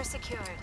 secured.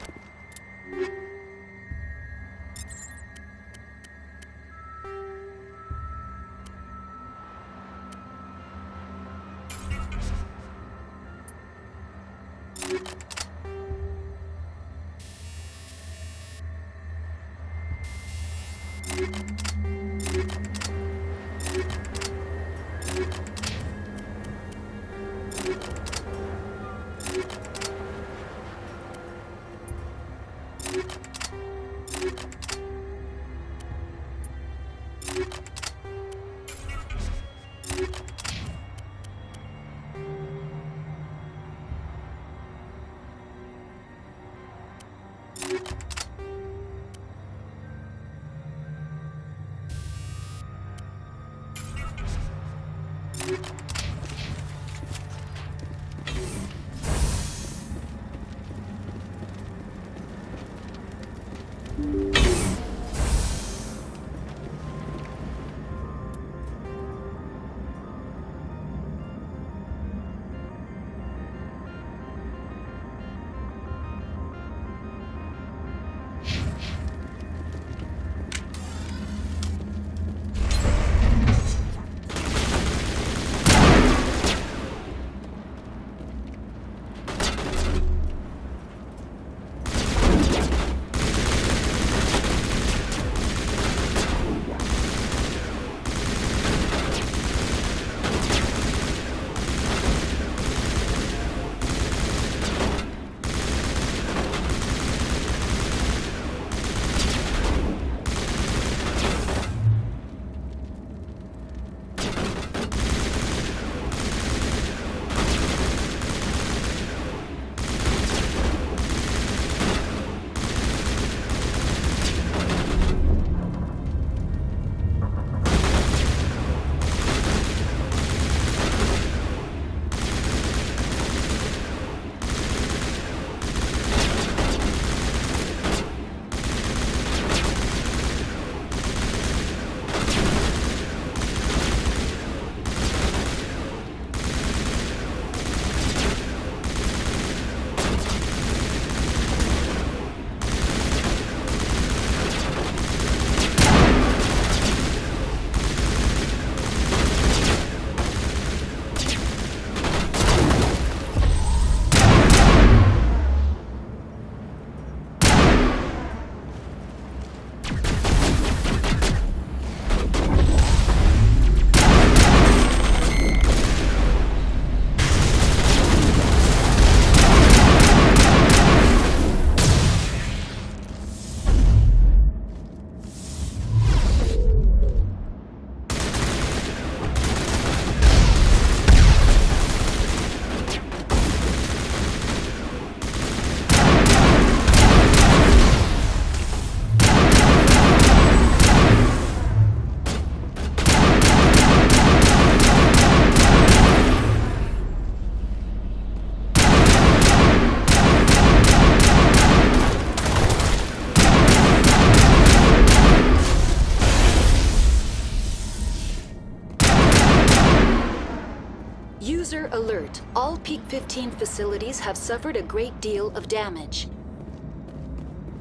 User alert. All Peak 15 facilities have suffered a great deal of damage.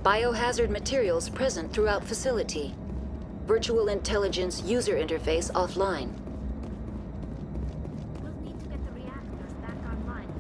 Biohazard materials present throughout facility. Virtual intelligence user interface offline. We'll need to get the reactors back online.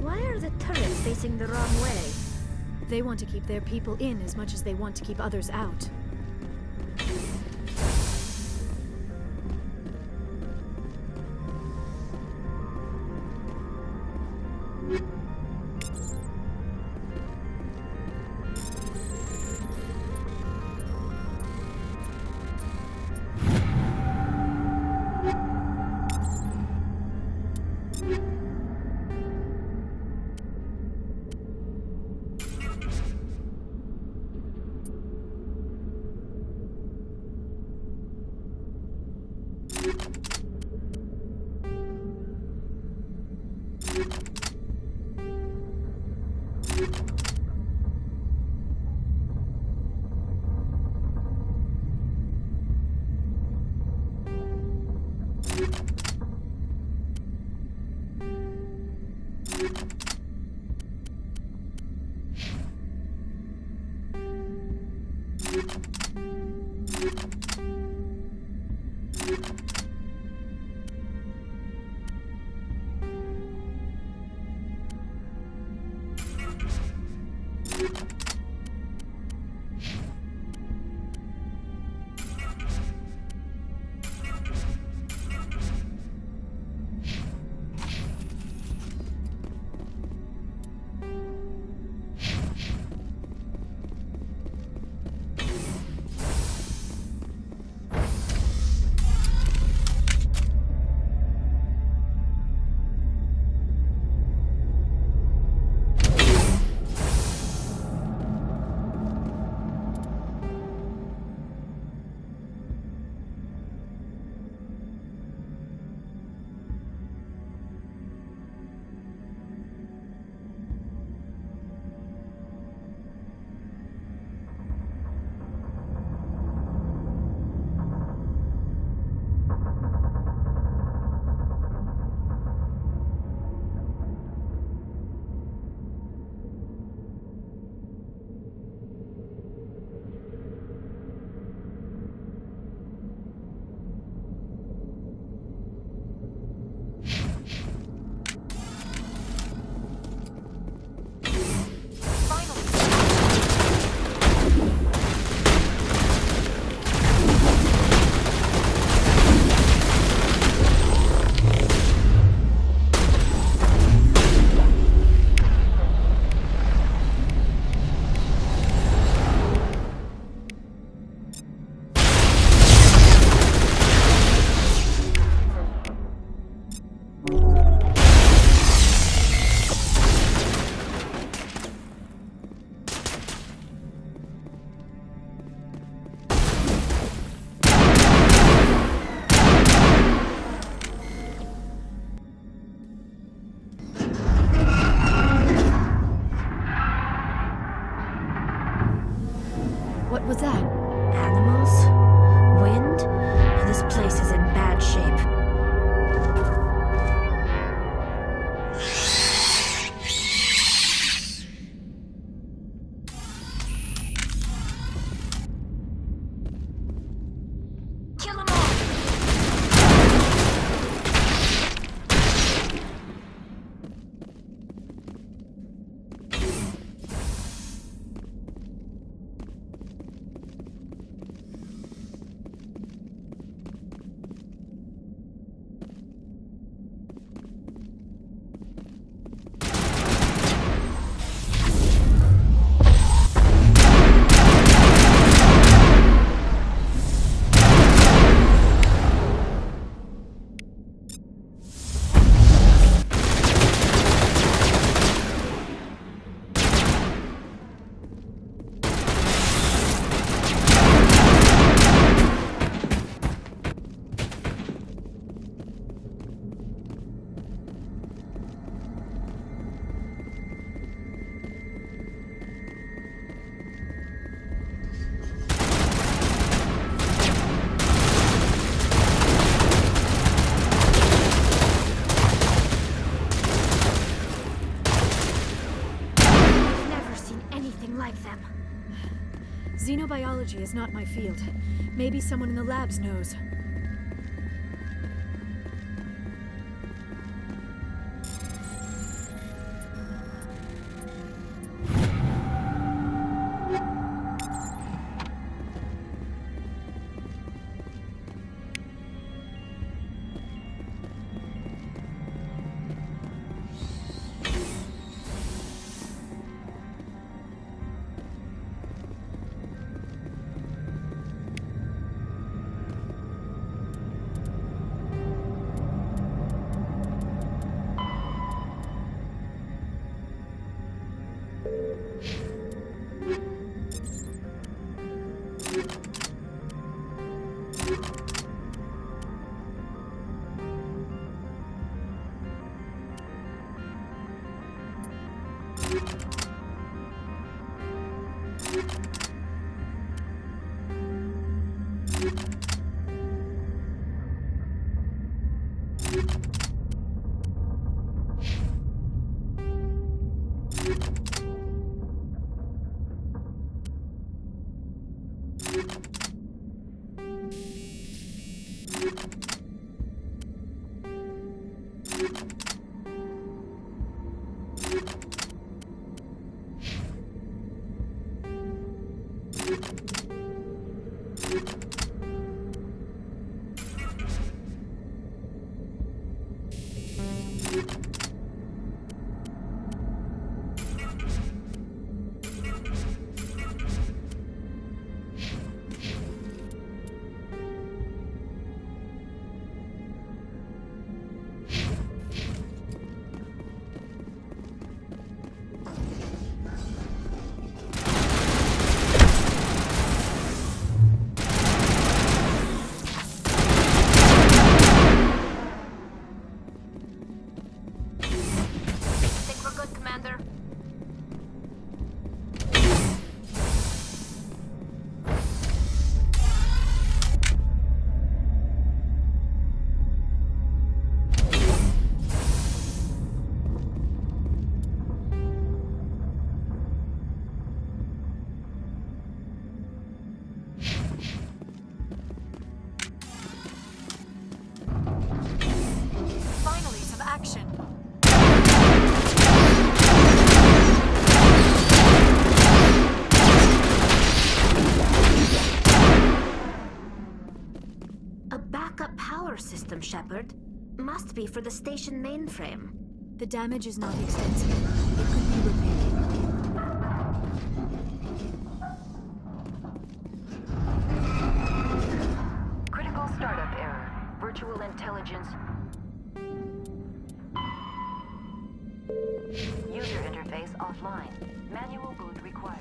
Why are the turrets facing the wrong way? They want to keep their people in as much as they want to keep others out. Archaeology is not my field. Maybe someone in the labs knows. Think we're good, Commander? Finally, some action. A backup power system, Shepard. Must be for the station mainframe. The damage is not extensive. It could be repaired. Critical startup error. Virtual intelligence. User interface offline. Manual boot required.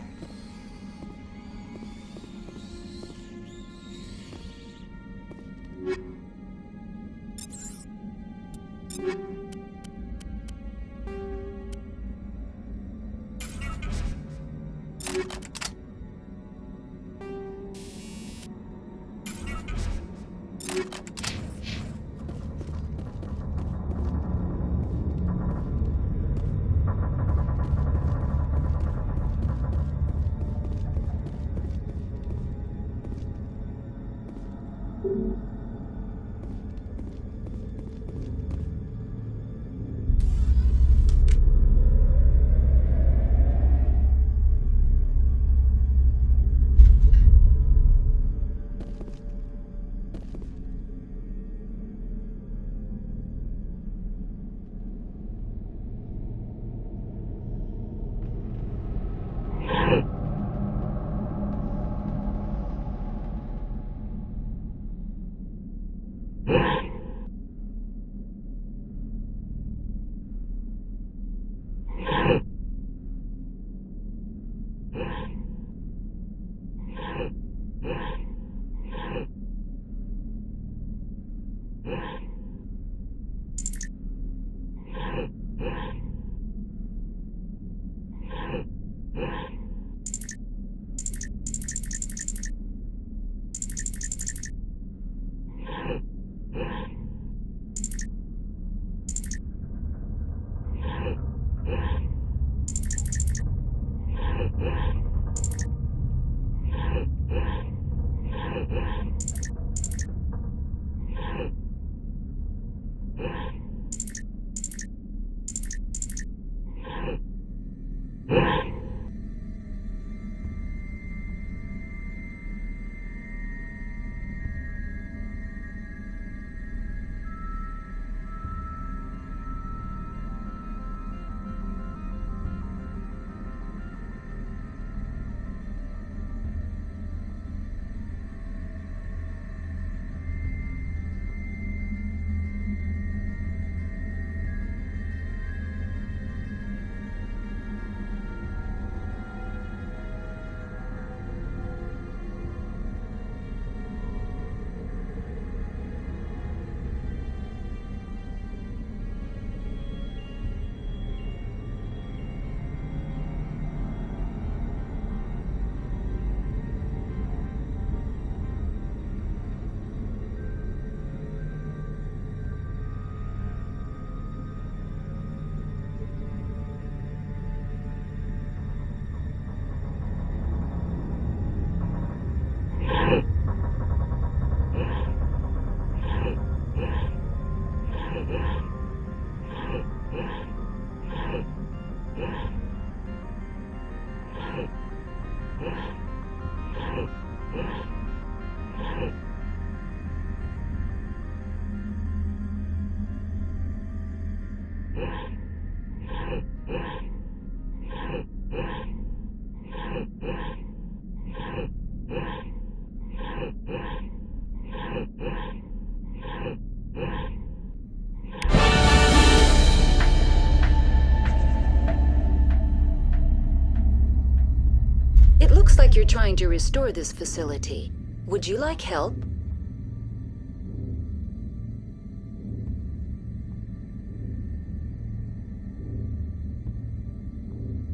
trying to restore this facility. Would you like help?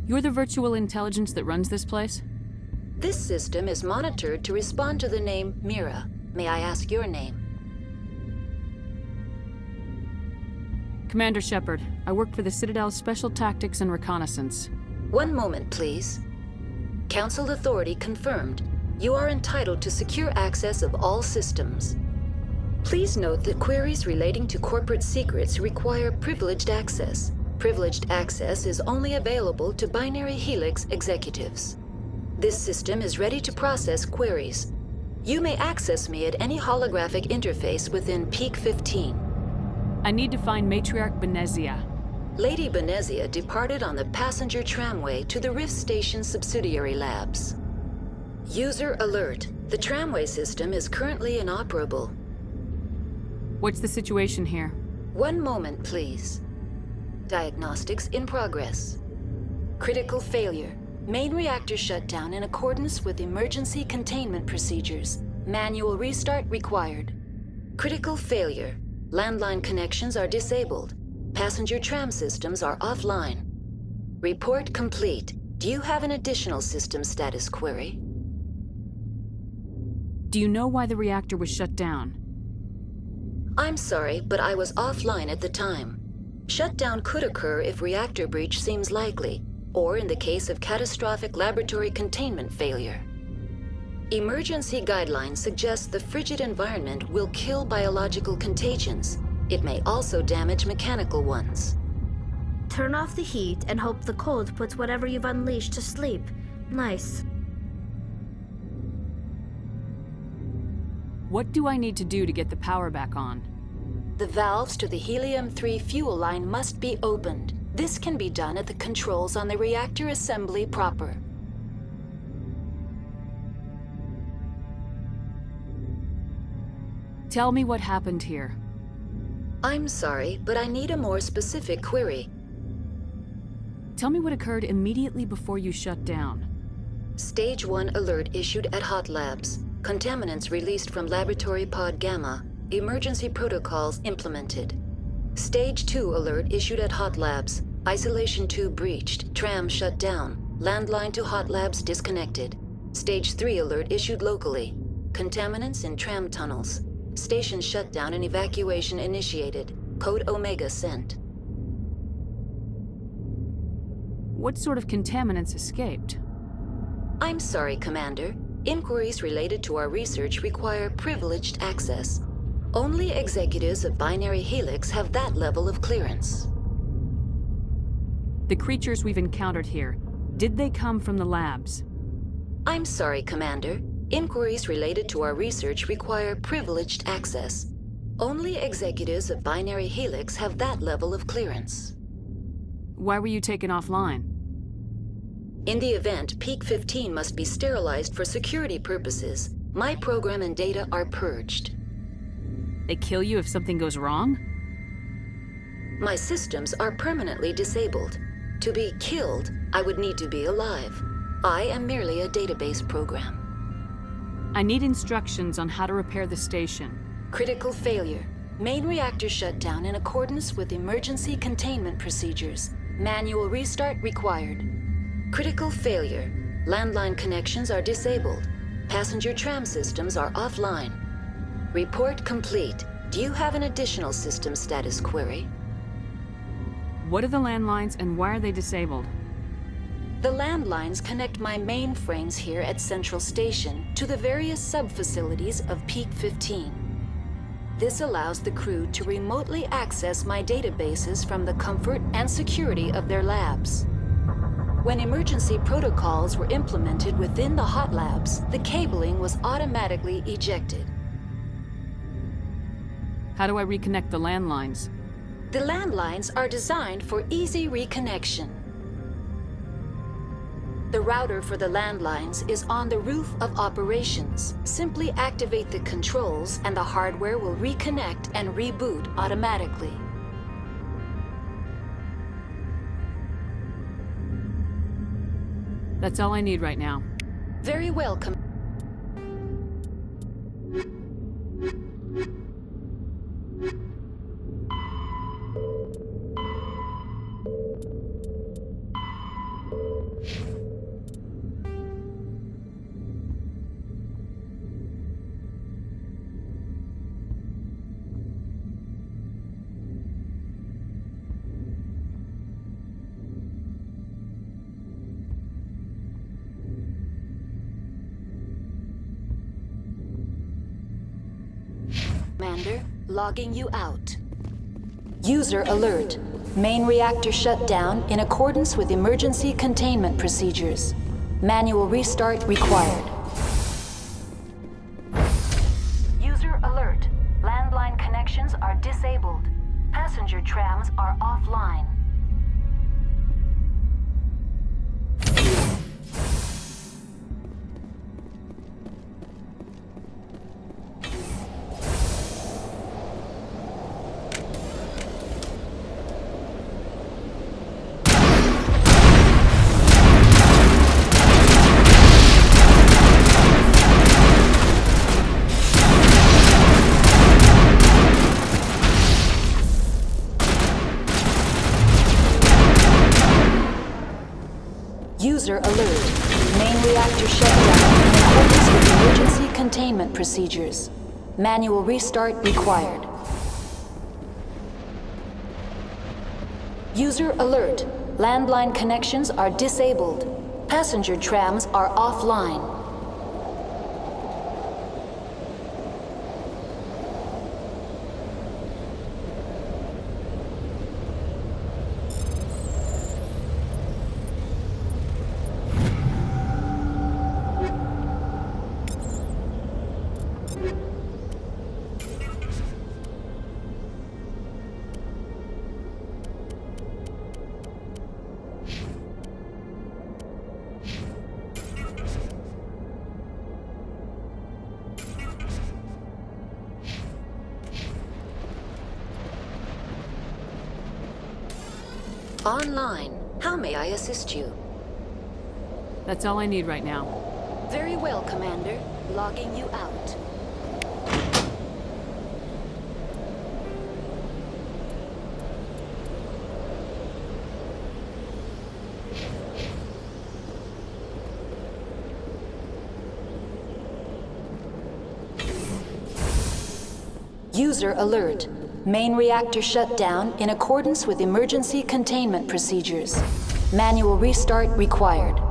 You're the virtual intelligence that runs this place? This system is monitored to respond to the name Mira. May I ask your name? Commander Shepard, I work for the Citadel's Special Tactics and Reconnaissance. One moment, please. Council authority confirmed. You are entitled to secure access of all systems. Please note that queries relating to corporate secrets require privileged access. Privileged access is only available to Binary Helix executives. This system is ready to process queries. You may access me at any holographic interface within Peak 15. I need to find Matriarch Benezia. Lady Benezia departed on the passenger tramway to the Rift Station subsidiary labs. User alert. The tramway system is currently inoperable. What's the situation here? One moment, please. Diagnostics in progress. Critical failure. Main reactor shut down in accordance with emergency containment procedures. Manual restart required. Critical failure. Landline connections are disabled. Passenger tram systems are offline. Report complete. Do you have an additional system status query? Do you know why the reactor was shut down? I'm sorry, but I was offline at the time. Shutdown could occur if reactor breach seems likely, or in the case of catastrophic laboratory containment failure. Emergency guidelines suggest the frigid environment will kill biological contagions. It may also damage mechanical ones. Turn off the heat and hope the cold puts whatever you've unleashed to sleep. Nice. What do I need to do to get the power back on? The valves to the helium-3 fuel line must be opened. This can be done at the controls on the reactor assembly proper. Tell me what happened here. I'm sorry, but I need a more specific query. Tell me what occurred immediately before you shut down. Stage 1 alert issued at Hot Labs. Contaminants released from Laboratory Pod Gamma. Emergency protocols implemented. Stage 2 alert issued at Hot Labs. Isolation tube breached. Tram shut down. Landline to Hot Labs disconnected. Stage 3 alert issued locally. Contaminants in tram tunnels. Station shutdown and evacuation initiated. Code Omega sent. What sort of contaminants escaped? I'm sorry, Commander. Inquiries related to our research require privileged access. Only executives of Binary Helix have that level of clearance. The creatures we've encountered here, did they come from the labs? I'm sorry, Commander. Inquiries related to our research require privileged access. Only executives of Binary Helix have that level of clearance. Why were you taken offline? In the event, Peak 15 must be sterilized for security purposes. My program and data are purged. They kill you if something goes wrong? My systems are permanently disabled. To be killed, I would need to be alive. I am merely a database program. I need instructions on how to repair the station. Critical failure. Main reactor shut down in accordance with emergency containment procedures. Manual restart required. Critical failure. Landline connections are disabled. Passenger tram systems are offline. Report complete. Do you have an additional system status query? What are the landlines and why are they disabled? The landlines connect my mainframes here at Central Station to the various sub-facilities of Peak 15. This allows the crew to remotely access my databases from the comfort and security of their labs. When emergency protocols were implemented within the hot labs, the cabling was automatically ejected. How do I reconnect the landlines? The landlines are designed for easy reconnection. The router for the landlines is on the roof of operations. Simply activate the controls and the hardware will reconnect and reboot automatically. That's all I need right now. Very welcome. Commander, logging you out. User alert. Main reactor shut down in accordance with emergency containment procedures. Manual restart required. User alert. Landline connections are disabled. Passenger trams are offline. User alert. Main reactor shut down in accordance with emergency containment procedures. Manual restart required. User alert. Landline connections are disabled. Passenger trams are offline. Online. How may I assist you? That's all I need right now. Very well, Commander. Logging you out. User alert. Main reactor shut down in accordance with emergency containment procedures. Manual restart required.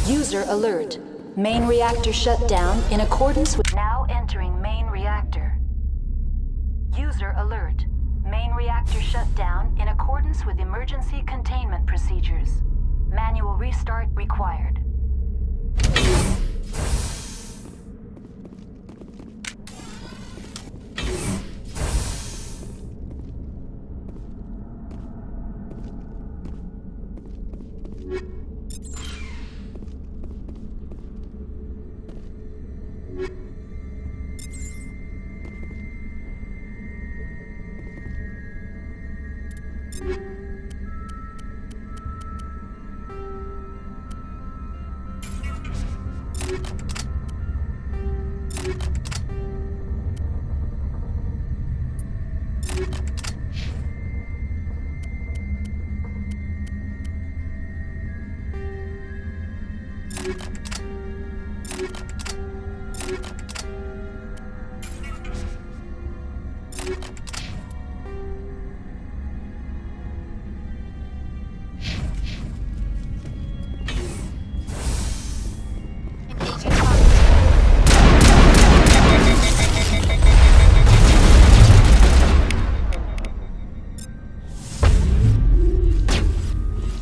User alert. Main reactor shut down in accordance with... Now entering main reactor. User alert. Main reactor shut down in accordance with emergency containment procedures. Manual restart required.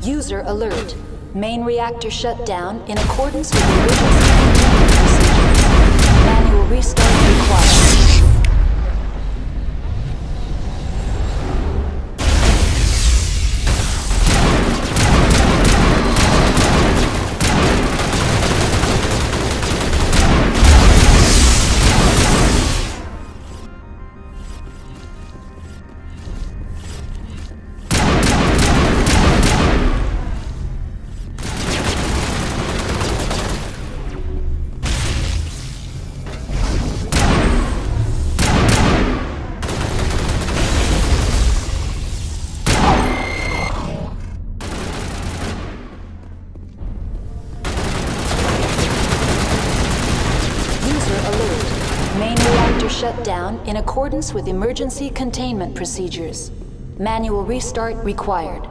User alert. Main reactor shut down in accordance with emergency containment procedures. Manual restart required. Shut down in accordance with emergency containment procedures. Manual restart required.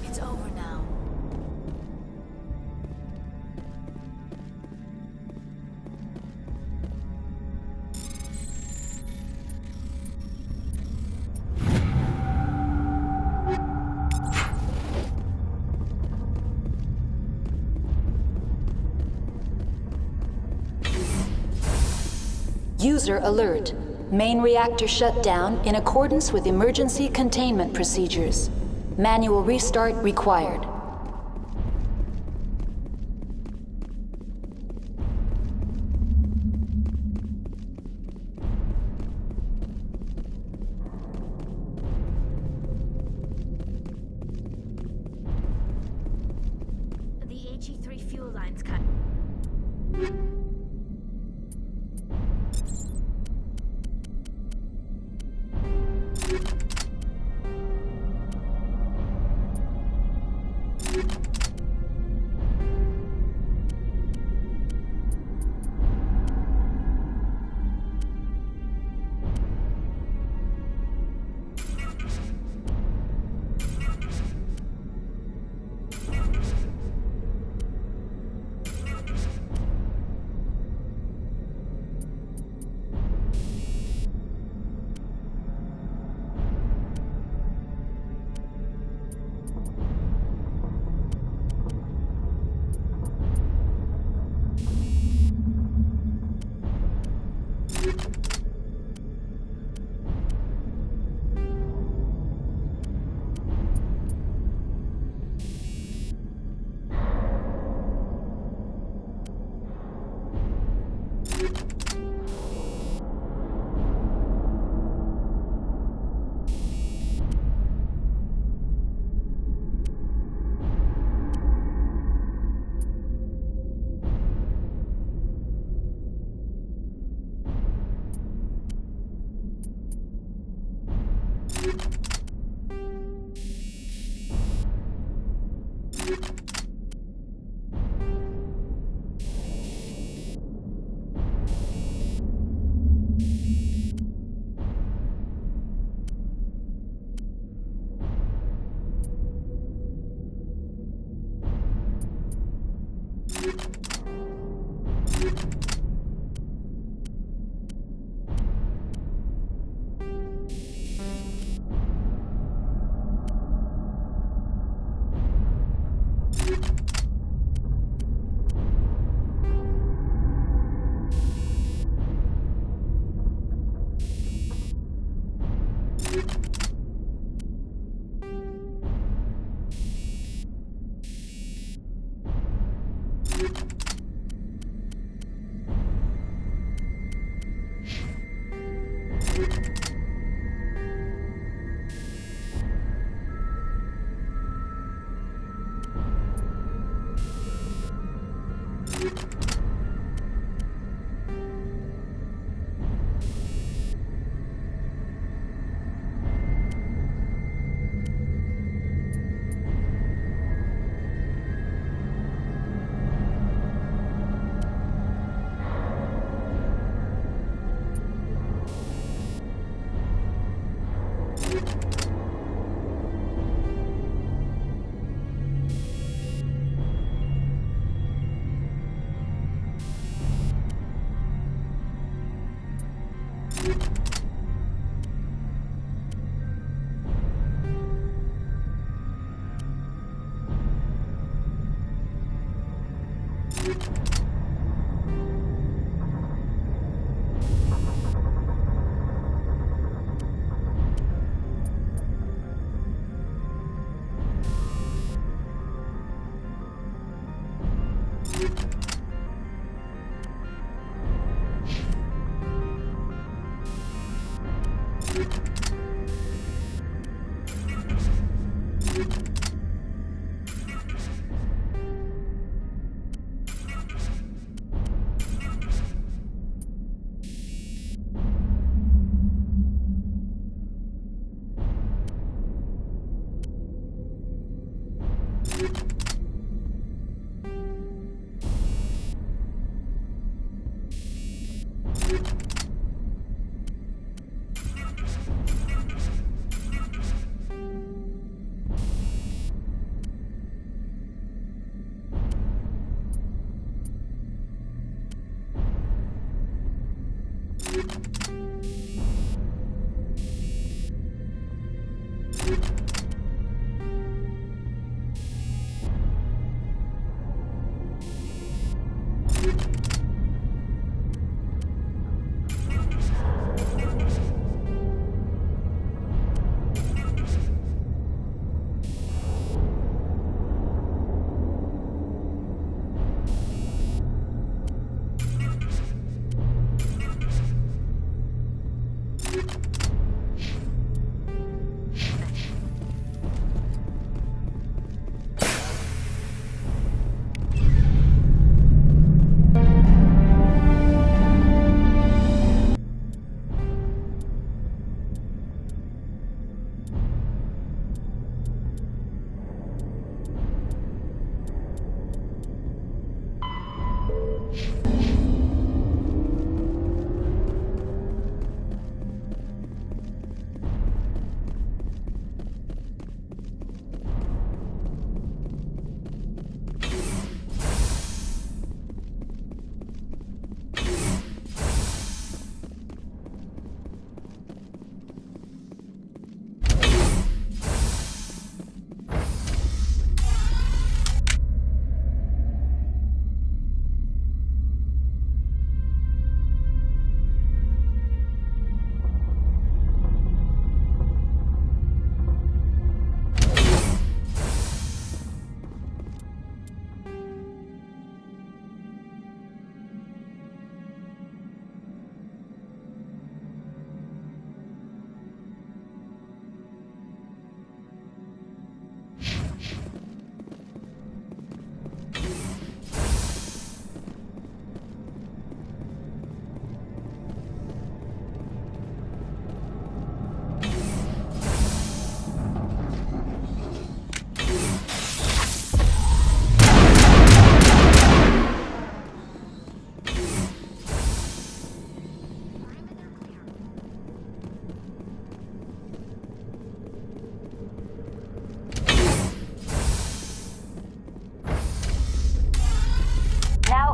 It's over now. User alert. Main reactor shut down in accordance with emergency containment procedures. Manual restart required. The HE3 fuel line's cut.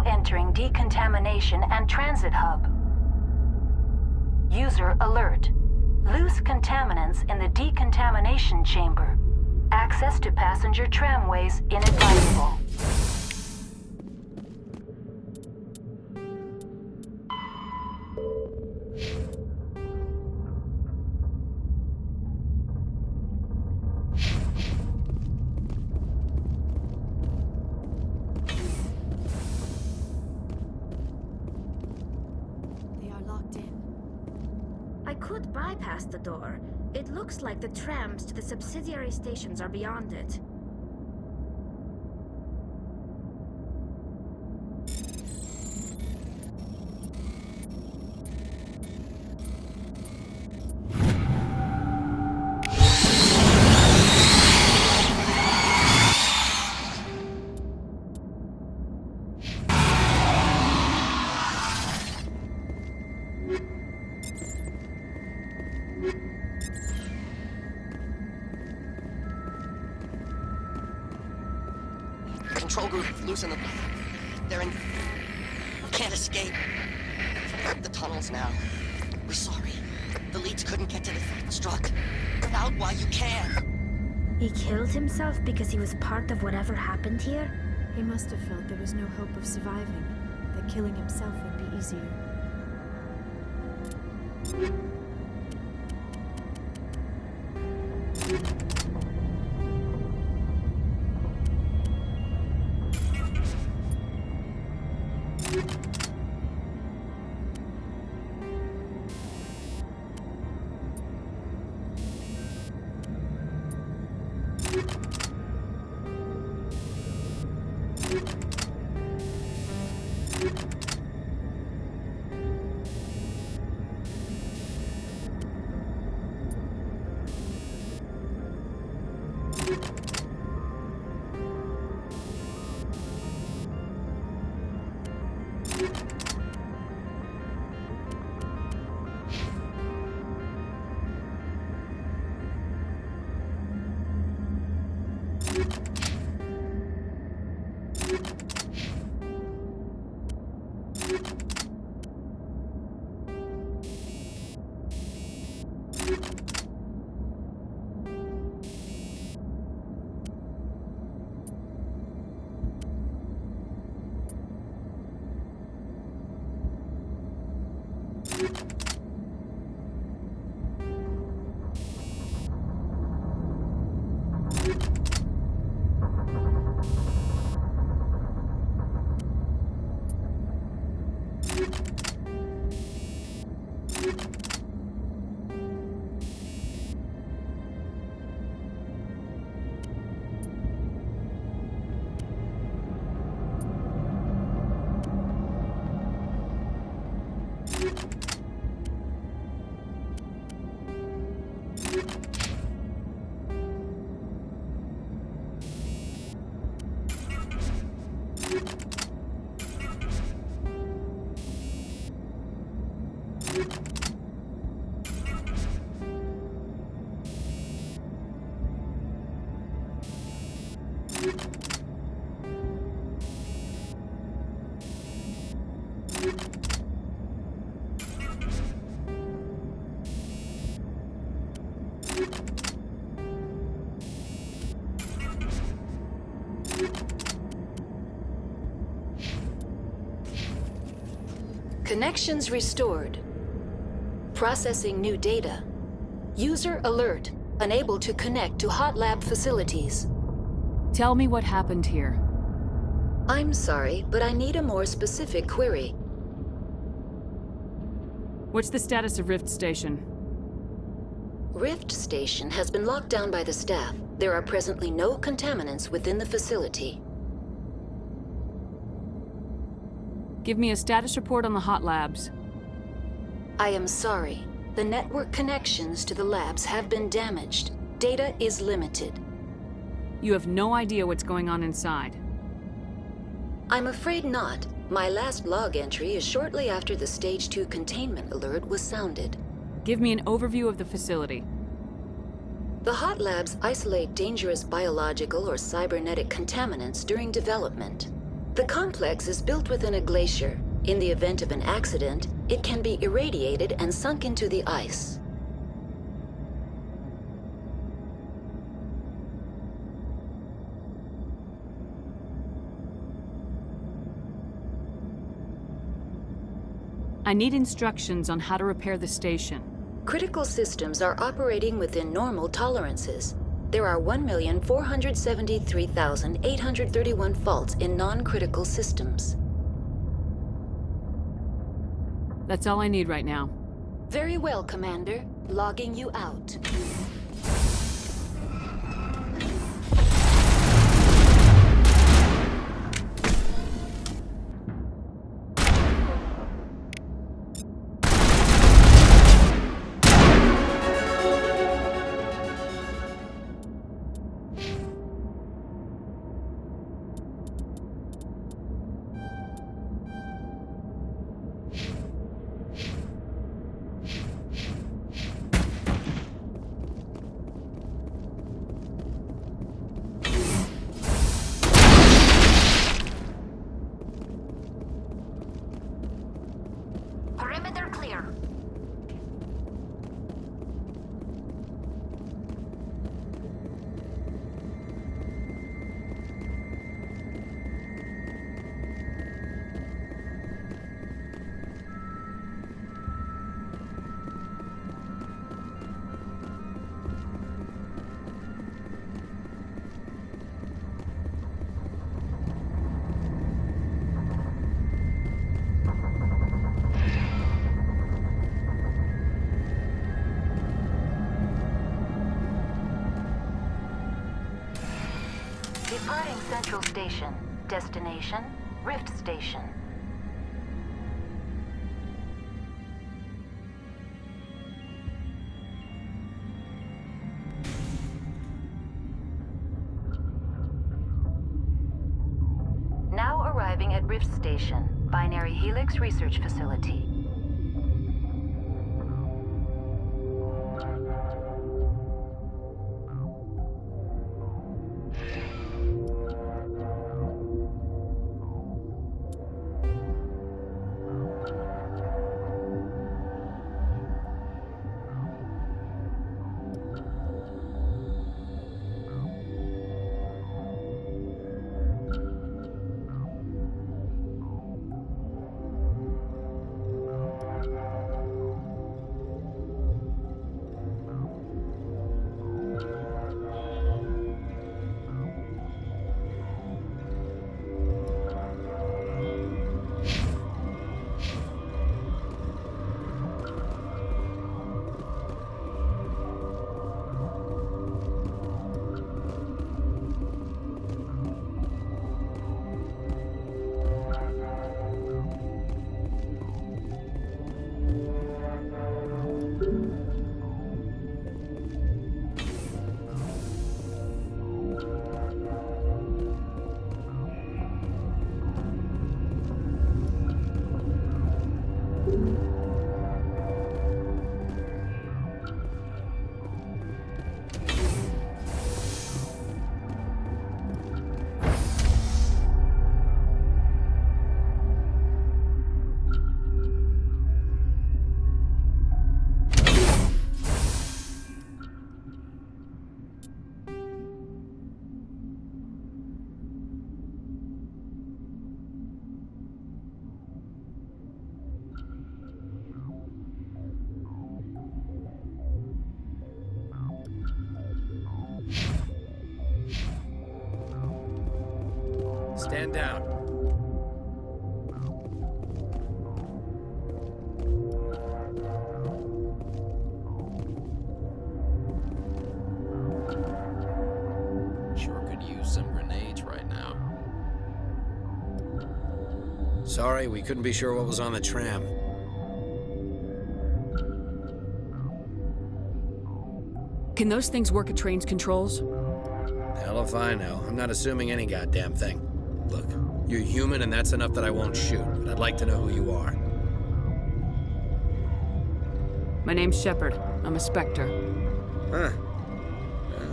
Entering decontamination and transit hub. User alert. Loose contaminants in the decontamination chamber. Access to passenger tramways inadvisable. Could bypass the door. It looks like the trams to the subsidiary stations are beyond it. Control group, loosen them. They're in... Can't escape. The tunnels now. We're sorry. The leads couldn't get to the struck. Without why you can. He killed himself because he was part of whatever happened here? He must have felt there was no hope of surviving, that killing himself would be easier. Connections restored. Processing new data. User alert. Unable to connect to hot lab facilities. Tell me what happened here. I'm sorry, but I need a more specific query. What's the status of Rift Station? Rift Station has been locked down by the staff. There are presently no contaminants within the facility. Give me a status report on the hot labs. I am sorry. The network connections to the labs have been damaged. Data is limited. You have no idea what's going on inside. I'm afraid not. My last log entry is shortly after the Stage 2 containment alert was sounded. Give me an overview of the facility. The hot labs isolate dangerous biological or cybernetic contaminants during development. The complex is built within a glacier. In the event of an accident, it can be irradiated and sunk into the ice. I need instructions on how to repair the station. Critical systems are operating within normal tolerances. There are 1,473,831 faults in non-critical systems. That's all I need right now. Very well, Commander. Logging you out. station. Destination, Rift Station. Now arriving at Rift Station, Binary Helix Research Facility. Stand down. Sure could use some grenades right now. Sorry, we couldn't be sure what was on the tram. Can those things work at train's controls? Hell if I know. I'm not assuming any goddamn thing. Look, you're human and that's enough that I won't shoot, but I'd like to know who you are. My name's Shepard. I'm a Spectre. Huh.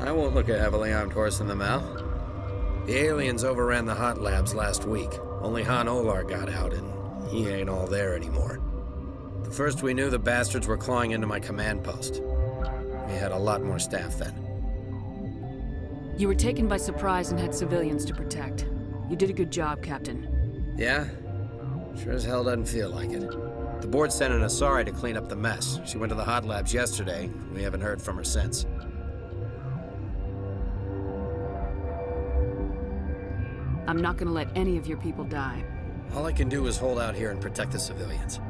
I won't look a heavily armed horse in the mouth. The aliens overran the hot labs last week. Only Han Olar got out, and he ain't all there anymore. The first we knew, the bastards were clawing into my command post. We had a lot more staff then. You were taken by surprise and had civilians to protect. You did a good job, Captain. Yeah? Sure as hell doesn't feel like it. The board sent an Asari to clean up the mess. She went to the hot labs yesterday. We haven't heard from her since. I'm not gonna let any of your people die. All I can do is hold out here and protect the civilians.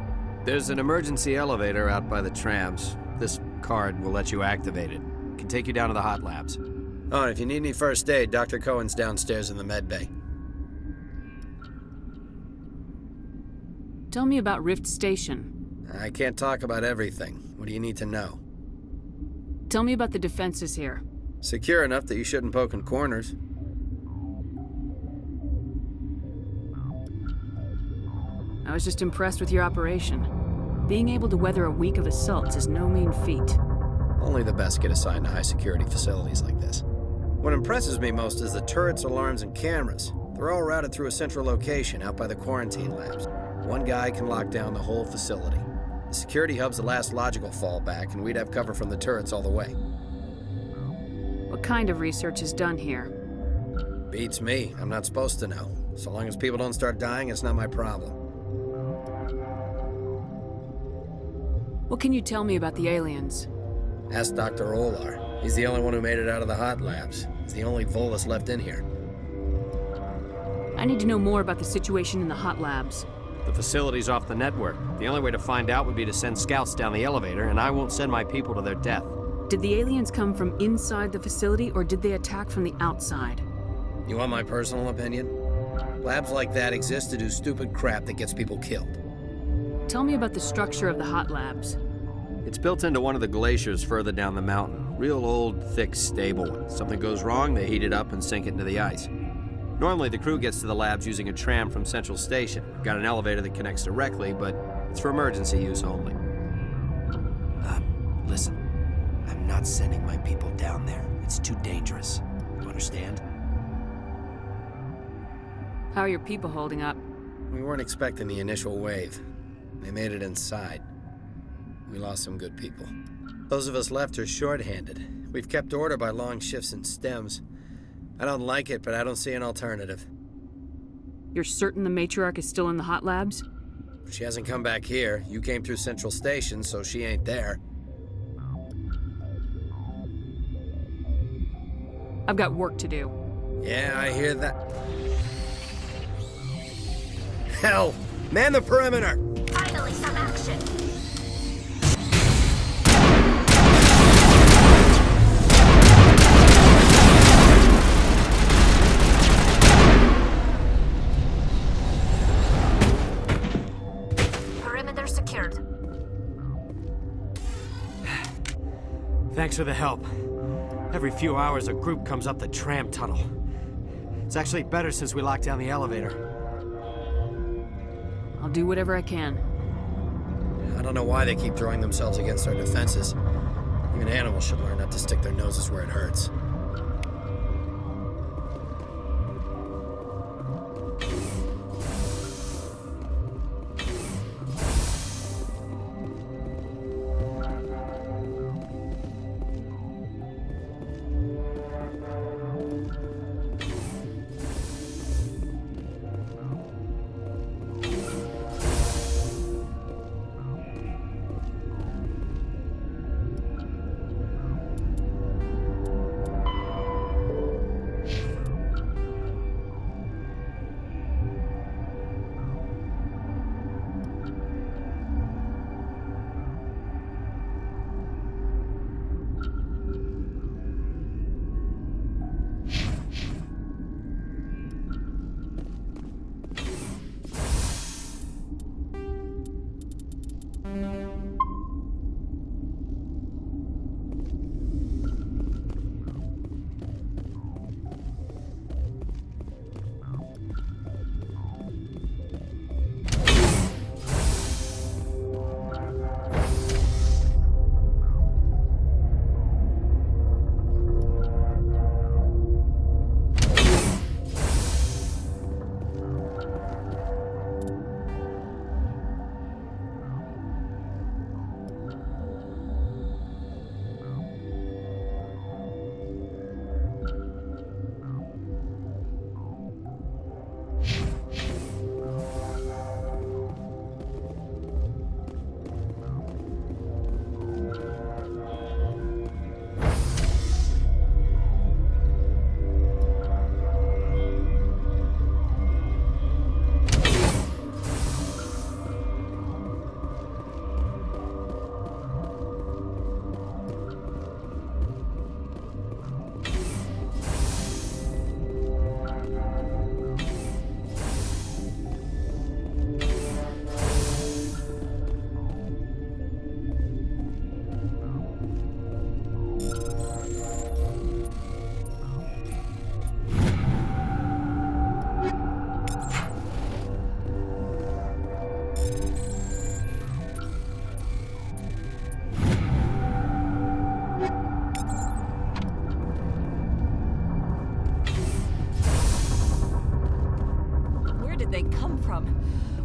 There's an emergency elevator out by the trams. This card will let you activate it. Can take you down to the hot labs. Oh, and if you need any first aid, Dr. Cohen's downstairs in the med bay. Tell me about Rift Station. I can't talk about everything. What do you need to know? Tell me about the defenses here. Secure enough that you shouldn't poke in corners. I was just impressed with your operation. Being able to weather a week of assaults is no mean feat. Only the best get assigned to high-security facilities like this. What impresses me most is the turrets, alarms, and cameras. They're all routed through a central location out by the quarantine labs. One guy can lock down the whole facility. The security hub's the last logical fallback, and we'd have cover from the turrets all the way. What kind of research is done here? Beats me. I'm not supposed to know. So long as people don't start dying, it's not my problem. What can you tell me about the aliens? Ask Dr. Olar. He's the only one who made it out of the hot labs. He's the only Volus left in here. I need to know more about the situation in the hot labs. The facility's off the network. The only way to find out would be to send scouts down the elevator, and I won't send my people to their death. Did the aliens come from inside the facility, or did they attack from the outside? You want my personal opinion? Labs like that exist to do stupid crap that gets people killed. Tell me about the structure of the hot labs. It's built into one of the glaciers further down the mountain. Real old, thick, stable one. Something goes wrong, they heat it up and sink it into the ice. Normally, the crew gets to the labs using a tram from Central Station. Got an elevator that connects directly, but it's for emergency use only. Listen. I'm not sending my people down there. It's too dangerous. You understand? How are your people holding up? We weren't expecting the initial wave. They made it inside. We lost some good people. Those of us left are short-handed. We've kept order by long shifts and stems. I don't like it, but I don't see an alternative. You're certain the matriarch is still in the hot labs? She hasn't come back here. You came through Central Station, so she ain't there. I've got work to do. Yeah, I hear that. Hell! Man the perimeter! Finally, some action. Perimeter secured. Thanks for the help. Every few hours, a group comes up the tram tunnel. It's actually better since we locked down the elevator. I'll do whatever I can. I don't know why they keep throwing themselves against our defenses. Even animals should learn not to stick their noses where it hurts.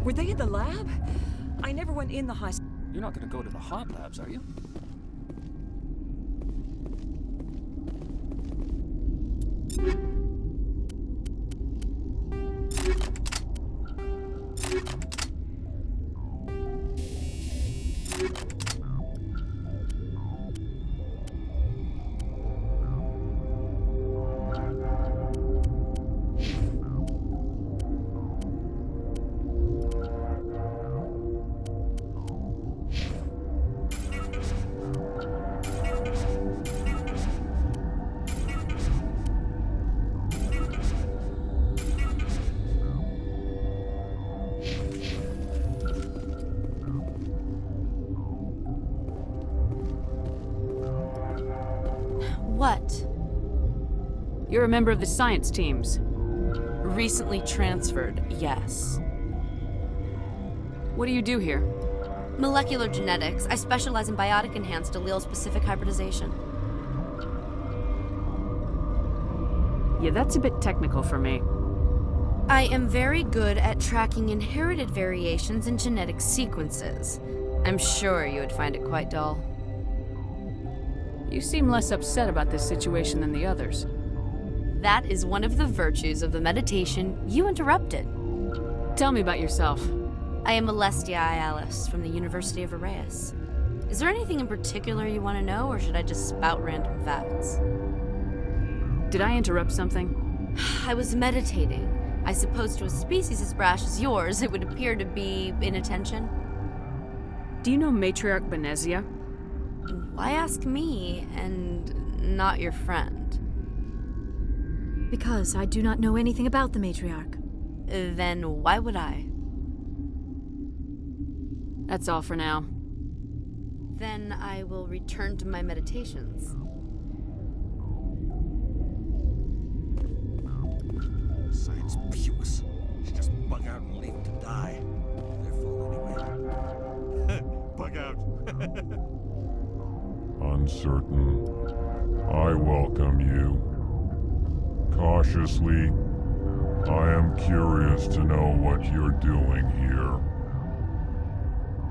Were they in the lab? I never went in the high... You're not gonna go to the hot labs, are you? You're a member of the science teams. Recently transferred, yes. What do you do here? Molecular genetics. I specialize in biotic-enhanced allele-specific hybridization. Yeah, that's a bit technical for me. I am very good at tracking inherited variations in genetic sequences. I'm sure you would find it quite dull. You seem less upset about this situation than the others. That is one of the virtues of the meditation you interrupted. Tell me about yourself. I am Alestia Ialis from the University of Arraeus. Is there anything in particular you want to know, or should I just spout random facts? Did I interrupt something? I was meditating. I suppose to a species as brash as yours, it would appear to be inattention. Do you know Matriarch Benezia? Why ask me, and not your friend? Because I do not know anything about the matriarch. Then why would I? That's all for now. Then I will return to my meditations. Science Pewis. Should just bug out and leave him to die. Their fault anyway. Bug out. Uncertain. I welcome you. Cautiously, I am curious to know what you're doing here.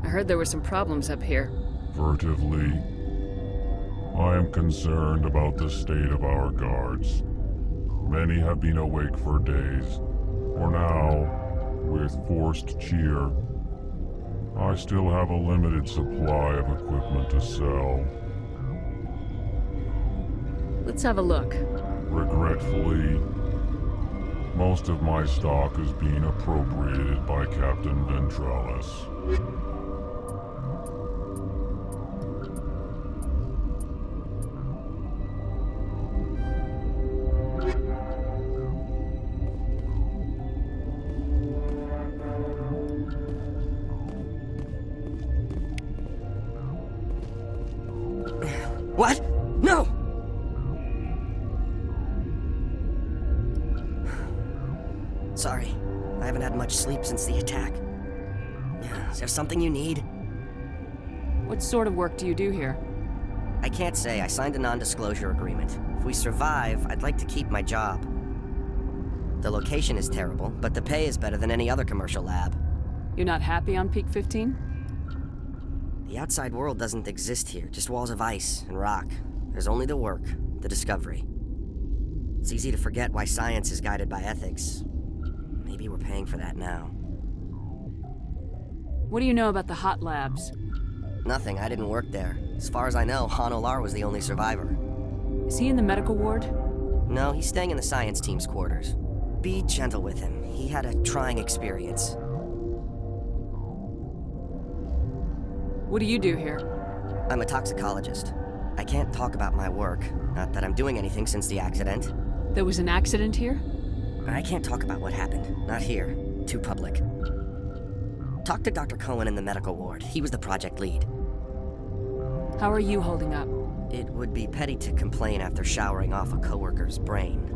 I heard there were some problems up here. Furtively, I am concerned about the state of our guards. Many have been awake for days. For now, with forced cheer, I still have a limited supply of equipment to sell. Let's have a look. Regretfully, most of my stock is being appropriated by Captain Ventralis. What? No! Sorry, I haven't had much sleep since the attack. Is there something you need? What sort of work do you do here? I can't say. I signed a non-disclosure agreement. If we survive, I'd like to keep my job. The location is terrible, but the pay is better than any other commercial lab. You're not happy on Peak 15? The outside world doesn't exist here, just walls of ice and rock. There's only the work, the discovery. It's easy to forget why science is guided by ethics. Maybe we're paying for that now. What do you know about the hot labs? Nothing, I didn't work there. As far as I know, Han Olar was the only survivor. Is he in the medical ward? No, he's staying in the science team's quarters. Be gentle with him. He had a trying experience. What do you do here? I'm a toxicologist. I can't talk about my work. Not that I'm doing anything since the accident. There was an accident here? I can't talk about what happened. Not here. Too public. Talk to Dr. Cohen in the medical ward. He was the project lead. How are you holding up? It would be petty to complain after showering off a coworker's brain.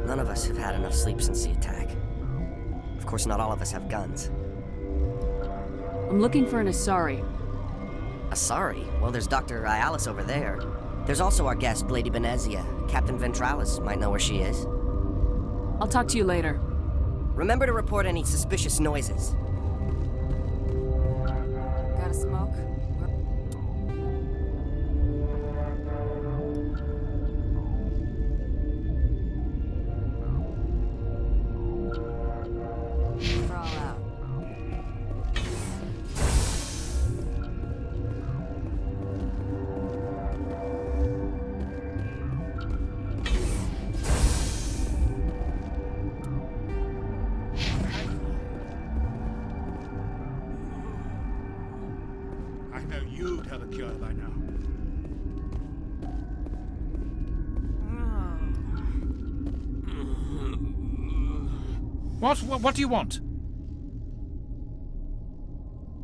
None of us have had enough sleep since the attack. Of course, not all of us have guns. I'm looking for an Asari. Asari? Well, there's Dr. Ialis over there. There's also our guest, Lady Benezia. Captain Ventralis might know where she is. I'll talk to you later. Remember to report any suspicious noises. Got a smoke? We're all out. I know you'd have a cure by now. What do you want?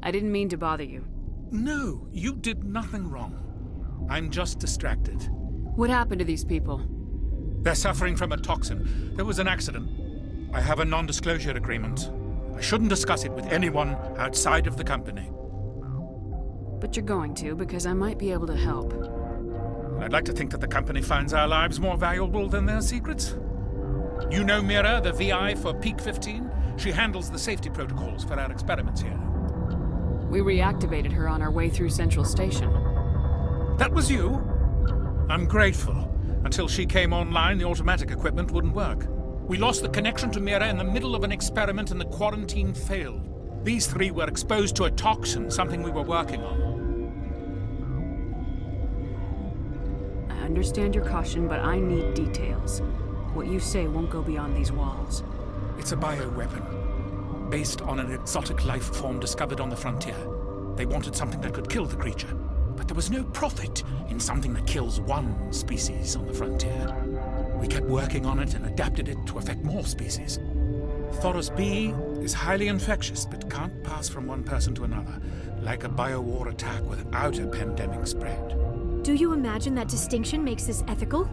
I didn't mean to bother you. No, you did nothing wrong. I'm just distracted. What happened to these people? They're suffering from a toxin. There was an accident. I have a non-disclosure agreement. I shouldn't discuss it with anyone outside of the company. But you're going to, because I might be able to help. I'd like to think that the company finds our lives more valuable than their secrets. You know Mira, the VI for Peak 15? She handles the safety protocols for our experiments here. We reactivated her on our way through Central Station. That was you? I'm grateful. Until she came online, the automatic equipment wouldn't work. We lost the connection to Mira in the middle of an experiment and the quarantine failed. These three were exposed to a toxin, something we were working on. I understand your caution, but I need details. What you say won't go beyond these walls. It's a bioweapon, based on an exotic life form discovered on the frontier. They wanted something that could kill the creature, but there was no profit in something that kills one species on the frontier. We kept working on it and adapted it to affect more species. Thoros B is highly infectious, but can't pass from one person to another, like a biowar attack without a pandemic spread. Do you imagine that distinction makes this ethical?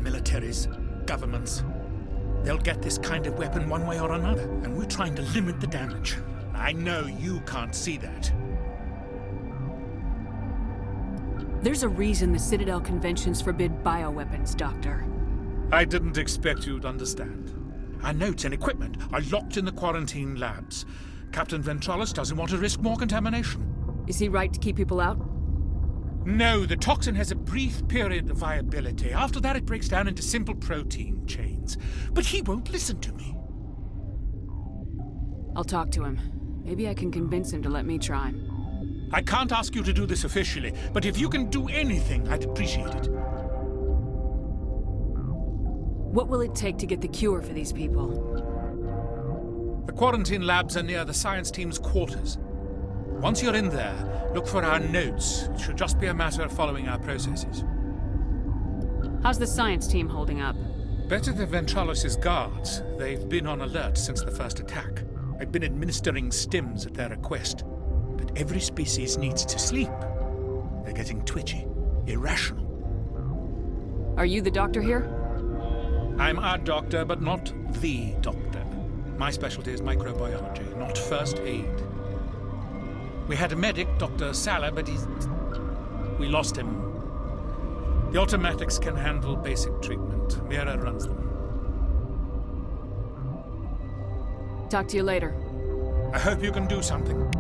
Militaries, governments, they'll get this kind of weapon one way or another, and we're trying to limit the damage. I know you can't see that. There's a reason the Citadel conventions forbid bioweapons, Doctor. I didn't expect you'd understand. Our notes and equipment are locked in the quarantine labs. Captain Ventralis doesn't want to risk more contamination. Is he right to keep people out? No, the toxin has a brief period of viability. After that, it breaks down into simple protein chains. But he won't listen to me. I'll talk to him. Maybe I can convince him to let me try. I can't ask you to do this officially, but if you can do anything, I'd appreciate it. What will it take to get the cure for these people? The quarantine labs are near the science team's quarters. Once you're in there, look for our notes. It should just be a matter of following our processes. How's the science team holding up? Better than Ventralis' guards. They've been on alert since the first attack. I've been administering stims at their request. But every species needs to sleep. They're getting twitchy, irrational. Are you the doctor here? I'm a doctor, but not the doctor. My specialty is microbiology, not first aid. We had a medic, Dr. Sala, but we lost him. The automatics can handle basic treatment. Mira runs them. Talk to you later. I hope you can do something.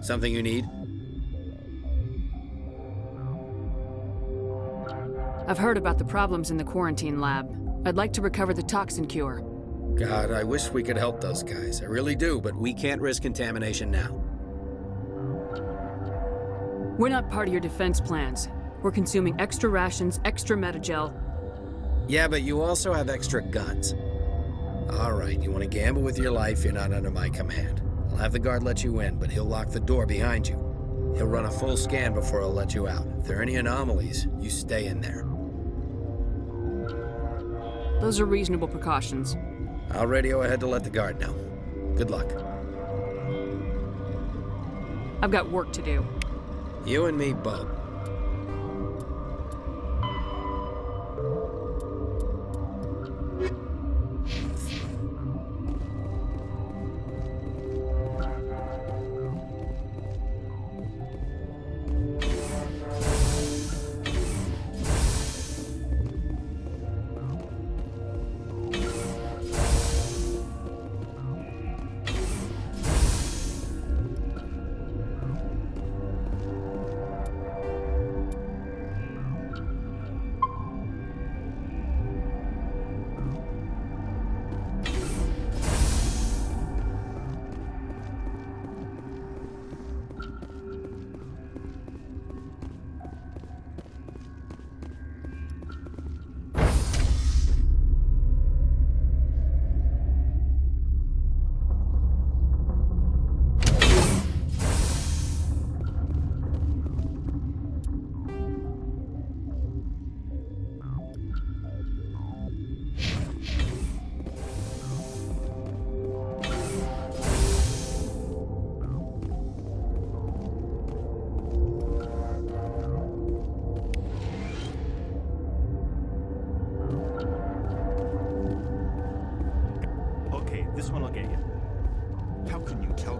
Something you need? I've heard about the problems in the quarantine lab. I'd like to recover the toxin cure. God, I wish we could help those guys. I really do, but we can't risk contamination now. We're not part of your defense plans. We're consuming extra rations, extra metagel. Yeah, but you also have extra guns. All right, you want to gamble with your life, you're not under my command. I'll have the guard let you in, but he'll lock the door behind you. He'll run a full scan before he'll let you out. If there are any anomalies, you stay in there. Those are reasonable precautions. I'll radio ahead to let the guard know. Good luck. I've got work to do. You and me both.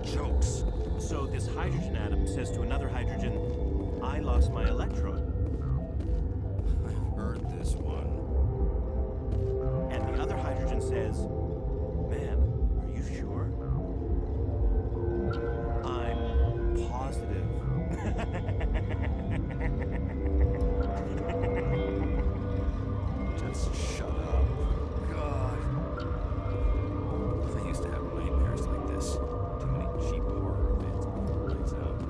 jokes. So this hydrogen atom says to another hydrogen, I lost my electron. I've heard this one. And the other hydrogen says, man, are you sure? I'm positive. Just shut up. God. I used to have nightmares like this. Too many cheap horror events. Lights out.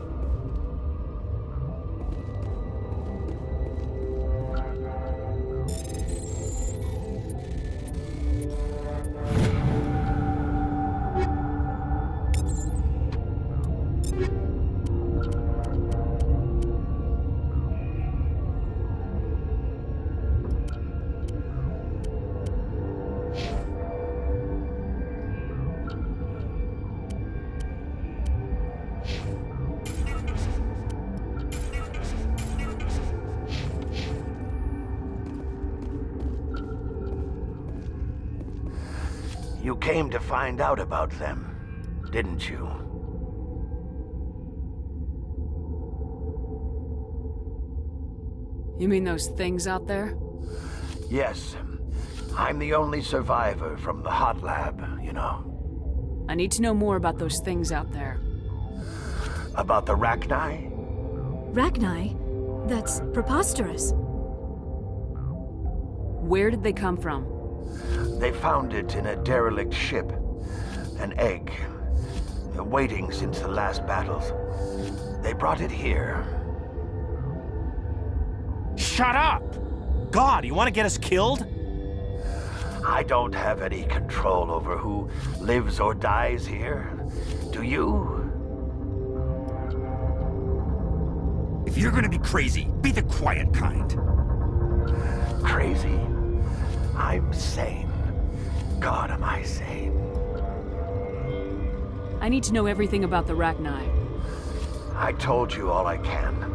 You came to find out about them, didn't you? You mean those things out there? Yes. I'm the only survivor from the hot lab, you know. I need to know more about those things out there. About the Rachni? Rachni? That's preposterous. Where did they come from? They found it in a derelict ship. An egg. Waiting since the last battles. They brought it here. Shut up! God, you want to get us killed? I don't have any control over who lives or dies here. Do you? If you're gonna be crazy, be the quiet kind. Crazy? I'm sane. God, am I sane? I need to know everything about the Rachni. I told you all I can.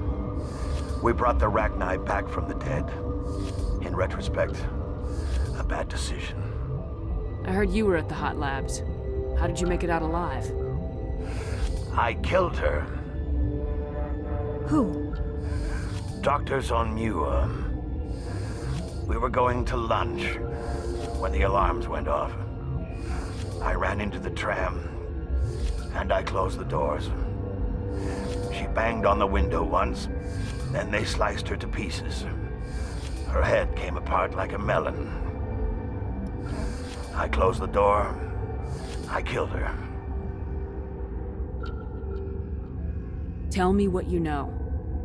We brought the Rachni back from the dead. In retrospect, a bad decision. I heard you were at the hot labs. How did you make it out alive? I killed her. Who? Doctors on Muir. We were going to lunch when the alarms went off. I ran into the tram, and I closed the doors. She banged on the window once, then they sliced her to pieces. Her head came apart like a melon. I closed the door. I killed her. Tell me what you know.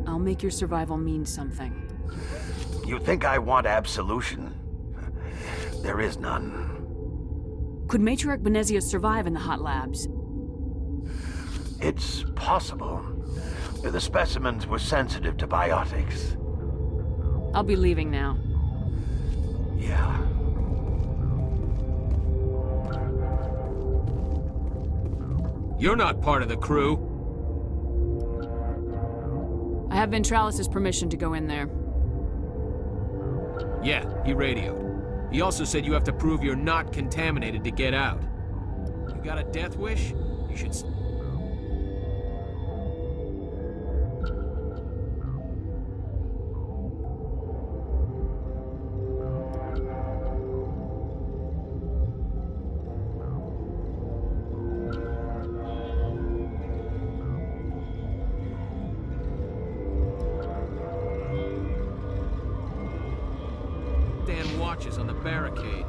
I'll make your survival mean something. You think I want absolution? There is none. Could Matriarch Benezia survive in the hot labs? It's possible. The specimens were sensitive to biotics. I'll be leaving now. Yeah. You're not part of the crew. I have Ventralis' permission to go in there. Yeah, he radioed. He also said you have to prove you're not contaminated to get out. You got a death wish? You should... stand watches on the barricade.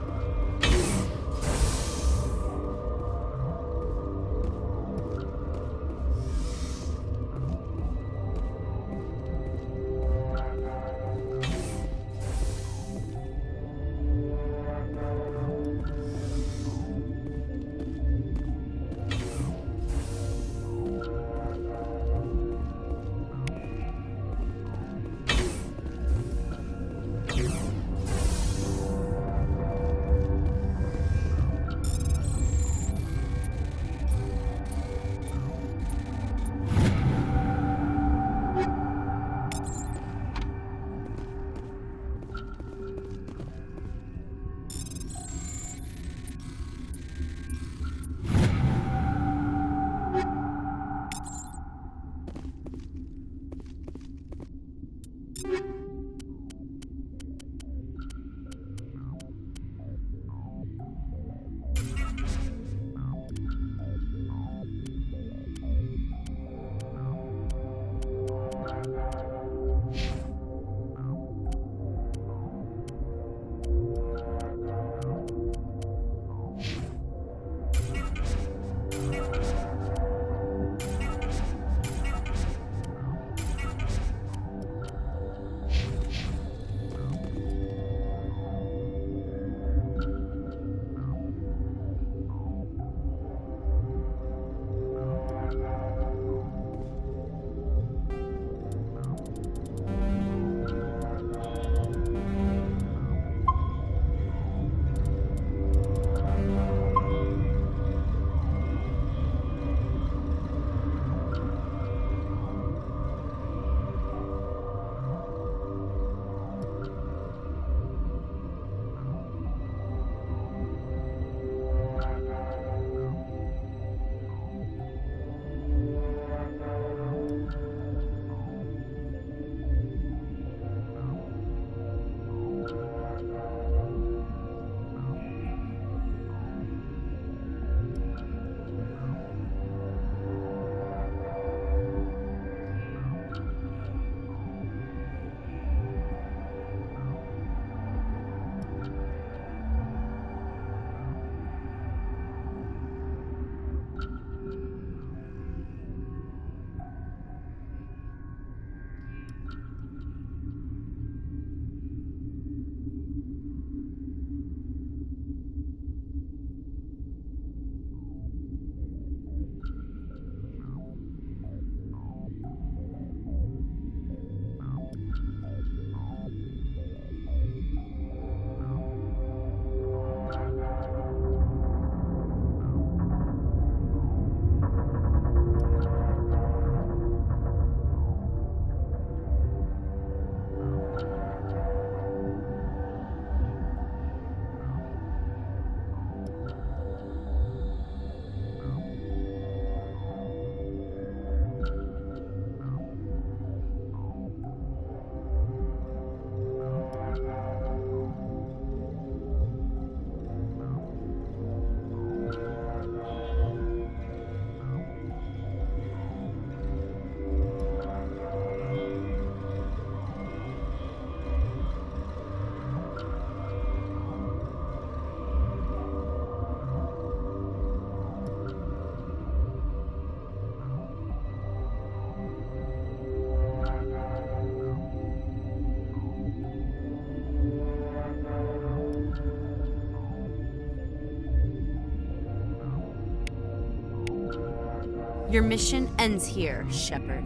Your mission ends here, Shepard.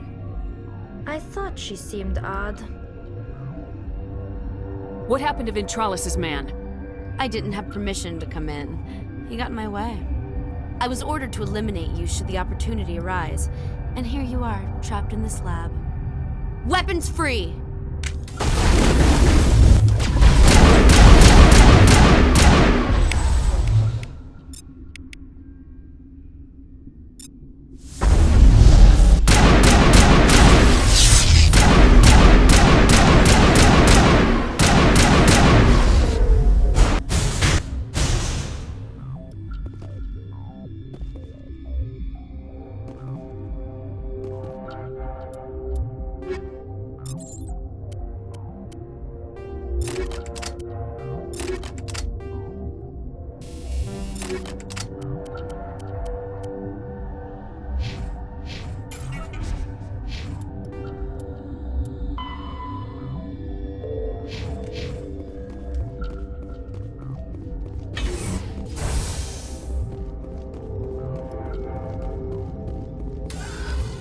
I thought she seemed odd. What happened to Ventralis's man? I didn't have permission to come in. He got in my way. I was ordered to eliminate you should the opportunity arise. And here you are, trapped in this lab. Weapons free!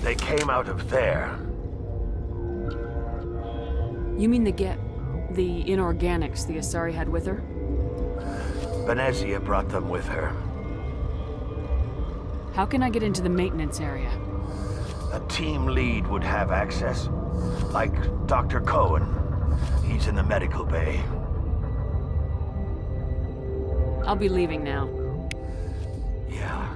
They came out of there. You mean the inorganics the Asari had with her? Venezia brought them with her. How can I get into the maintenance area? A team lead would have access. Like Dr. Cohen. He's in the medical bay. I'll be leaving now. Yeah.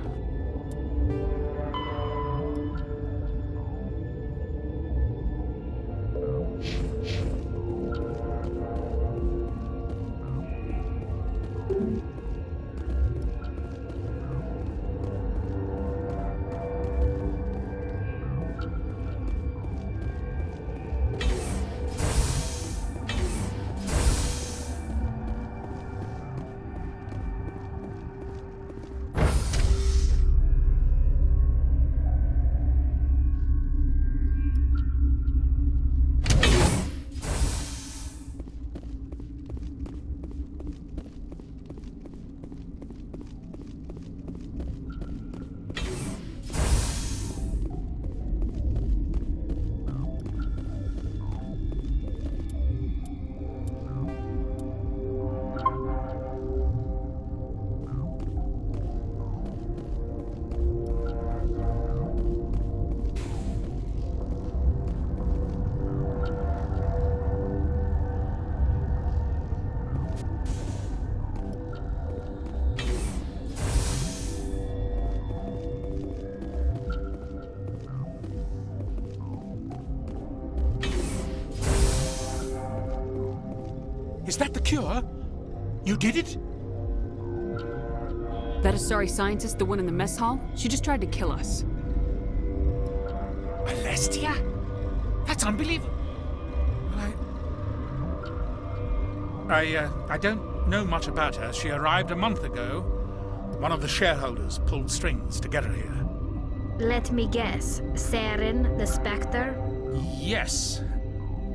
Is that the cure? You did it? That Asari scientist, the one in the mess hall? She just tried to kill us. Alestia? That's unbelievable. I don't know much about her. She arrived a month ago. One of the shareholders pulled strings to get her here. Let me guess. Saren, the Spectre? Yes.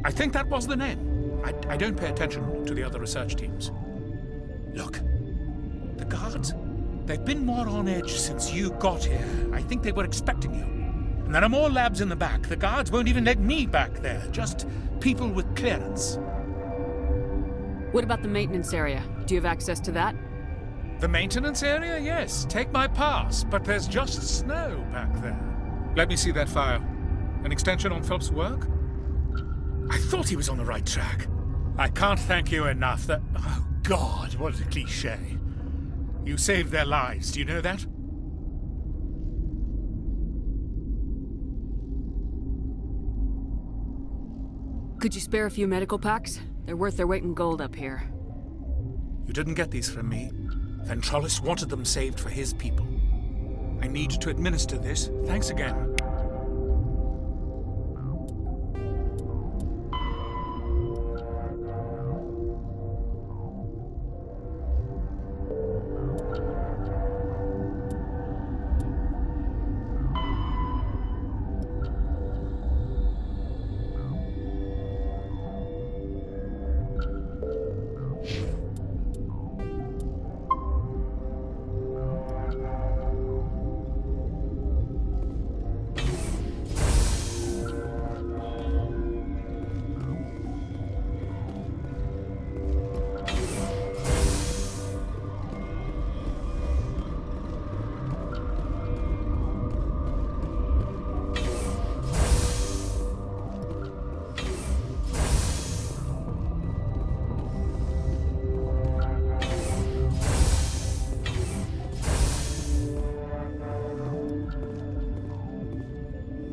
I think that was the name. I don't pay attention to the other research teams. Look, the guards, they've been more on edge since you got here. I think they were expecting you. And there are more labs in the back. The guards won't even let me back there. Just people with clearance. What about the maintenance area? Do you have access to that? The maintenance area? Yes. Take my pass. But there's just snow back there. Let me see that file. An extension on Phelps' work? I thought he was on the right track. I can't thank you enough that... Oh, God, what a cliché. You saved their lives, do you know that? Could you spare a few medical packs? They're worth their weight in gold up here. You didn't get these from me. Ventralis wanted them saved for his people. I need to administer this. Thanks again.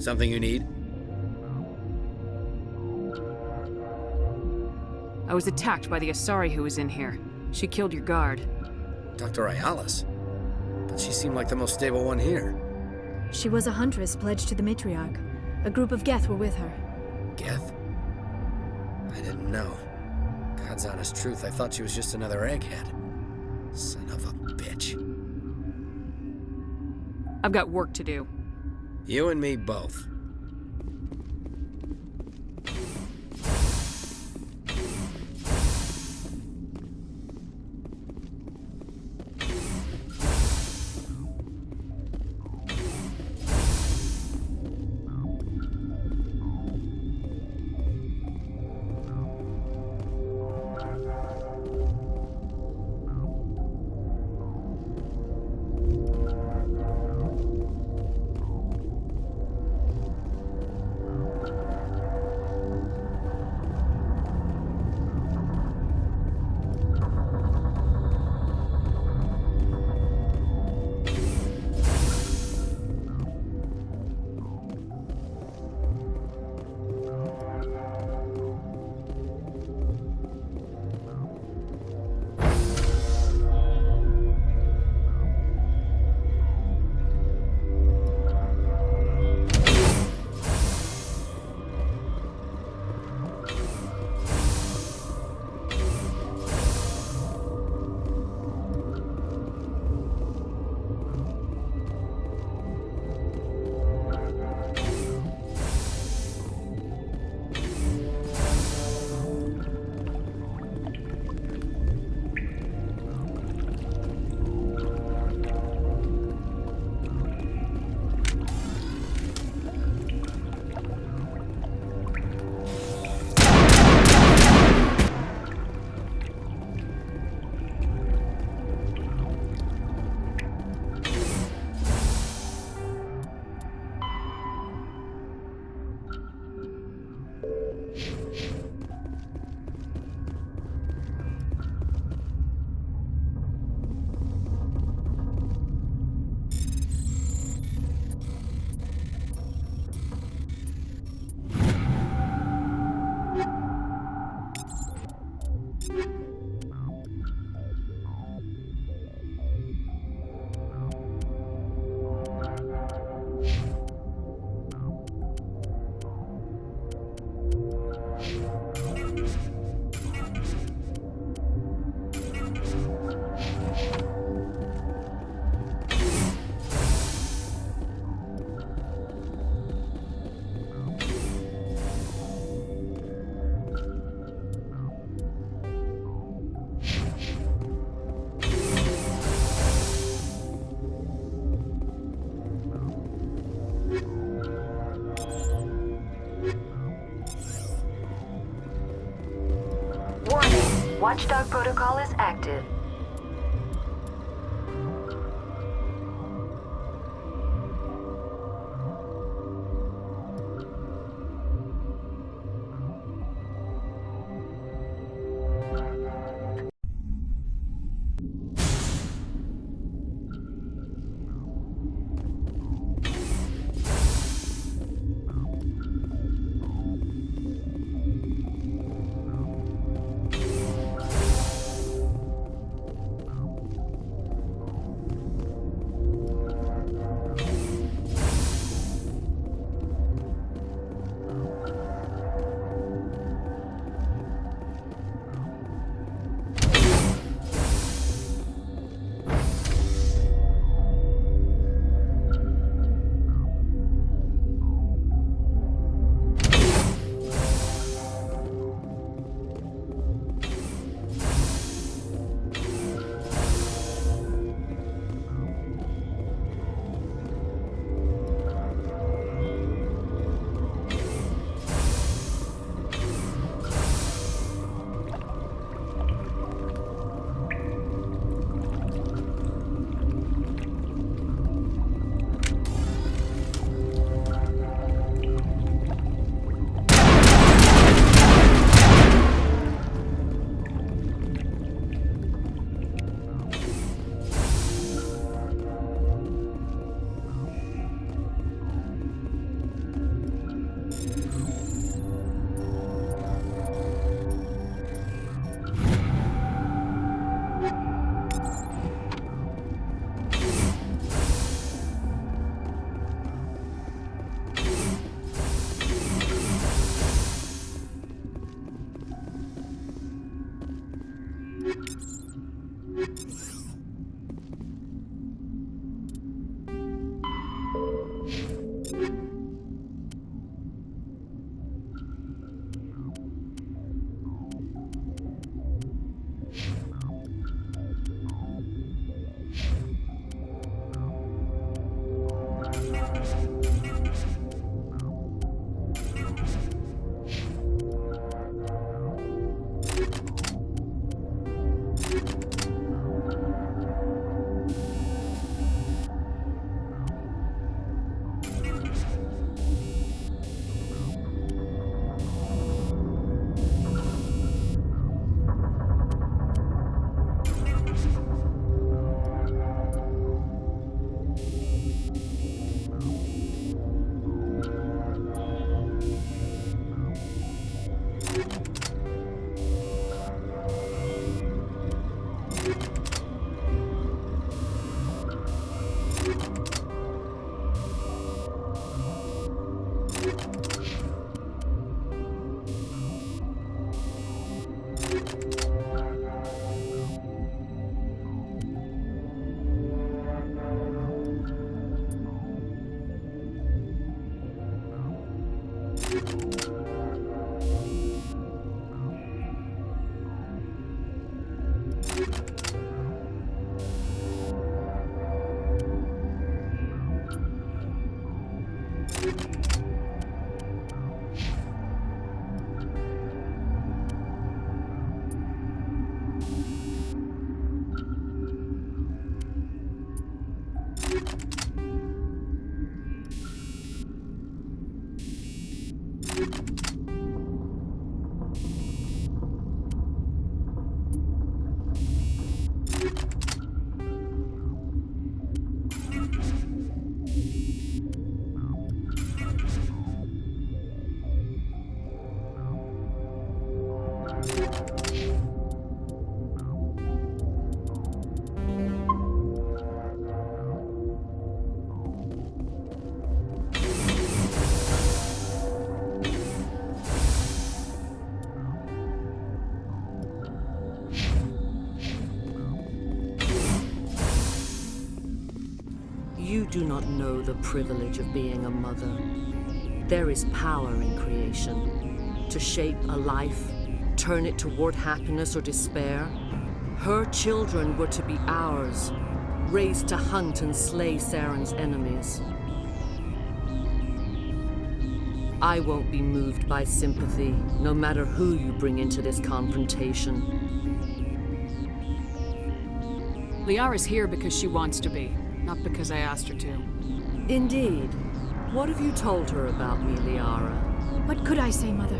Something you need? I was attacked by the Asari who was in here. She killed your guard. Dr. Ayalis? But she seemed like the most stable one here. She was a huntress pledged to the matriarch. A group of Geth were with her. Geth? I didn't know. God's honest truth, I thought she was just another egghead. Son of a bitch. I've got work to do. You and me both. Watchdog protocol is active. You do not know the privilege of being a mother. There is power in creation. To shape a life, turn it toward happiness or despair. Her children were to be ours, raised to hunt and slay Saren's enemies. I won't be moved by sympathy, no matter who you bring into this confrontation. Liara's here because she wants to be, not because I asked her to. Indeed. What have you told her about me, Liara? What could I say, Mother?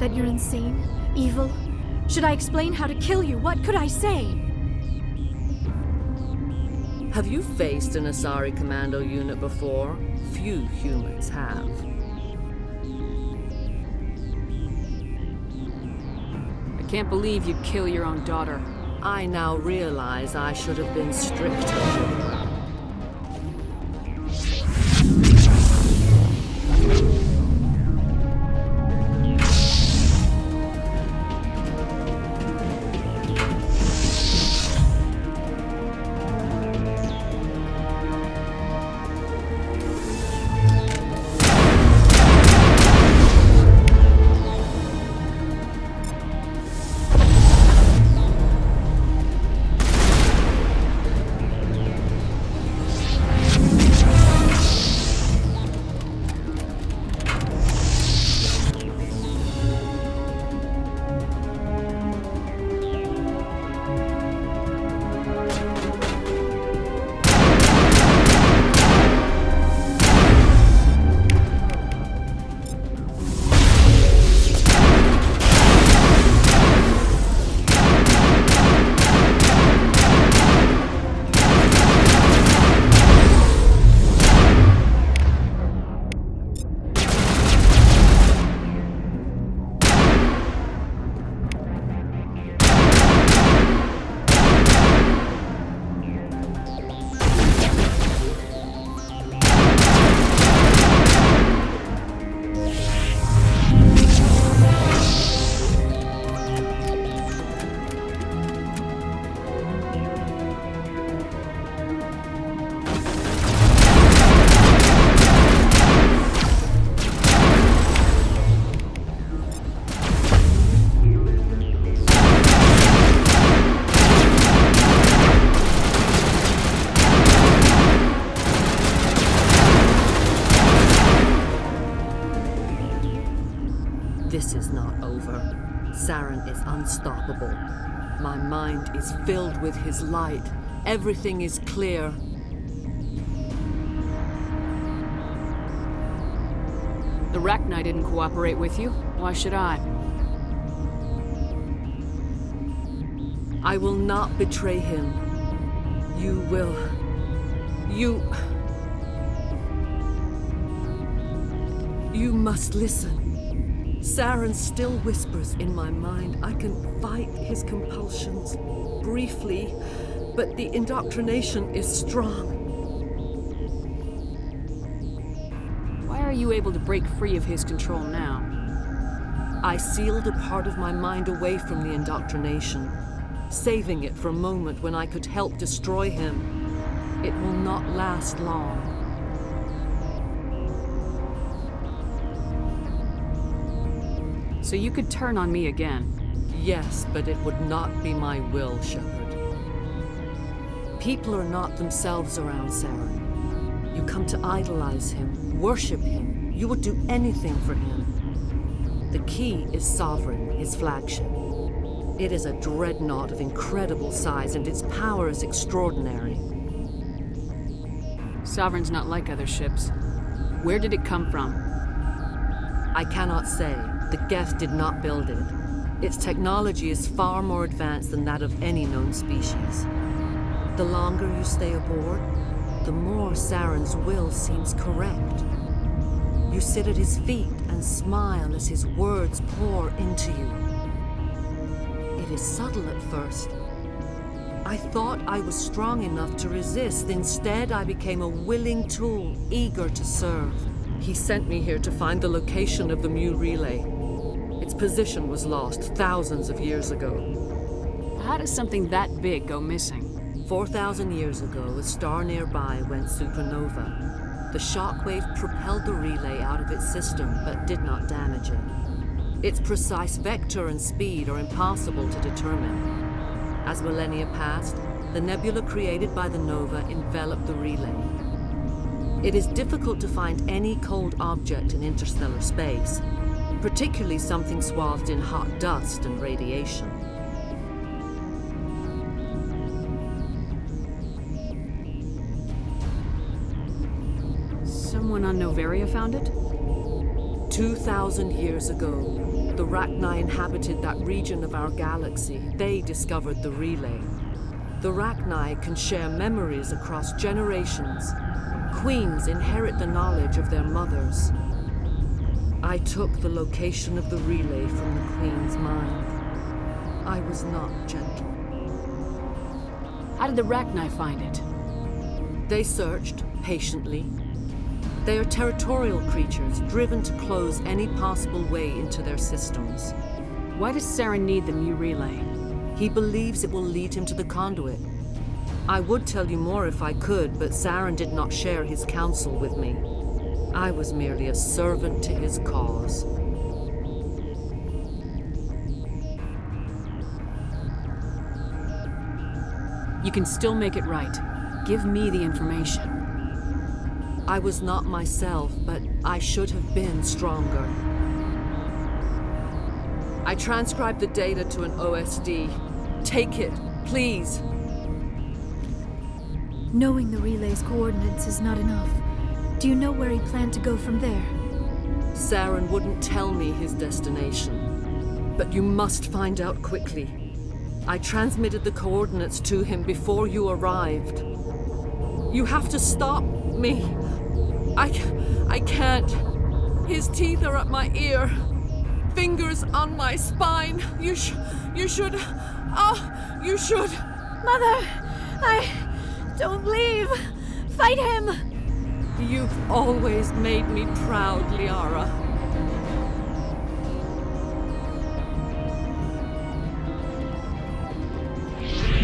That you're insane? Evil? Should I explain how to kill you? What could I say? Have you faced an Asari commando unit before? Few humans have. I can't believe you'd kill your own daughter. I now realize I should have been stricter with her. unstoppable. My mind is filled with his light. Everything is clear. The Rachni didn't cooperate with you. Why should I? I will not betray him. You will. You must listen. Saren still whispers in my mind. I can fight his compulsions briefly, but the indoctrination is strong. Why are you able to break free of his control now? I sealed a part of my mind away from the indoctrination, saving it for a moment when I could help destroy him. It will not last long. So you could turn on me again? Yes, but it would not be my will, Shepard. People are not themselves around Saren. You come to idolize him, worship him. You would do anything for him. The key is Sovereign, his flagship. It is a dreadnought of incredible size, and its power is extraordinary. Sovereign's not like other ships. Where did it come from? I cannot say. The Geth did not build it. Its technology is far more advanced than that of any known species. The longer you stay aboard, the more Saren's will seems correct. You sit at his feet and smile as his words pour into you. It is subtle at first. I thought I was strong enough to resist. Instead, I became a willing tool, eager to serve. He sent me here to find the location of the Mu relay. Its position was lost thousands of years ago. How does something that big go missing? 4,000 years ago, a star nearby went supernova. The shockwave propelled the relay out of its system, but did not damage it. Its precise vector and speed are impossible to determine. As millennia passed, the nebula created by the nova enveloped the relay. It is difficult to find any cold object in interstellar space, particularly something swathed in hot dust and radiation. Someone on Noveria found it? 2,000 years ago, the Rachni inhabited that region of our galaxy. They discovered the relay. The Rachni can share memories across generations. Queens inherit the knowledge of their mothers. I took the location of the relay from the Queen's mind. I was not gentle. How did the Rachni find it? They searched, patiently. They are territorial creatures, driven to close any possible way into their systems. Why does Saren need the Mu relay? He believes it will lead him to the conduit. I would tell you more if I could, but Saren did not share his counsel with me. I was merely a servant to his cause. You can still make it right. Give me the information. I was not myself, but I should have been stronger. I transcribed the data to an OSD. Take it, please. Knowing the relay's coordinates is not enough. Do you know where he planned to go from there? Saren wouldn't tell me his destination. But you must find out quickly. I transmitted the coordinates to him before you arrived. You have to stop me. I can't. His teeth are at my ear. Fingers on my spine. You should. You should. Mother! Don't leave! Fight him! You've always made me proud, Liara.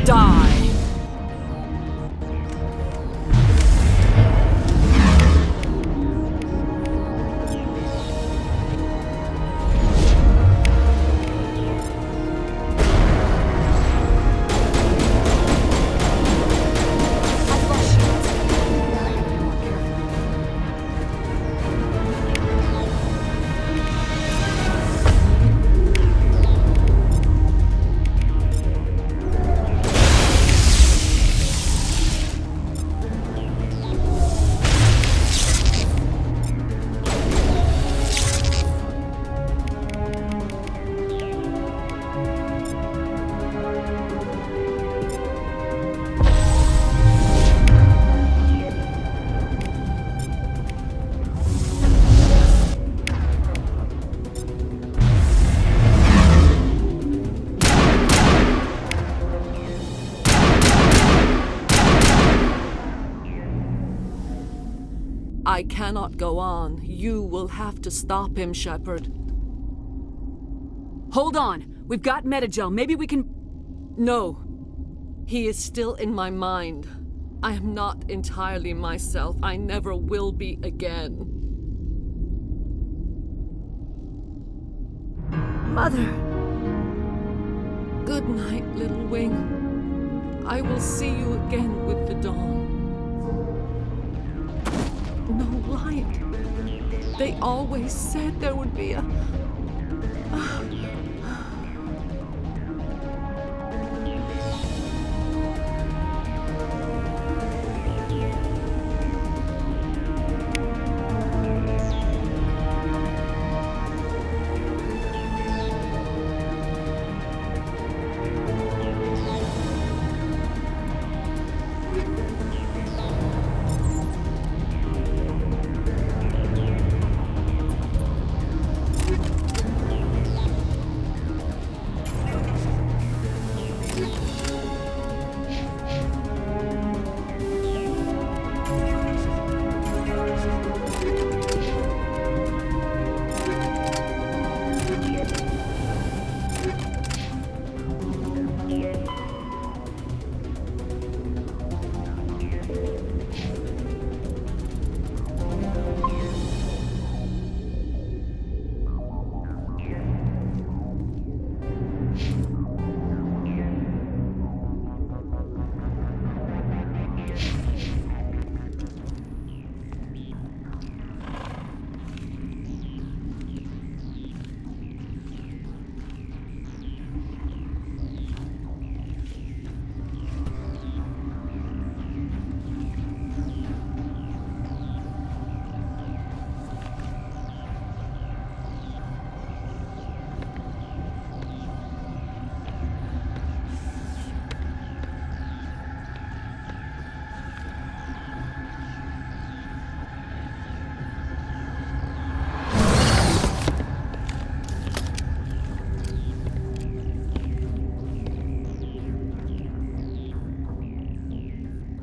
Die! I cannot go on. You will have to stop him, Shepard. Hold on. We've got Metagel. Maybe we can... No. He is still in my mind. I am not entirely myself. I never will be again. Mother. Good night, little wing. I will see you again with the dawn. No light. They always said there would be a...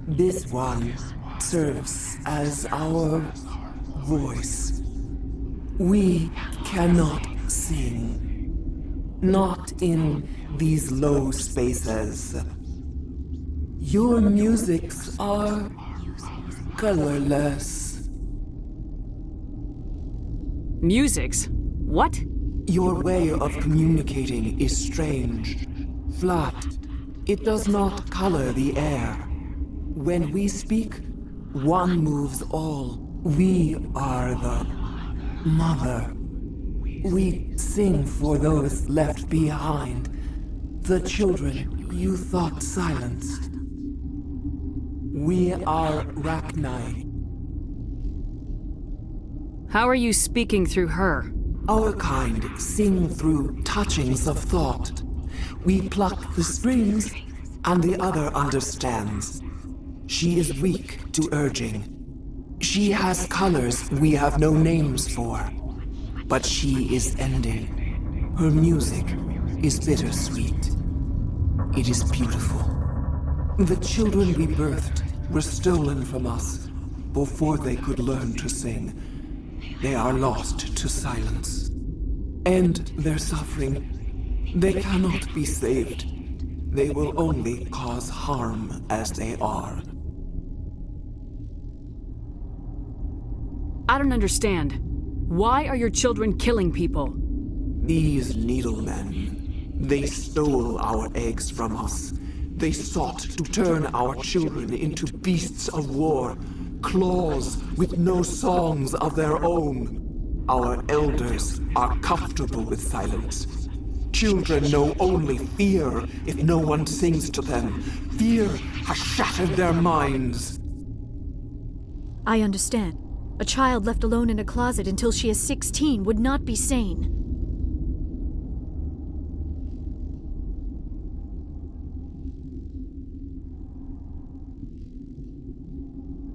This one serves as our voice. We cannot sing. Not in these low spaces. Your musics are colorless. Musics? What? Your way of communicating is strange. Flat. It does not color the air. When we speak, one moves all. We are the mother. We sing for those left behind. The children you thought silenced. We are Rachni. How are you speaking through her? Our kind sing through touchings of thought. We pluck the strings, and the other understands. She is weak to urging. She has colors we have no names for. But she is ending. Her music is bittersweet. It is beautiful. The children we birthed were stolen from us before they could learn to sing. They are lost to silence. And their suffering, they cannot be saved. They will only cause harm as they are. I don't understand. Why are your children killing people? These needlemen, they stole our eggs from us. They sought to turn our children into beasts of war, claws with no songs of their own. Our elders are comfortable with silence. Children know only fear if no one sings to them. Fear has shattered their minds. I understand. A child left alone in a closet until she is 16 would not be sane.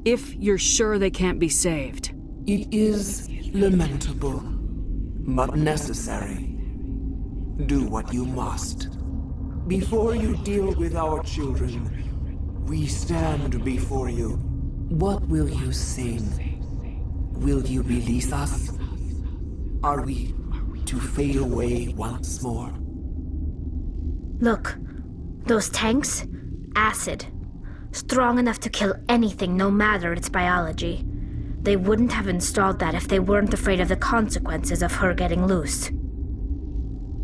If you're sure they can't be saved. It is lamentable, but necessary. Do what you must. Before you deal with our children, we stand before you. What will you sing? Will you release us? Are we to fade away once more? Look, those tanks? Acid. Strong enough to kill anything, no matter its biology. They wouldn't have installed that if they weren't afraid of the consequences of her getting loose.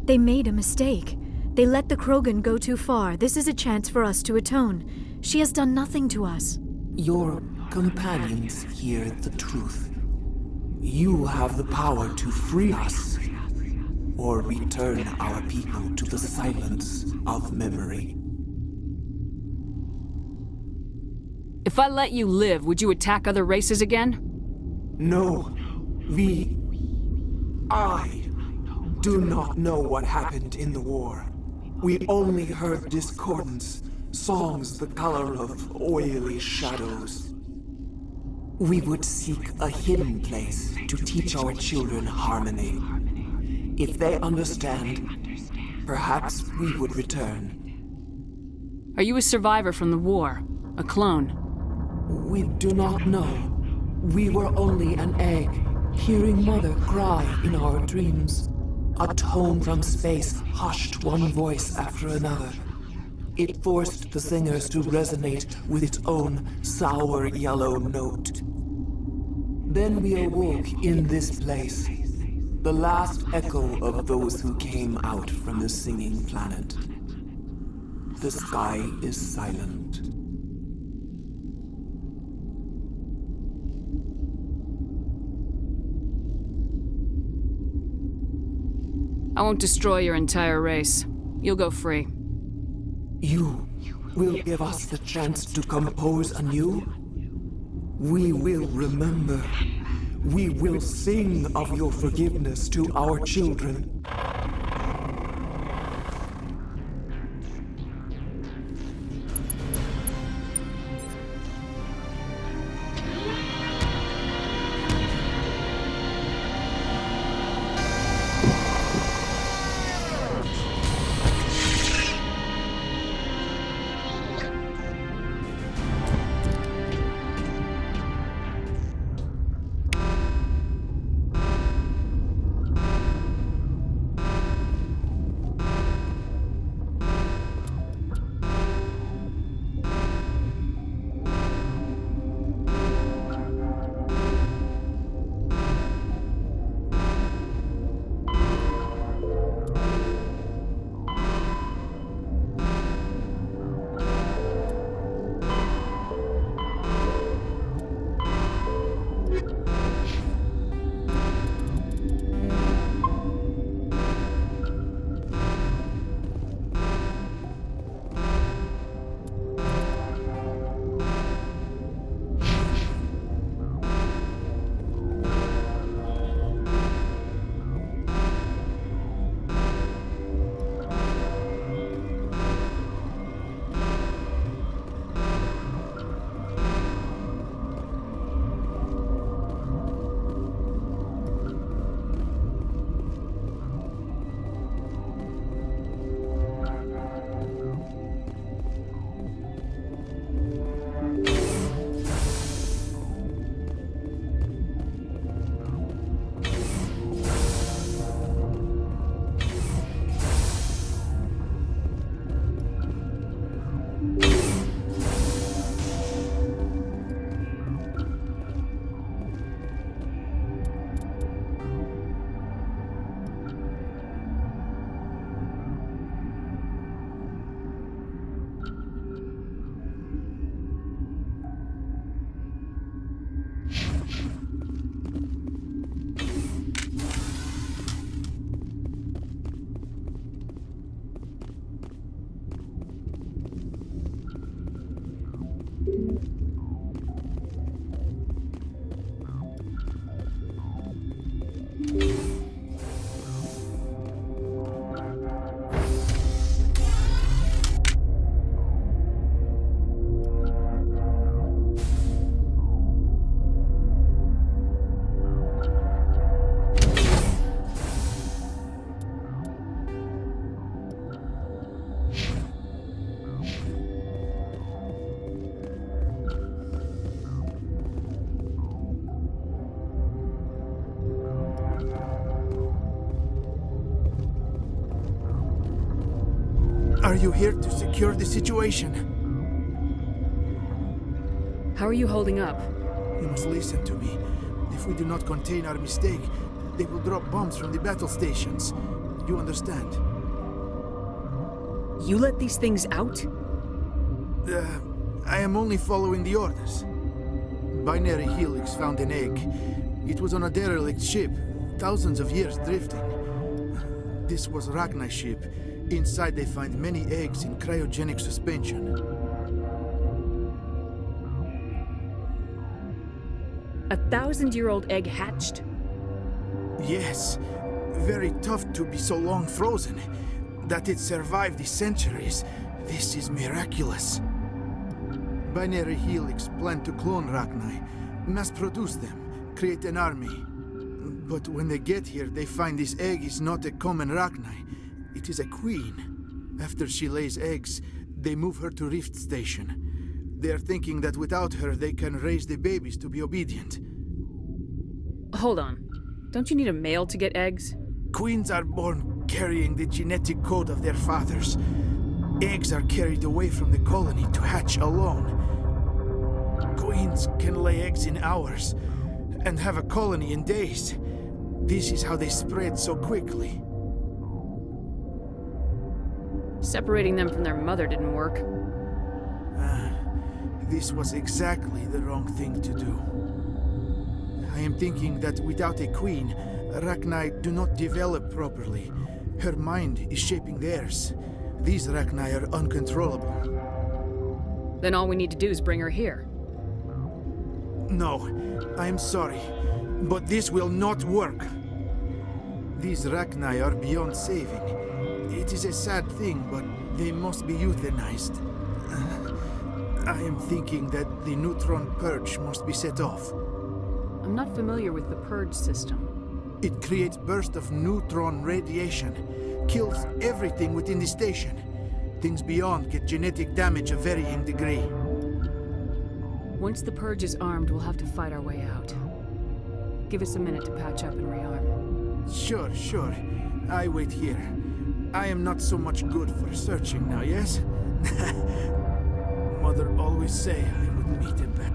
They made a mistake. They let the Krogan go too far. This is a chance for us to atone. She has done nothing to us. Your companions hear the truth. You have the power to free us, or return our people to the silence of memory. If I let you live, would you attack other races again? No, I do not know what happened in the war. We only heard discordance, songs the color of oily shadows. We would seek a hidden place to teach our children harmony. If they understand, perhaps we would return. Are you a survivor from the war? A clone? We do not know. We were only an egg, hearing Mother cry in our dreams. A tone from space hushed one voice after another. It forced the singers to resonate with its own sour yellow note. Then we awoke in this place, the last echo of those who came out from the singing planet. The sky is silent. I won't destroy your entire race. You'll go free. You will give us the chance to compose anew? We will remember. We will sing of your forgiveness to our children. Are you here to secure the situation? How are you holding up? You must listen to me. If we do not contain our mistake, they will drop bombs from the battle stations. You understand? You let these things out? I am only following the orders. Binary Helix found an egg. It was on a derelict ship, thousands of years drifting. This was Rachni's ship. Inside they find many eggs in cryogenic suspension. 1,000-year-old egg hatched? Yes. Very tough to be so long frozen. That it survived the centuries. This is miraculous. Binary Helix planned to clone Rachni, mass produce them, create an army. But when they get here, they find this egg is not a common Rachni. It is a queen. After she lays eggs, they move her to Rift Station. They are thinking that without her, they can raise the babies to be obedient. Hold on. Don't you need a male to get eggs? Queens are born carrying the genetic code of their fathers. Eggs are carried away from the colony to hatch alone. Queens can lay eggs in hours and have a colony in days. This is how they spread so quickly. Separating them from their mother didn't work. This was exactly the wrong thing to do. I am thinking that without a queen, Rachni do not develop properly. Her mind is shaping theirs. These Rachni are uncontrollable. Then all we need to do is bring her here. No, I am sorry, but this will not work. These Rachni are beyond saving. It is a sad thing, but they must be euthanized. I am thinking that the neutron purge must be set off. I'm not familiar with the purge system. It creates bursts of neutron radiation, kills everything within the station. Things beyond get genetic damage of varying degree. Once the purge is armed, we'll have to fight our way out. Give us a minute to patch up and rearm. Sure. I wait here. I am not so much good for searching now, yes? Mother always say I would meet him back.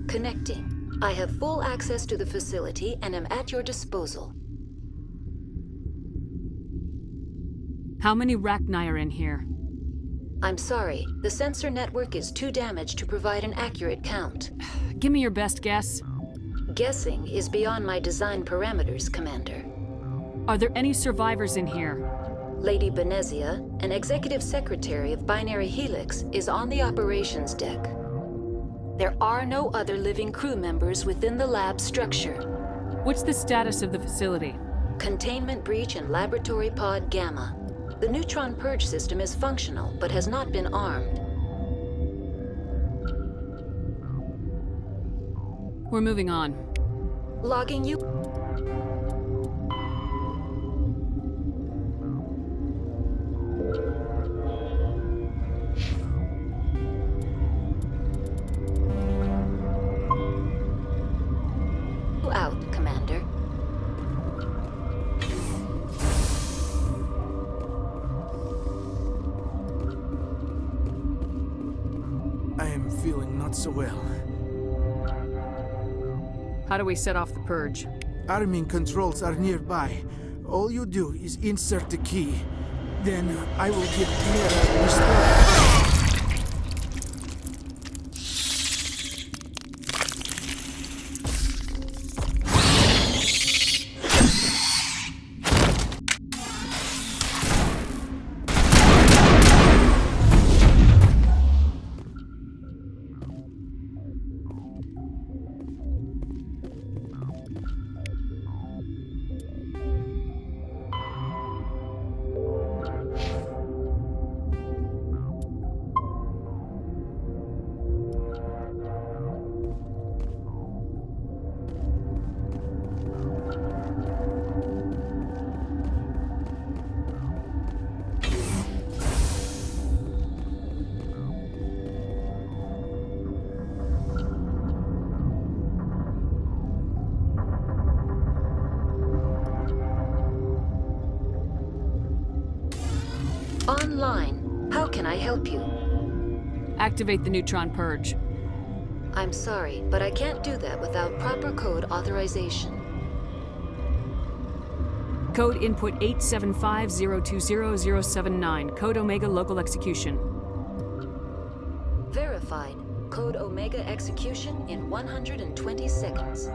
Connecting. I have full access to the facility and am at your disposal. How many Rachni are in here? I'm sorry, the sensor network is too damaged to provide an accurate count. Give me your best guess. Guessing is beyond my design parameters, Commander. Are there any survivors in here? Lady Benezia, an executive secretary of Binary Helix, is on the operations deck. There are no other living crew members within the lab structure. What's the status of the facility? Containment breach in Laboratory Pod Gamma. The neutron purge system is functional, but has not been armed. We're moving on. Logging you. Out, Commander. I am feeling not so well. How do we set off the purge? Arming controls are nearby. All you do is insert the key. Then I will give Clara restore. I help you? Activate the neutron purge. I'm sorry, but I can't do that without proper code authorization. Code input 875020079. Code Omega local execution. Verified. Code Omega execution in 120 seconds.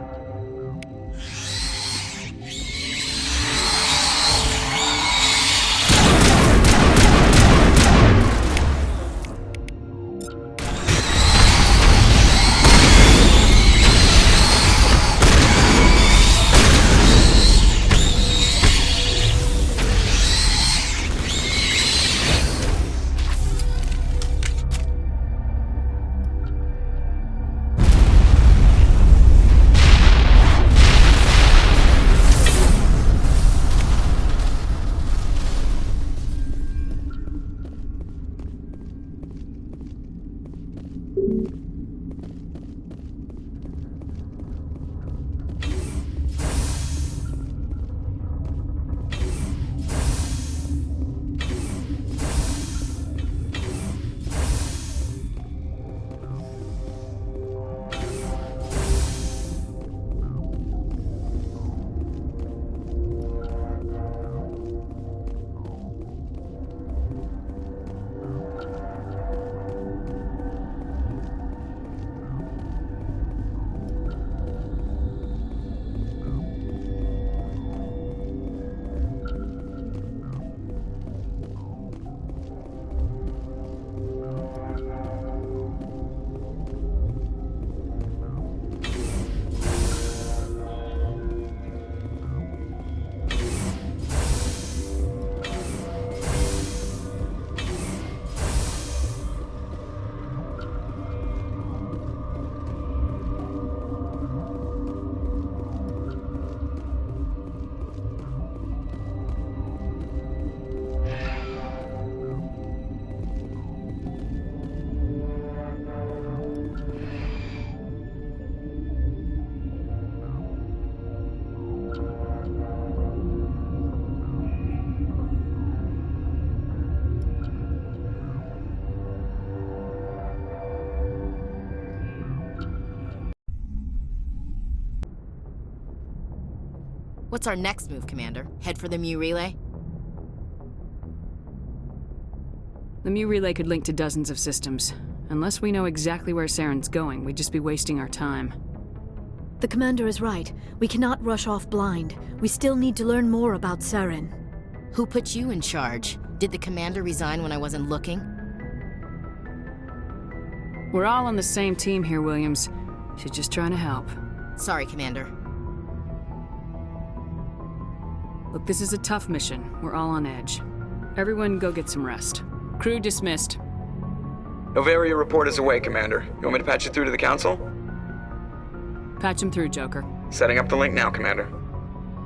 What's our next move, Commander? Head for the Mu relay? The Mu relay could link to dozens of systems. Unless we know exactly where Saren's going, we'd just be wasting our time. The Commander is right. We cannot rush off blind. We still need to learn more about Saren. Who put you in charge? Did the Commander resign when I wasn't looking? We're all on the same team here, Williams. She's just trying to help. Sorry, Commander. Look, this is a tough mission. We're all on edge. Everyone go get some rest. Crew dismissed. Novaria report is away, Commander. You want me to patch you through to the Council? Patch him through, Joker. Setting up the link now, Commander.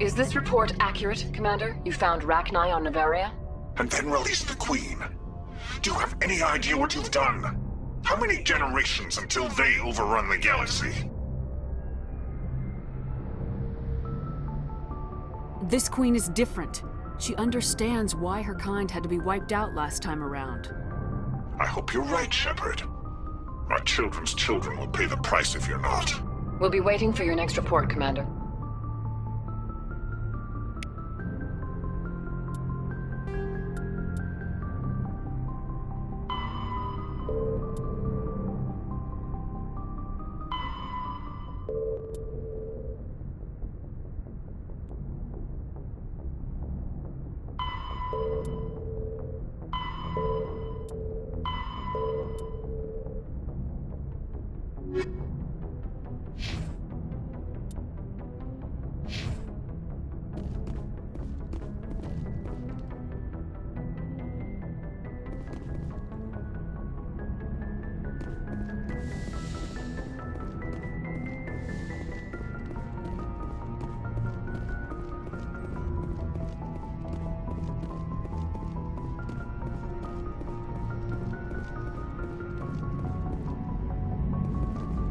Is this report accurate, Commander? You found Rachni on Novaria? And then released the Queen. Do you have any idea what you've done? How many generations until they overrun the galaxy? This Queen is different. She understands why her kind had to be wiped out last time around. I hope you're right, Shepard. Our children's children will pay the price if you're not. We'll be waiting for your next report, Commander.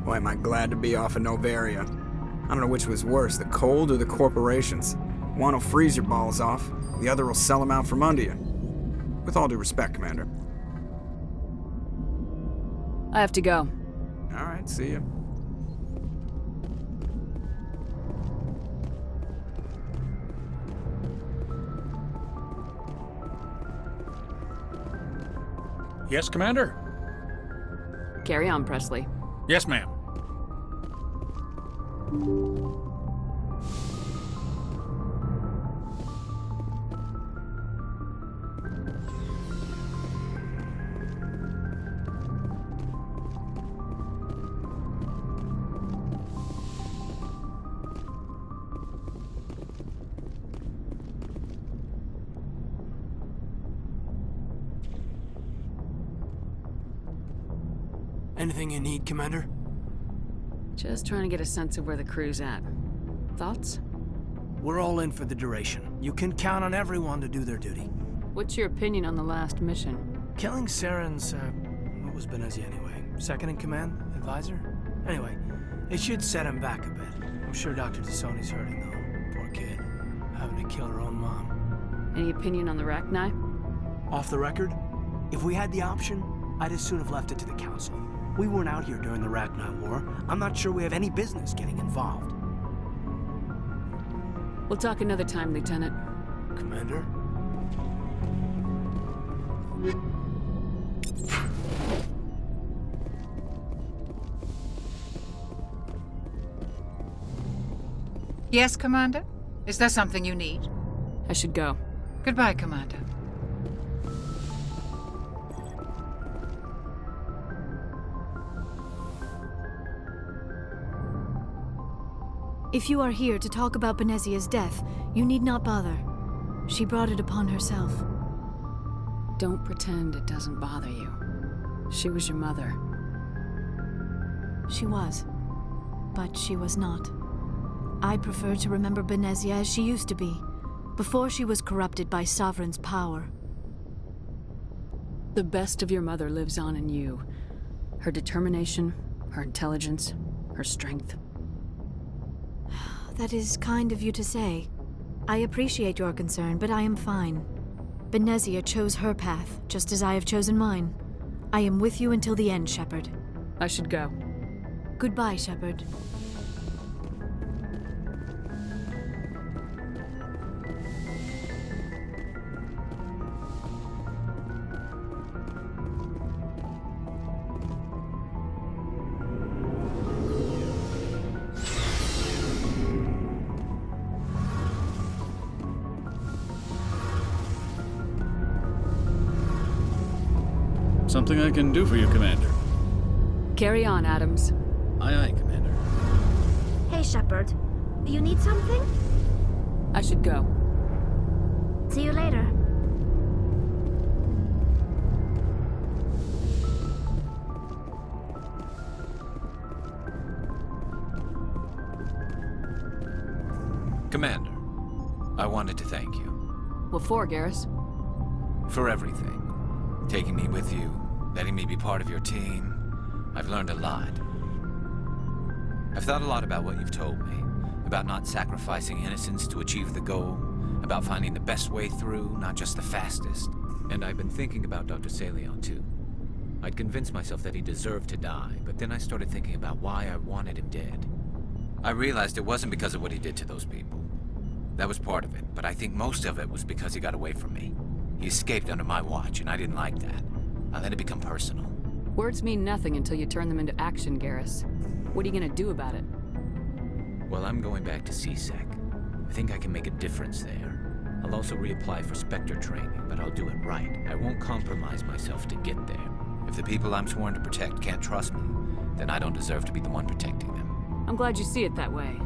Boy, am I glad to be off of Novaria. I don't know which was worse, the cold or the corporations. One will freeze your balls off, the other will sell them out from under you. With all due respect, Commander. I have to go. All right, see ya. Yes, Commander? Carry on, Presley. Yes, ma'am. Anything you need, Commander? Just trying to get a sense of where the crew's at. Thoughts? We're all in for the duration. You can count on everyone to do their duty. What's your opinion on the last mission? Killing Saren's, what was Benezia anyway? Second in command? Advisor? Anyway, it should set him back a bit. I'm sure Dr. Tassoni's hurting, though. Poor kid. Having to kill her own mom. Any opinion on the Rachni? Off the record, if we had the option, I'd as soon have left it to the Council. We weren't out here during the Rachni War. I'm not sure we have any business getting involved. We'll talk another time, Lieutenant. Commander? Yes, Commander? Is there something you need? I should go. Goodbye, Commander. If you are here to talk about Benezia's death, you need not bother. She brought it upon herself. Don't pretend it doesn't bother you. She was your mother. She was. But she was not. I prefer to remember Benezia as she used to be, before she was corrupted by Sovereign's power. The best of your mother lives on in you. Her determination, her intelligence, her strength. That is kind of you to say. I appreciate your concern, but I am fine. Benezia chose her path, just as I have chosen mine. I am with you until the end, Shepard. I should go. Goodbye, Shepard. Something I can do for you, Commander. Carry on, Adams. Aye, aye, Commander. Hey, Shepard. You need something? I should go. See you later. Commander, I wanted to thank you. What for, Garrus? For everything. Taking me with you, letting me be part of your team. I've learned a lot. I've thought a lot about what you've told me, about not sacrificing innocence to achieve the goal, about finding the best way through, not just the fastest. And I've been thinking about Dr. Salion, too. I'd convinced myself that he deserved to die, but then I started thinking about why I wanted him dead. I realized it wasn't because of what he did to those people. That was part of it, but I think most of it was because he got away from me. He escaped under my watch, and I didn't like that. I let it become personal. Words mean nothing until you turn them into action, Garrus. What are you gonna do about it? Well, I'm going back to CSEC. I think I can make a difference there. I'll also reapply for Spectre training, but I'll do it right. I won't compromise myself to get there. If the people I'm sworn to protect can't trust me, then I don't deserve to be the one protecting them. I'm glad you see it that way.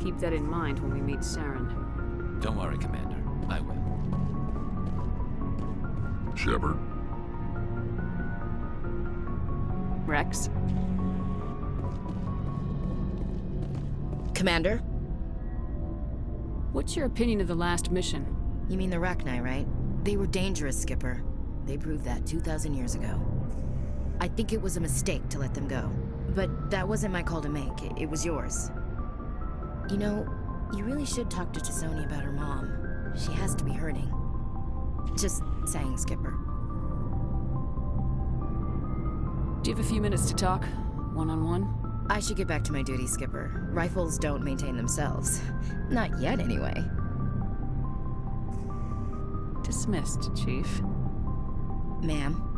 Keep that in mind when we meet Saren. Don't worry, Commander. I will. Shepard. Rex? Commander? What's your opinion of the last mission? You mean the Rachni, right? They were dangerous, Skipper. They proved that 2,000 years ago. I think it was a mistake to let them go. But that wasn't my call to make. It was yours. You know, you really should talk to Tassoni about her mom. She has to be hurting. Just saying, Skipper. Do you have a few minutes to talk? One-on-one? I should get back to my duty, Skipper. Rifles don't maintain themselves. Not yet, anyway. Dismissed, Chief. Ma'am.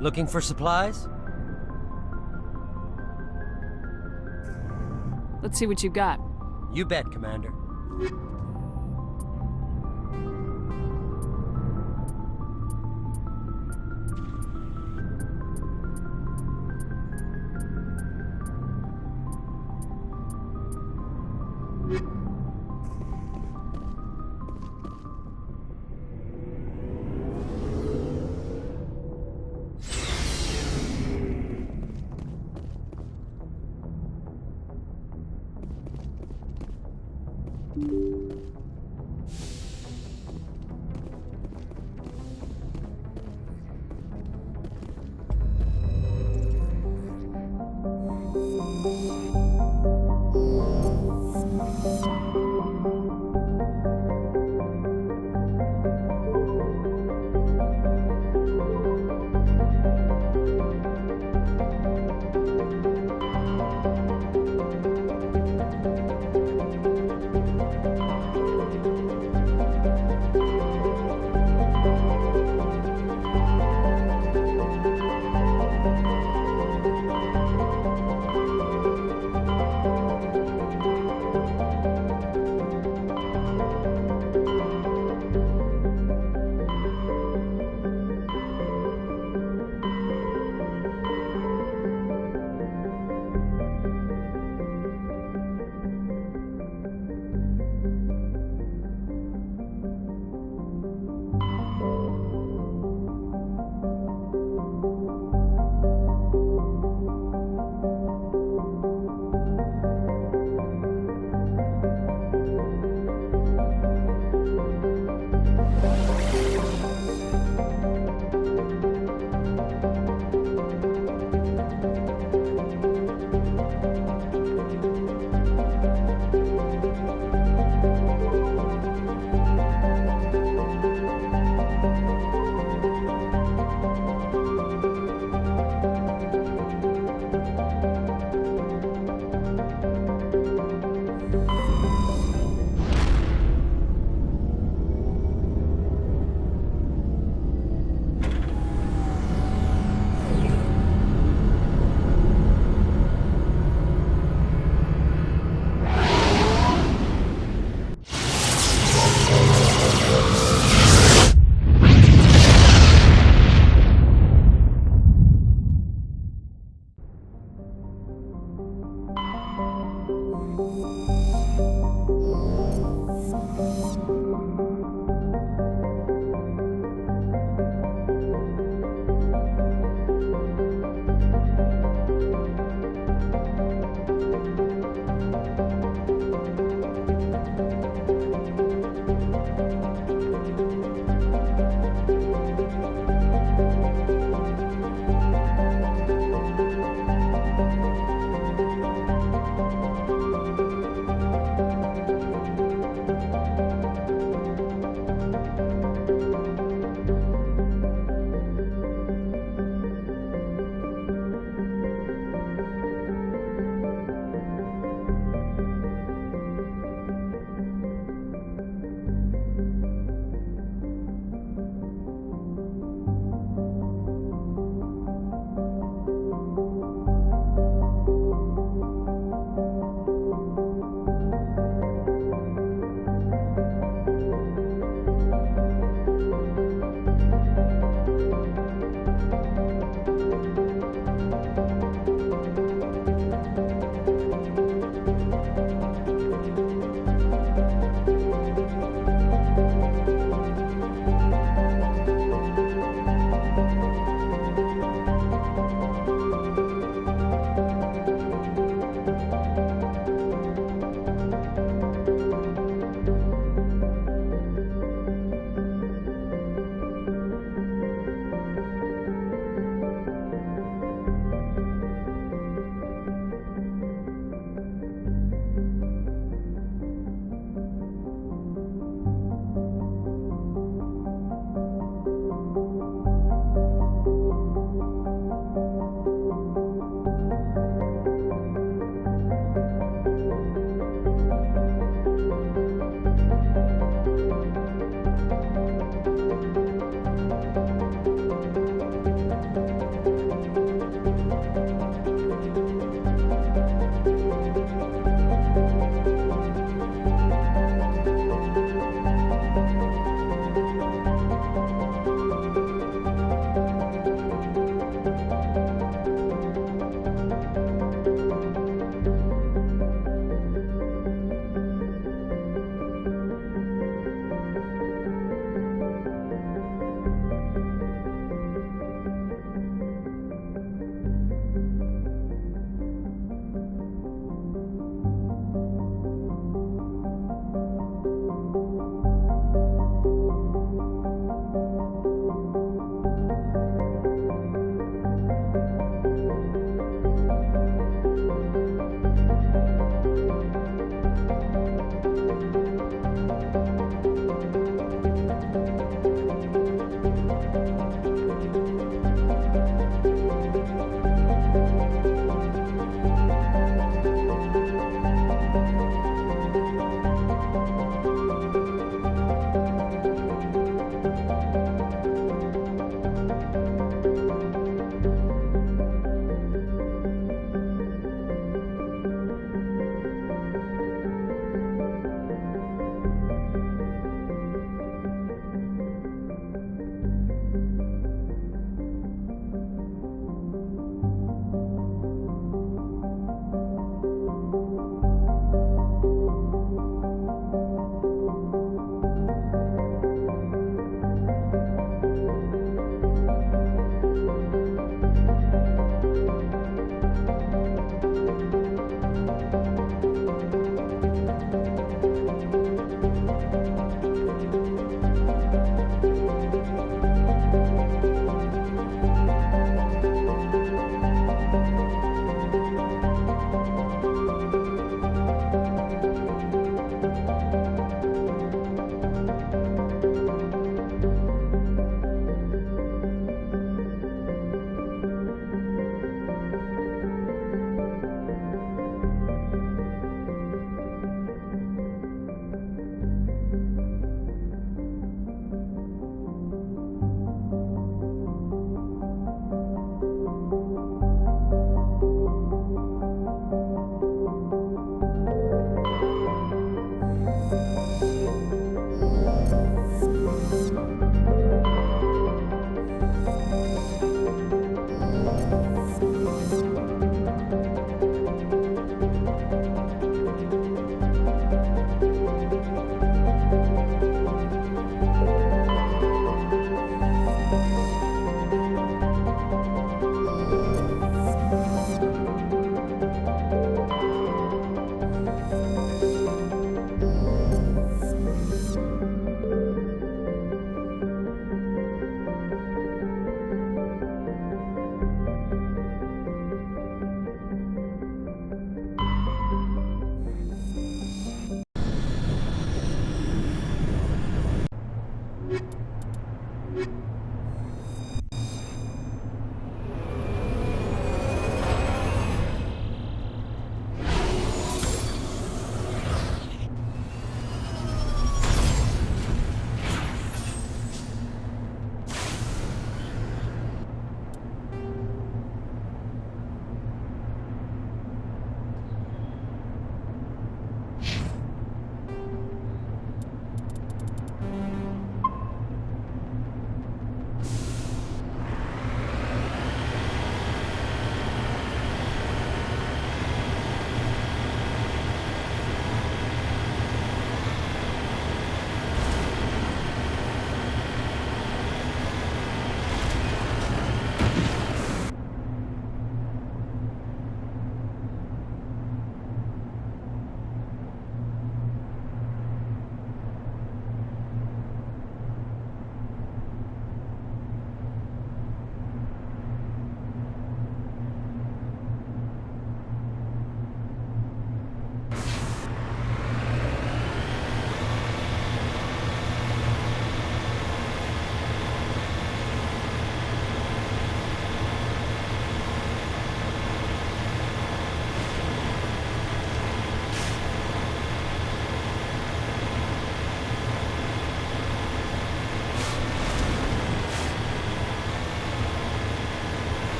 Looking for supplies? Let's see what you got. You bet, Commander.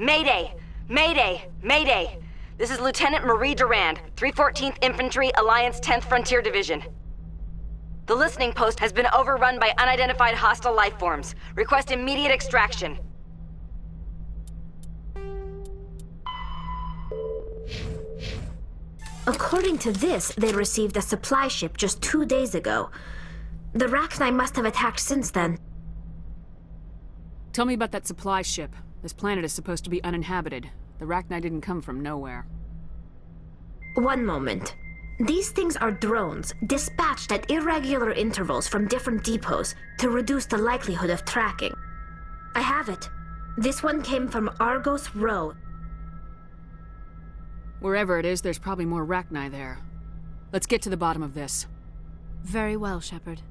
Mayday! Mayday! Mayday! This is Lieutenant Marie Durand, 314th Infantry, Alliance 10th Frontier Division. The listening post has been overrun by unidentified hostile life forms. Request immediate extraction. According to this, they received a supply ship just 2 days ago. The Rachni must have attacked since then. Tell me about that supply ship. This planet is supposed to be uninhabited. The Rachni didn't come from nowhere. One moment. These things are drones, dispatched at irregular intervals from different depots to reduce the likelihood of tracking. I have it. This one came from Argos Row. Wherever it is, there's probably more Rachni there. Let's get to the bottom of this. Very well, Shepard.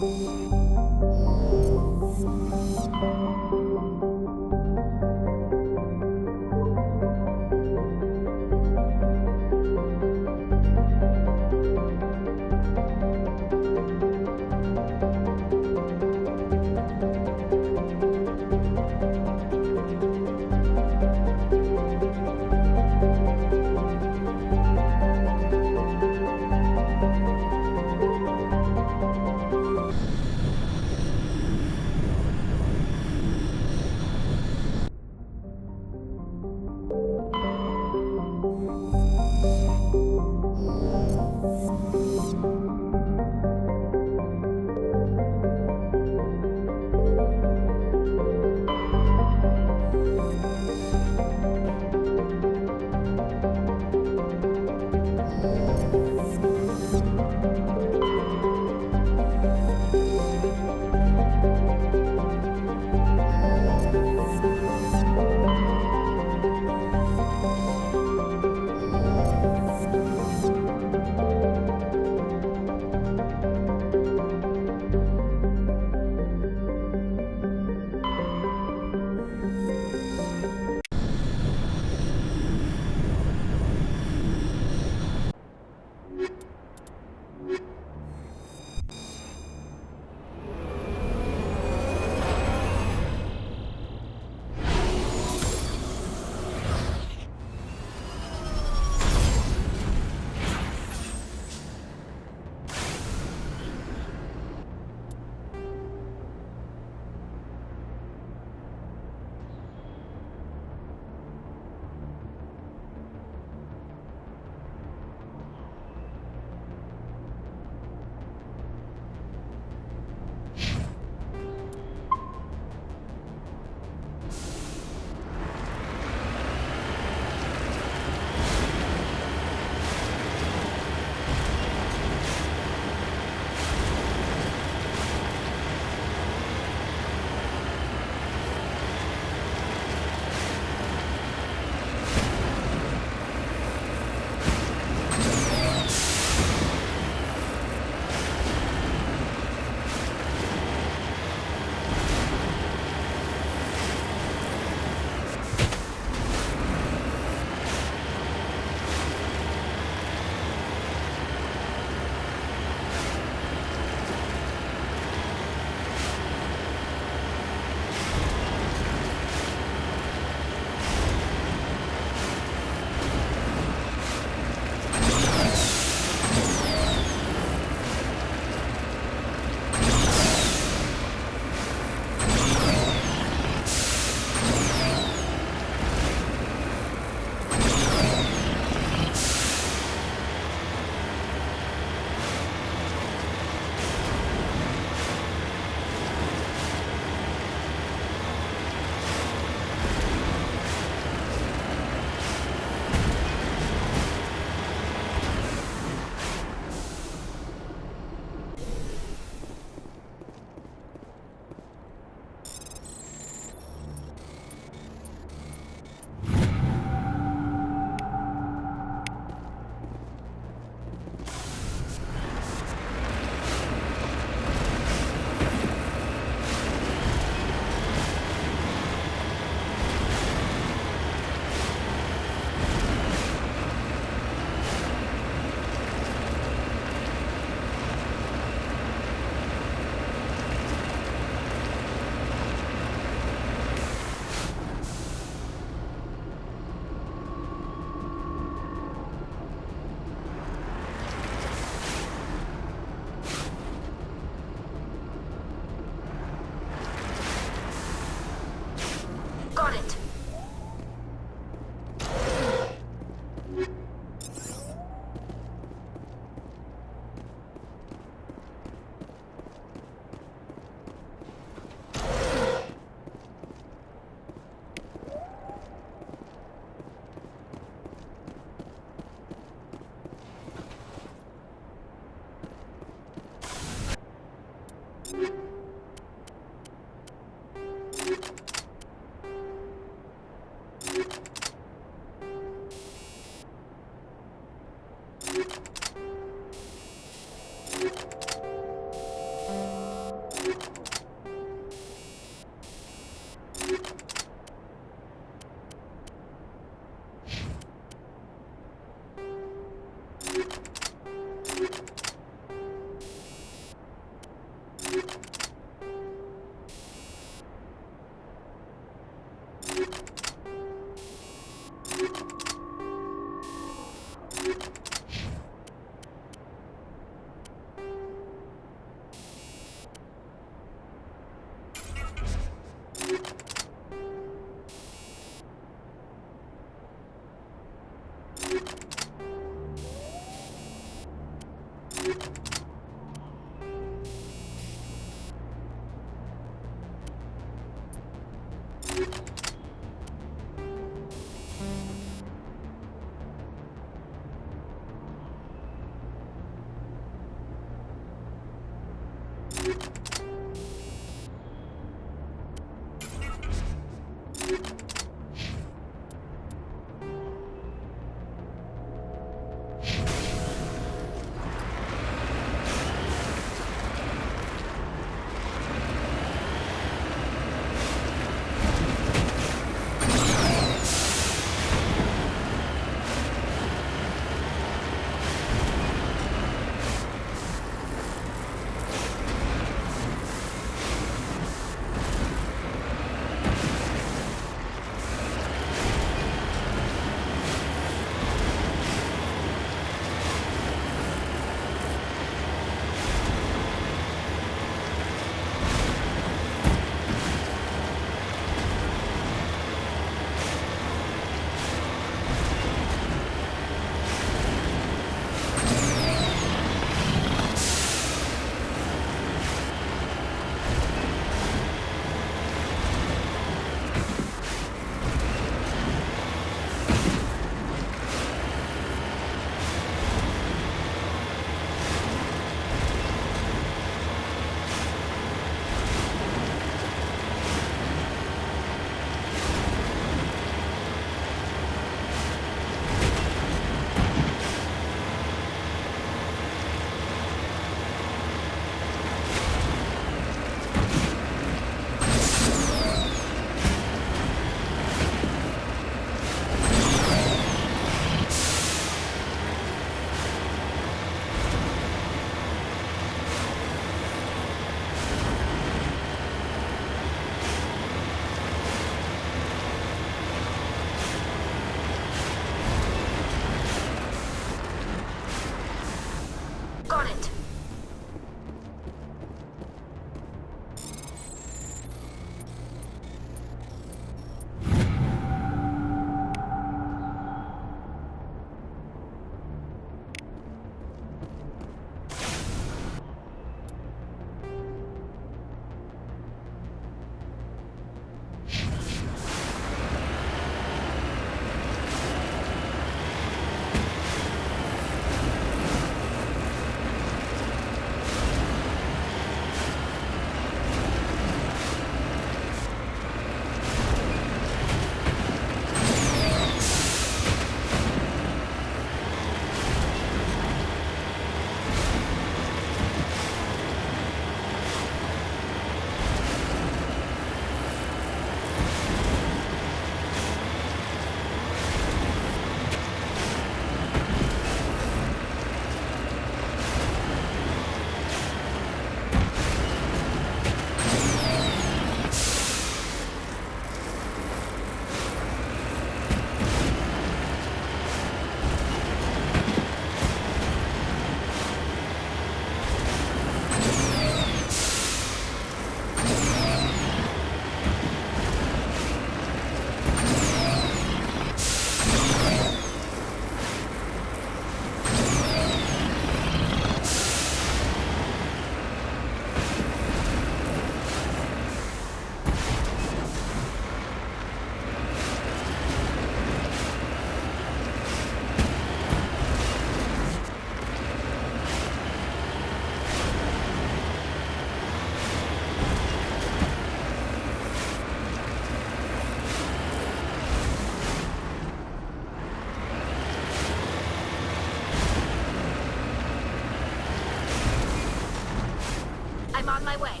on my way.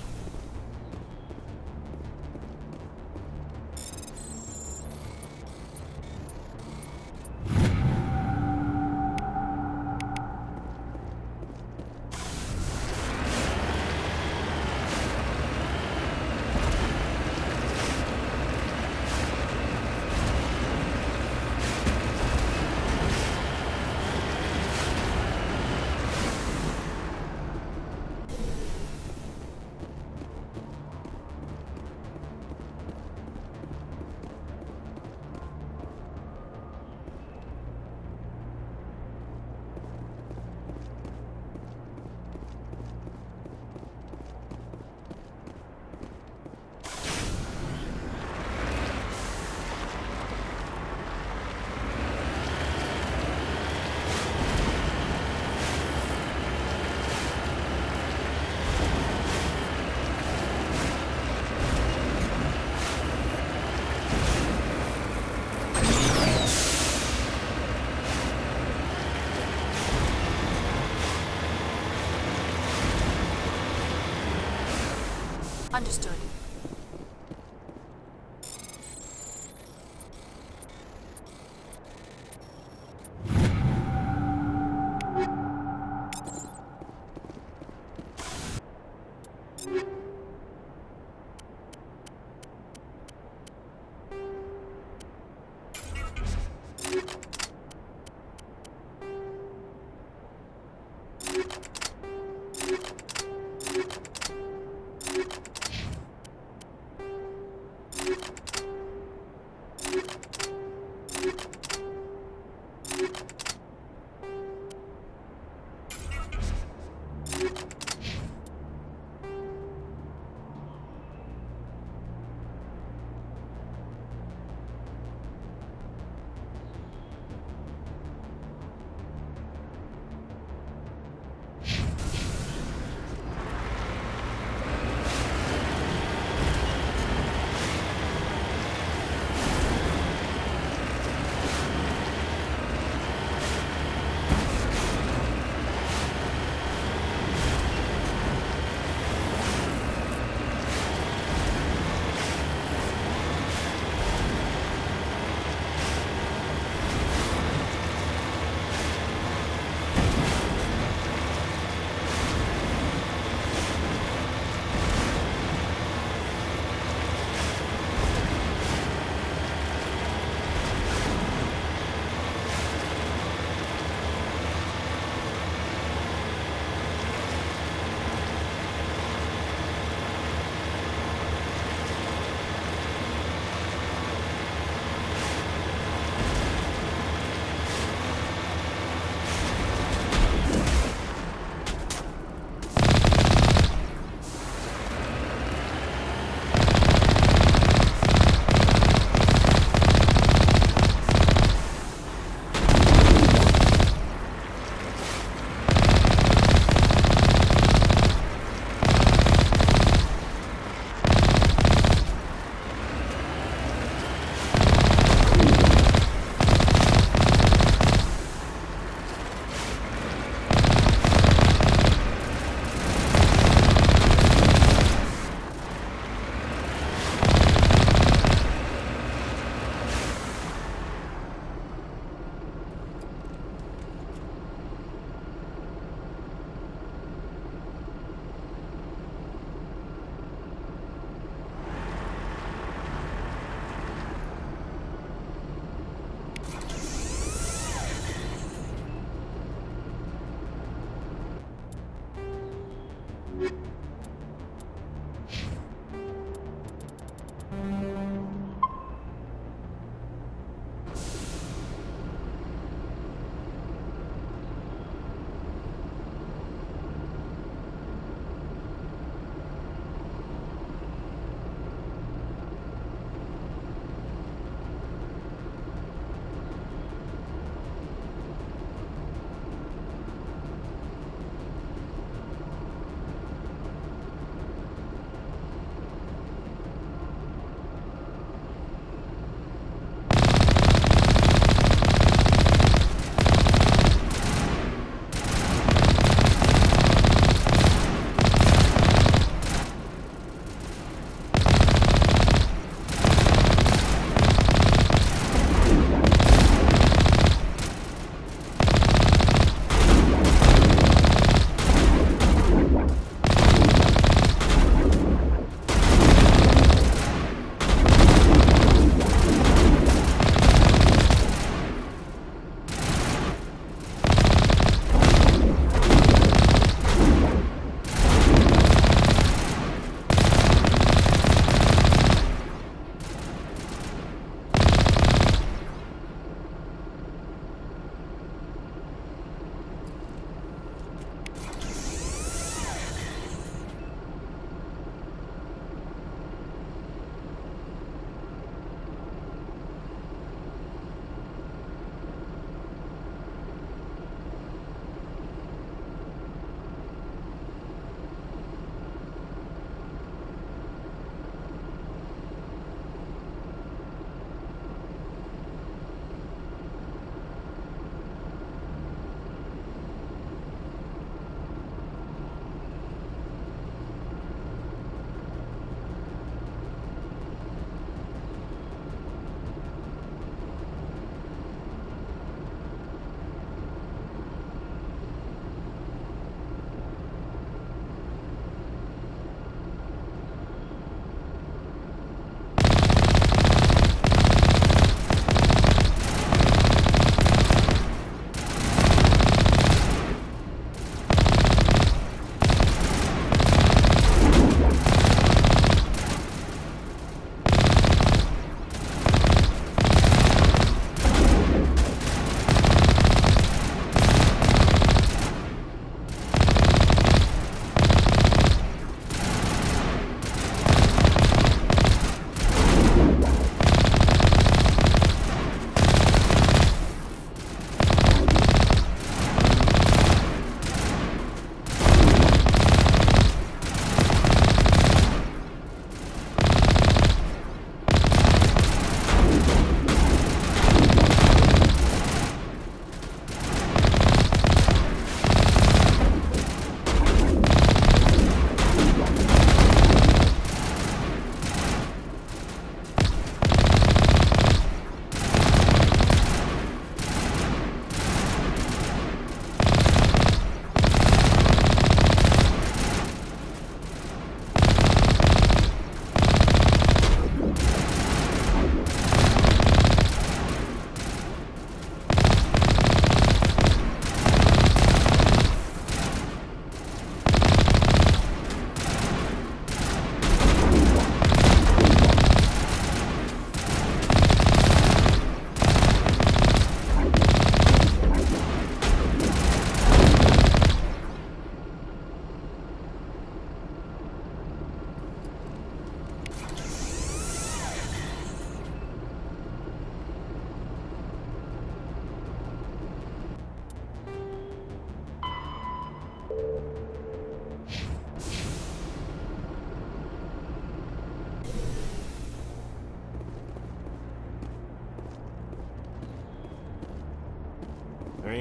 Understood.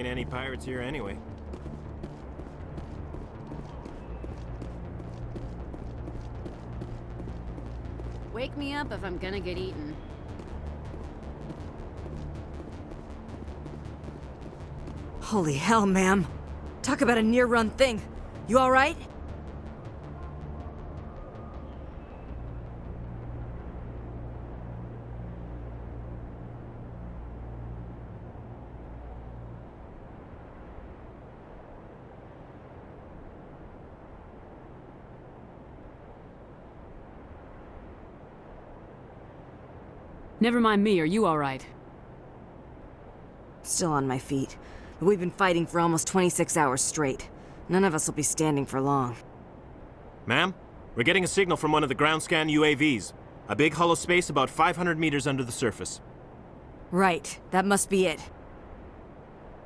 any pirates here anyway. Wake me up if I'm gonna get eaten. Holy hell, ma'am. Talk about a near-run thing. You all right? Never mind me, are you all right? Still on my feet. But we've been fighting for almost 26 hours straight. None of us will be standing for long. Ma'am, we're getting a signal from one of the ground scan UAVs. A big hollow space about 500 meters under the surface. Right, that must be it.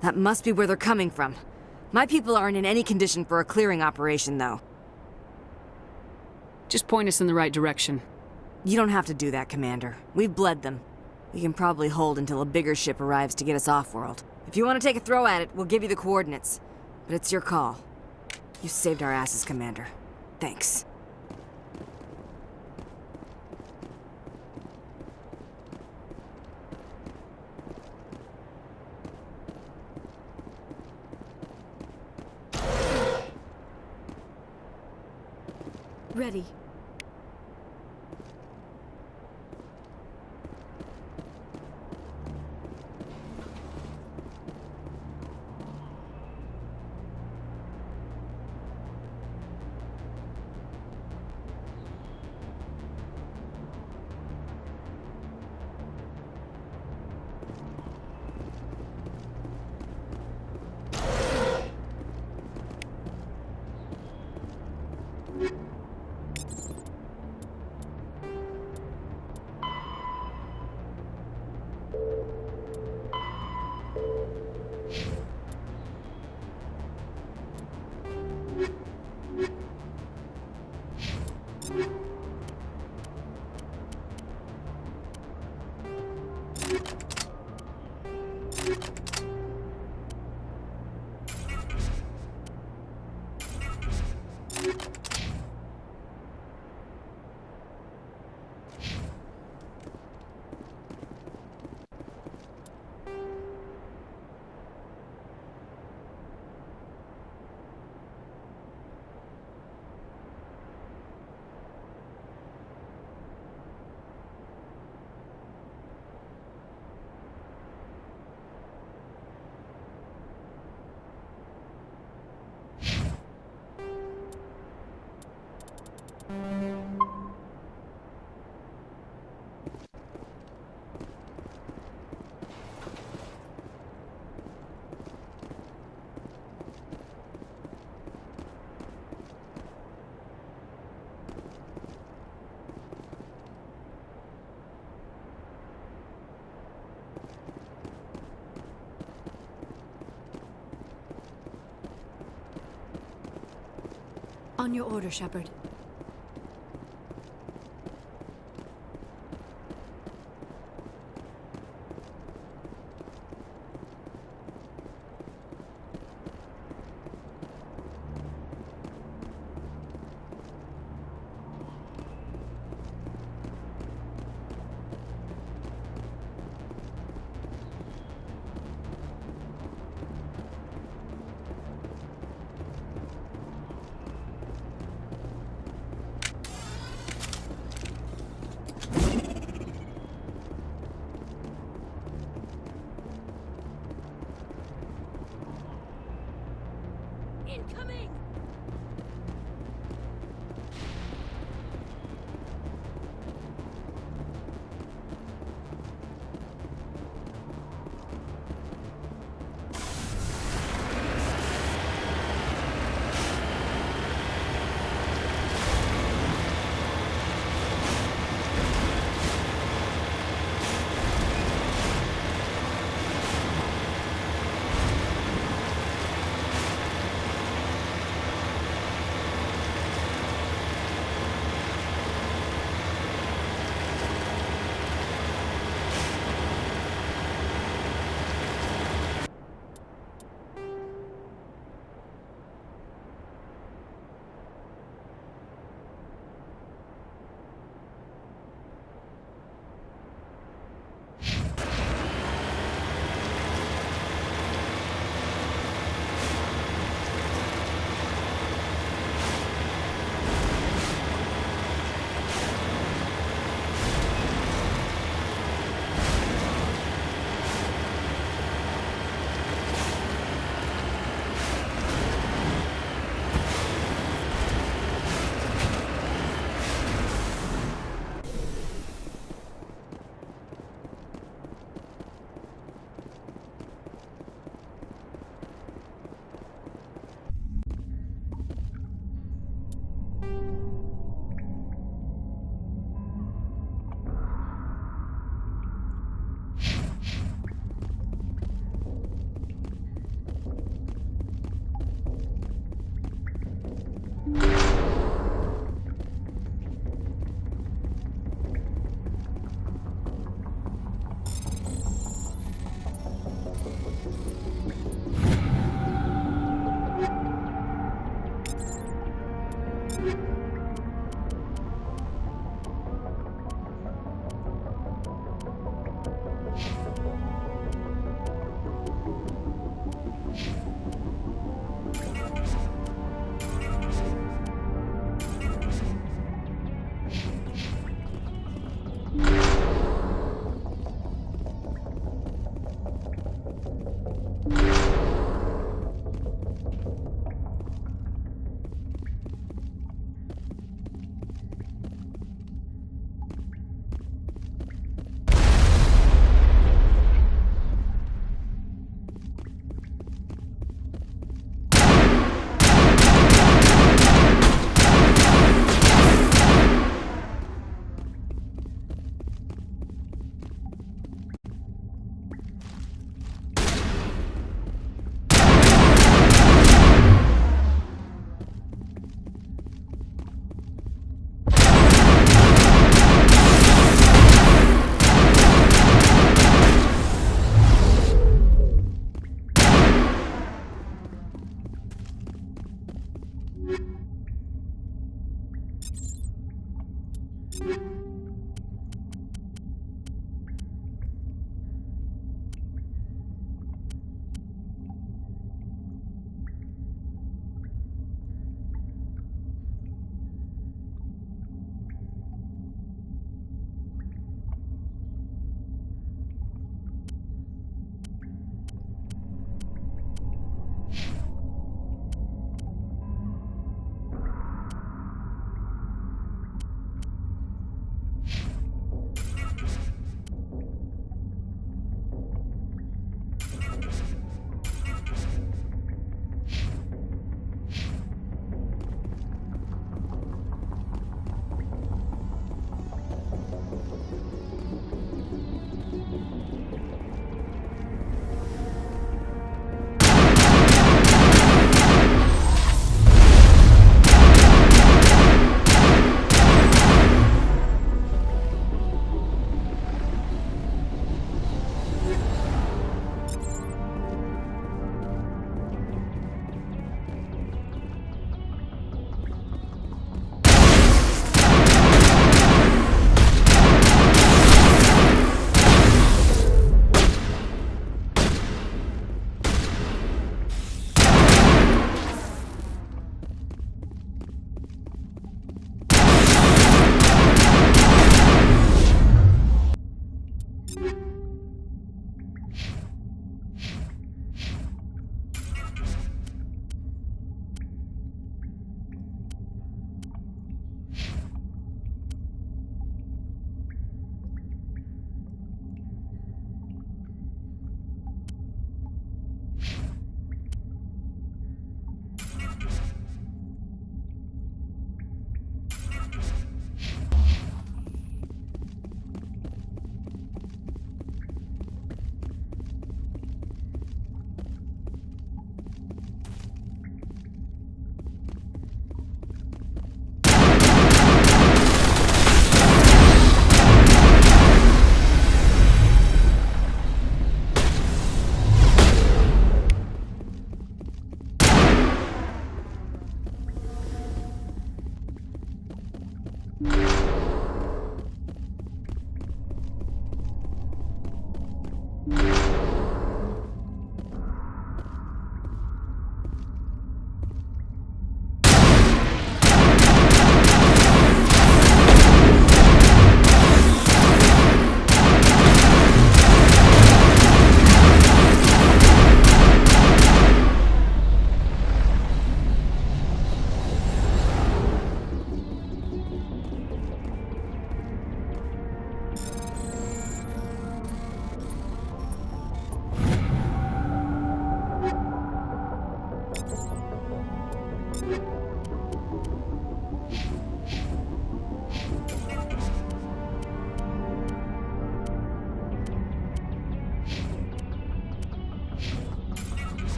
That must be where they're coming from. My people aren't in any condition for a clearing operation, though. Just point us in the right direction. You don't have to do that, Commander. We've bled them. We can probably hold until a bigger ship arrives to get us off-world. If you want to take a throw at it, we'll give you the coordinates. But it's your call. You saved our asses, Commander. Thanks. Ready. On your order, Shepard.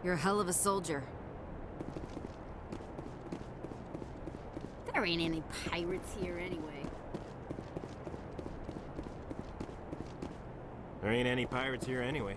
You're a hell of a soldier. There ain't any pirates here anyway. There ain't any pirates here anyway.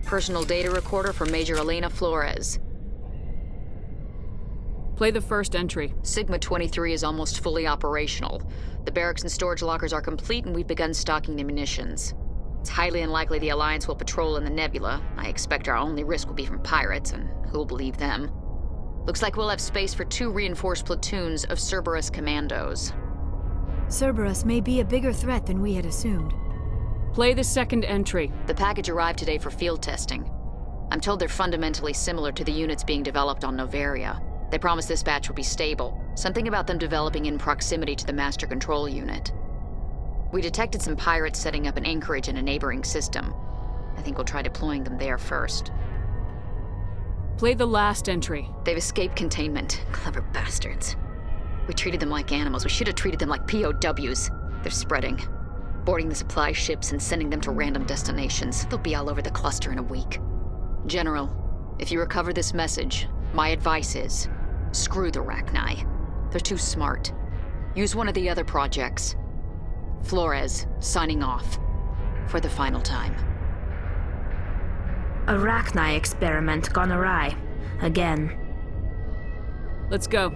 Personal data recorder for Major Elena Flores. Play the first entry. Sigma 23 is almost fully operational. The barracks and storage lockers are complete, and we've begun stocking the munitions. It's highly unlikely the Alliance will patrol in the nebula. I expect our only risk will be from pirates, and who'll believe them? Looks like we'll have space for 2 reinforced platoons of Cerberus commandos. Cerberus may be a bigger threat than we had assumed. Play the second entry. The package arrived today for field testing. I'm told they're fundamentally similar to the units being developed on Noveria. They promised this batch would be stable. Something about them developing in proximity to the master control unit. We detected some pirates setting up an anchorage in a neighboring system. I think we'll try deploying them there first. Play the last entry. They've escaped containment. Clever bastards. We treated them like animals. We should have treated them like POWs. They're spreading. Boarding the supply ships and sending them to random destinations. They'll be all over the cluster in a week. General, if you recover this message, my advice is, screw the Rachni. They're too smart. Use one of the other projects. Flores, signing off. For the final time. A Rachni experiment gone awry. Again. Let's go.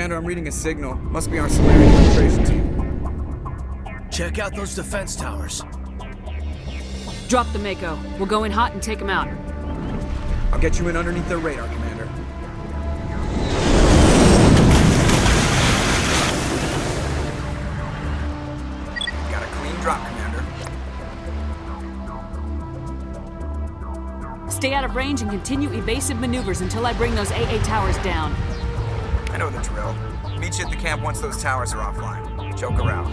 Commander, I'm reading a signal. Must be our Solarian infiltration team. Check out those defense towers. Drop the Mako. We'll go in hot and take them out. I'll get you in underneath their radar, Commander. Got a clean drop, Commander. Stay out of range and continue evasive maneuvers until I bring those AA towers down. I know the drill. Meet you at the camp once those towers are offline. Choke her out.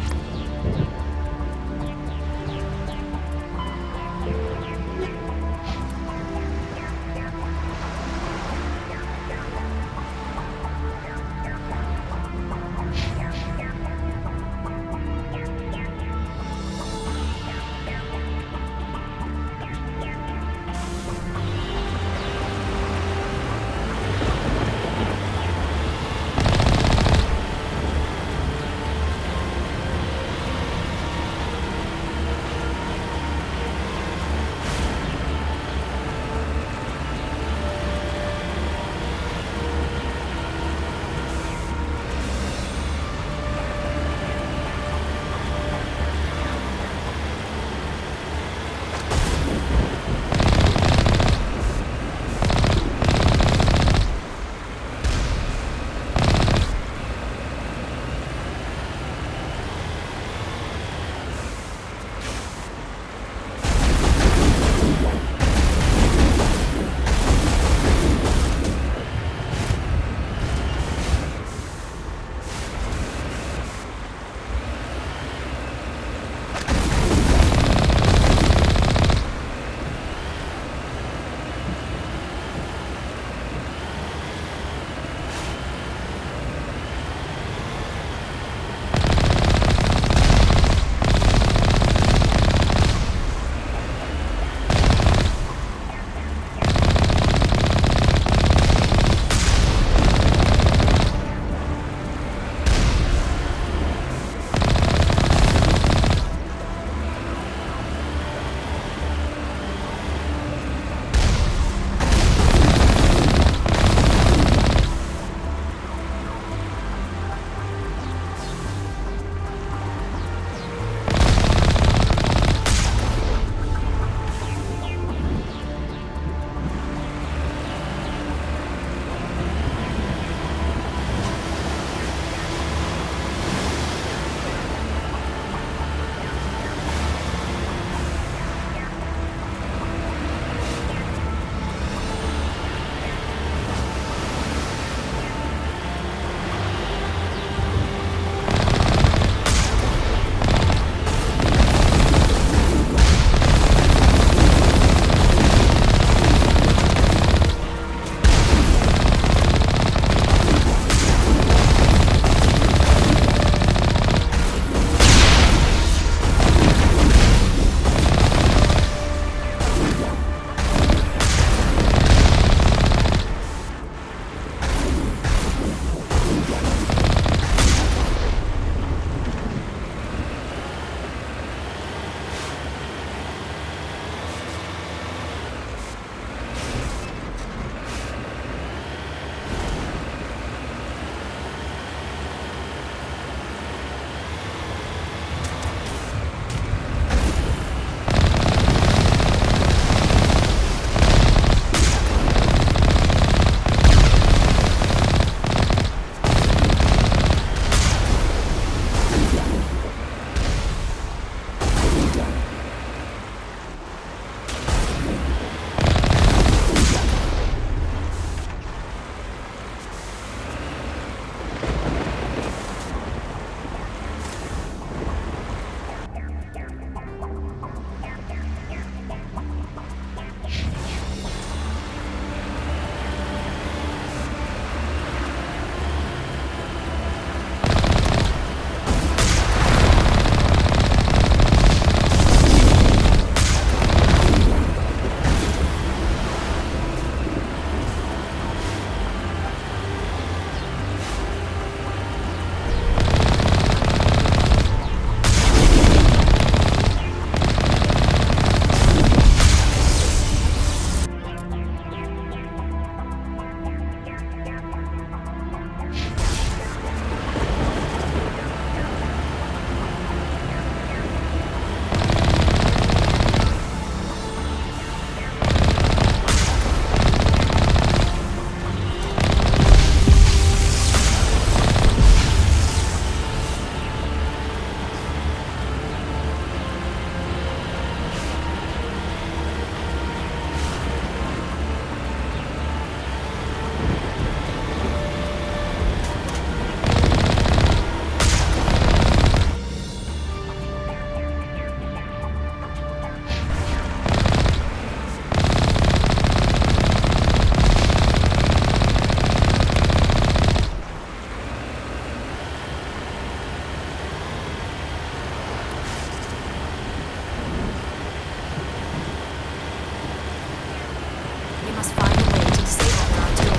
must find a way to disable their artillery.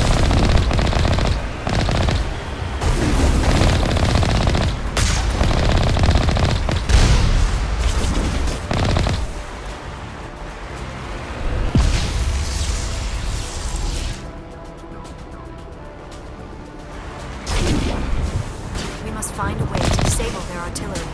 We must find a way to disable their artillery.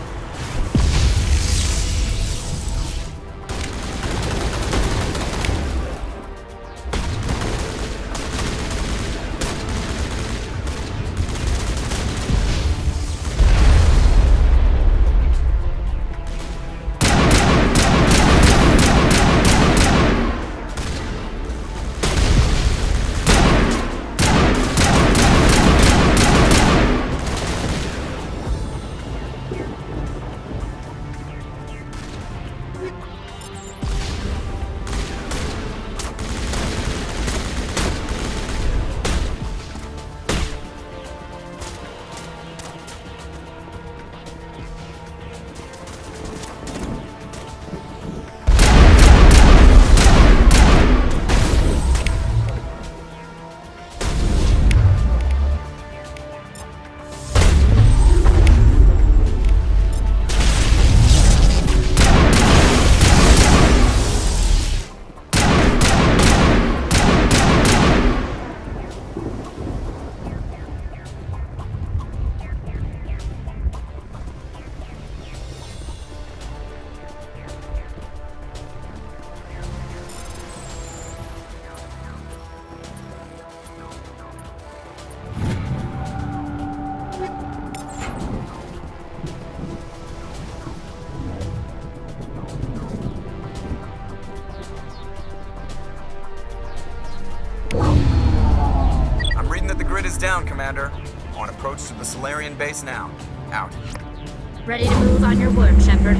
I'm reading that the grid is down, Commander. On approach to the Solarian base now. Out. Ready to move on your word, Shepard.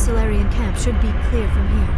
Solarian camp should be clear from here.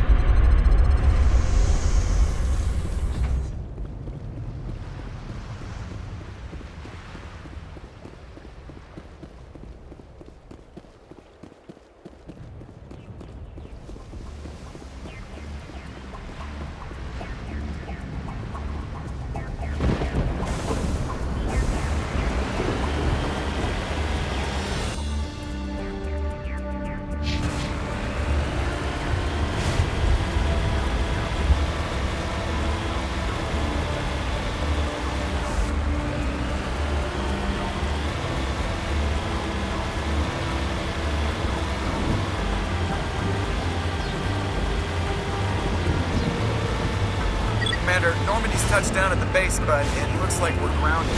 Commander, Normandy's touched down at the base, but it looks like we're grounded.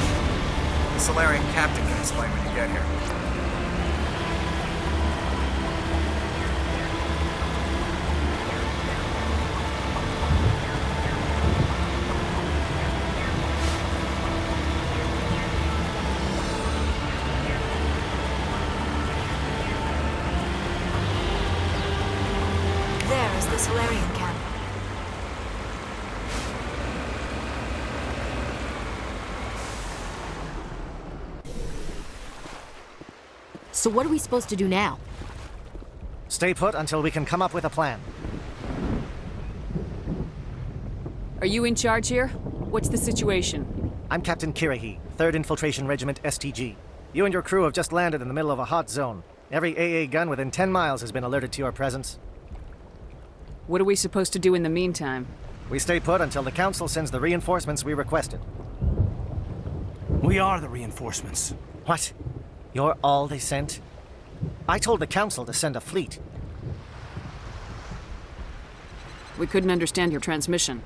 The Solarian captain can explain when you get here. There is the Solarian camp. So what are we supposed to do now? Stay put until we can come up with a plan. Are you in charge here? What's the situation? I'm Captain Kirahi, 3rd Infiltration Regiment STG. You and your crew have just landed in the middle of a hot zone. Every AA gun within 10 miles has been alerted to your presence. What are we supposed to do in the meantime? We stay put until the Council sends the reinforcements we requested. We are the reinforcements. What? You're all they sent? I told the Council to send a fleet. We couldn't understand your transmission.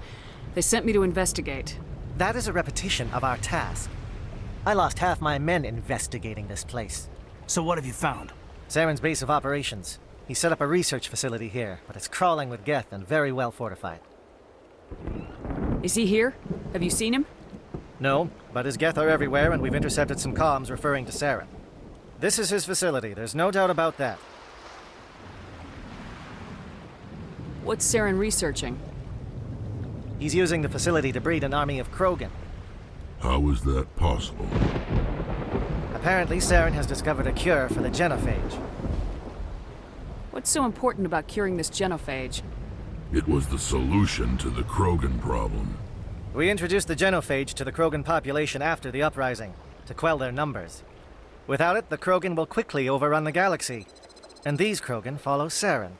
They sent me to investigate. That is a repetition of our task. I lost half my men investigating this place. So what have you found? Saren's base of operations. He set up a research facility here, but it's crawling with Geth and very well fortified. Is he here? Have you seen him? No, but his Geth are everywhere, and we've intercepted some comms referring to Saren. This is his facility, there's no doubt about that. What's Saren researching? He's using the facility to breed an army of Krogan. How is that possible? Apparently, Saren has discovered a cure for the genophage. What's so important about curing this genophage? It was the solution to the Krogan problem. We introduced the genophage to the Krogan population after the uprising, to quell their numbers. Without it, the Krogan will quickly overrun the galaxy. And these Krogan follow Saren.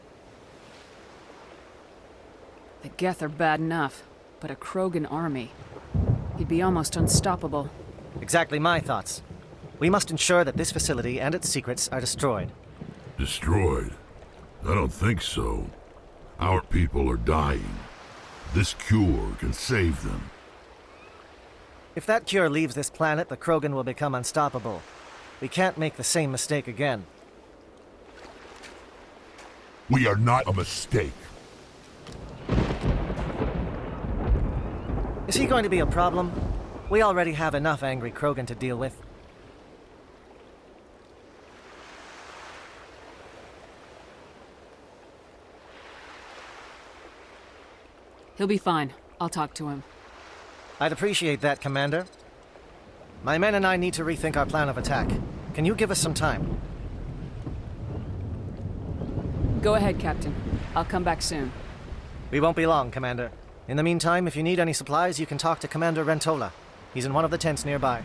The Geth are bad enough, but a Krogan army. He'd be almost unstoppable. Exactly my thoughts. We must ensure that this facility and its secrets are destroyed. Destroyed? I don't think so. Our people are dying. This cure can save them. If that cure leaves this planet, the Krogan will become unstoppable. We can't make the same mistake again. We are not a mistake. Is he going to be a problem? We already have enough angry Krogan to deal with. He'll be fine. I'll talk to him. I'd appreciate that, Commander. My men and I need to rethink our plan of attack. Can you give us some time? Go ahead, Captain. I'll come back soon. We won't be long, Commander. In the meantime, if you need any supplies, you can talk to Commander Rentola. He's in one of the tents nearby.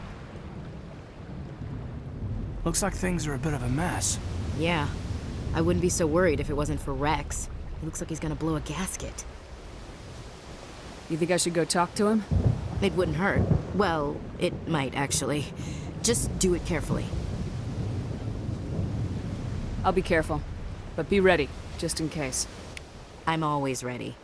Looks like things are a bit of a mess. Yeah. I wouldn't be so worried if it wasn't for Rex. He looks like he's gonna blow a gasket. You think I should go talk to him? It wouldn't hurt. Well, it might, actually. Just do it carefully. I'll be careful. But be ready, just in case. I'm always ready.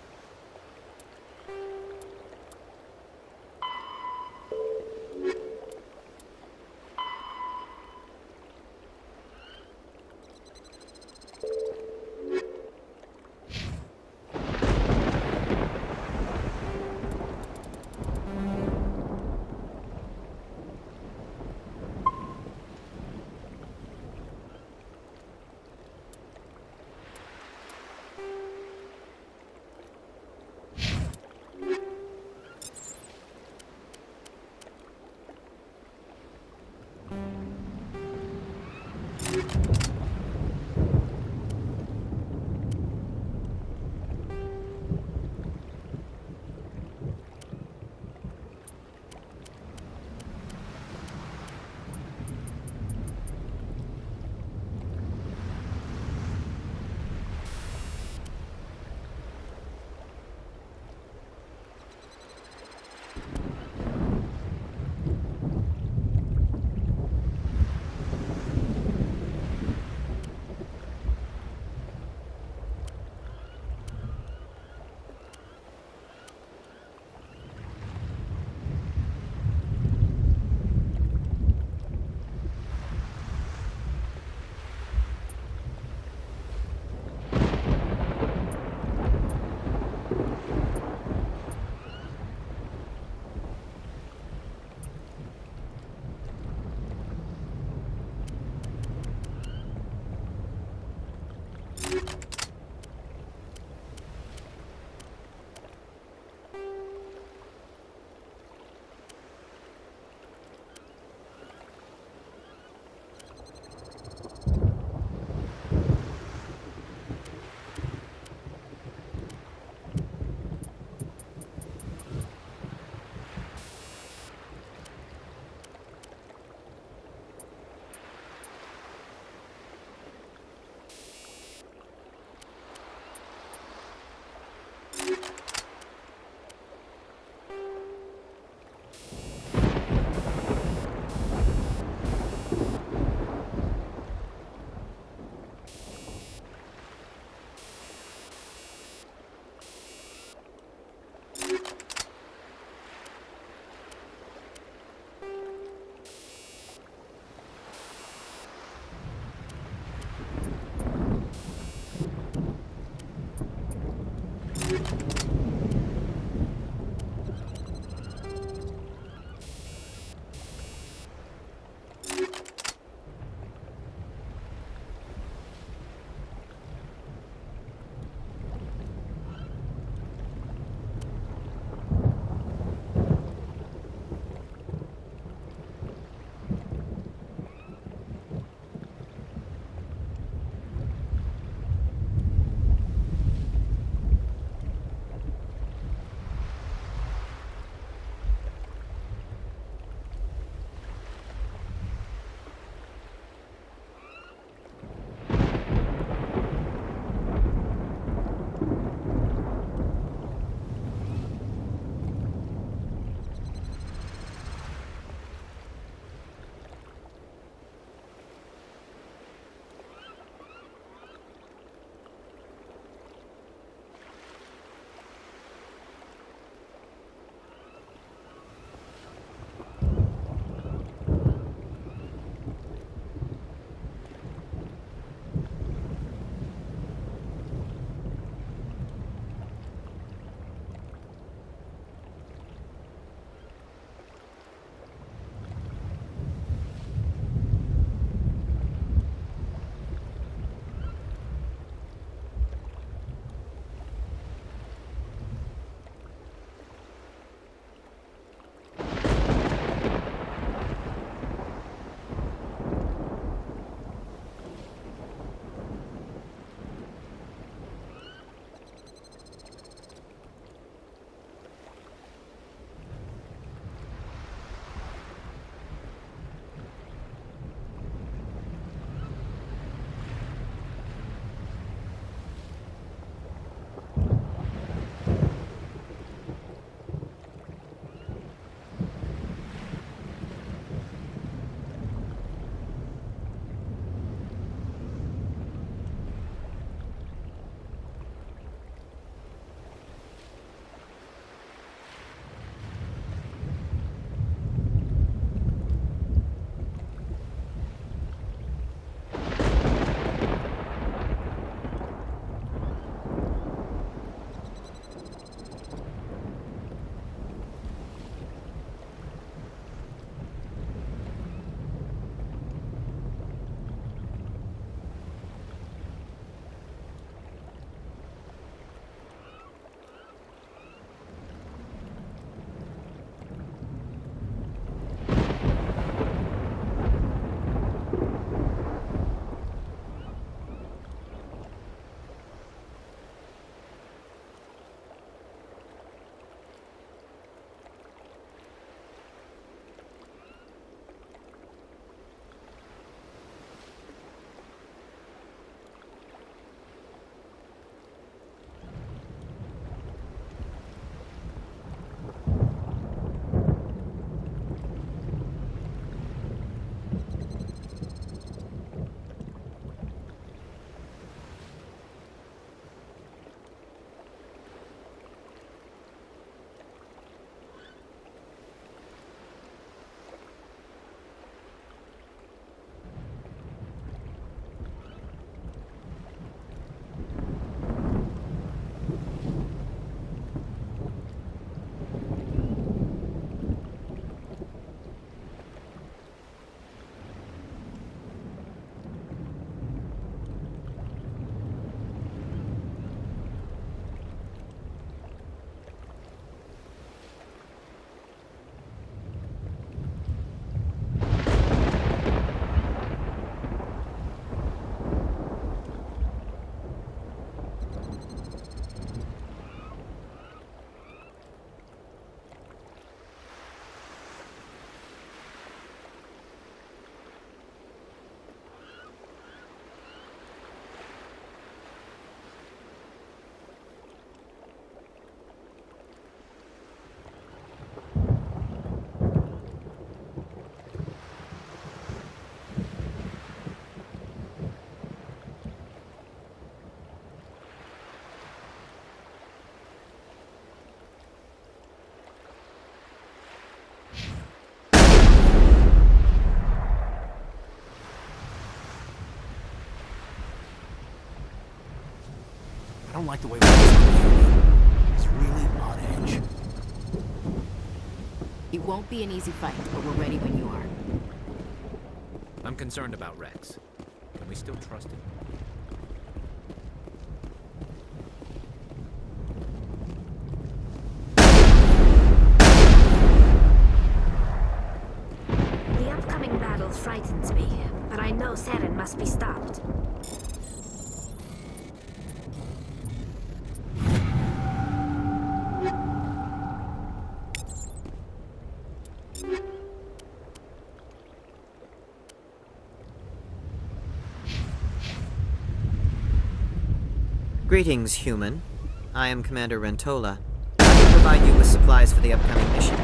I don't like the way we're really on edge. It won't be an easy fight, but we're ready when you are. I'm concerned about Rex. Can we still trust him? The upcoming battle frightens me, but I know Saren must be stopped. Greetings, human. I am Commander Rentola. I can provide you with supplies for the upcoming mission.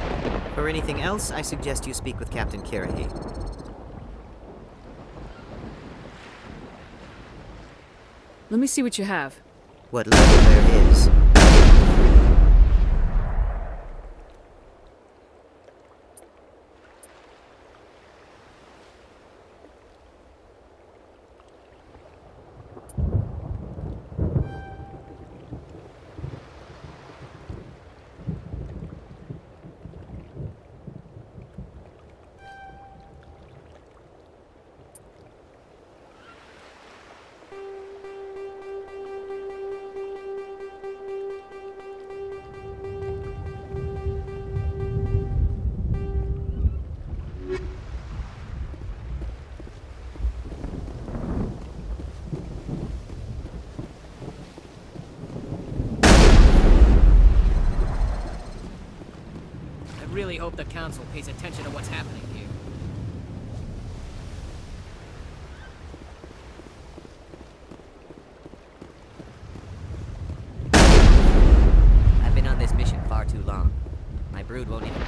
For anything else, I suggest you speak with Captain Kirahi. Let me see what you have. What little there is. I really hope the Council pays attention to what's happening here. I've been on this mission far too long. My brood won't even...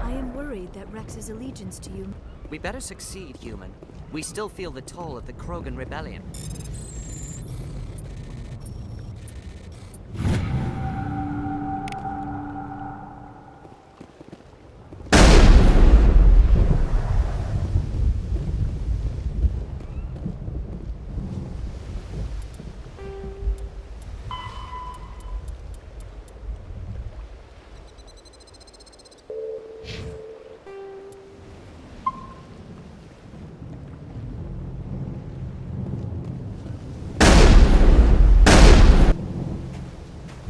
I am worried that Rex's allegiance to you... We better succeed, human. We still feel the toll of the Krogan rebellion.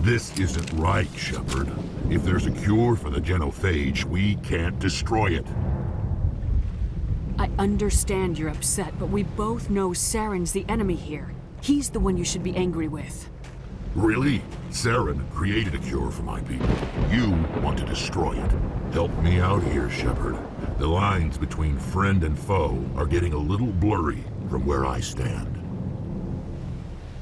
This isn't right, Shepard. If there's a cure for the genophage, we can't destroy it. I understand you're upset, but we both know Saren's the enemy here. He's the one you should be angry with. Really? Saren created a cure for my people. You want to destroy it. Help me out here, Shepard. The lines between friend and foe are getting a little blurry from where I stand.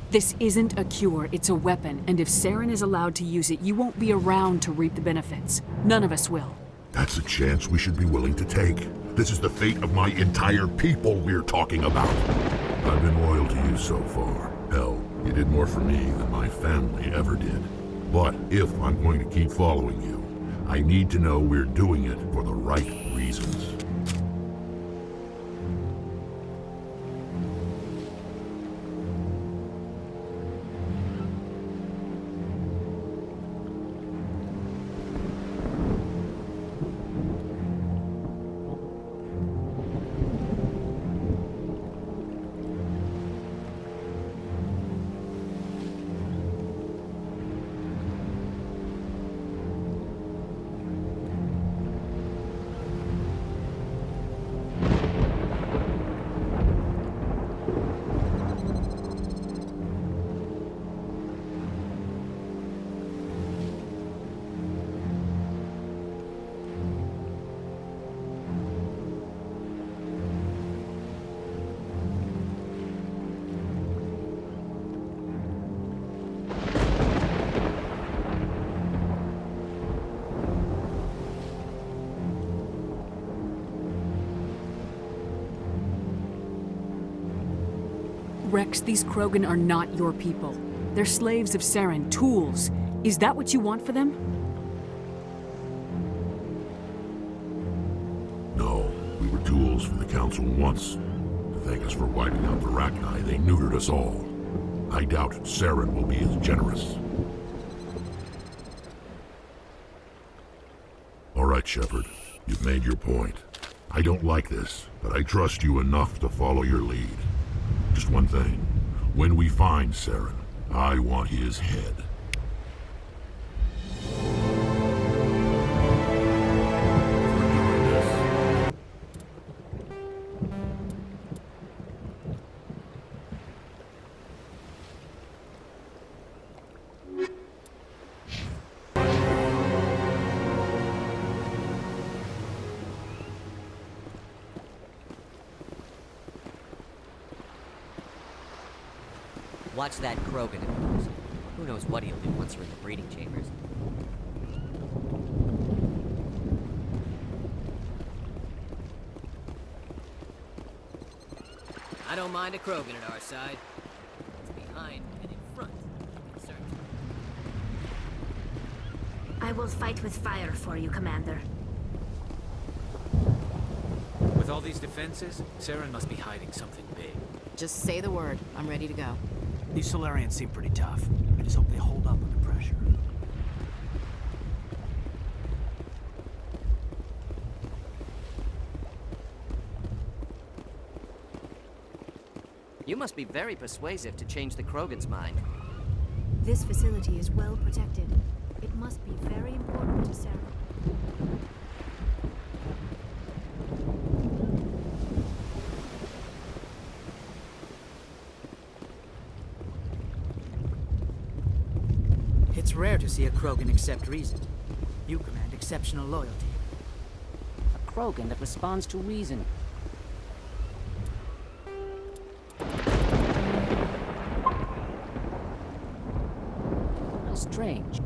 This isn't a cure, it's a weapon, and if Saren is allowed to use it, you won't be around to reap the benefits. None of us will. That's a chance we should be willing to take. This is the fate of my entire people we're talking about. I've been loyal to you so far. Hell, you did more for me than my family ever did. But if I'm going to keep following you, I need to know we're doing it for the right reasons. Rex, these Krogan are not your people. They're slaves of Saren, tools. Is that what you want for them? No, We were tools for the Council once. To thank us for wiping out the Rachni, they neutered us all. I doubt Saren will be as generous. All right, Shepard. You've made your point. I don't like this, but I trust you enough to follow your lead. Just one thing. When we find Saren, I want his head. Watch that Krogan of yours. Who knows what he'll do once we're in the breeding chambers. I don't mind a Krogan at our side. It's behind and in front. I will fight with fire for you, Commander. With all these defenses, Saren must be hiding something big. Just say the word. I'm ready to go. These Solarians seem pretty tough. I just hope they hold up under pressure. You must be very persuasive to change the Krogan's mind. This facility is well protected. It must be very important to Sarah. It's rare to see a Krogan accept reason. You command exceptional loyalty. A Krogan that responds to reason. How strange.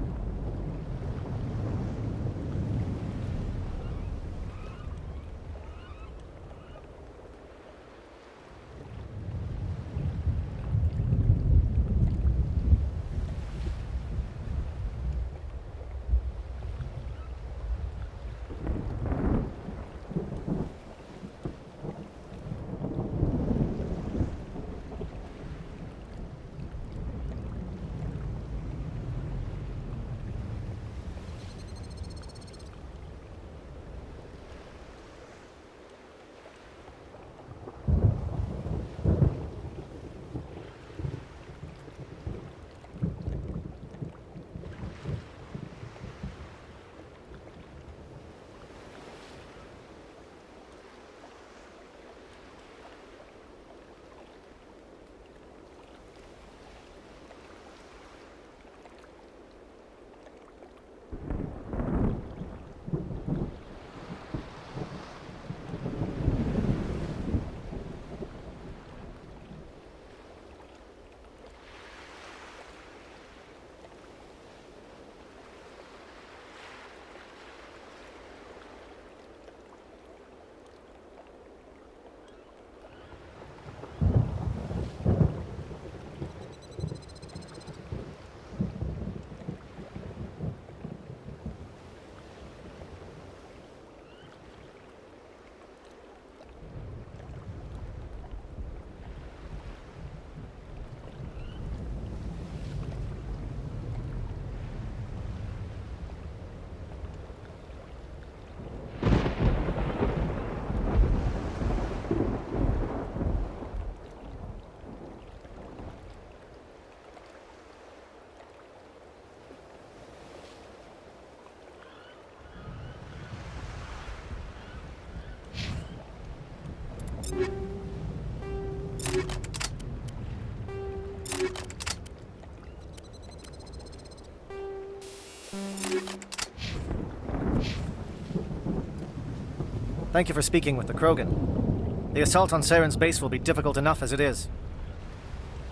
Thank you for speaking with the Krogan. The assault on Saren's base will be difficult enough as it is.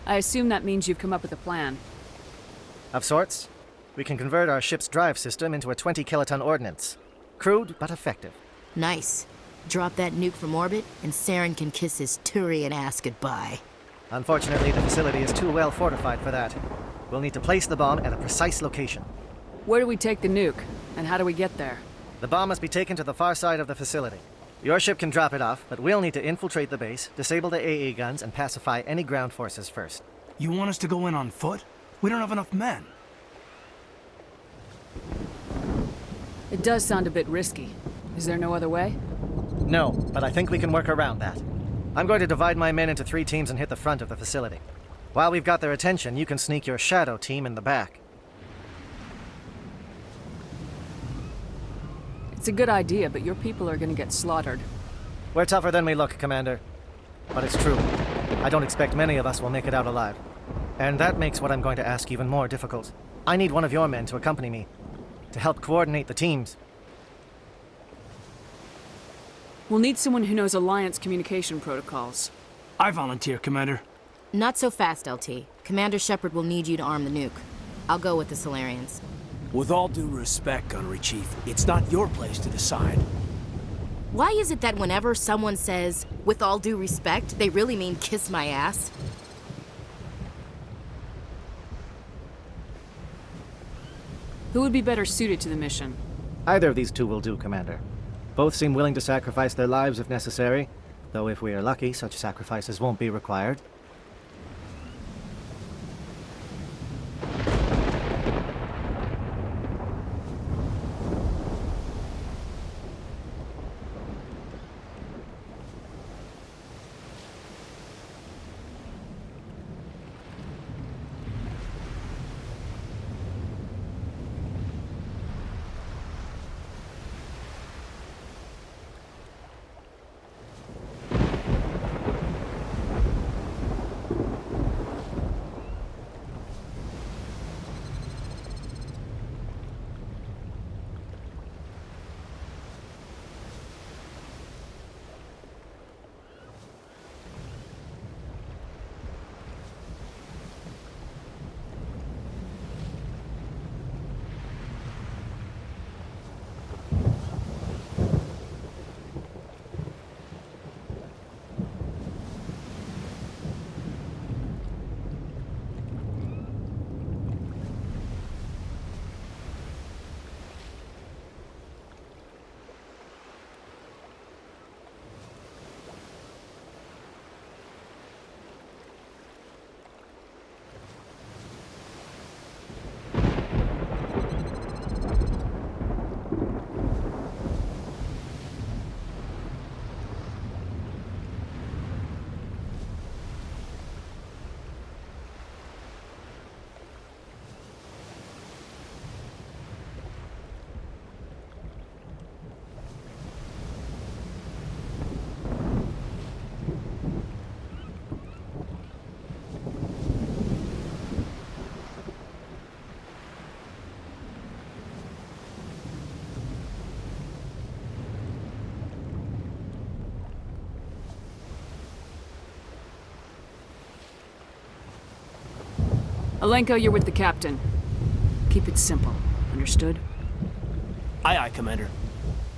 I assume that means you've come up with a plan. Of sorts. We can convert our ship's drive system into a 20-kiloton ordnance. Crude, but effective. Nice. Drop that nuke from orbit, and Saren can kiss his Turian ass goodbye. Unfortunately, the facility is too well fortified for that. We'll need to place the bomb at a precise location. Where do we take the nuke, and how do we get there? The bomb must be taken to the far side of the facility. Your ship can drop it off, but we'll need to infiltrate the base, disable the AA guns, and pacify any ground forces first. You want us to go in on foot? We don't have enough men. It does sound a bit risky. Is there no other way? No, but I think we can work around that. I'm going to divide my men into 3 teams and hit the front of the facility. While we've got their attention, you can sneak your shadow team in the back. It's a good idea, but your people are gonna get slaughtered. We're tougher than we look, Commander. But it's true. I don't expect many of us will make it out alive. And that makes what I'm going to ask even more difficult. I need one of your men to accompany me, to help coordinate the teams. We'll need someone who knows Alliance communication protocols. I volunteer, Commander. Not so fast, LT. Commander Shepard will need you to arm the nuke. I'll go with the Solarians. With all due respect, Gunnery Chief, it's not your place to decide. Why is it that whenever someone says, with all due respect, they really mean kiss my ass? Who would be better suited to the mission? Either of these 2 will do, Commander. Both seem willing to sacrifice their lives if necessary, though if we are lucky, such sacrifices won't be required. Alenko, you're with the captain. Keep it simple. Understood? Aye, aye, Commander.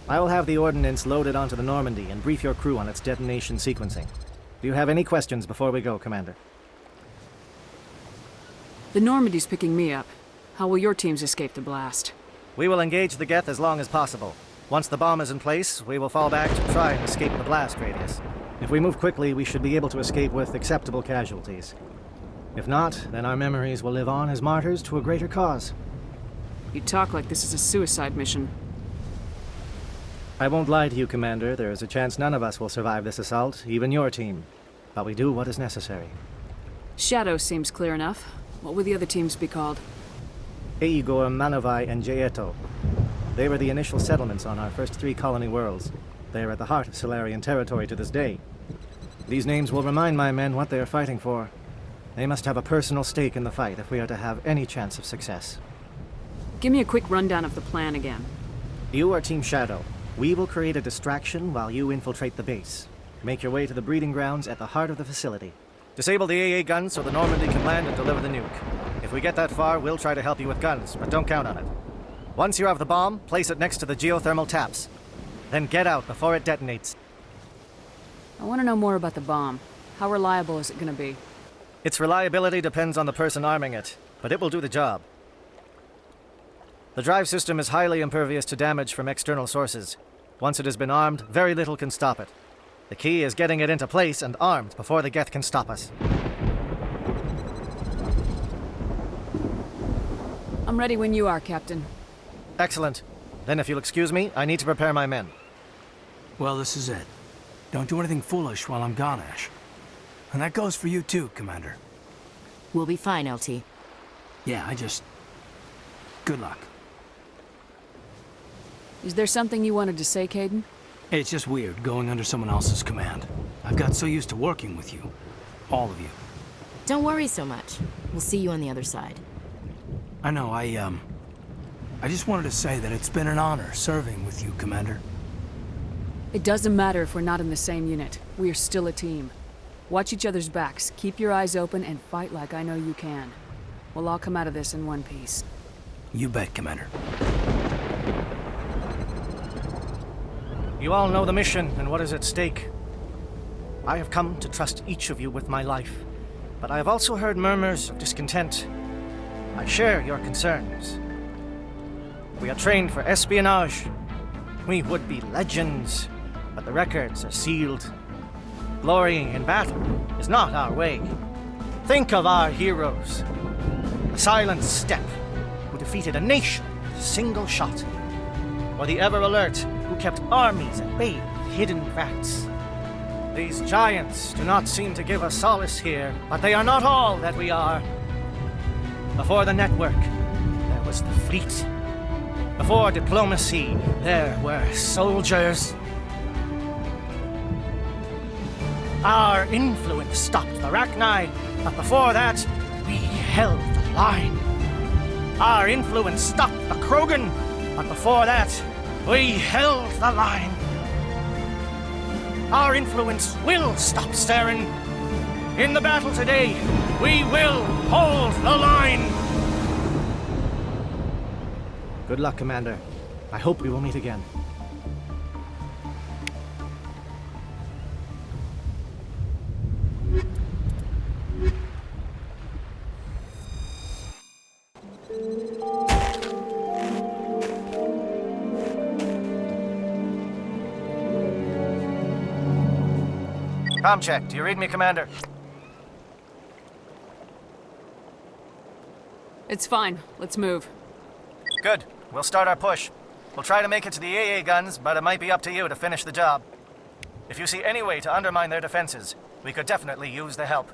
I will have the ordnance loaded onto the Normandy and brief your crew on its detonation sequencing. Do you have any questions before we go, Commander? The Normandy's picking me up. How will your teams escape the blast? We will engage the Geth as long as possible. Once the bomb is in place, we will fall back to try and escape the blast radius. If we move quickly, we should be able to escape with acceptable casualties. If not, then our memories will live on as martyrs to a greater cause. You talk like this is a suicide mission. I won't lie to you, Commander. There is a chance none of us will survive this assault, even your team. But we do what is necessary. Shadow seems clear enough. What will the other teams be called? Igor, Manovai, and Jaeto. They were the initial settlements on our first 3 colony worlds. They are at the heart of Solarian territory to this day. These names will remind my men what they are fighting for. They must have a personal stake in the fight if we are to have any chance of success. Give me a quick rundown of the plan again. You are Team Shadow. We will create a distraction while you infiltrate the base. Make your way to the breeding grounds at the heart of the facility. Disable the AA guns so the Normandy can land and deliver the nuke. If we get that far, we'll try to help you with guns, but don't count on it. Once you have the bomb, place it next to the geothermal taps. Then get out before it detonates. I want to know more about the bomb. How reliable is it going to be? Its reliability depends on the person arming it, but it will do the job. The drive system is highly impervious to damage from external sources. Once it has been armed, very little can stop it. The key is getting it into place and armed before the Geth can stop us. I'm ready when you are, Captain. Excellent. Then if you'll excuse me, I need to prepare my men. Well, this is it. Don't do anything foolish while I'm gone, Ash. And that goes for you too, Commander. We'll be fine, LT. Yeah, good luck. Is there something you wanted to say, Caden? It's just weird going under someone else's command. I've got so used to working with you. All of you. Don't worry so much. We'll see you on the other side. I know, I just wanted to say that it's been an honor serving with you, Commander. It doesn't matter if we're not in the same unit. We are still a team. Watch each other's backs, keep your eyes open, and fight like I know you can. We'll all come out of this in one piece. You bet, Commander. You all know the mission and what is at stake. I have come to trust each of you with my life, but I have also heard murmurs of discontent. I share your concerns. We are trained for espionage. We would be legends, but the records are sealed. Glorying in battle is not our way. Think of our heroes. The Silent Step, who defeated a nation with a single shot. Or the Ever Alert, who kept armies at bay with hidden facts. These giants do not seem to give us solace here, but they are not all that we are. Before the network, there was the fleet. Before diplomacy, there were soldiers. Our influence stopped the Rachni, but before that, we held the line. Our influence stopped the Krogan, but before that, we held the line. Our influence will stop Saren. In the battle today, we will hold the line. Good luck, Commander. I hope we will meet again. Comm check. Do you read me, Commander? It's fine. Let's move. Good. We'll start our push. We'll try to make it to the AA guns, but it might be up to you to finish the job. If you see any way to undermine their defenses, we could definitely use the help.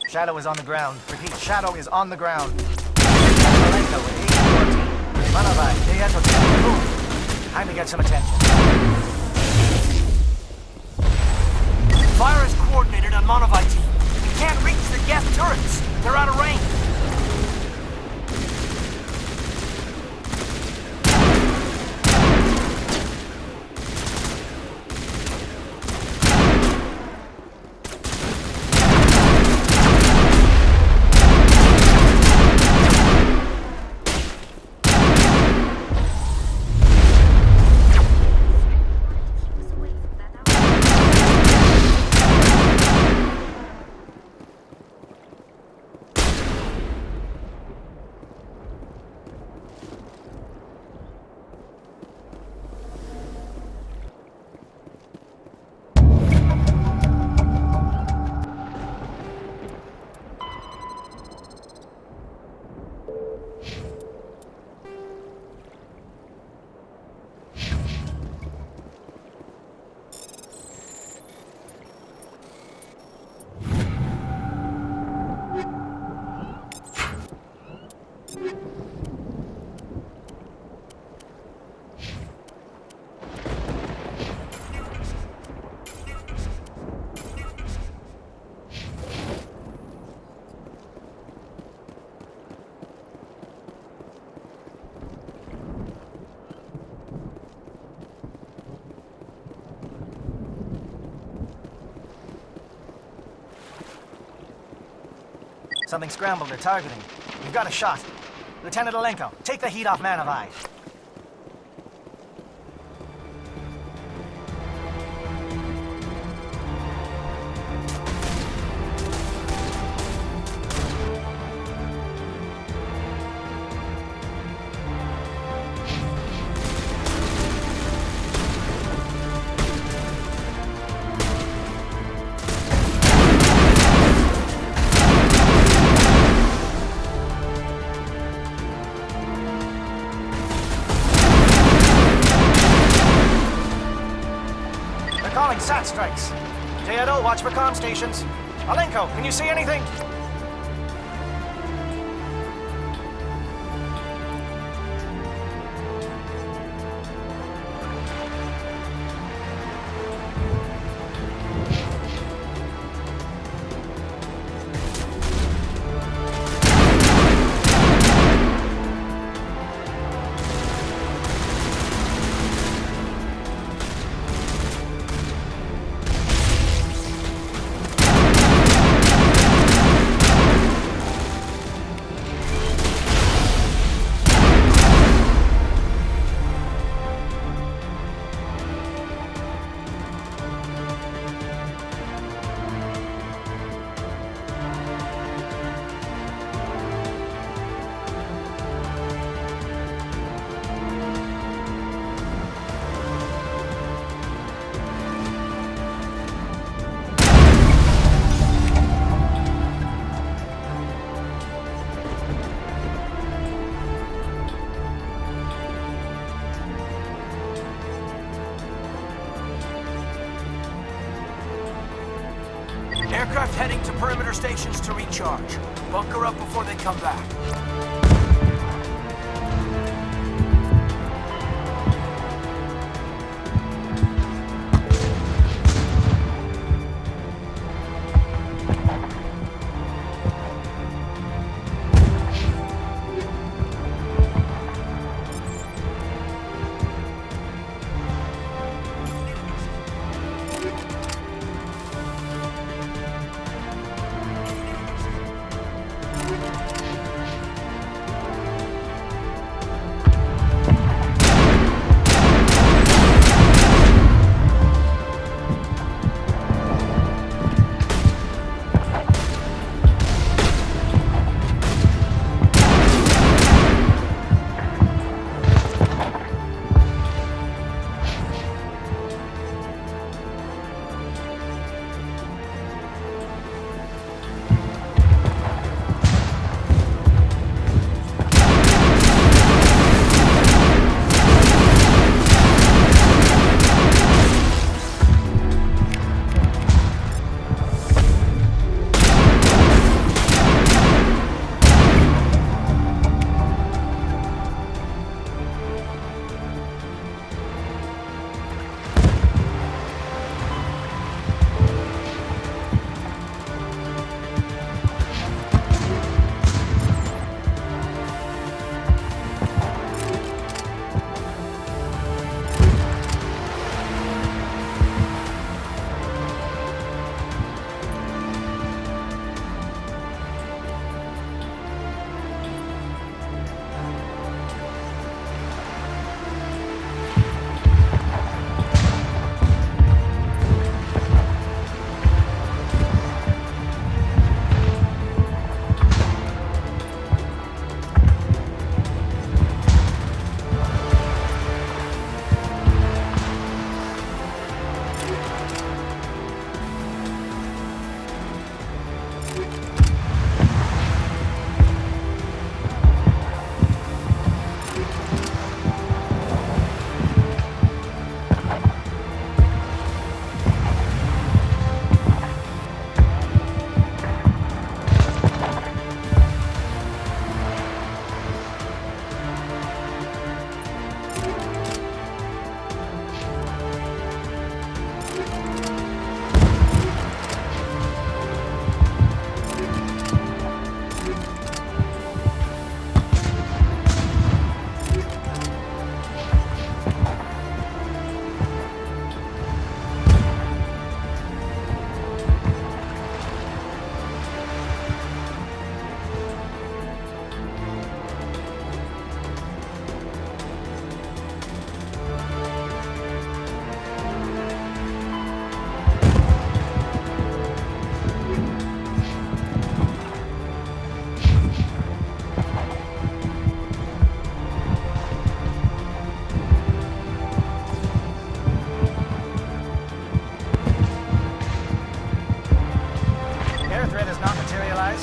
Shadow is on the ground. Repeat, Shadow is on the ground. Time to get some attention. Fire is coordinated on Monovite team. We can't reach the Geth turrets. They're out of range. Something scrambled their targeting. We've got a shot. Lieutenant Alenko, take the heat off Man of Eye. Calling SAT strikes. J.Edo, watch for comm stations. Alenko, can you see anything? Aircraft heading to perimeter stations to recharge. Bunker up before they come back.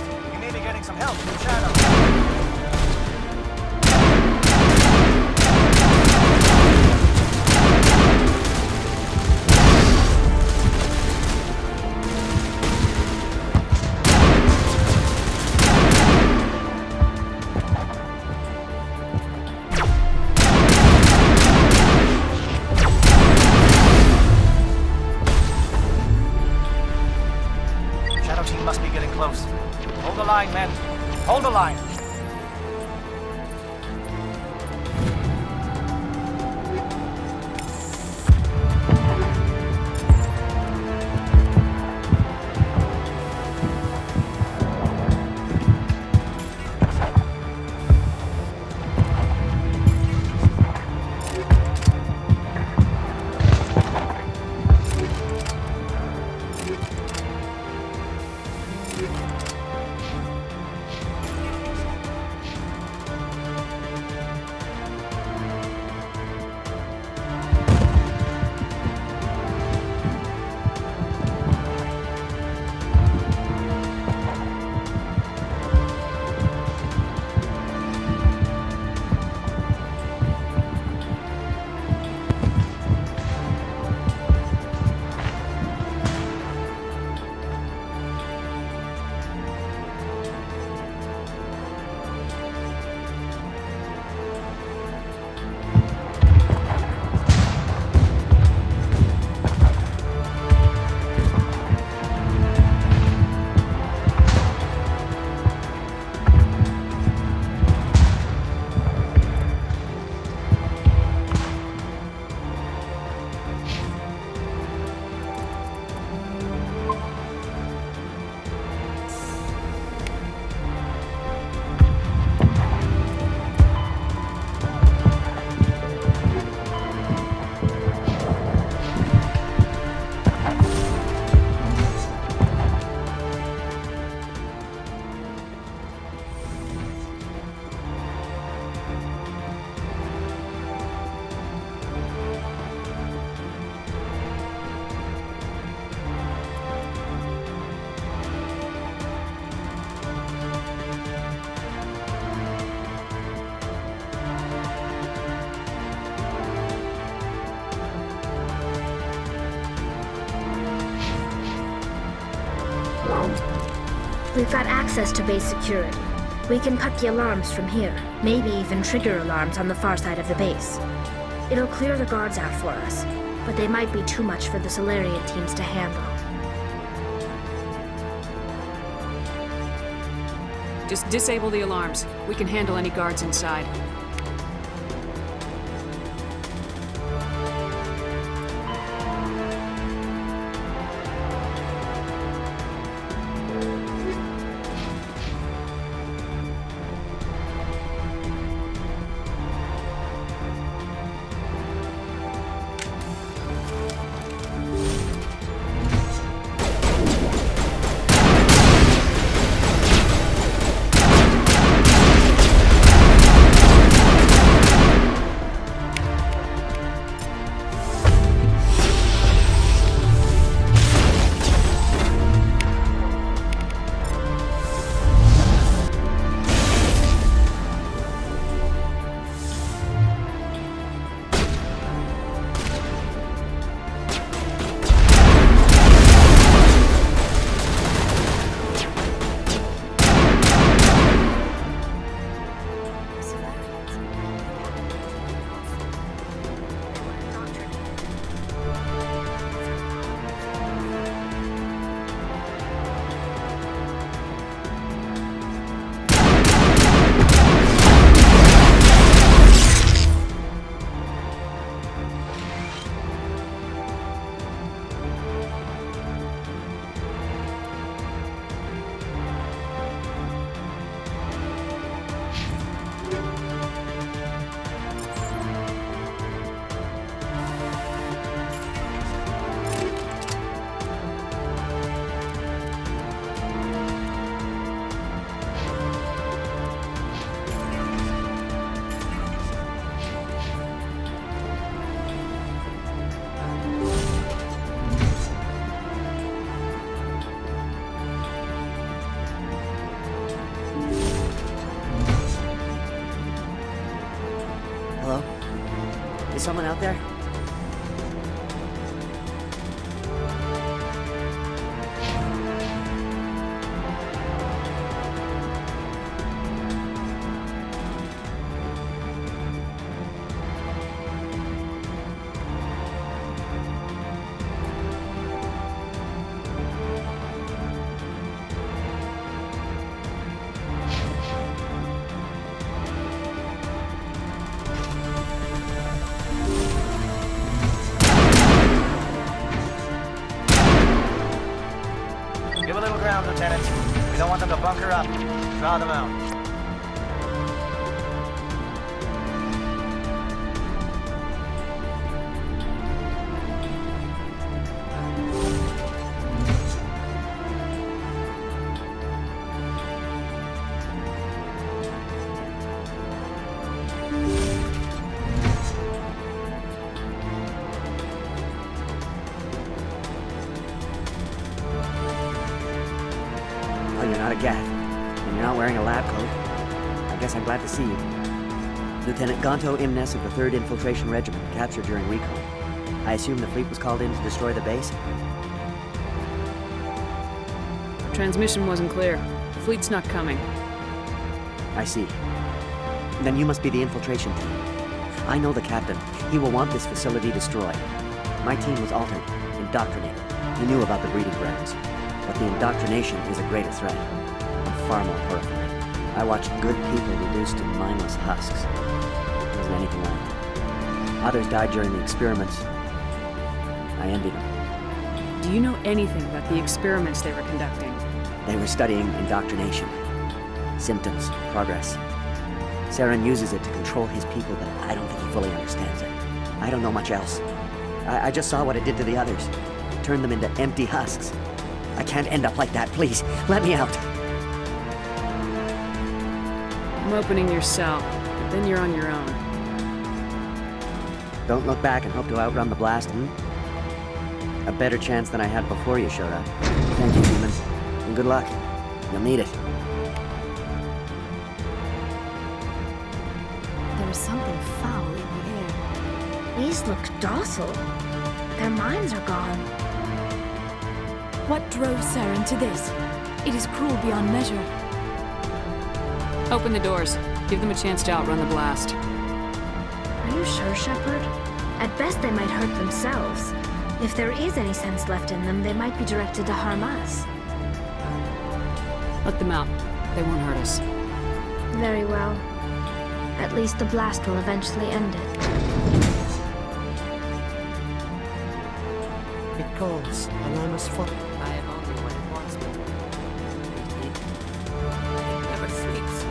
advised. We may be getting some help from Shadow. Shadow team must be getting close. Hold the line, men. Hold the line. We've got access to base security. We can cut the alarms from here, maybe even trigger alarms on the far side of the base. It'll clear the guards out for us, but they might be too much for the Solarian teams to handle. Just disable the alarms. We can handle any guards inside. someone out there? Give a little ground, Lieutenant. We don't want them to bunker up. Draw them out. You're not a Gath, and you're not wearing a lab coat. I guess I'm glad to see you. Lieutenant Gonto Imnes of the 3rd Infiltration Regiment, captured during recon. I assume the fleet was called in to destroy the base? The transmission wasn't clear. The fleet's not coming. I see. Then you must be the infiltration team. I know the captain. He will want this facility destroyed. My team was altered, indoctrinated. He knew about the breeding grounds. But the indoctrination is a greater threat, and far more horrifying. I watched good people reduced to mindless husks. There wasn't anything left. Others died during the experiments. I envied them. Do you know anything about the experiments they were conducting? They were studying indoctrination. Symptoms, progress. Saren uses it to control his people, but I don't think he fully understands it. I don't know much else. I just saw what it did to the others. It turned them into empty husks. I can't end up like that, please. Let me out. I'm opening your cell, but then you're on your own. Don't look back and hope to outrun the blast, A better chance than I had before you showed up. Thank you, human. And good luck. You'll need it. There is something foul in the air. These look docile. Their minds are gone. What drove Saren to this? It is cruel beyond measure. Open the doors. Give them a chance to outrun the blast. Are you sure, Shepard? At best, they might hurt themselves. If there is any sense left in them, they might be directed to harm us. Let them out. They won't hurt us. Very well. At least the blast will eventually end it. It calls, and I must follow. I am only when it wants me. It never sleeps.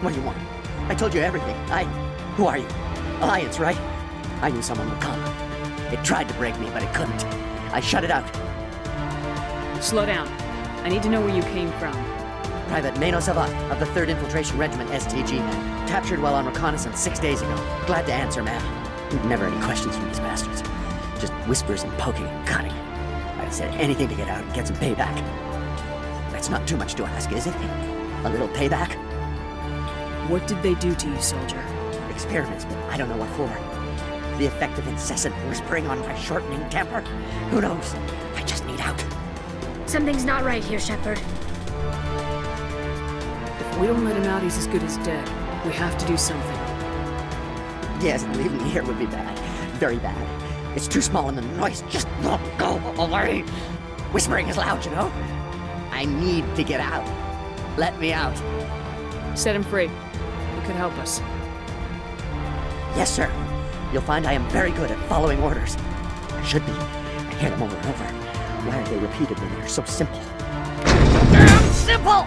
What do you want? I told you everything. Who are you? Alliance, right? I knew someone would come. It tried to break me, but it couldn't. I shut it out. Slow down. I need to know where you came from. Private Mano Savat of the 3rd Infiltration Regiment STG, man. Captured while on reconnaissance 6 days ago. Glad to answer, man. Never any questions from these bastards. Just whispers and poking and cutting. I'd have said anything to get out and get some payback. That's not too much to ask, is it? A little payback? What did they do to you, soldier? Experiments, but I don't know what for. The effect of incessant whispering on my shortening temper? Who knows? I just need out. Something's not right here, Shepard. If we don't let him out, he's as good as dead. We have to do something. Yes, leaving me here would be bad. Very bad. It's too small and the noise just won't go away. Whispering is loud, you know? I need to get out. Let me out. Set him free. He could help us. Yes, sir. You'll find I am very good at following orders. I should be. I hear them over and over. Why are they repeated when they're so simple? Damn simple!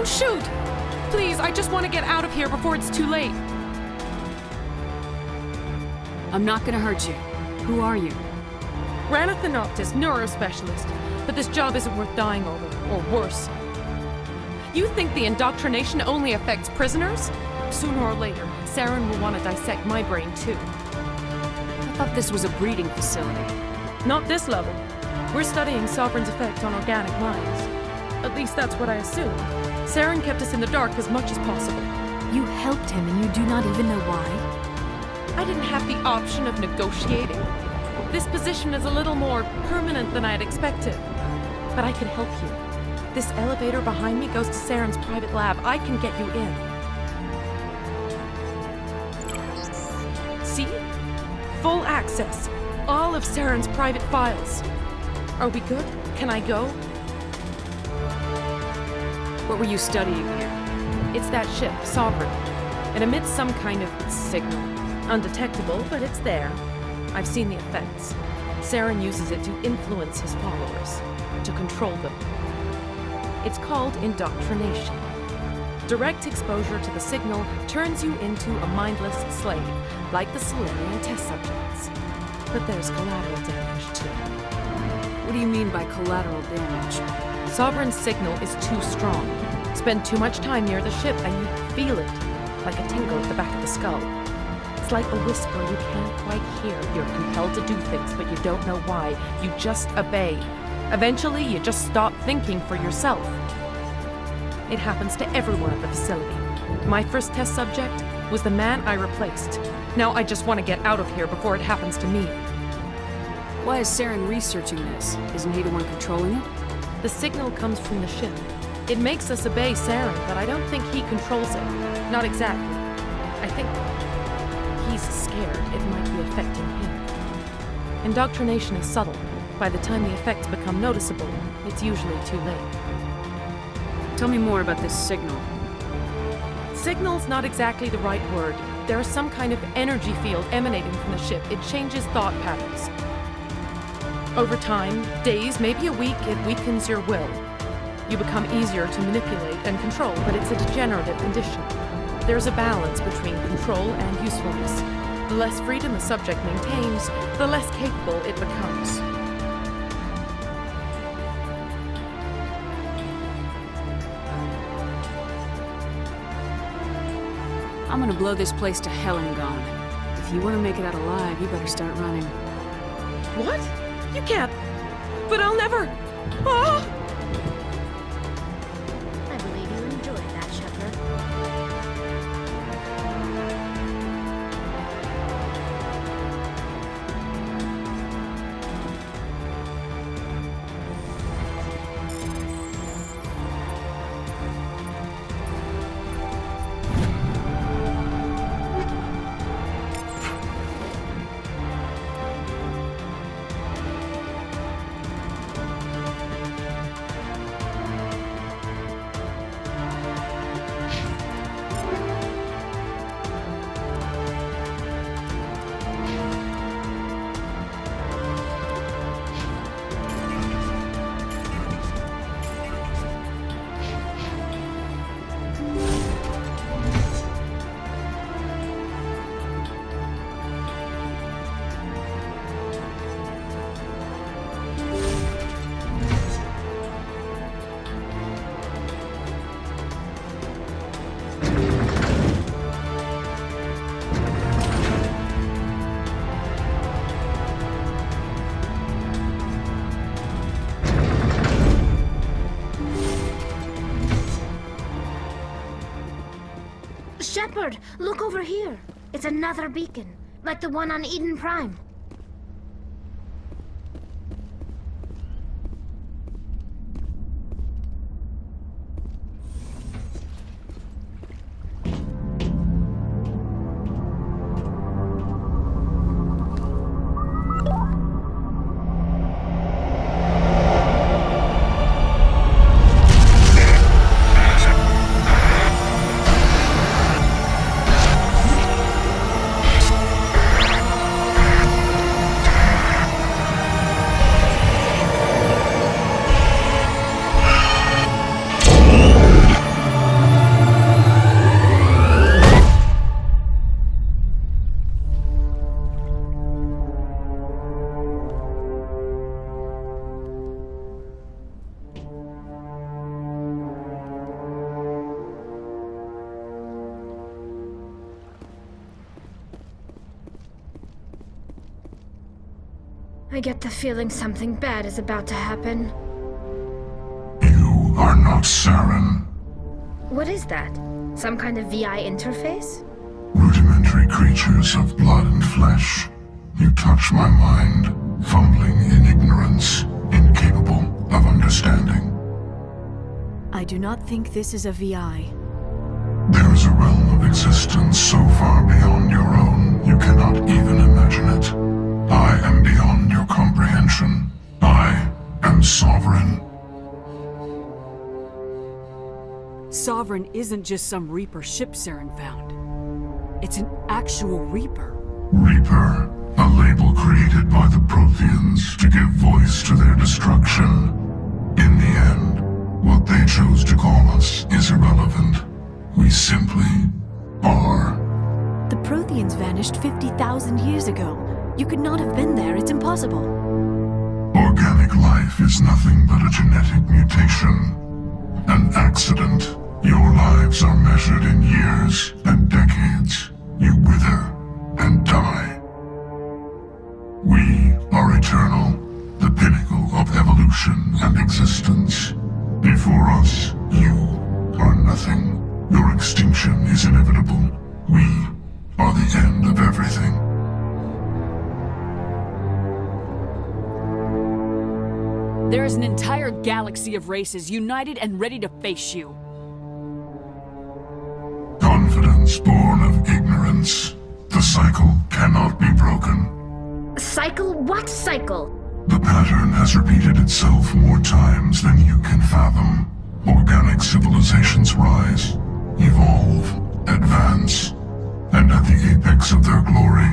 Don't shoot! Please, I just want to get out of here before it's too late. I'm not gonna hurt you. Who are you? Ranathanoptis, neurospecialist. But this job isn't worth dying over, or worse. You think the indoctrination only affects prisoners? Sooner or later, Saren will want to dissect my brain too. I thought this was a breeding facility. Not this level. We're studying Sovereign's effect on organic minds. At least that's what I assumed. Saren kept us in the dark as much as possible. You helped him and you do not even know why? I didn't have the option of negotiating. This position is a little more permanent than I had expected. But I can help you. This elevator behind me goes to Saren's private lab. I can get you in. See? Full access. All of Saren's private files. Are we good? Can I go? What were you studying here? It's that ship, Sovereign. It emits some kind of signal. Undetectable, but it's there. I've seen the effects. Saren uses it to influence his followers, to control them. It's called indoctrination. Direct exposure to the signal turns you into a mindless slave, like the Solarian test subjects. But there's collateral damage, too. What do you mean by collateral damage? Sovereign's signal is too strong. Spend too much time near the ship and you feel it, like a tingle at the back of the skull. It's like a whisper you can't quite hear. You're compelled to do things, but you don't know why. You just obey. Eventually, you just stop thinking for yourself. It happens to everyone at the facility. My first test subject was the man I replaced. Now I just want to get out of here before it happens to me. Why is Saren researching this? Isn't he the one controlling it? The signal comes from the ship. It makes us obey Saren, but I don't think he controls it. Not exactly. I think he's scared it might be affecting him. Indoctrination is subtle. By the time the effects become noticeable, it's usually too late. Tell me more about this signal. Signal's not exactly the right word. There is some kind of energy field emanating from the ship. It changes thought patterns. Over time, days, maybe a week, it weakens your will. You become easier to manipulate and control, but it's a degenerative condition. There's a balance between control and usefulness. The less freedom a subject maintains, the less capable it becomes. I'm gonna blow this place to hell and gone. If you want to make it out alive, you better start running. What? You can't. But I'll never. Ah! I believe you enjoyed that, Shepard. Shepard, look over here. It's another beacon, like the one on Eden Prime. I get the feeling something bad is about to happen. You are not Saren. What is that? Some kind of VI interface? Rudimentary creatures of blood and flesh. You touch my mind, fumbling in ignorance, incapable of understanding. I do not think this is a VI. There is a realm of existence so far beyond your own, you cannot even imagine it. I am beyond your comprehension. I am sovereign. Sovereign isn't just some Reaper ship Saren found. It's an actual Reaper. Reaper, a label created by the Protheans to give voice to their destruction. In the end, what they chose to call us is irrelevant. We simply are. The Protheans vanished 50,000 years ago. You could not have been there. It's impossible. Organic life is nothing but a genetic mutation. An accident. Your lives are measured in years and decades. You wither and die. We are eternal, the pinnacle of evolution and existence. Before us, you are nothing. Your extinction is inevitable. We are the end of everything. There is an entire galaxy of races united and ready to face you. Confidence born of ignorance. The cycle cannot be broken. Cycle? What cycle? The pattern has repeated itself more times than you can fathom. Organic civilizations rise, evolve, advance, and at the apex of their glory,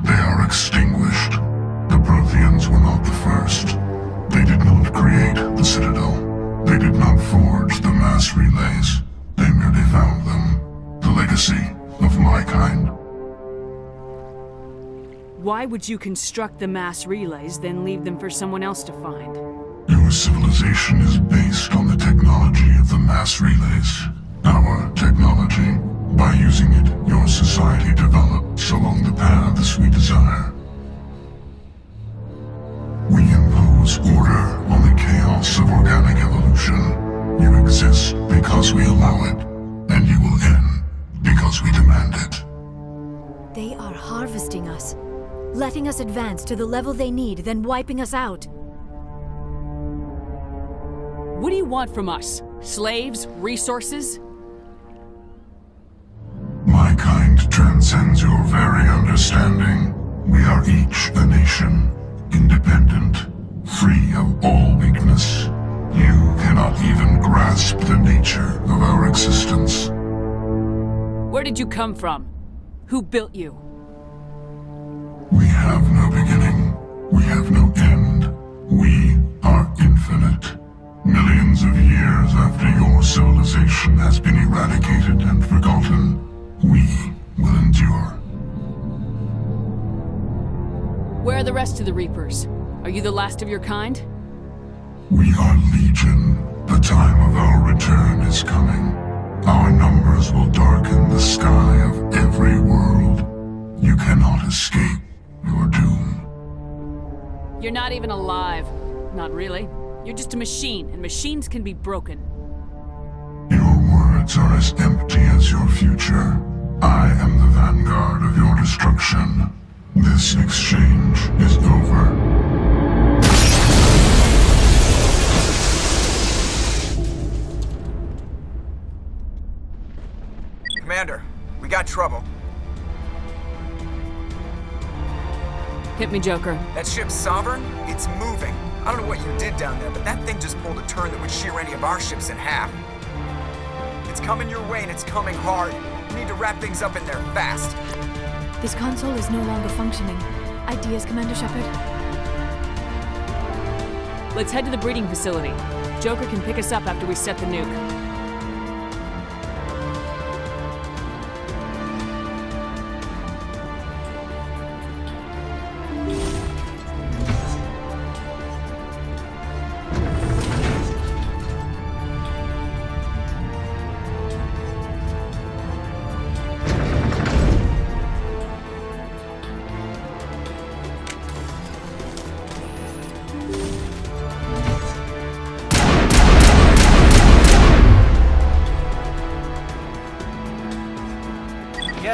they are extinguished. The Protheans were not the first. They did not create the Citadel. They did not forge the mass relays. They merely found them. The legacy of my kind. Why would you construct the mass relays, then leave them for someone else to find? Your civilization is based on the technology of the mass relays. Our technology. By using it, your society develops along the paths we desire. We impose order on the chaos of organic evolution. You exist because we allow it, and you will end because we demand it. They are harvesting us, letting us advance to the level they need, then wiping us out. What do you want from us? Slaves? Resources? My kind transcends your very understanding. We are each a nation, independent, free of all weakness. You cannot even grasp the nature of our existence. Where did you come from? Who built you? We have no beginning. We have no end. We are infinite. Millions of years after your civilization has been eradicated and forgotten, we will endure. Where are the rest of the Reapers? Are you the last of your kind? We are legion. The time of our return is coming. Our numbers will darken the sky of every world. You cannot escape your doom. You're not even alive. Not really. You're just a machine, and machines can be broken. Your words are as empty as your future. I am the vanguard of your destruction. This exchange is over. Commander, we got trouble. Hit me, Joker. That ship's Sovereign? It's moving. I don't know what you did down there, but that thing just pulled a turn that would shear any of our ships in half. It's coming your way and it's coming hard. We need to wrap things up in there fast. This console is no longer functioning. Ideas, Commander Shepard? Let's head to the breeding facility. Joker can pick us up after we set the nuke.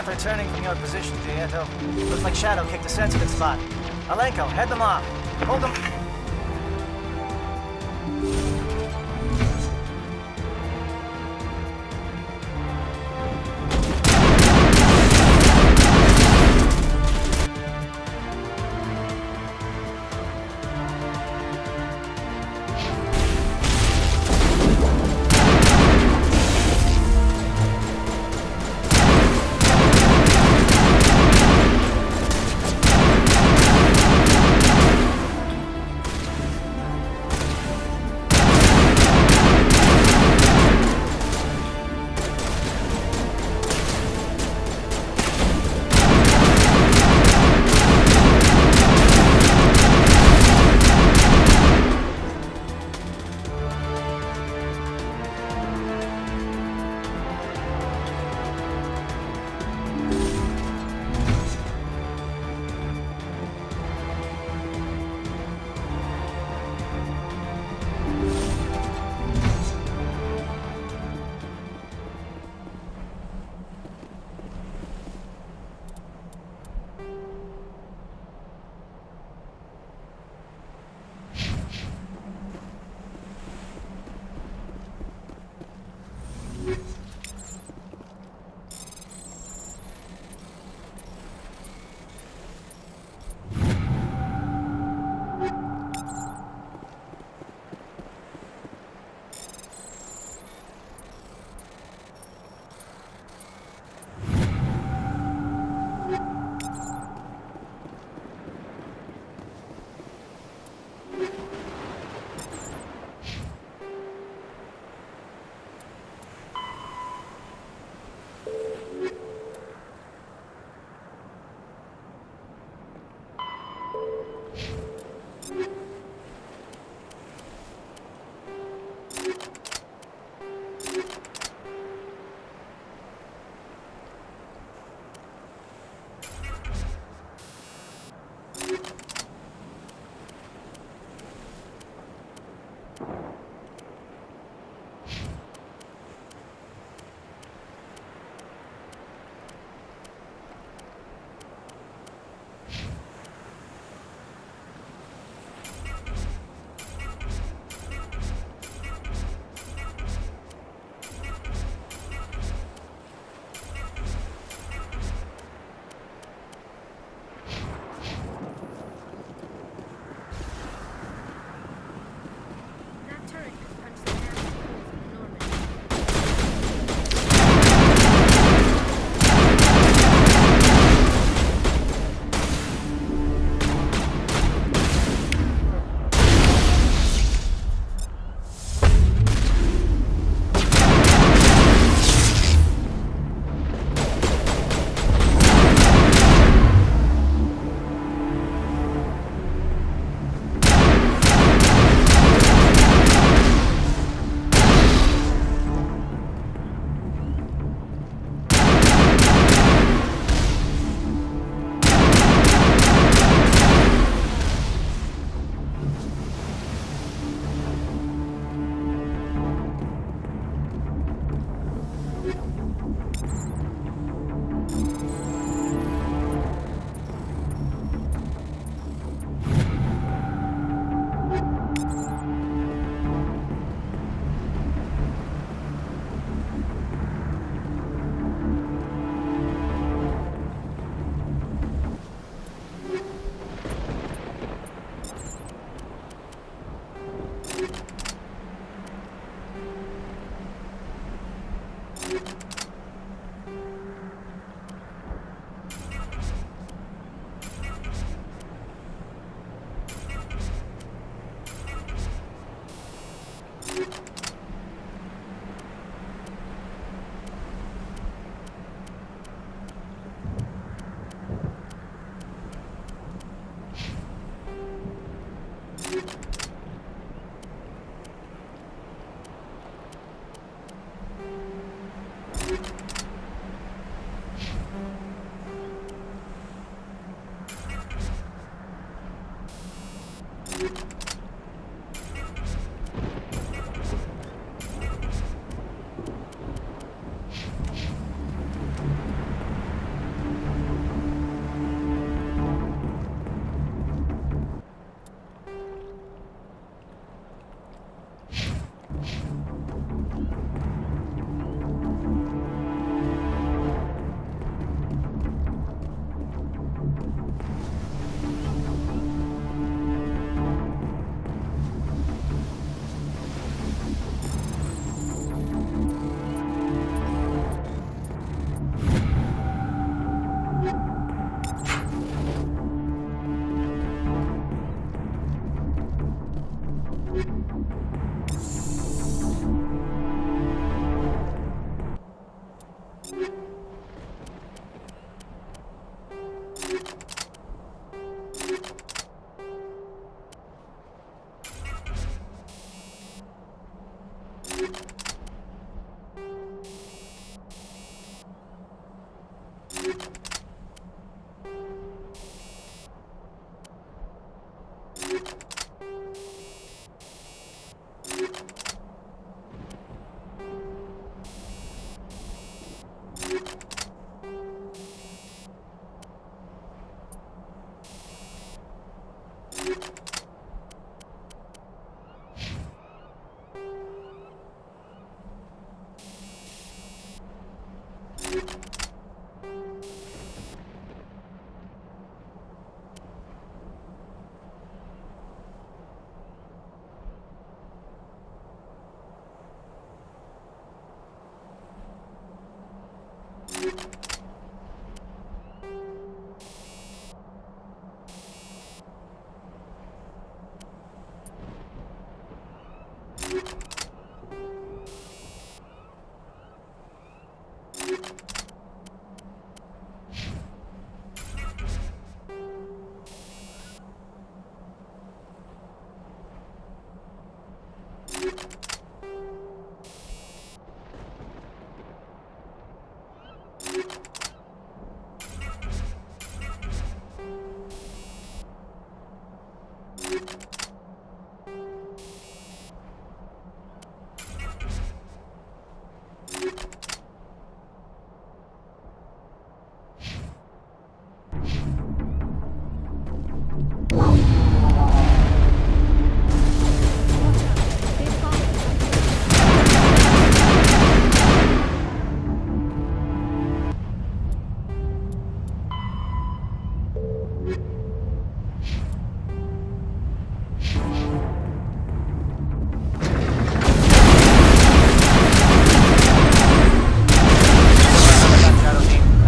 not returning from your position, Gieto. Looks like Shadow kicked a sensitive spot. Alenko, head them off. Hold them.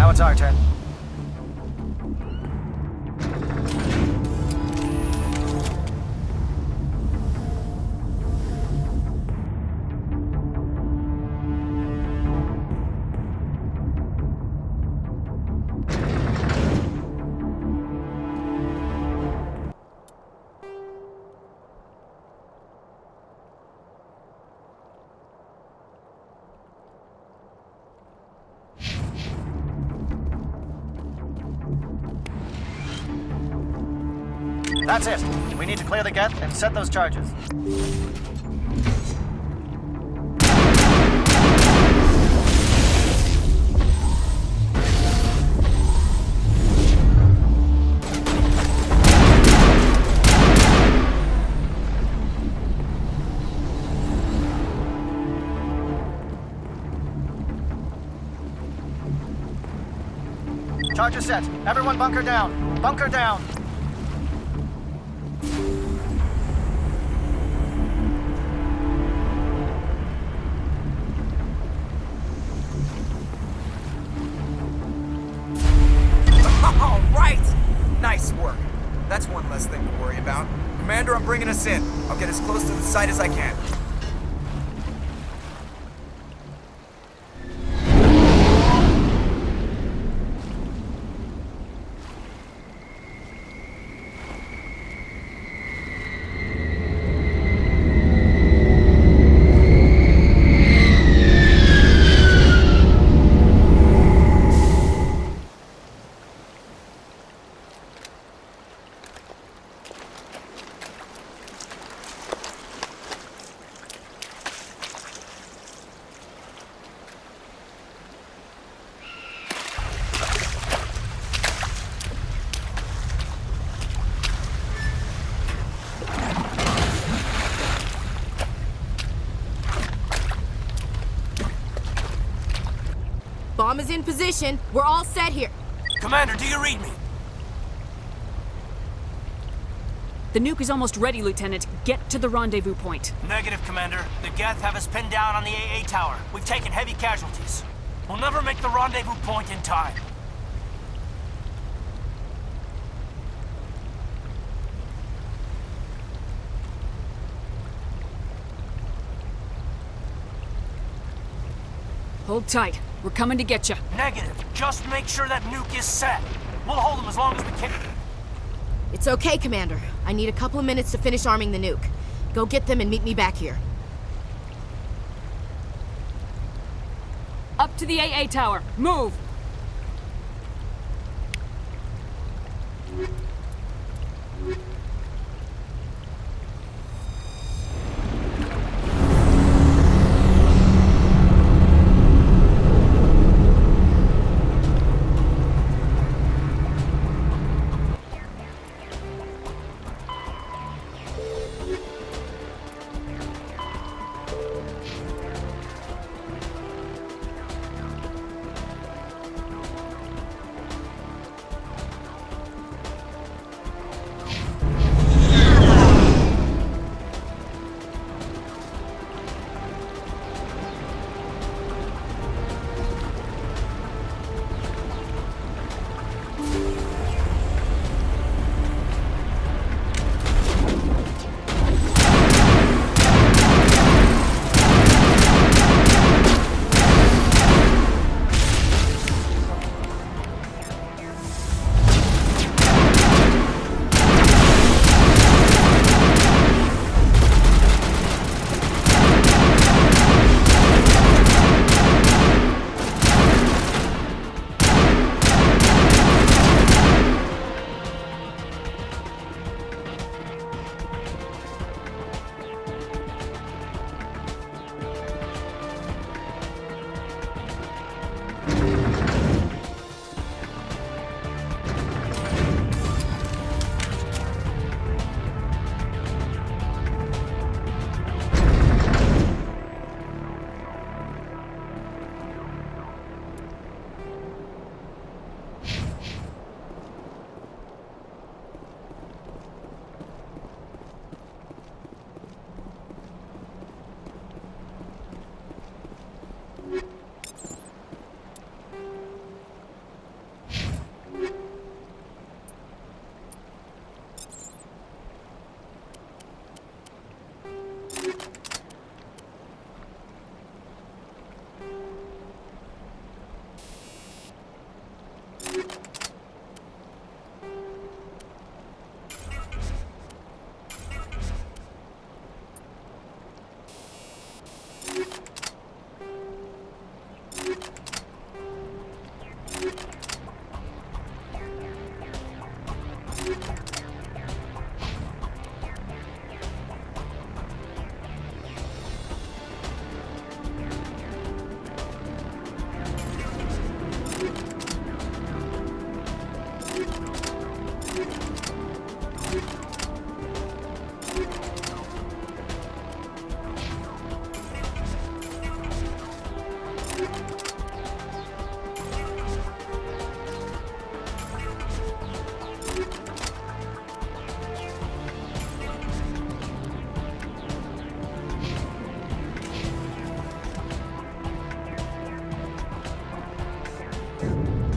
Now it's our turn. That's it. We need to clear the geth and set those charges. Charges set. Everyone bunker down. Bunker down. All right! Nice work. That's one less thing to worry about. Commander, I'm bringing us in. I'll get as close to the site as I can. Bomb is in position. We're all set here. Commander, do you read me? The nuke is almost ready, Lieutenant. Get to the rendezvous point. Negative, Commander. The Geth have us pinned down on the AA tower. We've taken heavy casualties. We'll never make the rendezvous point in time. Hold tight. We're coming to get you. Negative. Just make sure that nuke is set. We'll hold them as long as we can. It's okay, Commander. I need a couple of minutes to finish arming the nuke. Go get them and meet me back here. Up to the AA tower. Move!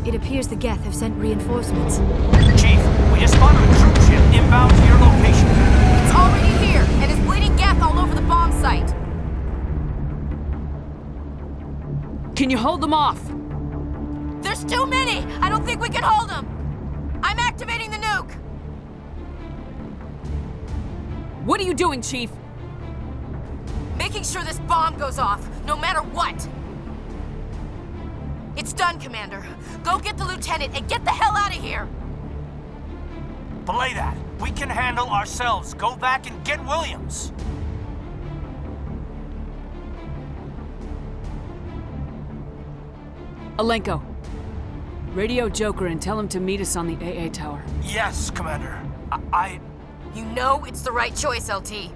It appears the Geth have sent reinforcements. Chief, we just spotted a troop ship inbound to your location. It's already here, and is bleeding Geth all over the bomb site. Can you hold them off? There's too many! I don't think we can hold them! I'm activating the nuke! What are you doing, Chief? Making sure this bomb goes off, no matter what! It's done, Commander. Go get the lieutenant and get the hell out of here! Belay that. We can handle ourselves. Go back and get Williams. Alenko, radio Joker and tell him to meet us on the AA tower. Yes, Commander. You know it's the right choice, LT.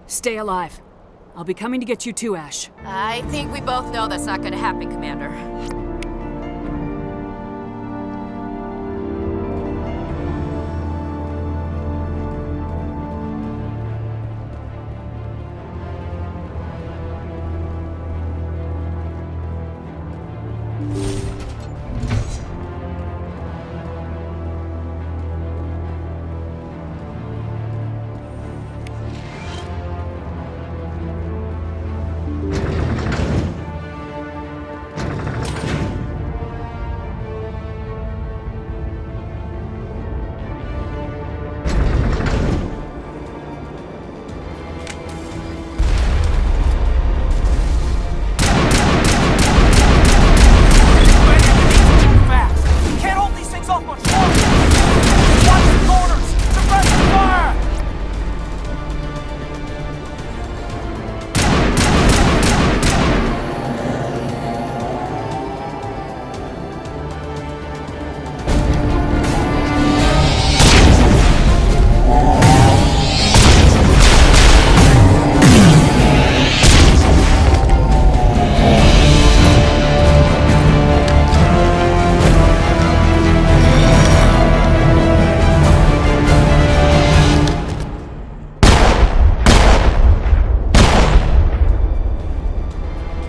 Stay alive. I'll be coming to get you too, Ash. I think we both know that's not gonna happen, Commander.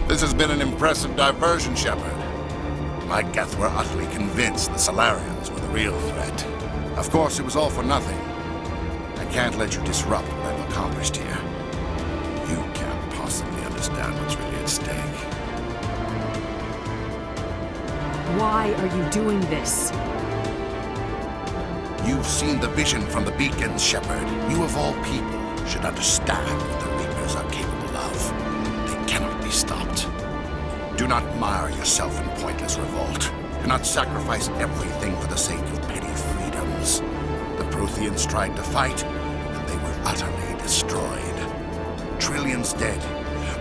This has been an impressive diversion, Shepard. My Geth were utterly convinced the Solarians were the real threat. Of course, it was all for nothing. I can't let you disrupt what I've accomplished here. You can't possibly understand what's really at stake. Why are you doing this? You've seen the vision from the beacons, Shepard. You of all people should understand what the Reapers are capable of. They cannot be stopped. Do not mire yourself in pointless revolt. Do not sacrifice everything for the sake of petty freedoms. The Protheans tried to fight, and they were utterly destroyed. Trillions dead.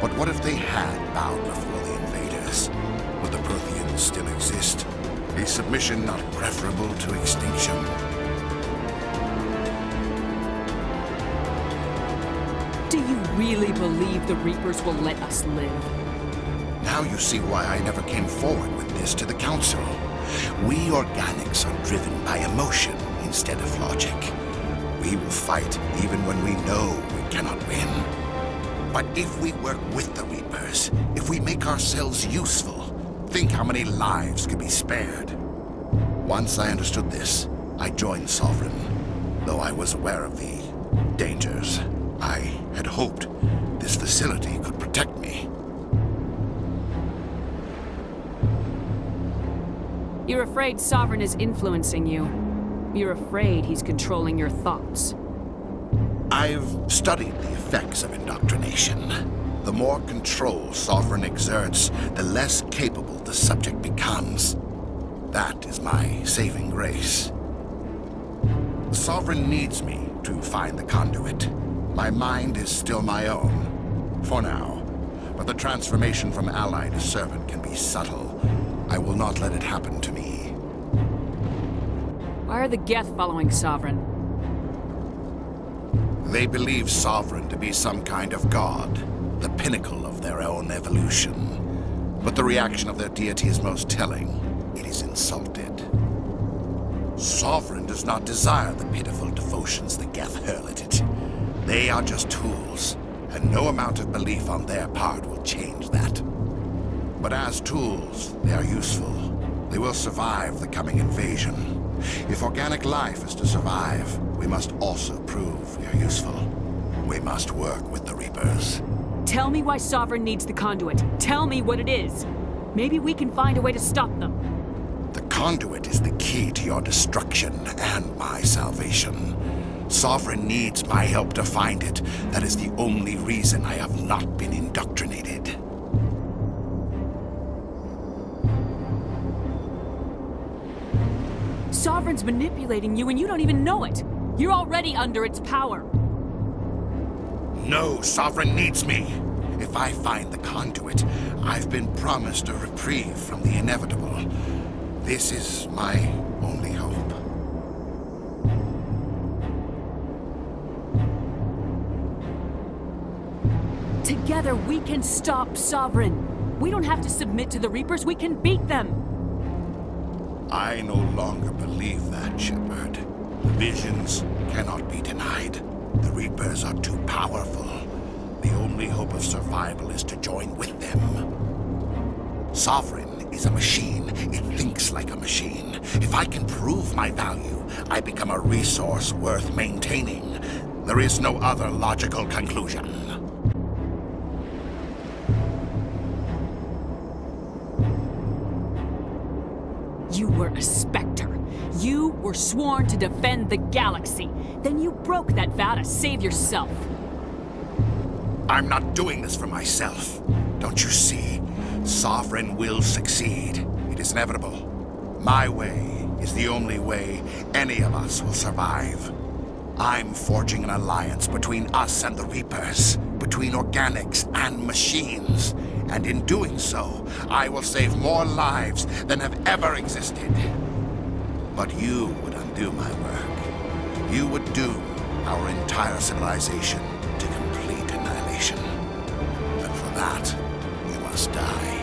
But what if they had bowed before the invaders? Would the Protheans still exist? Is submission not preferable to extinction? Do you really believe the Reapers will let us live? Now you see why I never came forward with this to the Council. We organics are driven by emotion instead of logic. We will fight even when we know we cannot win. But if we work with the Reapers, if we make ourselves useful, think how many lives could be spared. Once I understood this, I joined Sovereign, though I was aware of the dangers. I had hoped this facility could protect me. You're afraid Sovereign is influencing you. You're afraid he's controlling your thoughts. I've studied the effects of indoctrination. The more control Sovereign exerts, the less capable the subject becomes. That is my saving grace. Sovereign needs me to find the conduit. My mind is still my own, for now. But the transformation from ally to servant can be subtle. I will not let it happen to me. Why are the Geth following Sovereign? They believe Sovereign to be some kind of god, the pinnacle of their own evolution. But the reaction of their deity is most telling. It is insulted. Sovereign does not desire the pitiful devotions the Geth hurl at it. They are just tools, and no amount of belief on their part will change that. But as tools, they are useful. They will survive the coming invasion. If organic life is to survive, we must also prove we are useful. We must work with the Reapers. Tell me why Sovereign needs the conduit. Tell me what it is. Maybe we can find a way to stop them. The conduit is the key to your destruction and my salvation. Sovereign needs my help to find it. That is the only reason I have not been indoctrinated. Sovereign's manipulating you and you don't even know it. You're already under its power. No, Sovereign needs me. If I find the conduit, I've been promised a reprieve from the inevitable. This is my only hope. Together we can stop Sovereign. We don't have to submit to the Reapers, we can beat them. I no longer believe that, Shepard. Visions cannot be denied. The Reapers are too powerful. The only hope of survival is to join with them. Sovereign is a machine. It thinks like a machine. If I can prove my value, I become a resource worth maintaining. There is no other logical conclusion. You were a Spectre. You were sworn to defend the galaxy. Then you broke that vow to save yourself. I'm not doing this for myself. Don't you see? Sovereign will succeed. It is inevitable. My way is the only way any of us will survive. I'm forging an alliance between us and the Reapers, between organics and machines. And in doing so, I will save more lives than have ever existed. But you would undo my work. You would doom our entire civilization to complete annihilation. And for that, you must die.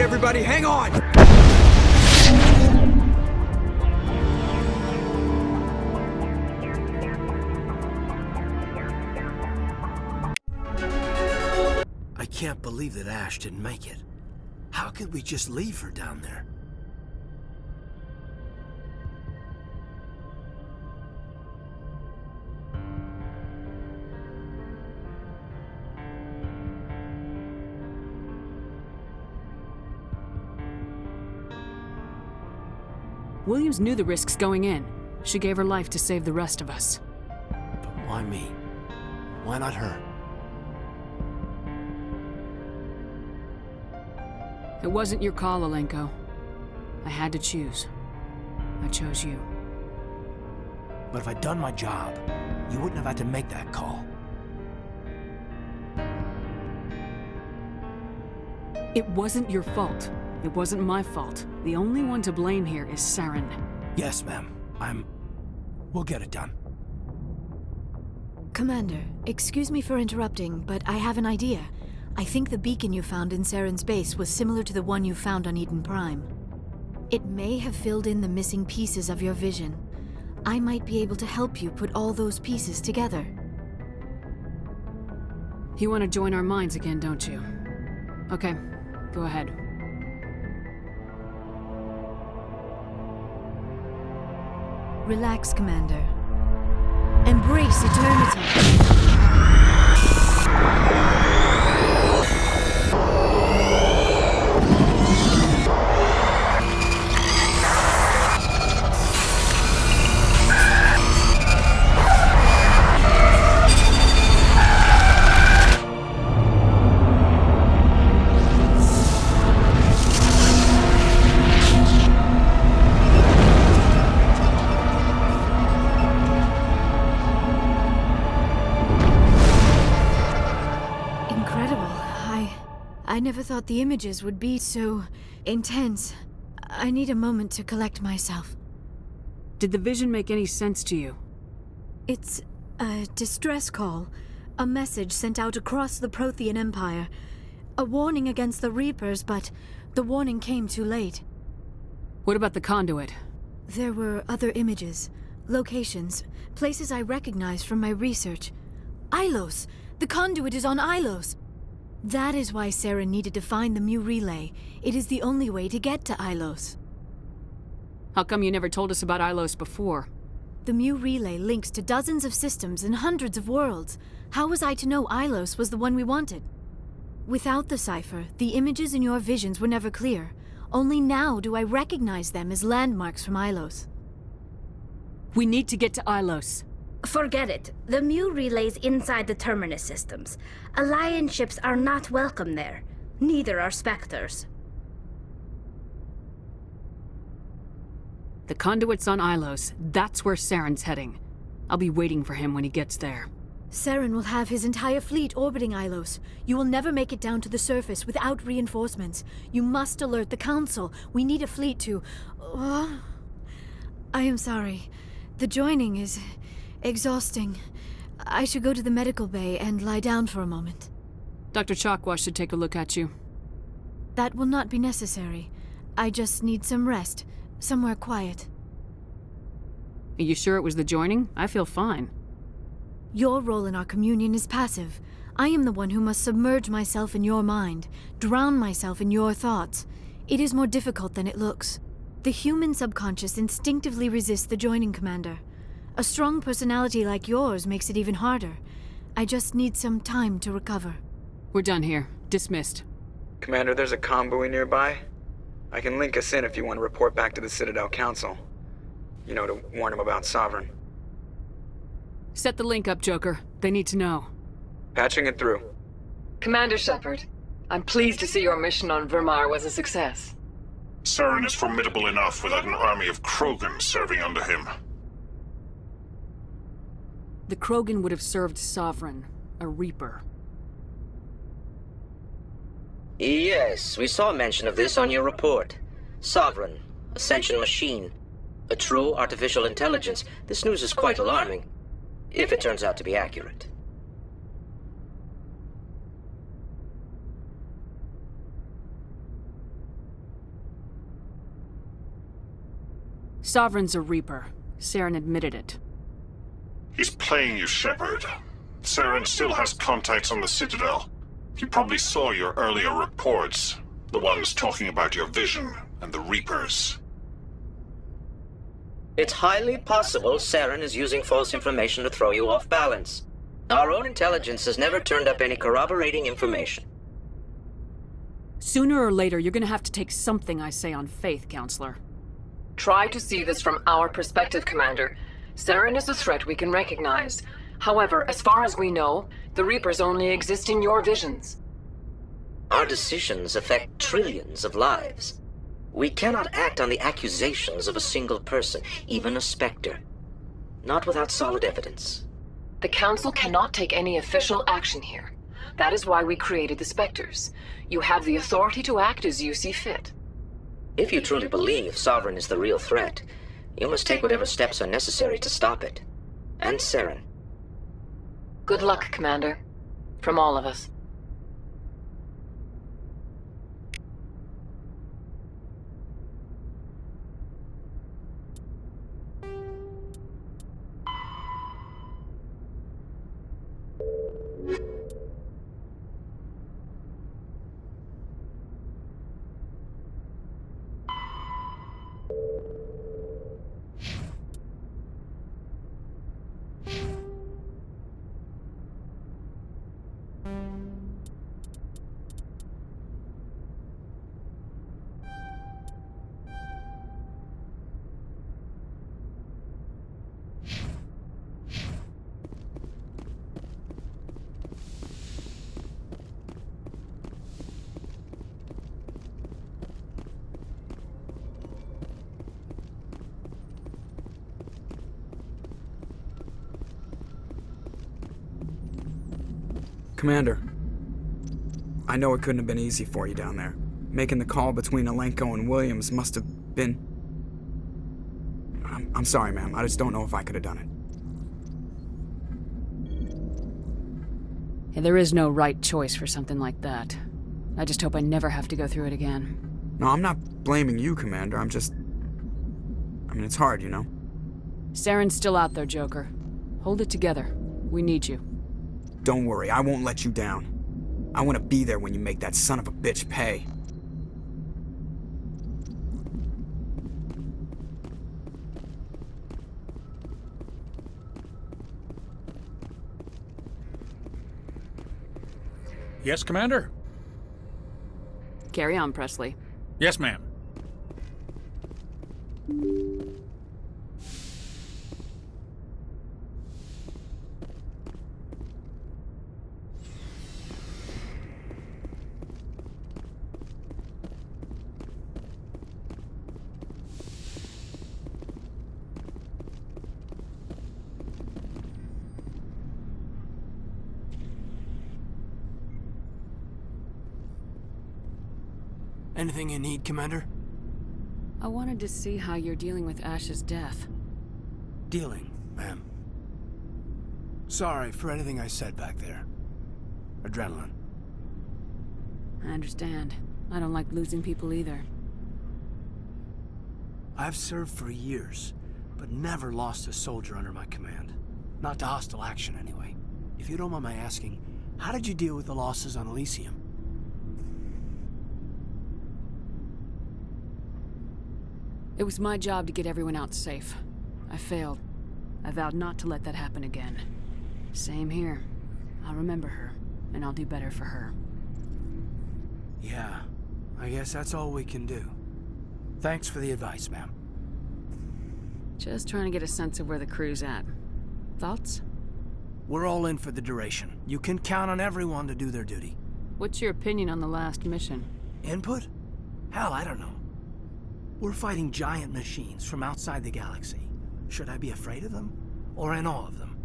Everybody, hang on! I can't believe that Ash didn't make it. How could we just leave her down there? Williams knew the risks going in. She gave her life to save the rest of us. But why me? Why not her? It wasn't your call, Alenko. I had to choose. I chose you. But if I'd done my job, you wouldn't have had to make that call. It wasn't your fault. It wasn't my fault. The only one to blame here is Saren. Yes, ma'am. We'll get it done. Commander, excuse me for interrupting, but I have an idea. I think the beacon you found in Saren's base was similar to the one you found on Eden Prime. It may have filled in the missing pieces of your vision. I might be able to help you put all those pieces together. You want to join our minds again, don't you? Okay, go ahead. Relax, Commander. Embrace eternity. I never thought the images would be so intense. I need a moment to collect myself. Did the vision make any sense to you? It's a distress call. A message sent out across the Prothean Empire. A warning against the Reapers, but the warning came too late. What about the conduit? There were other images, locations, places I recognized from my research. Ilos! The conduit is on Ilos! That is why Saren needed to find the Mu relay. It is the only way to get to Ilos. How come you never told us about Ilos before? The Mu relay links to dozens of systems and hundreds of worlds. How was I to know Ilos was the one we wanted? Without the cipher, the images in your visions were never clear. Only now do I recognize them as landmarks from Ilos. We need to get to Ilos. Forget it. The Mu relay's inside the Terminus systems. Alliance ships are not welcome there. Neither are Spectres. The conduit's on Ilos. That's where Saren's heading. I'll be waiting for him when he gets there. Saren will have his entire fleet orbiting Ilos. You will never make it down to the surface without reinforcements. You must alert the Council. We need a fleet to... I am sorry. The joining is... exhausting. I should go to the medical bay and lie down for a moment. Dr. Chakwa should take a look at you. That will not be necessary. I just need some rest. Somewhere quiet. Are you sure it was the joining? I feel fine. Your role in our communion is passive. I am the one who must submerge myself in your mind, drown myself in your thoughts. It is more difficult than it looks. The human subconscious instinctively resists the joining, Commander. A strong personality like yours makes it even harder. I just need some time to recover. We're done here. Dismissed. Commander, there's a convoy nearby. I can link us in if you want to report back to the Citadel Council. You know, to warn them about Sovereign. Set the link up, Joker. They need to know. Patching it through. Commander Shepard, I'm pleased to see your mission on Vermar was a success. Saren is formidable enough without an army of Krogan serving under him. The Krogan would have served Sovereign, a Reaper. Yes, we saw mention of this on your report. Sovereign, Ascension machine, a true artificial intelligence. This news is quite alarming, if it turns out to be accurate. Sovereign's a Reaper. Saren admitted it. He's playing you, Shepard. Saren still has contacts on the Citadel. He probably saw your earlier reports. The ones talking about your vision and the Reapers. It's highly possible Saren is using false information to throw you off balance. Our own intelligence has never turned up any corroborating information. Sooner or later, you're gonna have to take something I say on faith, Counselor. Try to see this from our perspective, Commander. Saren is a threat we can recognize. However, as far as we know, the Reapers only exist in your visions. Our decisions affect trillions of lives. We cannot act on the accusations of a single person, even a Spectre. Not without solid evidence. The Council cannot take any official action here. That is why we created the Spectres. You have the authority to act as you see fit. If you truly believe Sovereign is the real threat, you must take whatever steps are necessary to stop it. And Saren. Good luck, Commander. From all of us. Commander, I know it couldn't have been easy for you down there. Making the call between Alenko and Williams must have been... I'm sorry, ma'am. I just don't know if I could have done it. Yeah, there is no right choice for something like that. I just hope I never have to go through it again. No, I'm not blaming you, Commander. I'm just... I mean, it's hard, you know? Saren's still out there, Joker. Hold it together. We need you. Don't worry, I won't let you down. I want to be there when you make that son of a bitch pay. Yes, Commander? Carry on, Presley. Yes, ma'am. Anything you need, Commander? I wanted to see how you're dealing with Ash's death. Dealing, ma'am. Sorry for anything I said back there. Adrenaline. I understand. I don't like losing people either. I've served for years, but never lost a soldier under my command. Not to hostile action, anyway. If you don't mind my asking, how did you deal with the losses on Elysium? It was my job to get everyone out safe. I failed. I vowed not to let that happen again. Same here. I'll remember her, and I'll do better for her. Yeah, I guess that's all we can do. Thanks for the advice, ma'am. Just trying to get a sense of where the crew's at. Thoughts? We're all in for the duration. You can count on everyone to do their duty. What's your opinion on the last mission? Input? Hell, I don't know. We're fighting giant machines from outside the galaxy. Should I be afraid of them? Or in awe of them?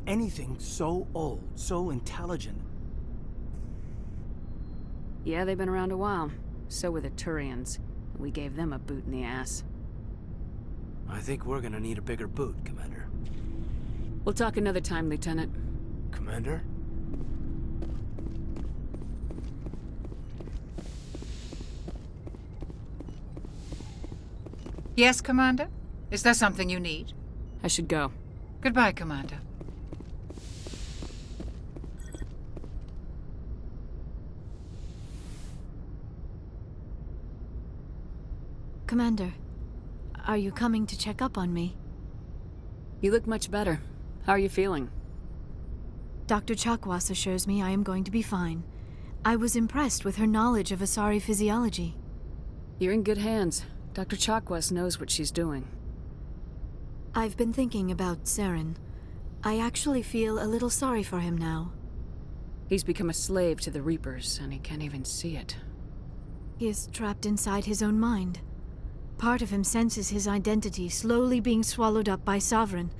Anything so old, so intelligent. Yeah, they've been around a while. So were the Turians. We gave them a boot in the ass. I think we're gonna need a bigger boot, Commander. We'll talk another time, Lieutenant. Commander? Yes, Commander? Is there something you need? I should go. Goodbye, Commander. Commander, are you coming to check up on me? You look much better. How are you feeling? Dr. Chakwas assures me I am going to be fine. I was impressed with her knowledge of Asari physiology. You're in good hands. Dr. Chakwas knows what she's doing. I've been thinking about Saren. I actually feel a little sorry for him now. He's become a slave to the Reapers, and he can't even see it. He is trapped inside his own mind, Part of him senses his identity slowly being swallowed up by Sovereign,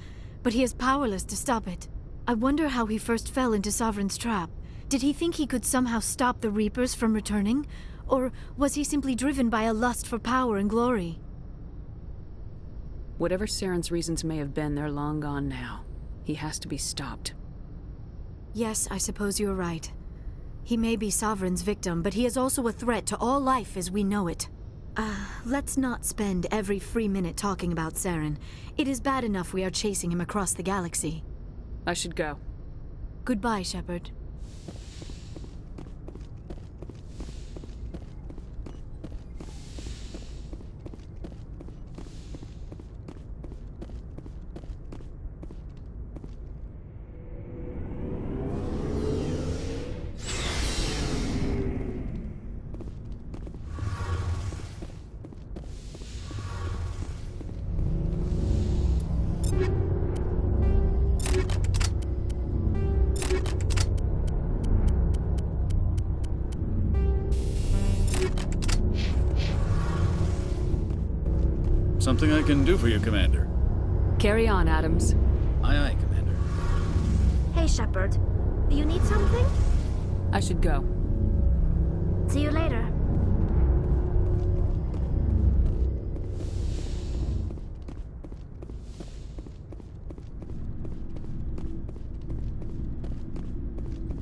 but he is powerless to stop it. I wonder how he first fell into Sovereign's trap. Did he think he could somehow stop the Reapers from returning? Or was he simply driven by a lust for power and glory? Whatever Saren's reasons may have been, they're long gone now. He has to be stopped. Yes, I suppose you're right. He may be Sovereign's victim, but he is also a threat to all life as we know it. Let's not spend every free minute talking about Saren. It is bad enough we are chasing him across the galaxy. I should go. Goodbye, Shepard. Something I can do for you, Commander. Carry on, Adams. Aye, aye, Commander. Hey, Shepard. You need something? I should go. See you later.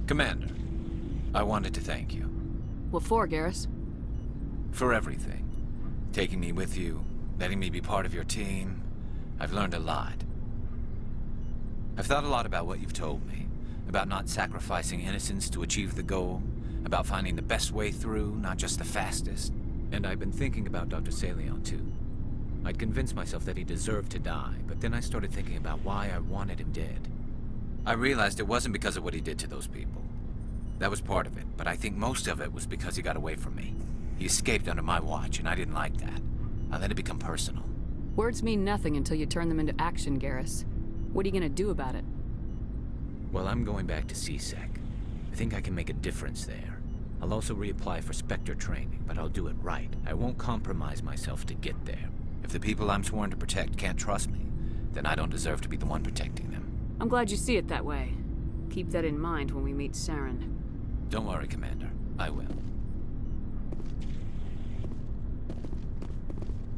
Commander, I wanted to thank you. What for, Garrus? For everything. Taking me with you, letting me be part of your team. I've learned a lot. I've thought a lot about what you've told me. About not sacrificing innocence to achieve the goal. About finding the best way through, not just the fastest. And I've been thinking about Dr. Saleon, too. I'd convinced myself that he deserved to die, but then I started thinking about why I wanted him dead. I realized it wasn't because of what he did to those people. That was part of it, but I think most of it was because he got away from me. He escaped under my watch, and I didn't like that. I let it become personal. Words mean nothing until you turn them into action, Garrus. What are you gonna do about it? Well, I'm going back to CSEC. I think I can make a difference there. I'll also reapply for Spectre training, but I'll do it right. I won't compromise myself to get there. If the people I'm sworn to protect can't trust me, then I don't deserve to be the one protecting them. I'm glad you see it that way. Keep that in mind when we meet Saren. Don't worry, Commander. I will.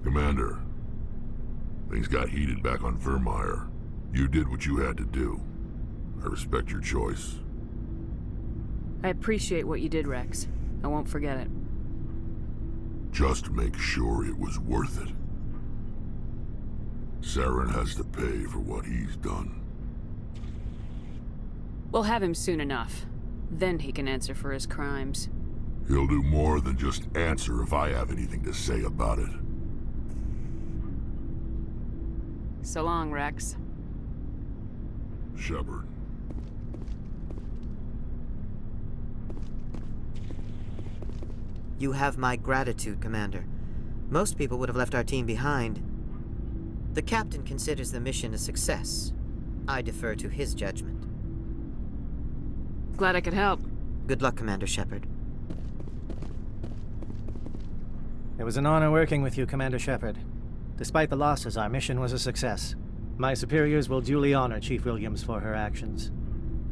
Commander, things got heated back on Vermeer. You did what you had to do. I respect your choice. I appreciate what you did, Rex. I won't forget it. Just make sure it was worth it. Saren has to pay for what he's done. We'll have him soon enough. Then he can answer for his crimes. He'll do more than just answer if I have anything to say about it. So long, Rex. Shepard. You have my gratitude, Commander. Most people would have left our team behind. The captain considers the mission a success. I defer to his judgment. Glad I could help. Good luck, Commander Shepard. It was an honor working with you, Commander Shepard. Despite the losses, our mission was a success. My superiors will duly honor Chief Williams for her actions.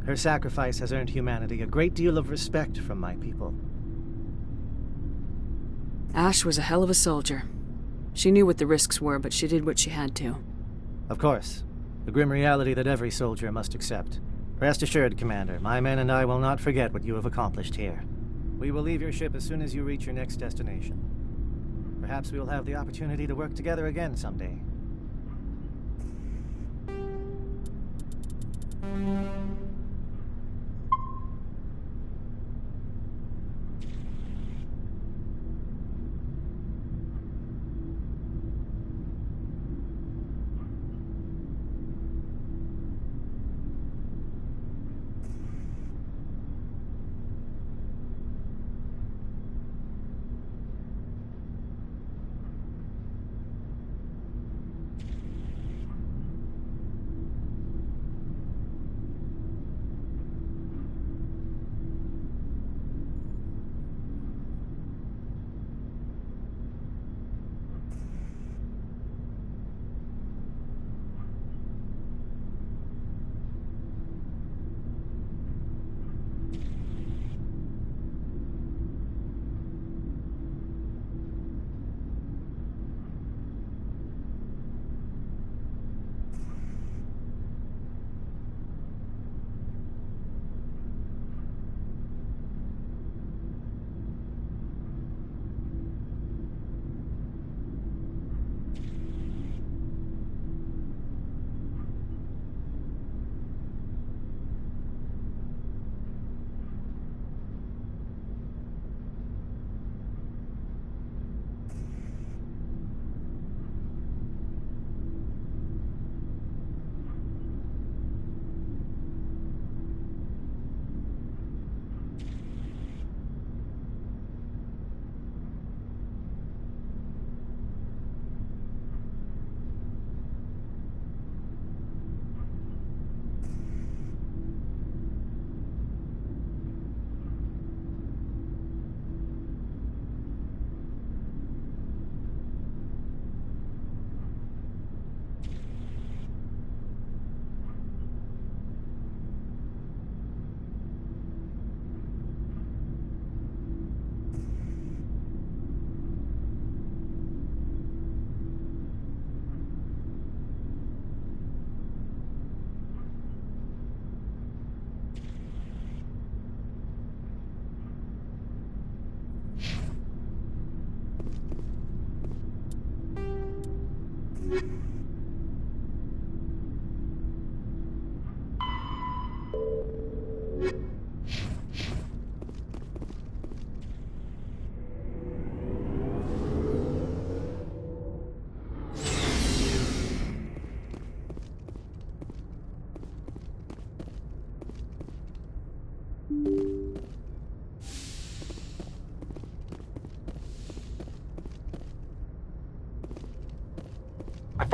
Her sacrifice has earned humanity a great deal of respect from my people. Ash was a hell of a soldier. She knew what the risks were, but she did what she had to. Of course. The grim reality that every soldier must accept. Rest assured, Commander, my men and I will not forget what you have accomplished here. We will leave your ship as soon as you reach your next destination. Perhaps we will have the opportunity to work together again someday.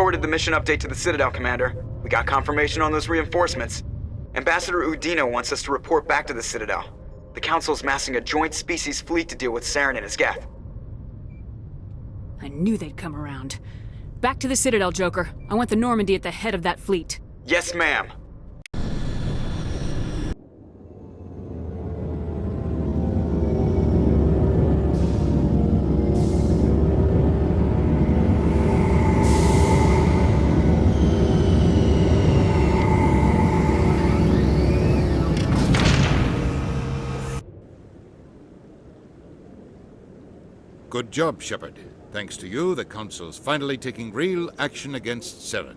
forwarded the mission update to the Citadel, Commander. We got confirmation on those reinforcements. Ambassador Udina wants us to report back to the Citadel. The Council's massing a joint species fleet to deal with Saren and his Geth. I knew they'd come around. Back to the Citadel, Joker. I want the Normandy at the head of that fleet. Yes, ma'am. Good job, Shepard. Thanks to you, the Council's finally taking real action against Saren.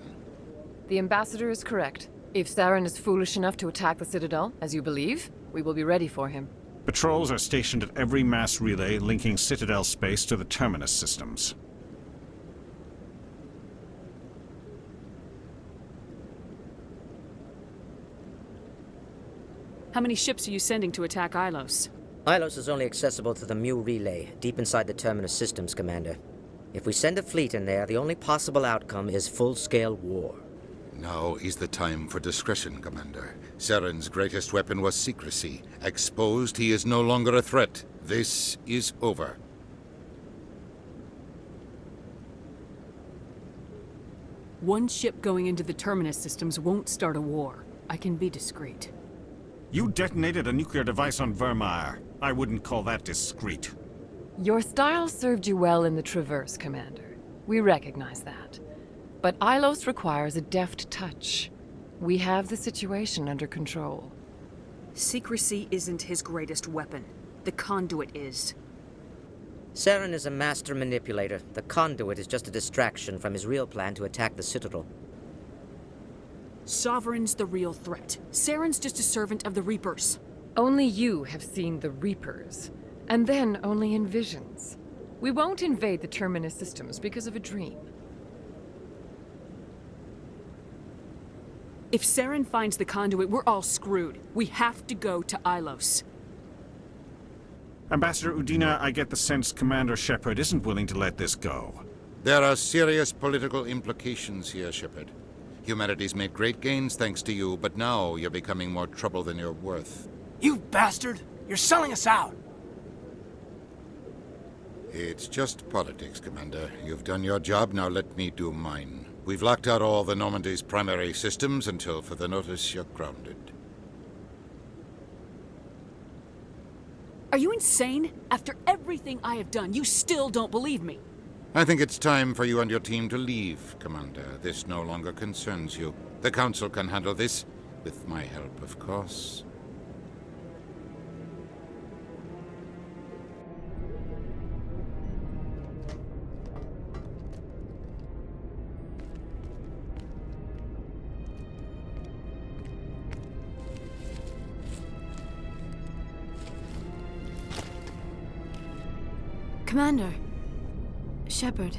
The Ambassador is correct. If Saren is foolish enough to attack the Citadel, as you believe, we will be ready for him. Patrols are stationed at every mass relay linking Citadel space to the Terminus systems. How many ships are you sending to attack Ilos? Ilos is only accessible to the Mu relay, deep inside the Terminus systems, Commander. If we send a fleet in there, the only possible outcome is full-scale war. Now is the time for discretion, Commander. Saren's greatest weapon was secrecy. Exposed, he is no longer a threat. This is over. One ship going into the Terminus systems won't start a war. I can be discreet. You detonated a nuclear device on Vermeer. I wouldn't call that discreet. Your style served you well in the Traverse, Commander. We recognize that. But Ilos requires a deft touch. We have the situation under control. Secrecy isn't his greatest weapon. The conduit is. Saren is a master manipulator. The conduit is just a distraction from his real plan to attack the Citadel. Sovereign's the real threat. Saren's just a servant of the Reapers. Only you have seen the Reapers, and then only in visions. We won't invade the Terminus systems because of a dream. If Saren finds the conduit, we're all screwed. We have to go to Ilos. Ambassador Udina, I get the sense Commander Shepard isn't willing to let this go. There are serious political implications here, Shepard. Humanity's made great gains thanks to you, but now you're becoming more trouble than you're worth. You bastard! You're selling us out! It's just politics, Commander. You've done your job, now let me do mine. We've locked out all the Normandy's primary systems until further notice you're grounded. Are you insane? After everything I have done, you still don't believe me. I think it's time for you and your team to leave, Commander. This no longer concerns you. The Council can handle this, with my help, of course. Commander. Shepard,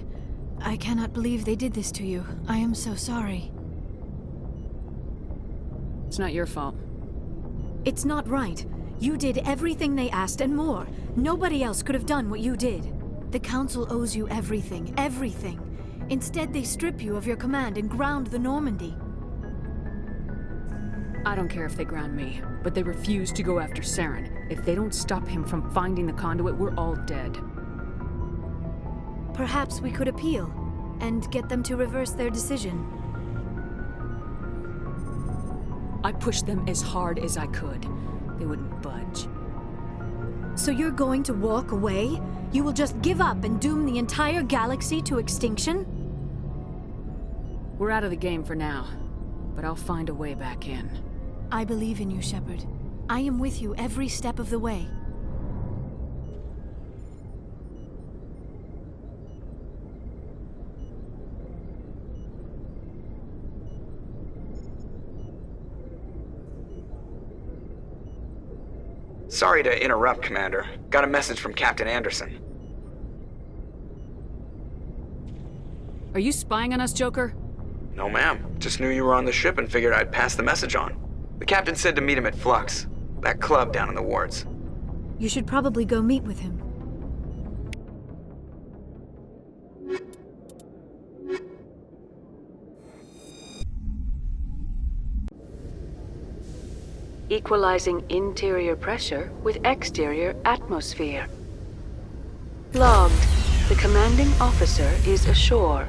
I cannot believe they did this to you. I am so sorry. It's not your fault. It's not right. You did everything they asked and more. Nobody else could have done what you did. The Council owes you everything, everything. Instead, they strip you of your command and ground the Normandy. I don't care if they ground me, but they refuse to go after Saren. If they don't stop him from finding the conduit, we're all dead. Perhaps we could appeal, and get them to reverse their decision. I pushed them as hard as I could. They wouldn't budge. So you're going to walk away? You will just give up and doom the entire galaxy to extinction? We're out of the game for now, but I'll find a way back in. I believe in you, Shepard. I am with you every step of the way. Sorry to interrupt, Commander. Got a message from Captain Anderson. Are you spying on us, Joker? No, ma'am. Just knew you were on the ship and figured I'd pass the message on. The captain said to meet him at Flux, that club down in the wards. You should probably go meet with him. equalizing interior pressure with exterior atmosphere. Logged. The commanding officer is ashore.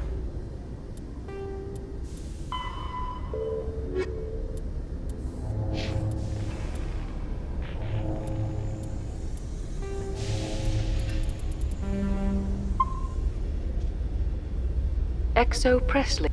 Exo Presley.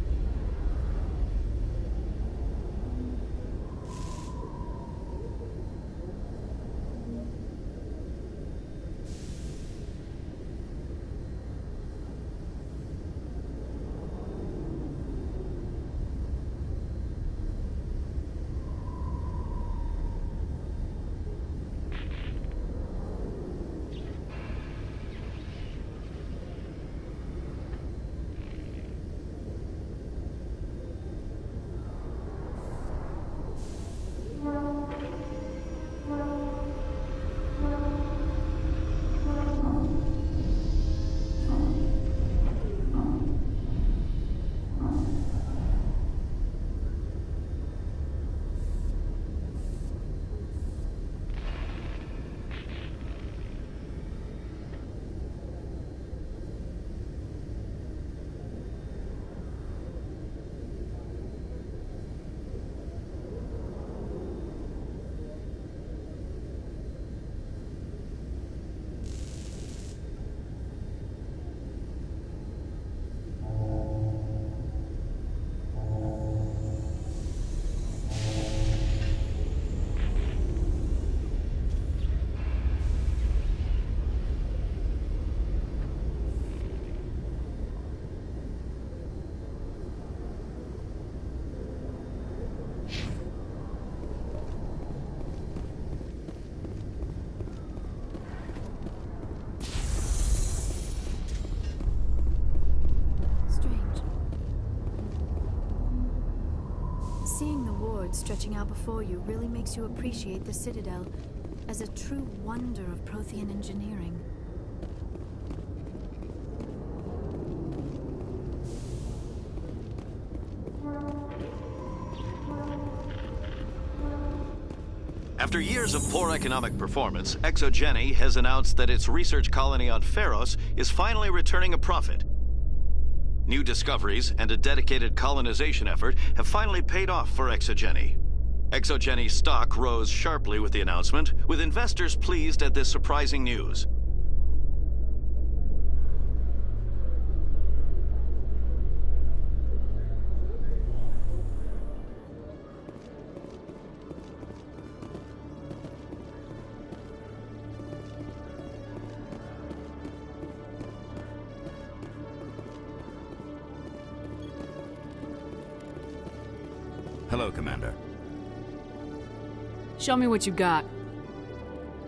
Seeing the ward stretching out before you really makes you appreciate the Citadel as a true wonder of Prothean engineering. After years of poor economic performance, ExoGeni has announced that its research colony on Pharos is finally returning a profit. New discoveries and a dedicated colonization effort have finally paid off for ExoGeni. ExoGeni's stock rose sharply with the announcement, with investors pleased at this surprising news. Hello, Commander. Show me what you got.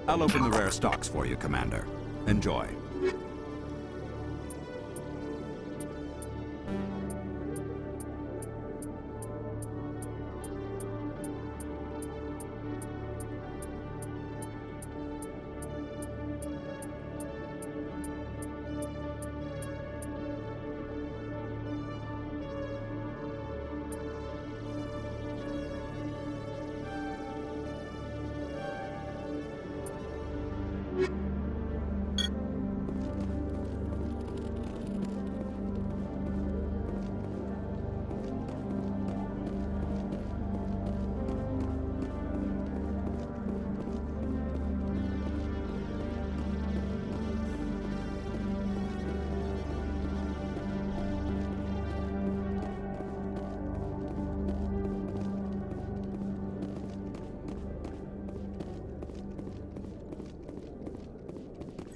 I'll open the rare stocks for you, Commander. Enjoy.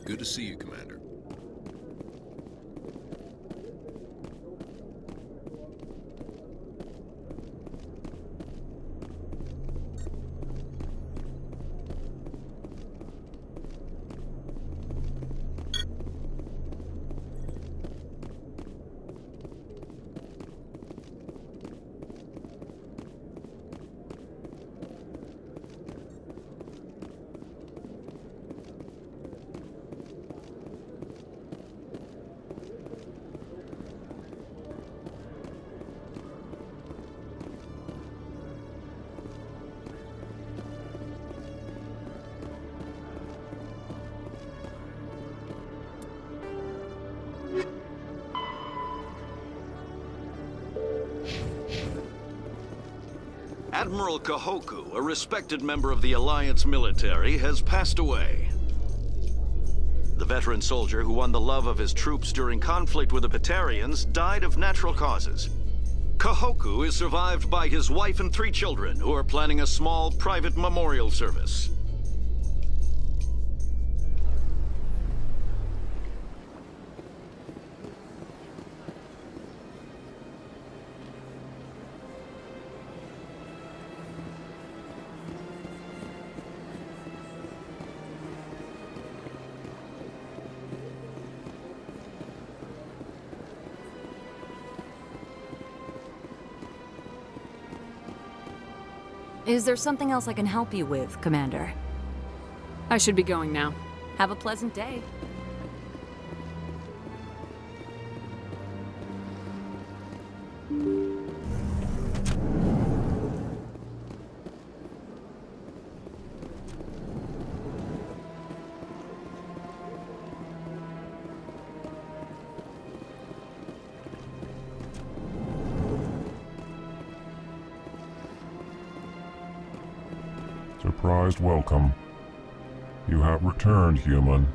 Good to see you, Commander. Admiral Kahoku, a respected member of the Alliance military, has passed away. The veteran soldier who won the love of his troops during conflict with the Batarians died of natural causes. Kahoku is survived by his wife and 3 children, who are planning a small private memorial service. Is there something else I can help you with, Commander? I should be going now. Have a pleasant day. Surprised welcome. You have returned, human.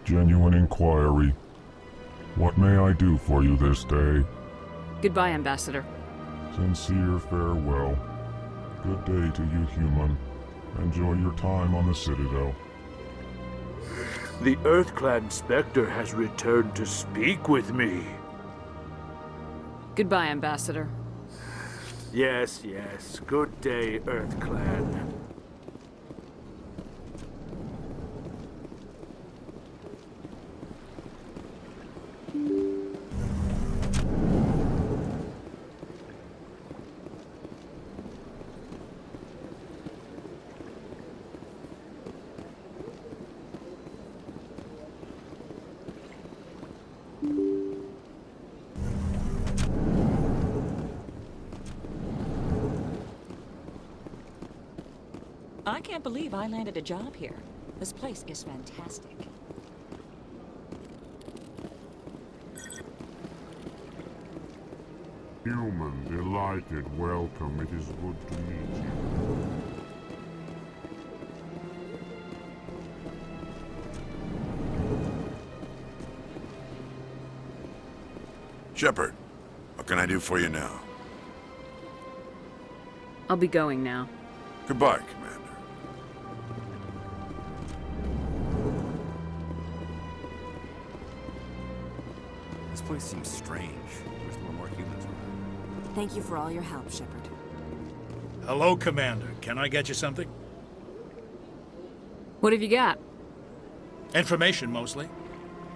Genuine inquiry. What may I do for you this day? Goodbye, Ambassador. Sincere farewell. Good day to you, human. Enjoy your time on the Citadel. The EarthClan Spectre has returned to speak with me. Goodbye, Ambassador. Yes, yes. Good day, EarthClan. I can't believe I landed a job here. This place is fantastic. Human, delighted, welcome. It is good to meet you. Shepard, what can I do for you now? I'll be going now. Goodbye, Commander. This place seems strange. Wish there were more humans around. Thank you for all your help, Shepard. Hello, Commander. Can I get you something? What have you got? Information, mostly.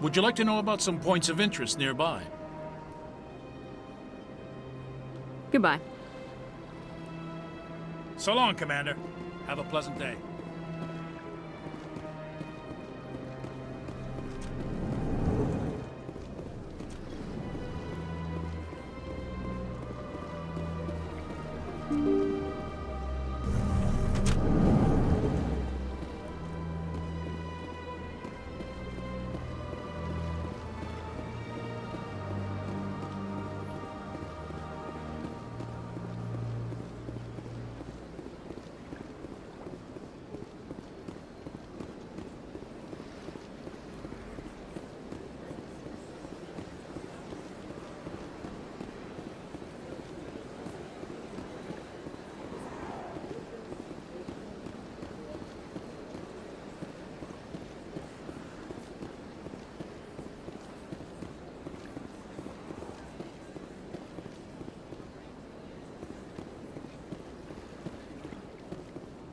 Would you like to know about some points of interest nearby? Goodbye. So long, Commander. Have a pleasant day.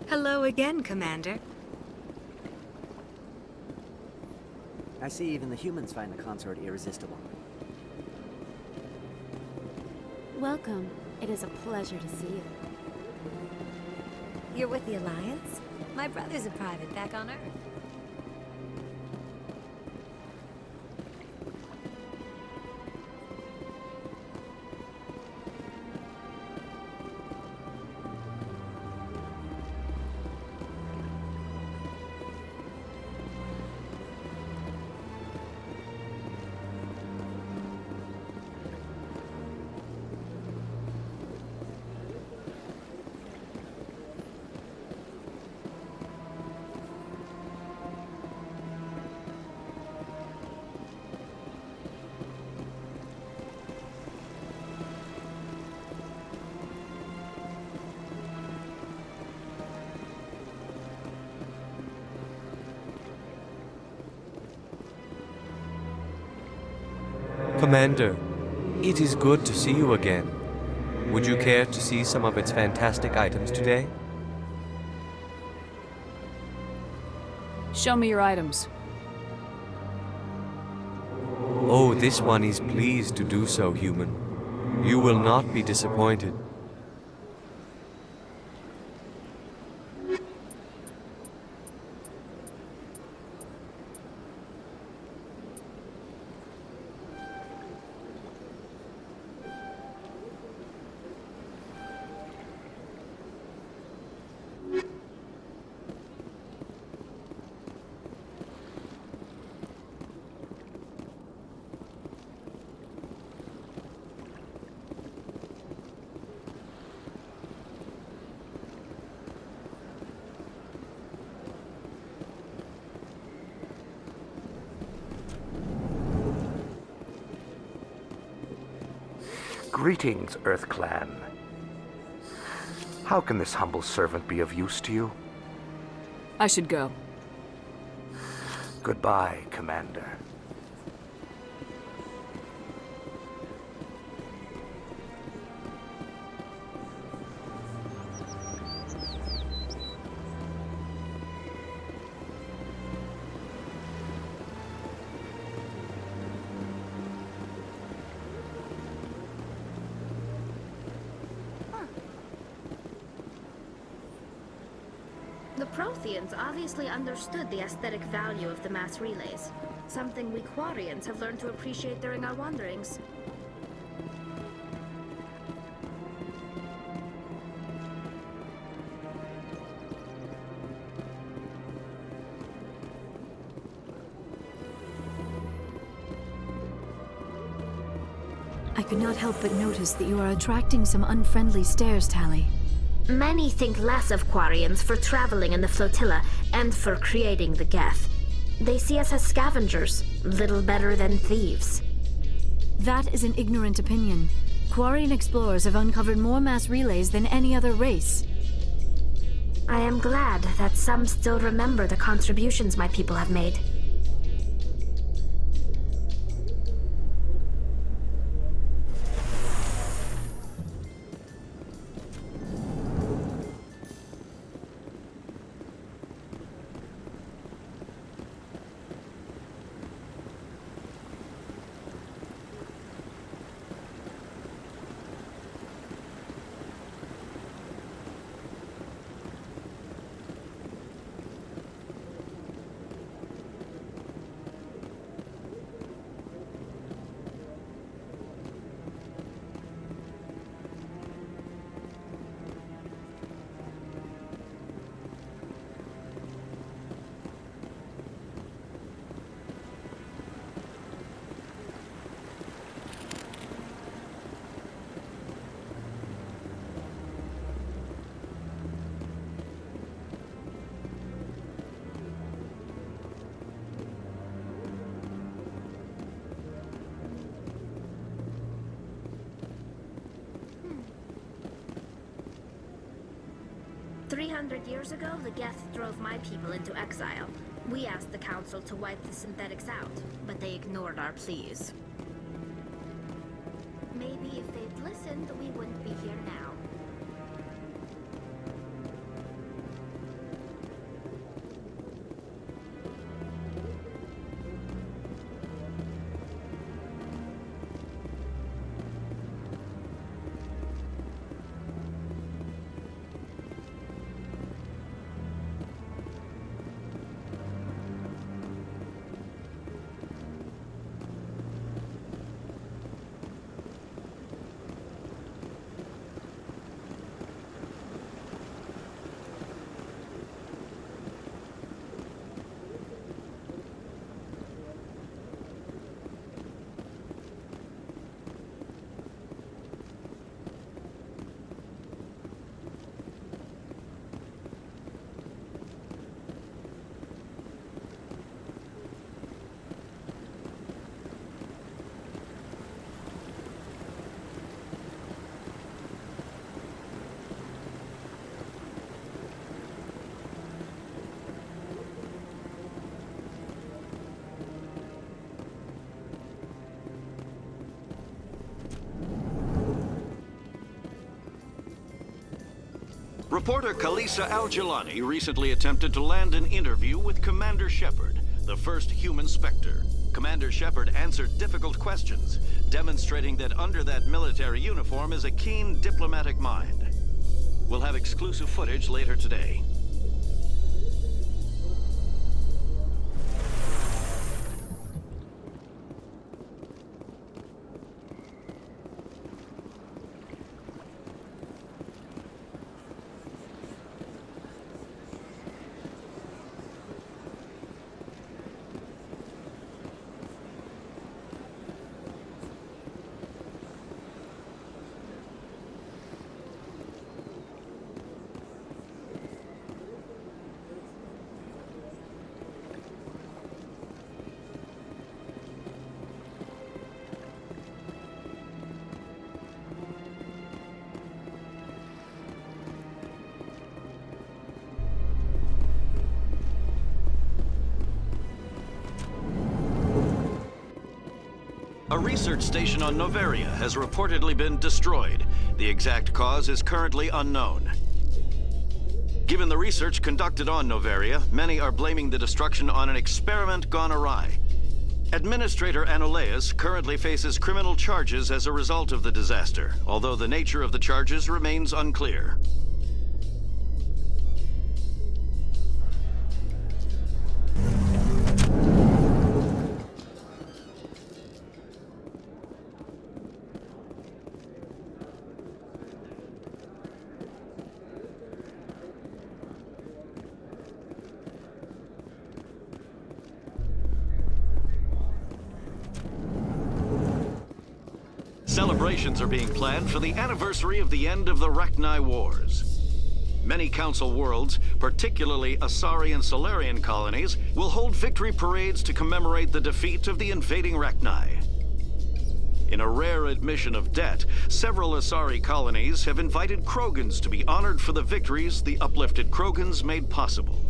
Hello again, Commander. I see even the humans find the consort irresistible. Welcome. It is a pleasure to see you. You're with the Alliance? My brother's a private back on Earth. Commander, it is good to see you again. Would you care to see some of its fantastic items today? Show me your items. Oh, this one is pleased to do so, human. You will not be disappointed. Greetings, Earth Clan. How can this humble servant be of use to you? I should go. Goodbye, Commander. The Protheans obviously understood the aesthetic value of the mass relays, something we Quarians have learned to appreciate during our wanderings. I could not help but notice that you are attracting some unfriendly stares, Tally. Many think less of Quarians for traveling in the flotilla and for creating the Geth. They see us as scavengers, little better than thieves. That is an ignorant opinion. Quarian explorers have uncovered more mass relays than any other race. I am glad that some still remember the contributions my people have made. Years ago, the Geth drove my people into exile. We asked the Council to wipe the synthetics out, but they ignored our pleas. Maybe if they'd listened, we wouldn't be here now. Reporter Kalisa Al-Jilani recently attempted to land an interview with Commander Shepard, the first human Spectre. Commander Shepard answered difficult questions, demonstrating that under that military uniform is a keen diplomatic mind. We'll have exclusive footage later today. A research station on Noveria has reportedly been destroyed. The exact cause is currently unknown. Given the research conducted on Noveria, many are blaming the destruction on an experiment gone awry. Administrator Anoleus currently faces criminal charges as a result of the disaster, although the nature of the charges remains unclear. Celebrations are being planned for the anniversary of the end of the Rachni Wars. Many Council worlds, particularly Asari and Solarian colonies, will hold victory parades to commemorate the defeat of the invading Rachni. In a rare admission of debt, several Asari colonies have invited Krogans to be honored for the victories the uplifted Krogans made possible.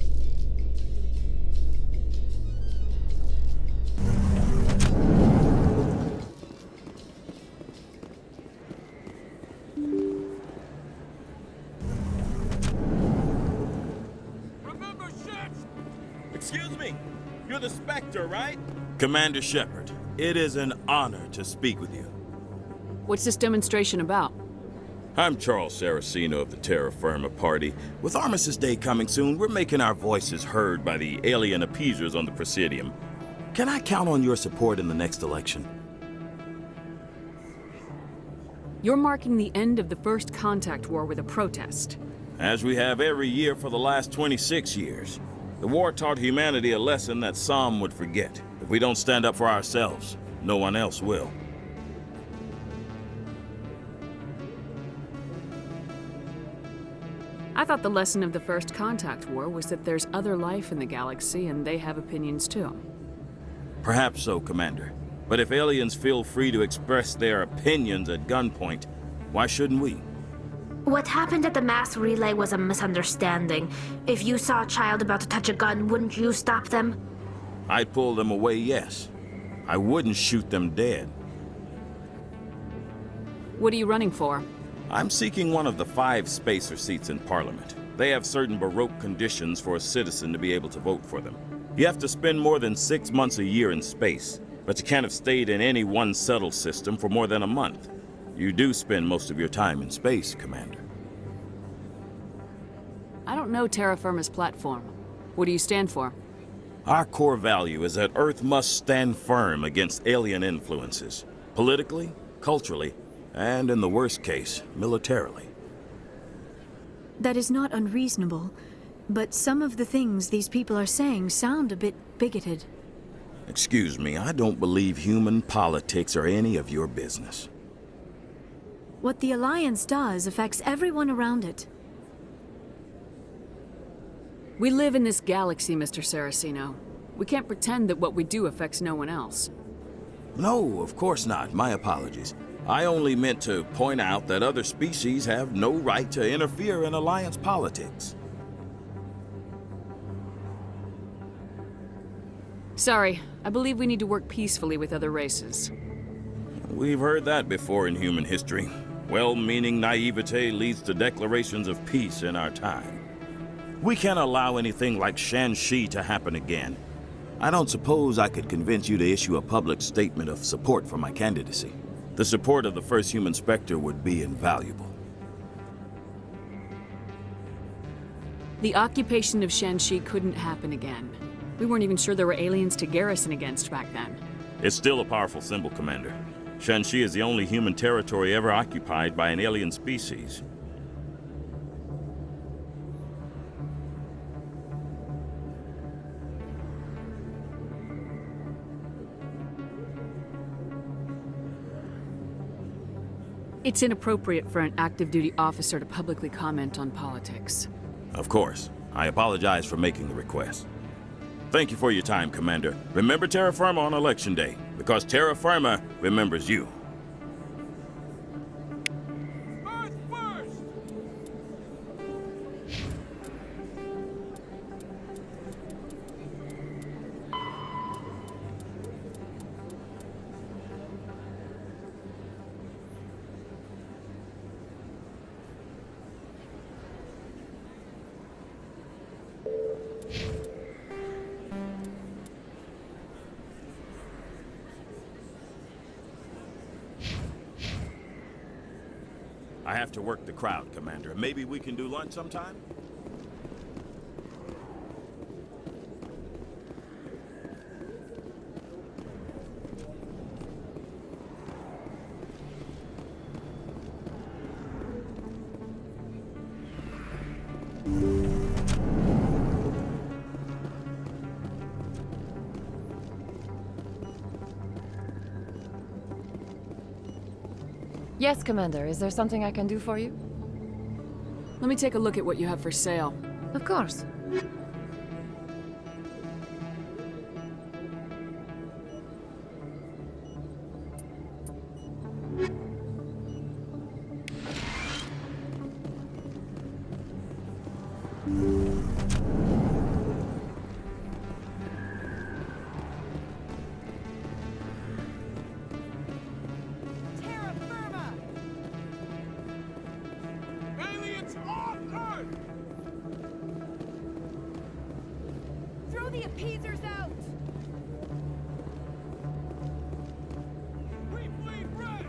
Excuse me, you're the Spectre, right? Commander Shepard, it is an honor to speak with you. What's this demonstration about? I'm Charles Saraceno of the Terra Firma Party. With Armistice Day coming soon, we're making our voices heard by the alien appeasers on the Presidium. Can I count on your support in the next election? You're marking the end of the First Contact War with a protest. As we have every year for the last 26 years. The war taught humanity a lesson that some would forget. If we don't stand up for ourselves, no one else will. I thought the lesson of the First Contact War was that there's other life in the galaxy and they have opinions too. Perhaps so, Commander. But if aliens feel free to express their opinions at gunpoint, why shouldn't we? What happened at the mass relay was a misunderstanding. If you saw a child about to touch a gun, wouldn't you stop them? I'd pull them away, yes. I wouldn't shoot them dead. What are you running for? I'm seeking one of the 5 spacer seats in Parliament. They have certain Baroque conditions for a citizen to be able to vote for them. You have to spend more than 6 months a year in space, but you can't have stayed in any one settled system for more than a month. You do spend most of your time in space, Commander. I don't know Terra Firma's platform. What do you stand for? Our core value is that Earth must stand firm against alien influences. Politically, culturally, and in the worst case, militarily. That is not unreasonable, but some of the things these people are saying sound a bit bigoted. Excuse me, I don't believe human politics are any of your business. What the Alliance does affects everyone around it. We live in this galaxy, Mr. Saraceno. We can't pretend that what we do affects no one else. No, of course not. My apologies. I only meant to point out that other species have no right to interfere in Alliance politics. Sorry, I believe we need to work peacefully with other races. We've heard that before in human history. Well-meaning naivete leads to declarations of peace in our time. We can't allow anything like Shanxi to happen again. I don't suppose I could convince you to issue a public statement of support for my candidacy. The support of the first human Spectre would be invaluable. The occupation of Shanxi couldn't happen again. We weren't even sure there were aliens to garrison against back then. It's still a powerful symbol, Commander. Shanxi is the only human territory ever occupied by an alien species. It's inappropriate for an active duty officer to publicly comment on politics. Of course. I apologize for making the request. Thank you for your time, Commander. Remember Terra Firma on Election Day, because Terra Firma remembers you. I have to work the crowd, Commander. Maybe we can do lunch sometime? Yes, Commander. Is there something I can do for you? Let me take a look at what you have for sale. Of course. Throw the appeasers out! We bleed red!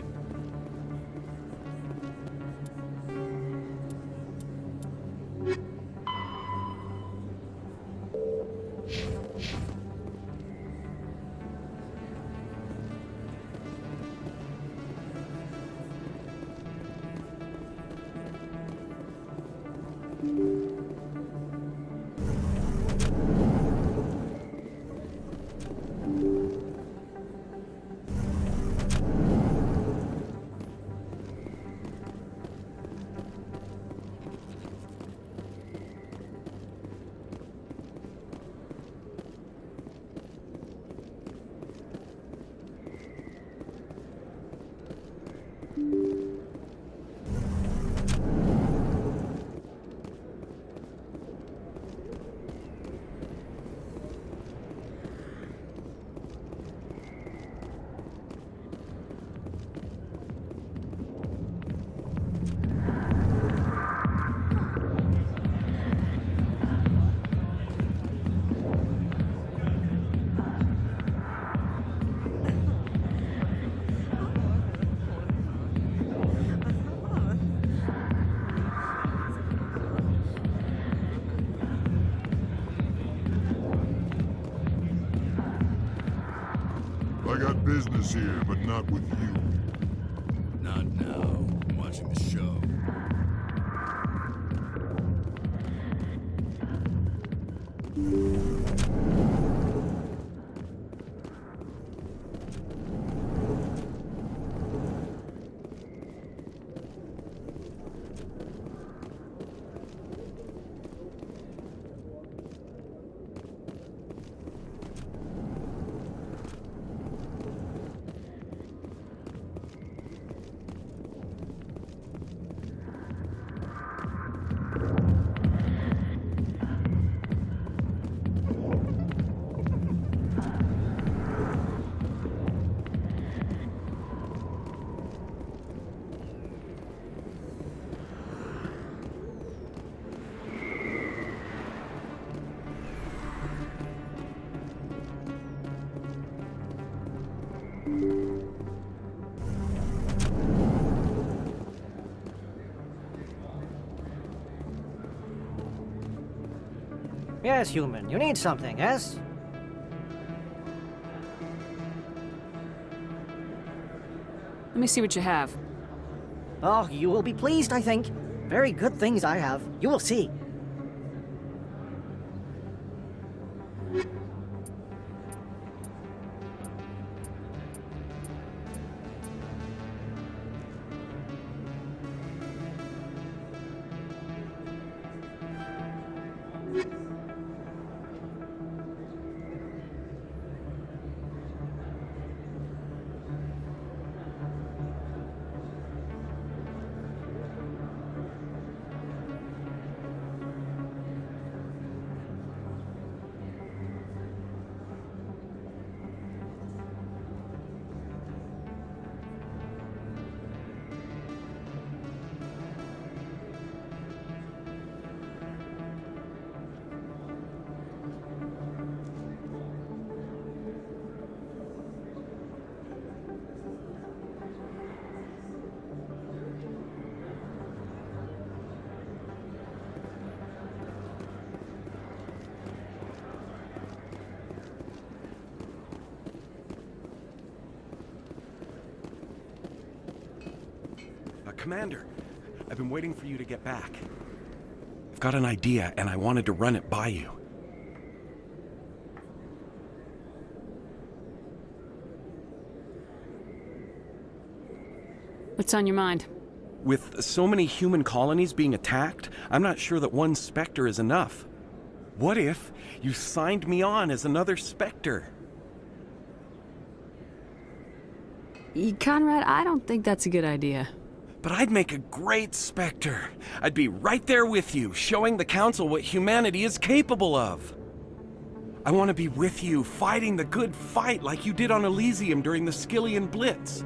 I got business here, but not with you. Not now. I'm watching the show. Yes, human. You need something, yes? Let me see what you have. Oh, you will be pleased, I think. Very good things I have. You will see. Commander, I've been waiting for you to get back. I've got an idea, and I wanted to run it by you. What's on your mind? With so many human colonies being attacked, I'm not sure that one Spectre is enough. What if you signed me on as another Spectre? Conrad, I don't think that's a good idea. But I'd make a great Spectre. I'd be right there with you, showing the Council what humanity is capable of. I want to be with you, fighting the good fight like you did on Elysium during the Skillian Blitz.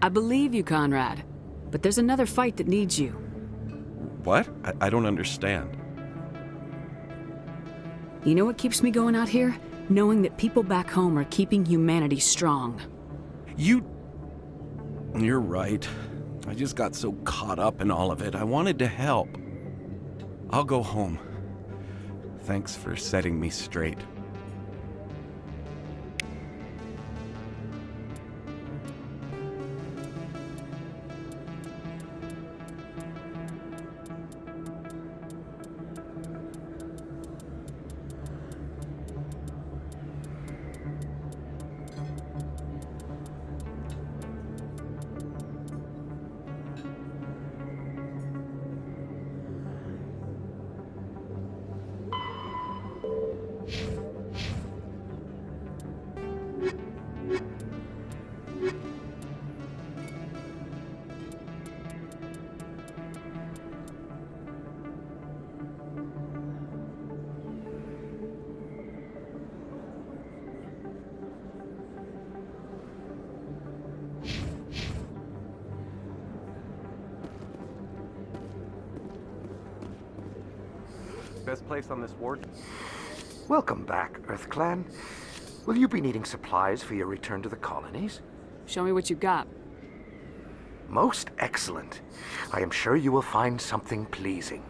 I believe you, Conrad. But there's another fight that needs you. What? I don't understand. You know what keeps me going out here? Knowing that people back home are keeping humanity strong. You're right. I just got so caught up in all of it. I wanted to help. I'll go home. Thanks for setting me straight. Best place on this ward? Welcome back, EarthClan. Will you be needing supplies for your return to the colonies? Show me what you've got. Most excellent. I am sure you will find something pleasing.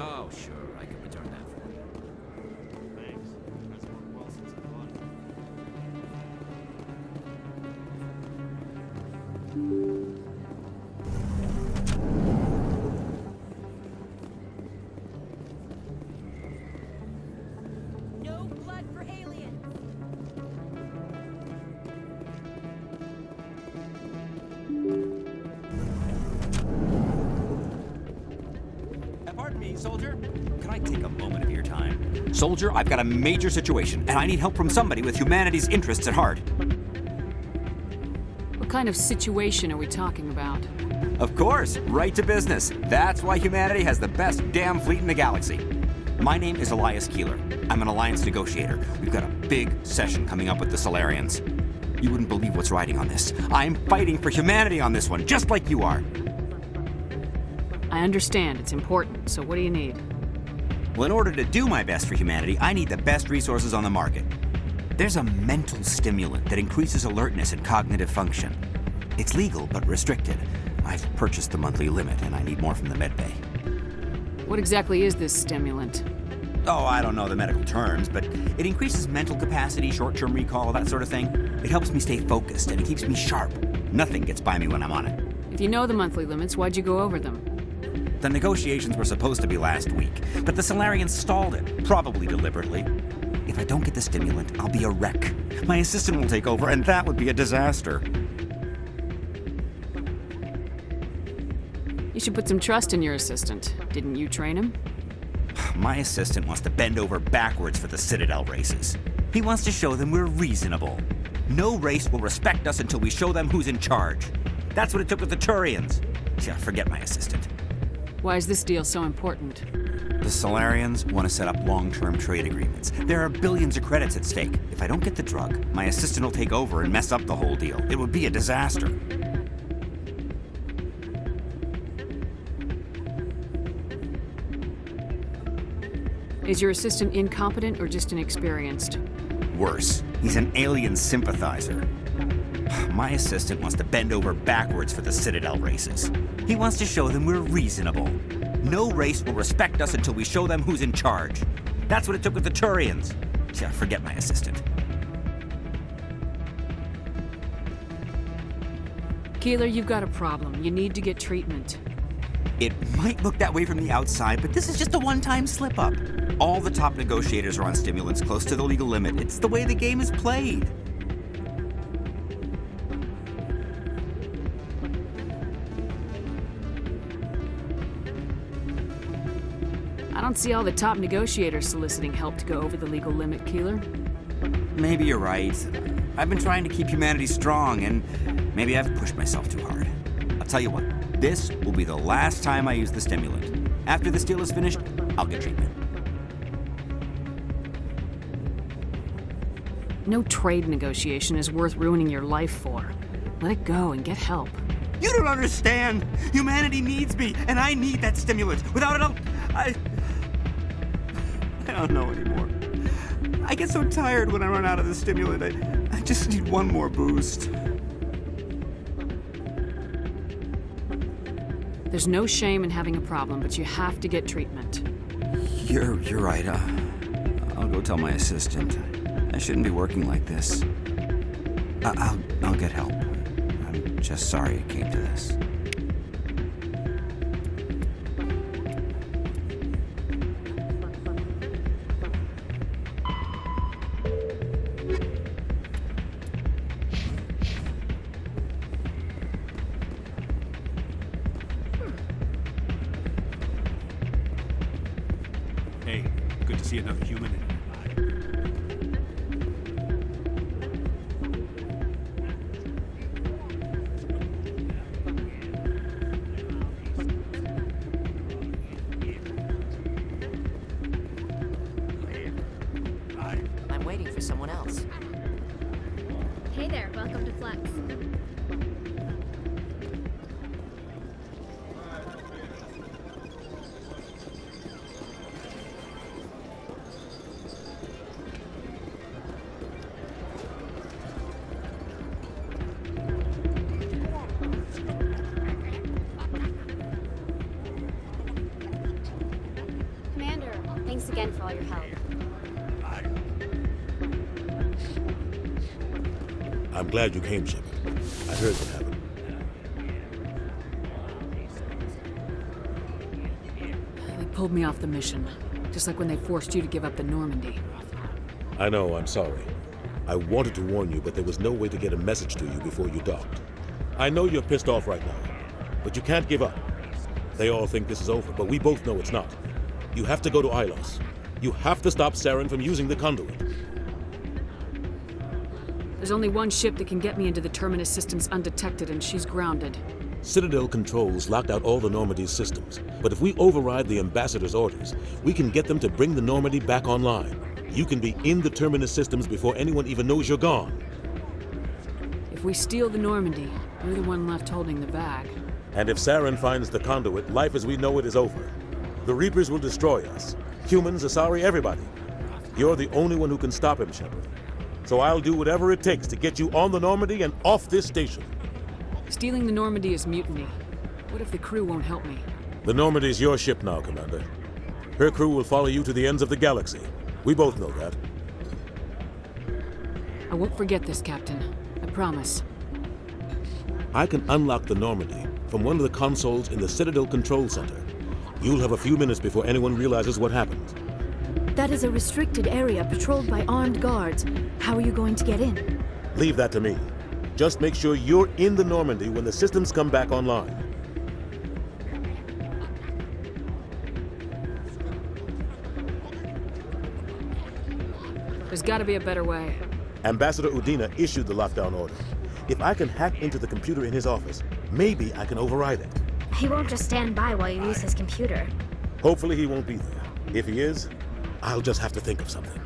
Oh, sure. I can return that for you. Thanks. That's worked well since I bought it. No blood for aliens. Pardon me, soldier. Can I take a moment of your time? Soldier, I've got a major situation, and I need help from somebody with humanity's interests at heart. What kind of situation are we talking about? Of course, right to business. That's why humanity has the best damn fleet in the galaxy. My name is Elias Keeler. I'm an Alliance negotiator. We've got a big session coming up with the Solarians. You wouldn't believe what's riding on this. I'm fighting for humanity on this one, just like you are. I understand. It's important. So what do you need? Well, in order to do my best for humanity, I need the best resources on the market. There's a mental stimulant that increases alertness and cognitive function. It's legal, but restricted. I've purchased the monthly limit, and I need more from the medbay. What exactly is this stimulant? Oh, I don't know the medical terms, but it increases mental capacity, short-term recall, that sort of thing. It helps me stay focused, and it keeps me sharp. Nothing gets by me when I'm on it. If you know the monthly limits, why'd you go over them? The negotiations were supposed to be last week, but the Solarians stalled it, probably deliberately. If I don't get the stimulant, I'll be a wreck. My assistant will take over, and that would be a disaster. You should put some trust in your assistant. Didn't you train him? My assistant wants to bend over backwards for the Citadel races. He wants to show them we're reasonable. No race will respect us until we show them who's in charge. That's what it took with the Turians. Yeah, forget my assistant. Why is this deal so important? The Solarians want to set up long-term trade agreements. There are billions of credits at stake. If I don't get the drug, my assistant will take over and mess up the whole deal. It would be a disaster. Is your assistant incompetent or just inexperienced? Worse, he's an alien sympathizer. My assistant wants to bend over backwards for the Citadel races. He wants to show them we're reasonable. No race will respect us until we show them who's in charge. That's what it took with the Turians. Yeah, forget my assistant. Keeler, you've got a problem. You need to get treatment. It might look that way from the outside, but this is just a one-time slip-up. All the top negotiators are on stimulants close to the legal limit. It's the way the game is played. I don't see all the top negotiators soliciting help to go over the legal limit, Keeler. Maybe you're right. I've been trying to keep humanity strong, and maybe I've pushed myself too hard. I'll tell you what, this will be the last time I use the stimulant. After this deal is finished, I'll get treatment. No trade negotiation is worth ruining your life for. Let it go and get help. You don't understand! Humanity needs me, and I need that stimulant. Without it, I don't know anymore. I get so tired when I run out of the stimulant. I just need one more boost. There's no shame in having a problem, but you have to get treatment. You're right. I'll go tell my assistant. I shouldn't be working like this. I'll get help. I'm just sorry it came to this. Hey, good to see another human in I'm waiting for someone else. Hey there, welcome to Flex. Commander, thanks again for all your help. I'm glad you came, Shepard. I heard what happened. They pulled me off the mission, just like when they forced you to give up the Normandy. I know, I'm sorry. I wanted to warn you, but there was no way to get a message to you before you docked. I know you're pissed off right now, but you can't give up. They all think this is over, but we both know it's not. You have to go to Ilos. You have to stop Saren from using the conduit. There's only one ship that can get me into the Terminus systems undetected, and she's grounded. Citadel controls locked out all the Normandy's systems, but if we override the ambassador's orders, we can get them to bring the Normandy back online. You can be in the Terminus systems before anyone even knows you're gone. If we steal the Normandy, you're the one left holding the bag. And if Saren finds the conduit, life as we know it is over. The Reapers will destroy us. Humans, Asari, everybody. You're the only one who can stop him, Shepard. So I'll do whatever it takes to get you on the Normandy and off this station. Stealing the Normandy is mutiny. What if the crew won't help me? The Normandy's your ship now, Commander. Her crew will follow you to the ends of the galaxy. We both know that. I won't forget this, Captain. I promise. I can unlock the Normandy from one of the consoles in the Citadel Control Center. You'll have a few minutes before anyone realizes what happened. That is a restricted area patrolled by armed guards. How are you going to get in? Leave that to me. Just make sure you're in the Normandy when the systems come back online. There's gotta be a better way. Ambassador Udina issued the lockdown order. If I can hack into the computer in his office, maybe I can override it. He won't just stand by while you use his computer. Hopefully he won't be there. If he is, I'll just have to think of something.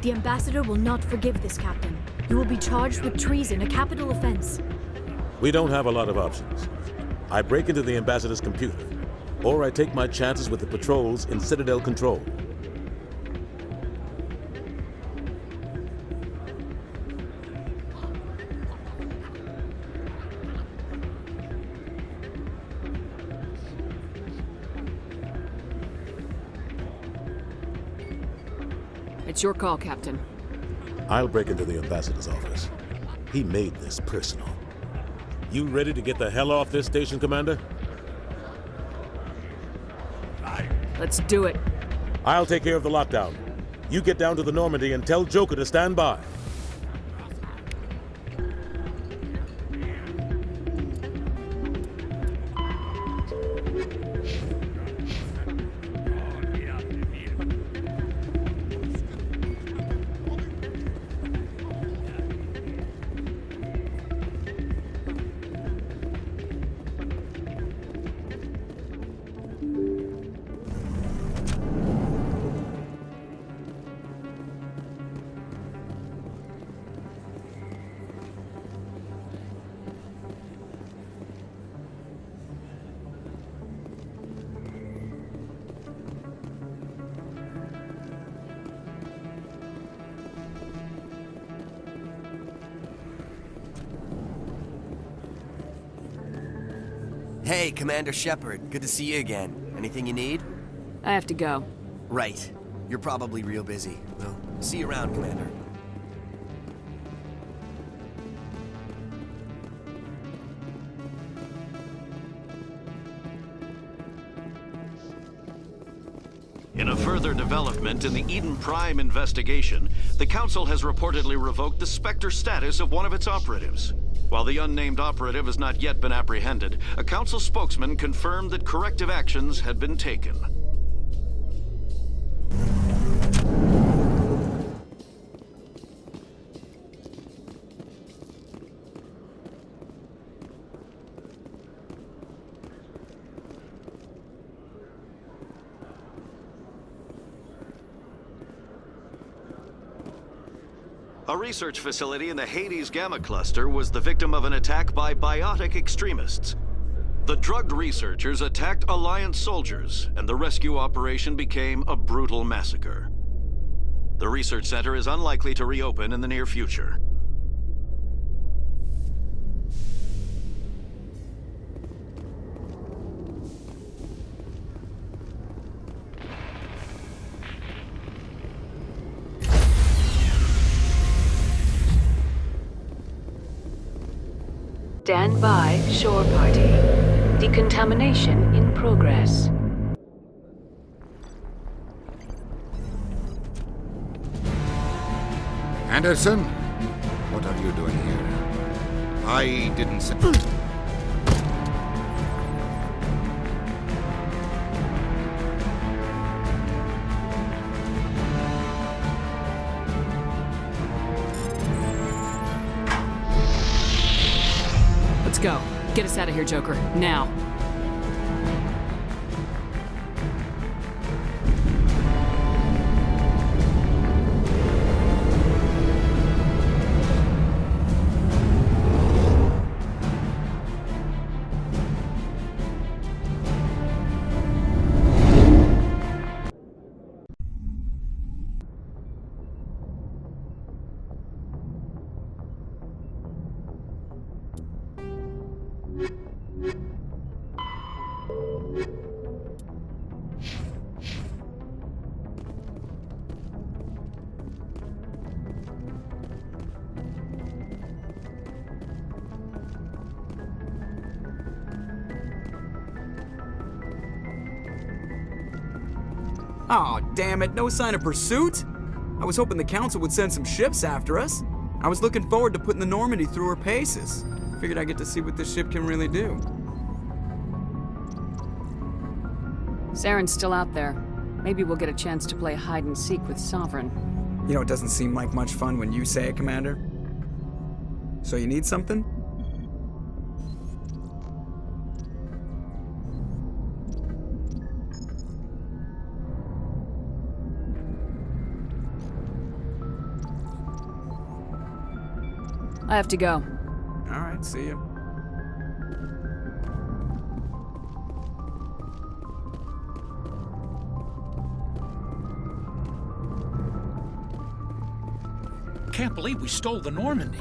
The ambassador will not forgive this, Captain. You will be charged with treason, a capital offense. We don't have a lot of options. I break into the ambassador's computer, or I take my chances with the patrols in Citadel Control. It's your call, Captain. I'll break into the ambassador's office. He made this personal. You ready to get the hell off this station, Commander? Let's do it. I'll take care of the lockdown. You get down to the Normandy and tell Joker to stand by. Hey, Commander Shepard. Good to see you again. Anything you need? I have to go. Right. You're probably real busy. Well, see you around, Commander. In a further development in the Eden Prime investigation, the Council has reportedly revoked the Spectre status of one of its operatives. While the unnamed operative has not yet been apprehended, a Council spokesman confirmed that corrective actions had been taken. A research facility in the Hades Gamma Cluster was the victim of an attack by biotic extremists. The drugged researchers attacked Alliance soldiers, and the rescue operation became a brutal massacre. The research center is unlikely to reopen in the near future. Stand by, shore party. Decontamination in progress. Anderson, what are you doing here? I didn't say... Let's go. Get us out of here, Joker. Now. Aw, damn it, no sign of pursuit? I was hoping the Council would send some ships after us. I was looking forward to putting the Normandy through her paces. Figured I'd get to see what this ship can really do. Saren's still out there. Maybe we'll get a chance to play hide and seek with Sovereign. You know, it doesn't seem like much fun when you say it, Commander. So you need something? I have to go. All right, see you. Can't believe we stole the Normandy.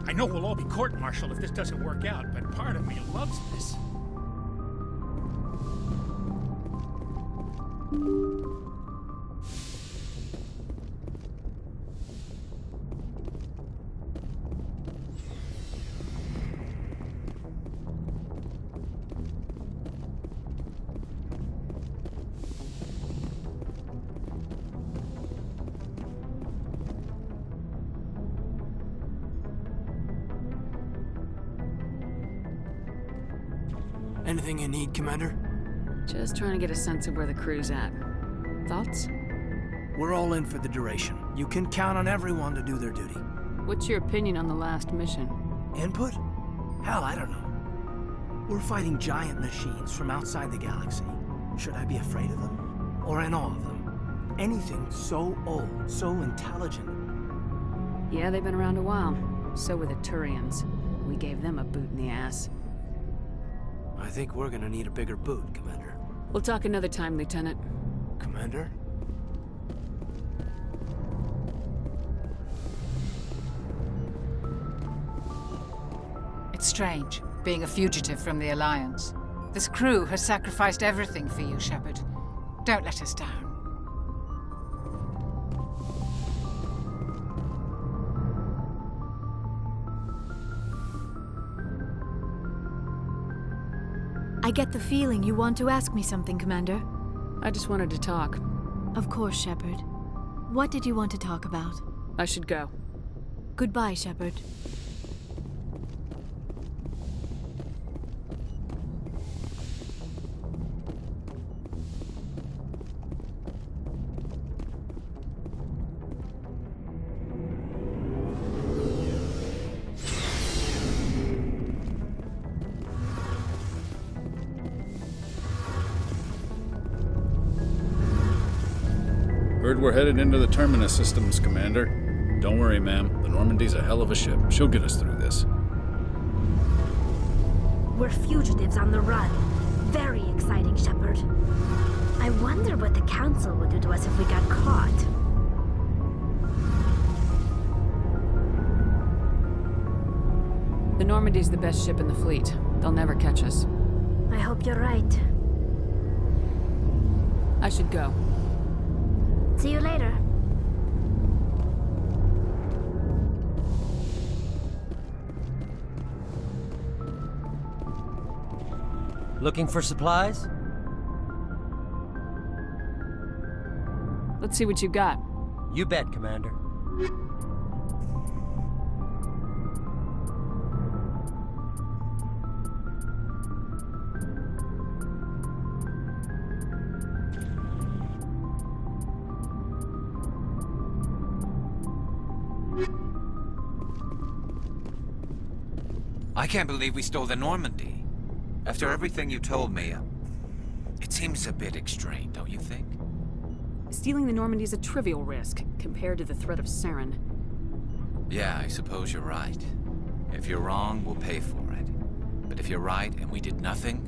I know we'll all be court-martialed if this doesn't work out, but part of me loves this. Anything you need, Commander? Just trying to get a sense of where the crew's at. Thoughts? We're all in for the duration. You can count on everyone to do their duty. What's your opinion on the last mission? Input? Hell, I don't know. We're fighting giant machines from outside the galaxy. Should I be afraid of them? Or in awe of them? Anything so old, so intelligent. Yeah, they've been around a while. So were the Turians. We gave them a boot in the ass. I think we're gonna need a bigger boot, Commander. We'll talk another time, Lieutenant. Commander? It's strange, being a fugitive from the Alliance. This crew has sacrificed everything for you, Shepard. Don't let us down. I get the feeling you want to ask me something, Commander. I just wanted to talk. Of course, Shepard. What did you want to talk about? I should go. Goodbye, Shepard. Heard we're headed into the Terminus systems, Commander. Don't worry, ma'am. The Normandy's a hell of a ship. She'll get us through this. We're fugitives on the run. Very exciting, Shepard. I wonder what the Council would do to us if we got caught. The Normandy's the best ship in the fleet. They'll never catch us. I hope you're right. I should go. See you later. Looking for supplies? Let's see what you got. You bet, Commander. I can't believe we stole the Normandy. After everything you told me, it seems a bit extreme, don't you think? Stealing the Normandy is a trivial risk compared to the threat of Saren. Yeah, I suppose you're right. If you're wrong, we'll pay for it. But if you're right and we did nothing,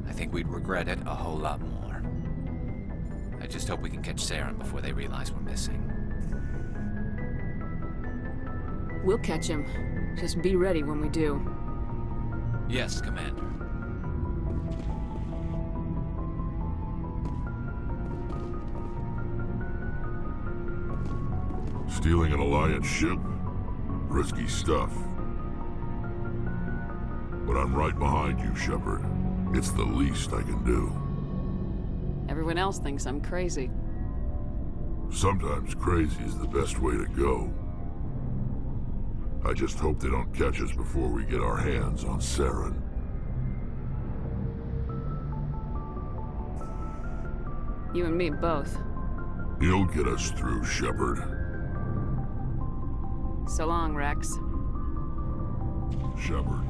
I think we'd regret it a whole lot more. I just hope we can catch Saren before they realize we're missing. We'll catch him. Just be ready when we do. Yes, Commander. Stealing an Alliance ship? Risky stuff. But I'm right behind you, Shepard. It's the least I can do. Everyone else thinks I'm crazy. Sometimes crazy is the best way to go. I just hope they don't catch us before we get our hands on Saren. You and me both. You'll get us through, Shepard. So long, Rex. Shepard.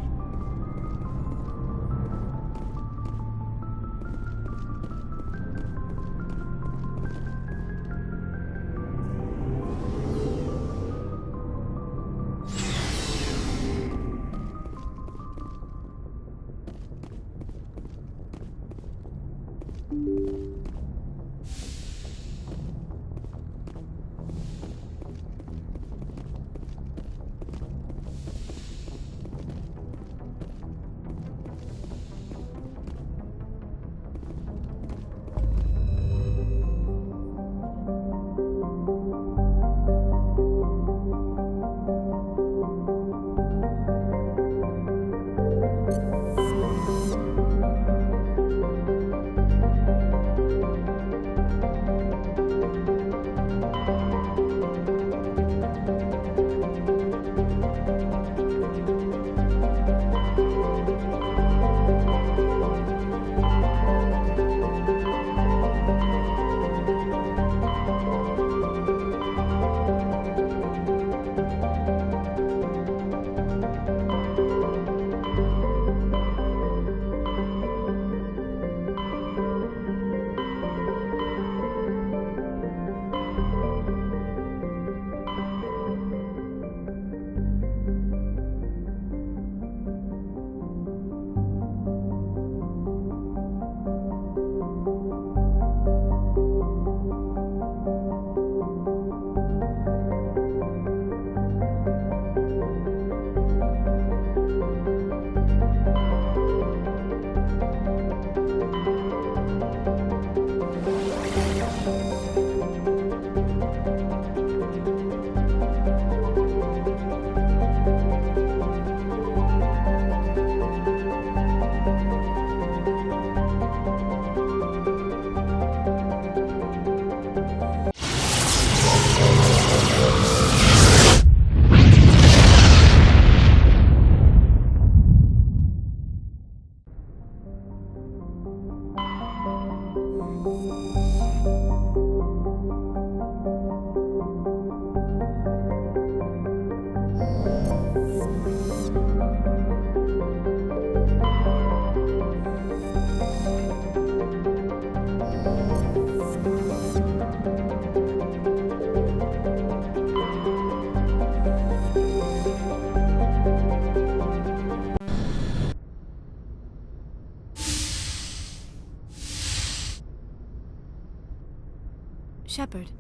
Shepard,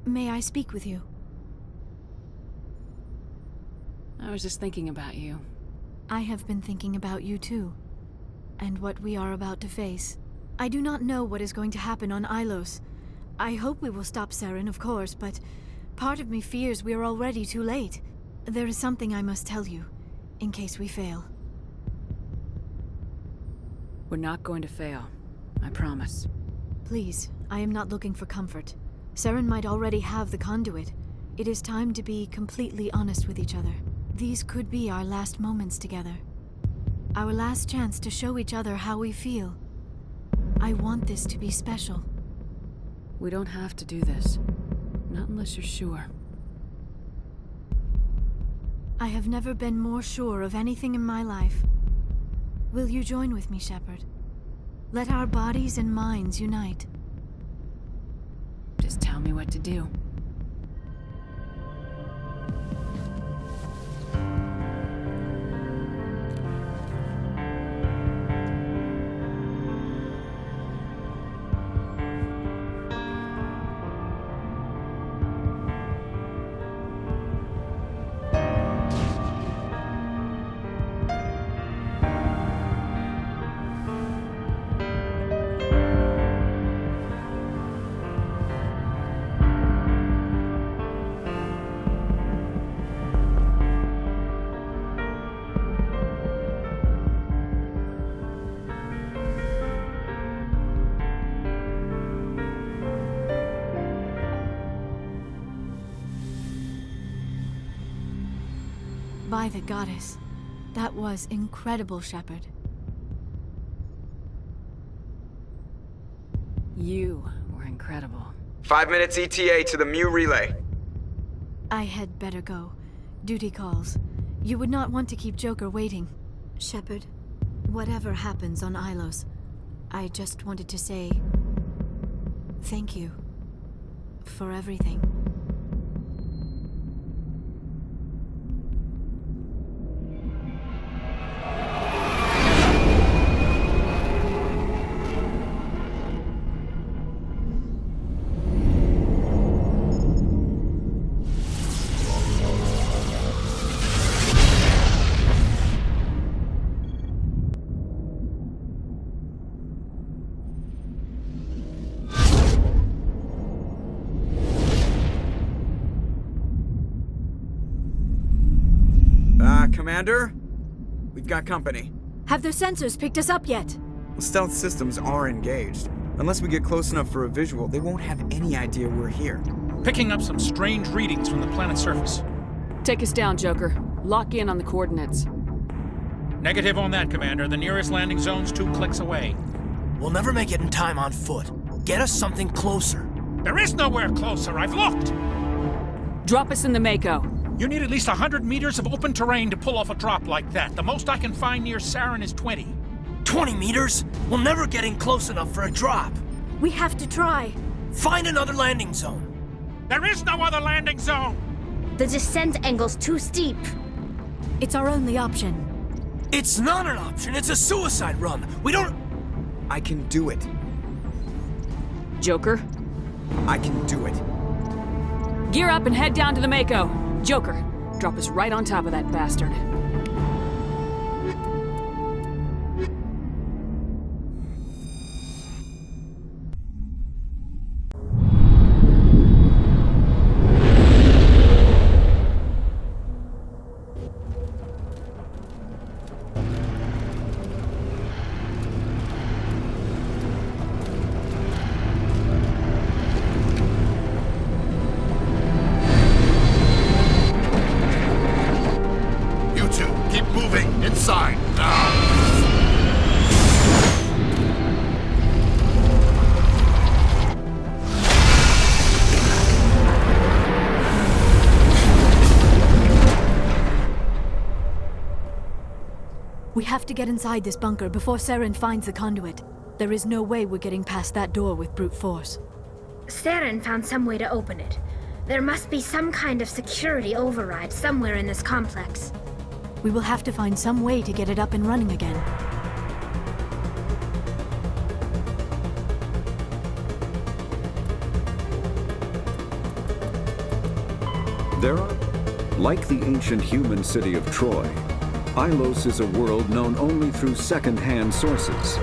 may I speak with you? I was just thinking about you. I have been thinking about you too, and what we are about to face. I do not know what is going to happen on Ilos. I hope we will stop Saren, of course, but part of me fears we are already too late. There is something I must tell you, in case we fail. We're not going to fail. I promise. Please, I am not looking for comfort. Saren might already have the conduit. It is time to be completely honest with each other. These could be our last moments together. Our last chance to show each other how we feel. I want this to be special. We don't have to do this. Not unless you're sure. I have never been more sure of anything in my life. Will you join with me, Shepard? Let our bodies and minds unite. Just tell me what to do. By the goddess. That was incredible, Shepard. You were incredible. 5 minutes ETA to the Mu relay. I had better go. Duty calls. You would not want to keep Joker waiting. Shepard, whatever happens on Ilos, I just wanted to say thank you for everything. Commander? We've got company. Have their sensors picked us up yet? Stealth systems are engaged. Unless we get close enough for a visual, they won't have any idea we're here. Picking up some strange readings from the planet's surface. Take us down, Joker. Lock in on the coordinates. Negative on that, Commander. The nearest landing zone's 2 clicks away. We'll never make it in time on foot. Get us something closer. There is nowhere closer. I've looked. Drop us in the Mako. You need at least 100 meters of open terrain to pull off a drop like that. The most I can find near Saren is 20. 20 meters? We'll never get in close enough for a drop. We have to try. Find another landing zone. There is no other landing zone! The descent angle's too steep. It's our only option. It's not an option. It's a suicide run. We don't... I can do it. Joker? I can do it. Gear up and head down to the Mako. Joker, drop us right on top of that bastard. We have to get inside this bunker before Saren finds the conduit. There is no way we're getting past that door with brute force. Saren found some way to open it. There must be some kind of security override somewhere in this complex. We will have to find some way to get it up and running again. There are, like the ancient human city of Troy, Ilos is a world known only through second-hand sources.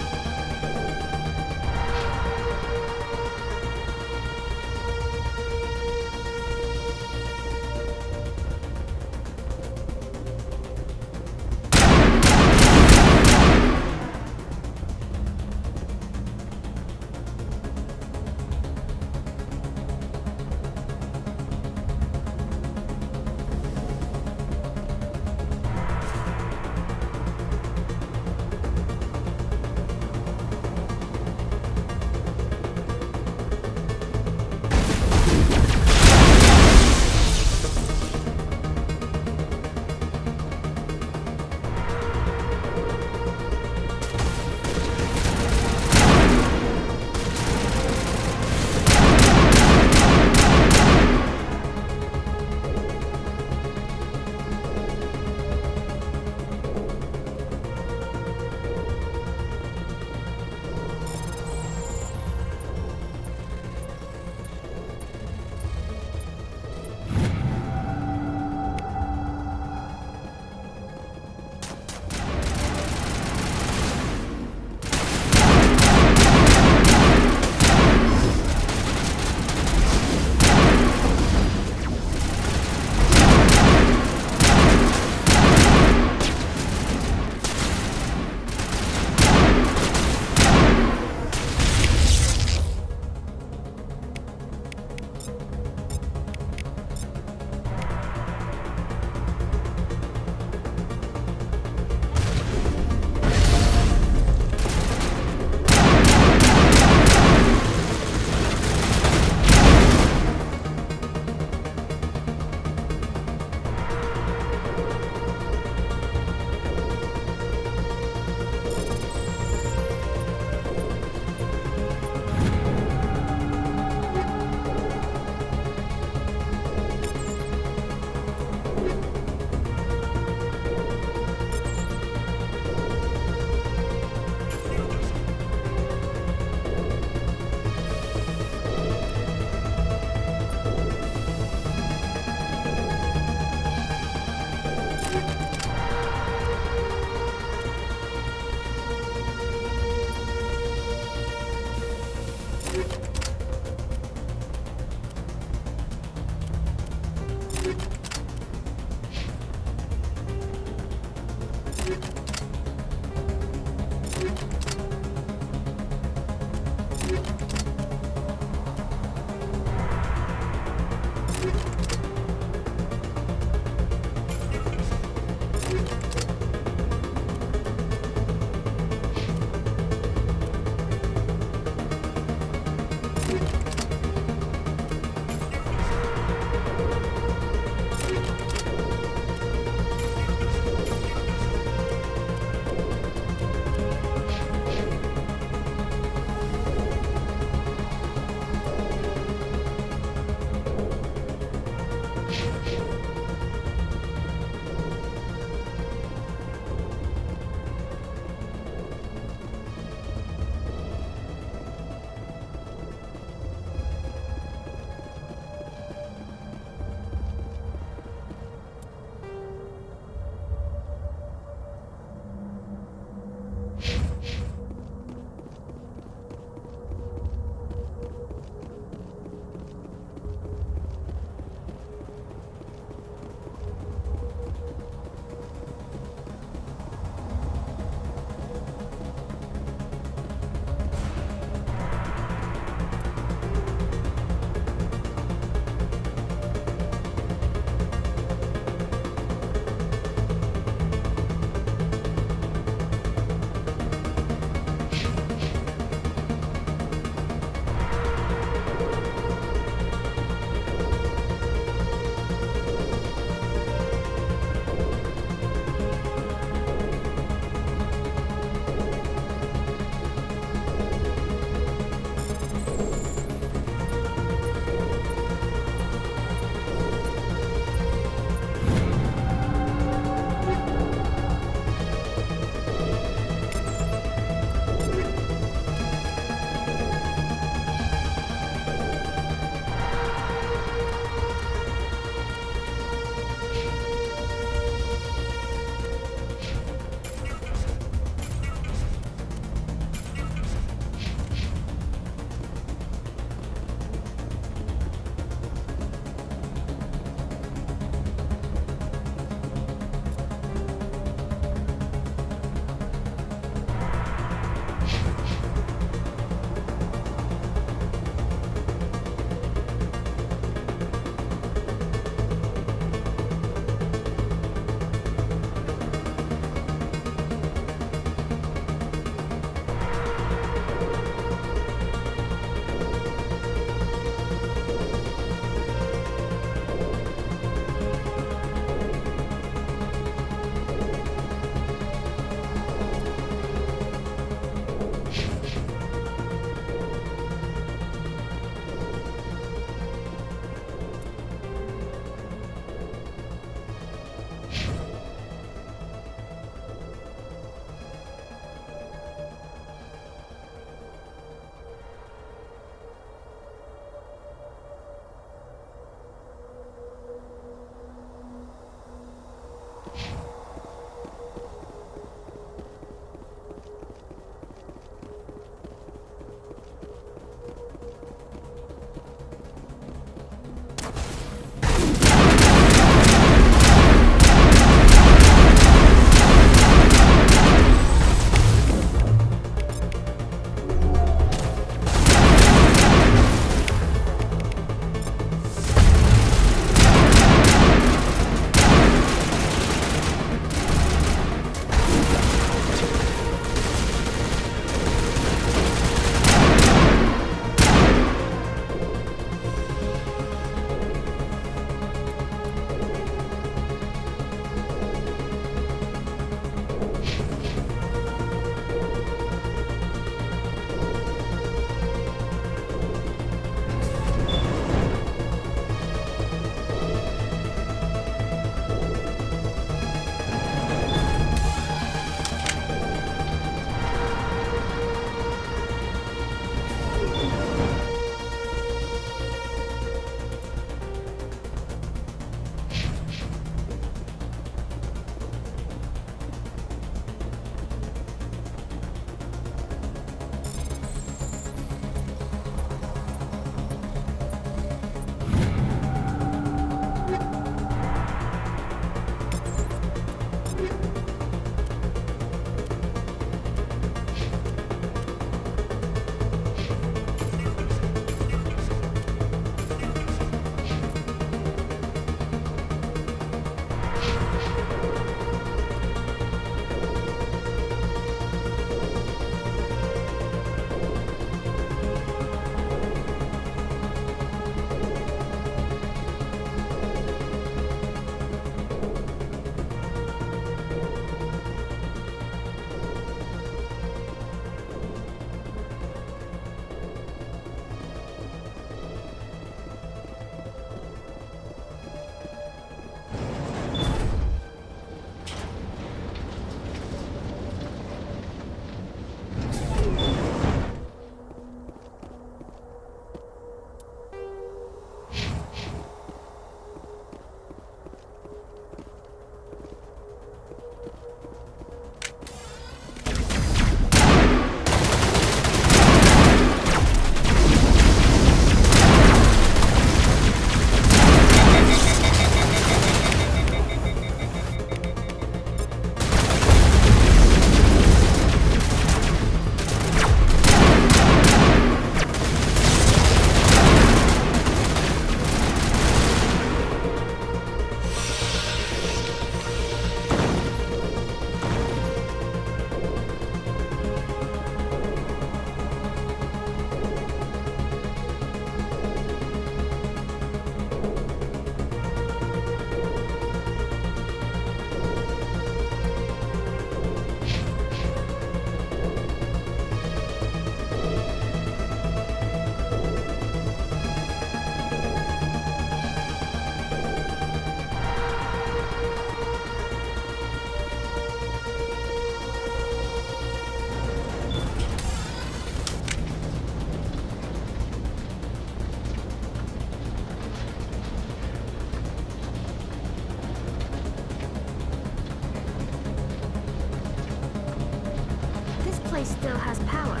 still has power.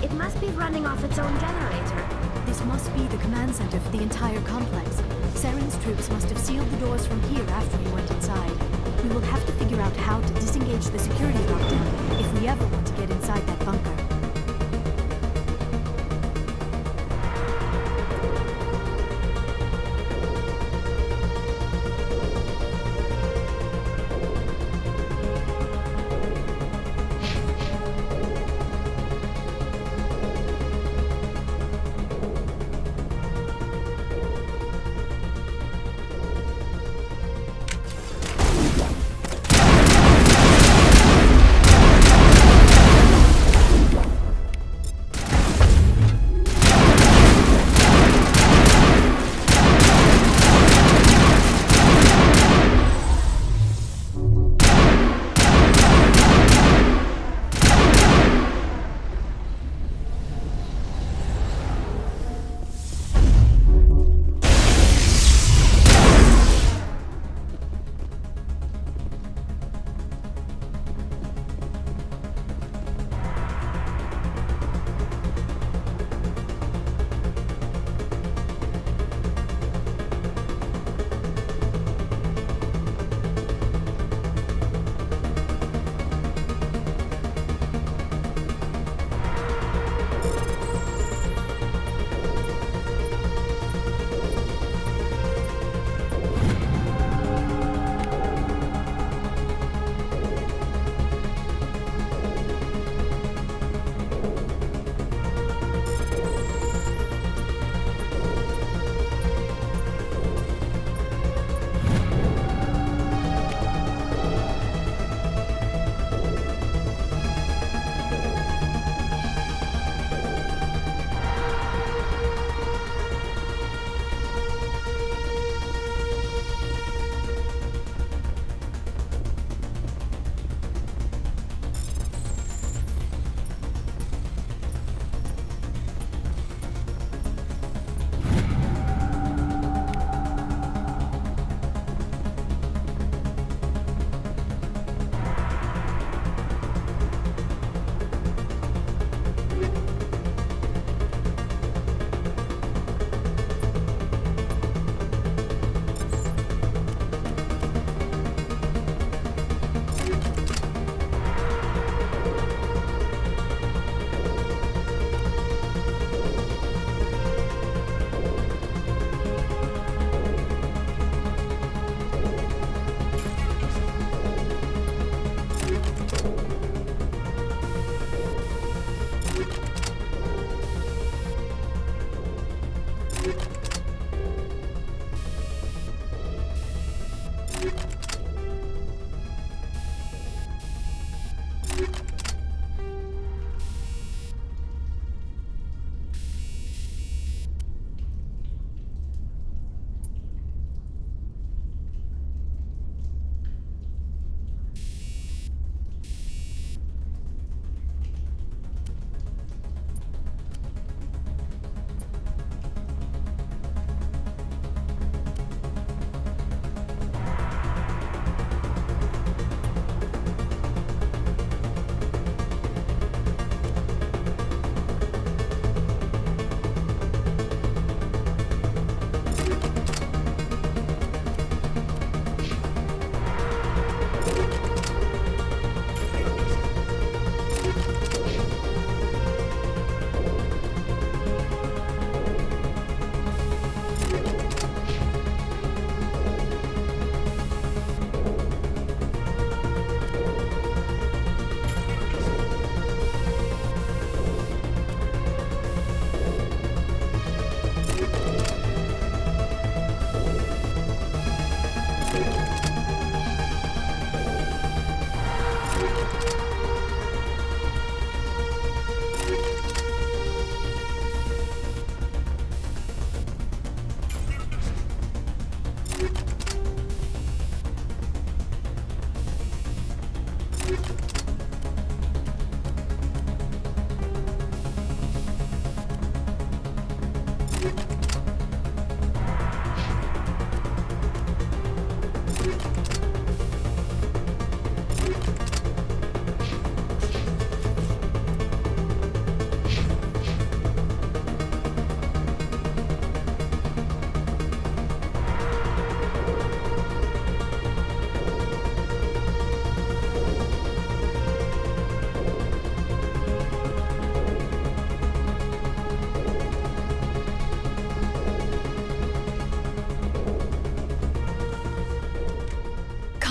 It must be running off its own generator. This must be the command center for the entire complex. Saren's troops must have sealed the doors from here after we went inside. We will have to figure out how to disengage the security lockdown if we ever want to get inside that bunker.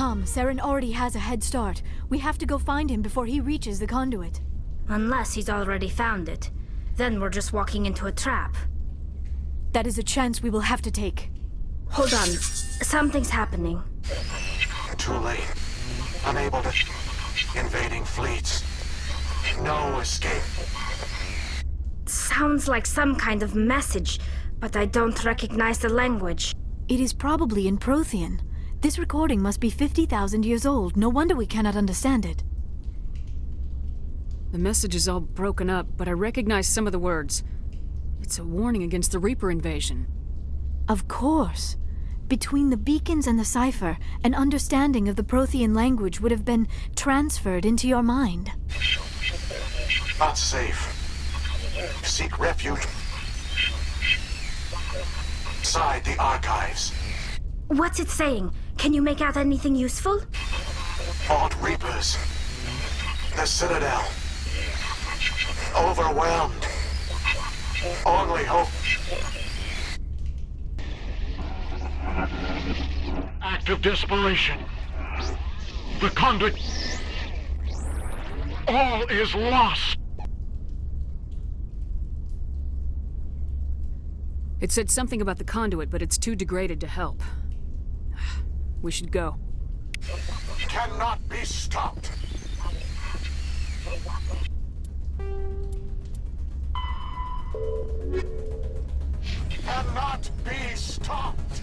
Tom, Saren already has a head start. We have to go find him before he reaches the conduit. Unless he's already found it. Then we're just walking into a trap. That is a chance we will have to take. Hold on. Something's happening. Too late. Unable to... Invading fleets. No escape. Sounds like some kind of message, but I don't recognize the language. It is probably in Prothean. This recording must be 50,000 years old. No wonder we cannot understand it. The message is all broken up, but I recognize some of the words. It's a warning against the Reaper invasion. Of course. Between the beacons and the cipher, an understanding of the Prothean language would have been transferred into your mind. Not safe. Seek refuge inside the archives. What's it saying? Can you make out anything useful? Vault Reapers. The Citadel. Overwhelmed. Only hope. Act of desperation. The conduit. All is lost. It said something about the conduit, but it's too degraded to help. We should go. Cannot be stopped. Cannot be stopped.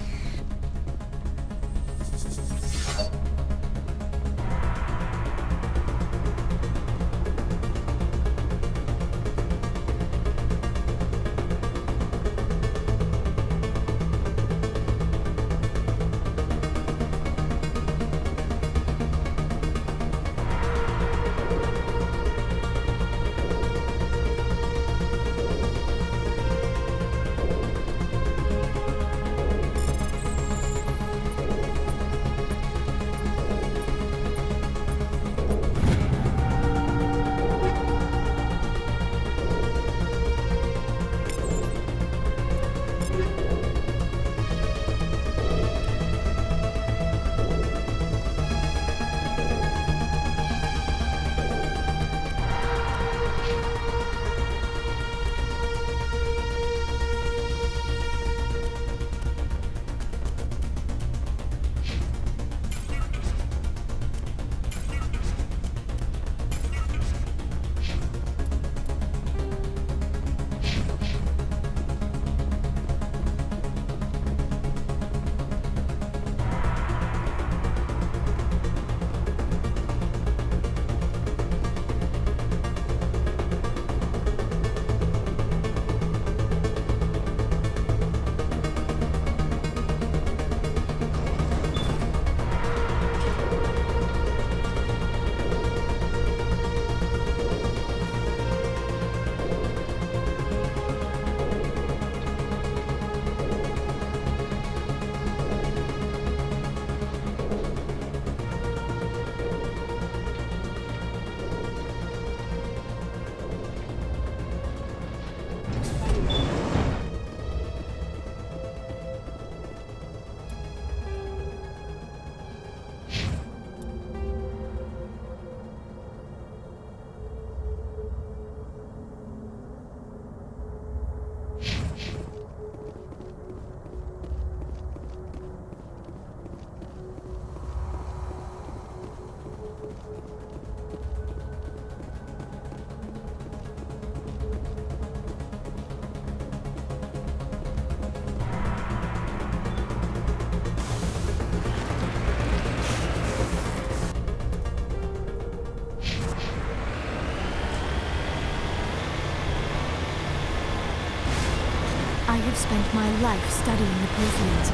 I have spent my life studying the Protheans,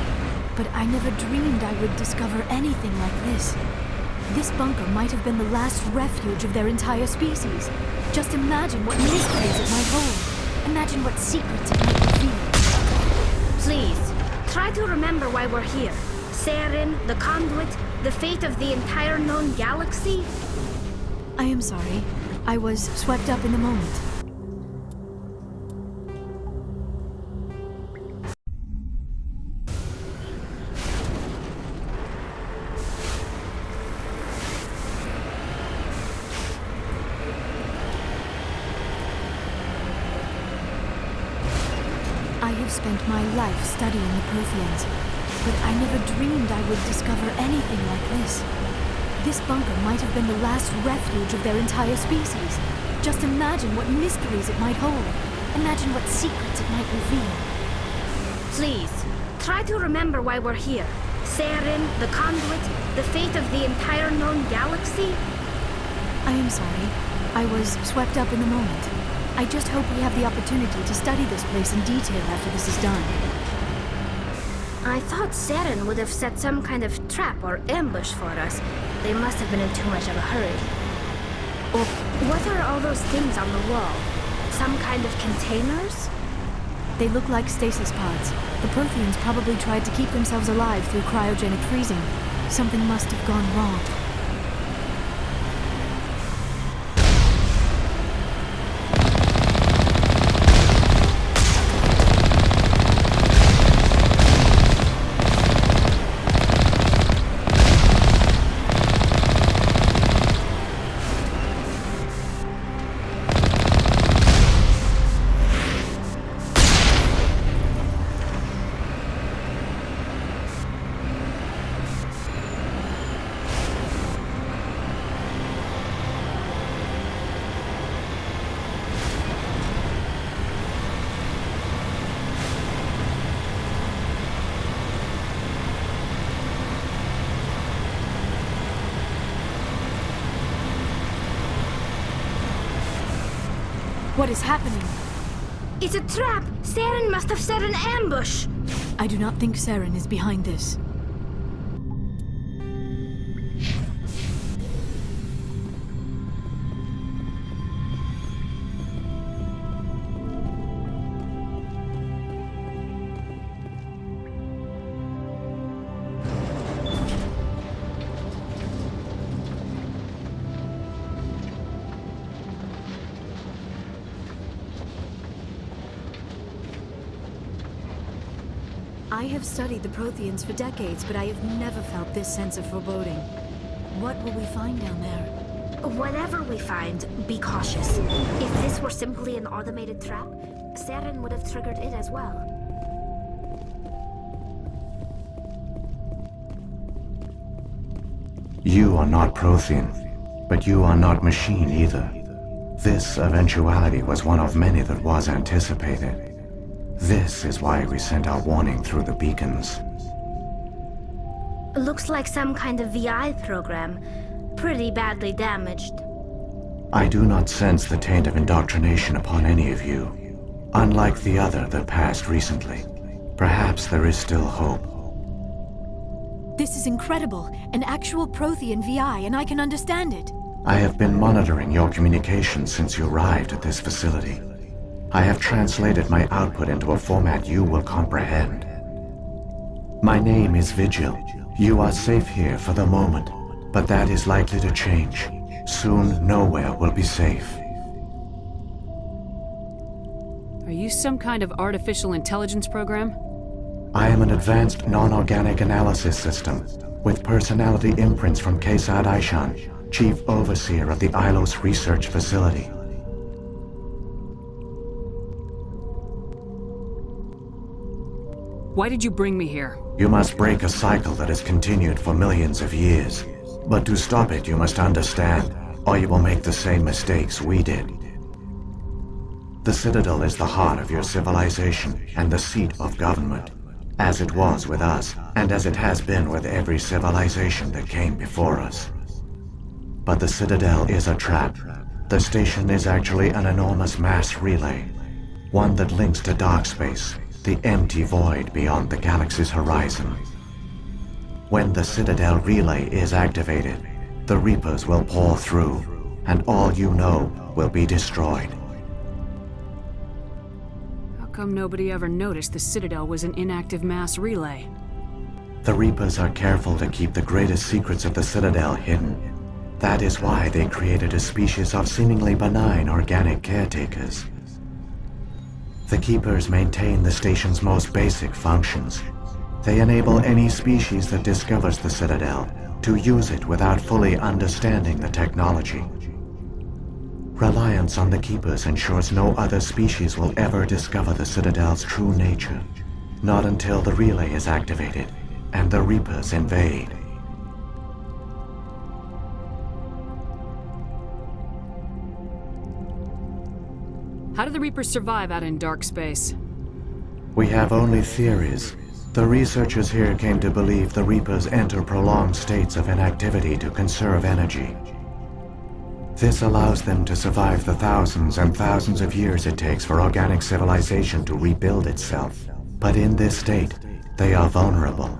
but I never dreamed I would discover anything like this. This bunker might have been the last refuge of their entire species. Just imagine what mysteries it might hold. Imagine what secrets it might reveal. Please, try to remember why we're here. Saren, the conduit, the fate of the entire known galaxy. I am sorry. I was swept up in the moment. have spent my life studying the Protheans, but I never dreamed I would discover anything like this. This bunker might have been the last refuge of their entire species. Just imagine what mysteries it might hold. Imagine what secrets it might reveal. Please, try to remember why we're here. Saren, the Conduit, the fate of the entire known galaxy. I am sorry. I was swept up in the moment. I just hope we have the opportunity to study this place in detail after this is done. I thought Saren would have set some kind of trap or ambush for us. They must have been in too much of a hurry. Or what are all those things on the wall? Some kind of containers? They look like stasis pods. The Protheans probably tried to keep themselves alive through cryogenic freezing. Something must have gone wrong. What is happening? It's a trap! Saren must have set an ambush! I do not think Saren is behind this. I have studied the Protheans for decades, but I have never felt this sense of foreboding. What will we find down there? Whatever we find, be cautious. If this were simply an automated trap, Saren would have triggered it as well. You are not Prothean, but you are not machine either. This eventuality was one of many that was anticipated. This is why we sent our warning through the beacons. Looks like some kind of VI program. Pretty badly damaged. I do not sense the taint of indoctrination upon any of you. Unlike the other that passed recently. Perhaps there is still hope. This is incredible. An actual Prothean VI, and I can understand it. I have been monitoring your communications since you arrived at this facility. I have translated my output into a format you will comprehend. My name is Vigil. You are safe here for the moment, but that is likely to change. Soon, nowhere will be safe. Are you some kind of artificial intelligence program? I am an advanced non-organic analysis system, with personality imprints from Kesad Aishan, Chief Overseer of the Ilos Research Facility. Why did you bring me here? You must break a cycle that has continued for millions of years. But to stop it, you must understand, or you will make the same mistakes we did. The Citadel is the heart of your civilization and the seat of government, as it was with us, and as it has been with every civilization that came before us. But the Citadel is a trap. The station is actually an enormous mass relay, one that links to dark space, the empty void beyond the galaxy's horizon. When the Citadel relay is activated, the Reapers will pour through, and all you know will be destroyed. How come nobody ever noticed the Citadel was an inactive mass relay? The Reapers are careful to keep the greatest secrets of the Citadel hidden. That is why they created a species of seemingly benign organic caretakers. The Keepers maintain the station's most basic functions. They enable any species that discovers the Citadel to use it without fully understanding the technology. Reliance on the Keepers ensures no other species will ever discover the Citadel's true nature. Not until the relay is activated and the Reapers invade. How do the Reapers survive out in dark space? We have only theories. The researchers here came to believe the Reapers enter prolonged states of inactivity to conserve energy. This allows them to survive the thousands and thousands of years it takes for organic civilization to rebuild itself. But in this state, they are vulnerable.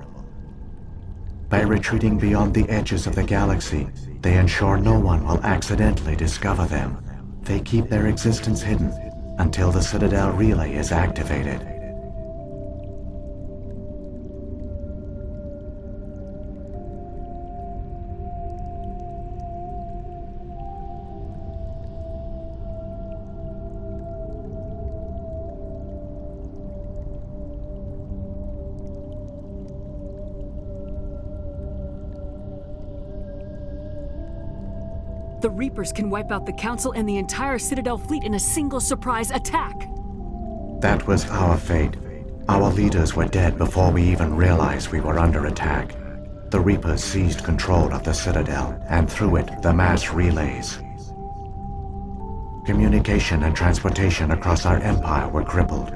By retreating beyond the edges of the galaxy, they ensure no one will accidentally discover them. They keep their existence hidden until the Citadel relay is activated. The Reapers can wipe out the Council and the entire Citadel fleet in a single surprise attack. That was our fate. Our leaders were dead before we even realized we were under attack. The Reapers seized control of the Citadel, and through it, the mass relays. Communication and transportation across our empire were crippled.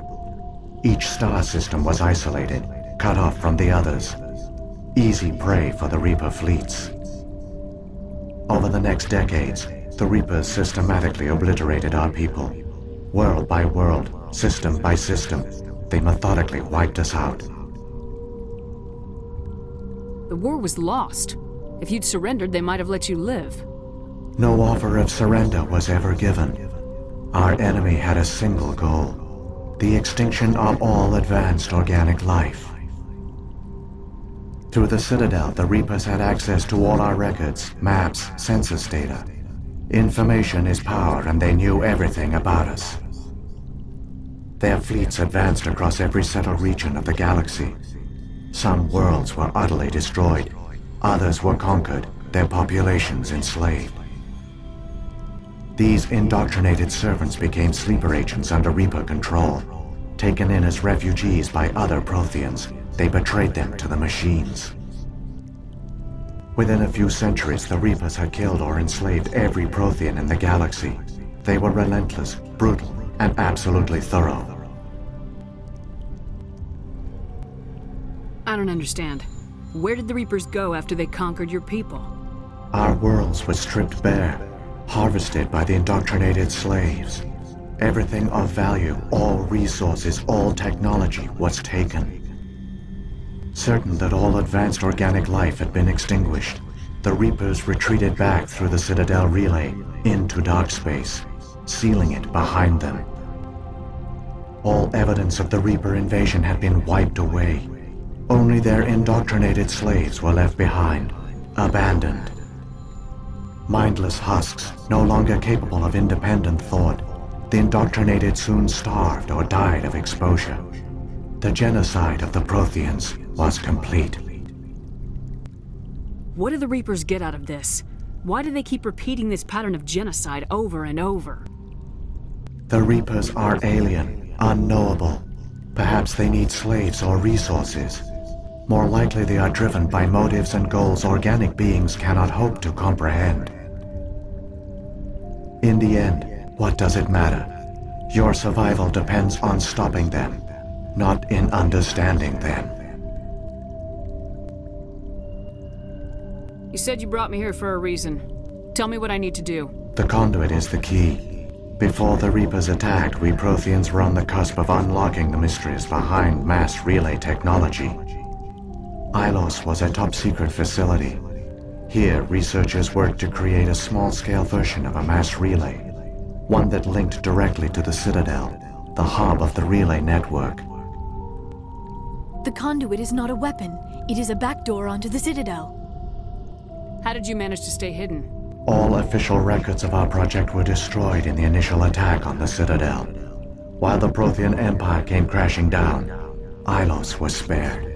Each star system was isolated, cut off from the others. Easy prey for the Reaper fleets. Over the next decades, the Reapers systematically obliterated our people. World by world, system by system, they methodically wiped us out. The war was lost. If you'd surrendered, they might have let you live. No offer of surrender was ever given. Our enemy had a single goal: the extinction of all advanced organic life. Through the Citadel, the Reapers had access to all our records, maps, census data. Information is power, and they knew everything about us. Their fleets advanced across every settled region of the galaxy. Some worlds were utterly destroyed. Others were conquered, their populations enslaved. These indoctrinated servants became sleeper agents under Reaper control. Taken in as refugees by other Protheans, they betrayed them to the machines. Within a few centuries, the Reapers had killed or enslaved every Prothean in the galaxy. They were relentless, brutal, and absolutely thorough. I don't understand. Where did the Reapers go after they conquered your people? Our worlds were stripped bare, harvested by the indoctrinated slaves. Everything of value, all resources, all technology was taken. Certain that all advanced organic life had been extinguished, the Reapers retreated back through the Citadel relay into dark space, sealing it behind them. All evidence of the Reaper invasion had been wiped away. Only their indoctrinated slaves were left behind, abandoned. Mindless husks, no longer capable of independent thought, the indoctrinated soon starved or died of exposure. The genocide of the Protheans was complete. What do the Reapers get out of this? Why do they keep repeating this pattern of genocide over and over? The Reapers are alien, unknowable. Perhaps they need slaves or resources. More likely they are driven by motives and goals organic beings cannot hope to comprehend. In the end, what does it matter? Your survival depends on stopping them, not in understanding them. You said you brought me here for a reason. Tell me what I need to do. The conduit is the key. Before the Reapers attacked, we Protheans were on the cusp of unlocking the mysteries behind mass relay technology. Ilos was a top-secret facility. Here, researchers worked to create a small-scale version of a mass relay, one that linked directly to the Citadel, the hub of the relay network. The conduit is not a weapon. It is a backdoor onto the Citadel. How did you manage to stay hidden? All official records of our project were destroyed in the initial attack on the Citadel. While the Prothean Empire came crashing down, Ilos was spared.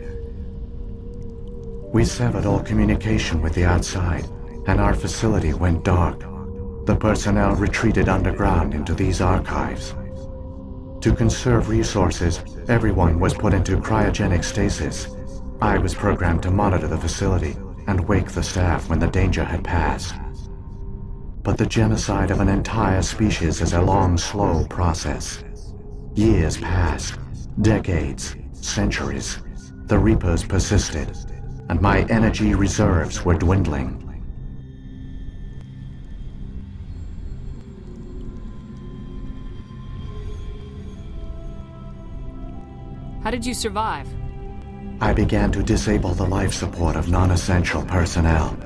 We severed all communication with the outside, and our facility went dark. The personnel retreated underground into these archives. To conserve resources, everyone was put into cryogenic stasis. I was programmed to monitor the facility and wake the staff when the danger had passed. But the genocide of an entire species is a long, slow process. Years passed, decades, centuries. The Reapers persisted, and my energy reserves were dwindling. How did you survive? I began to disable the life support of non-essential personnel.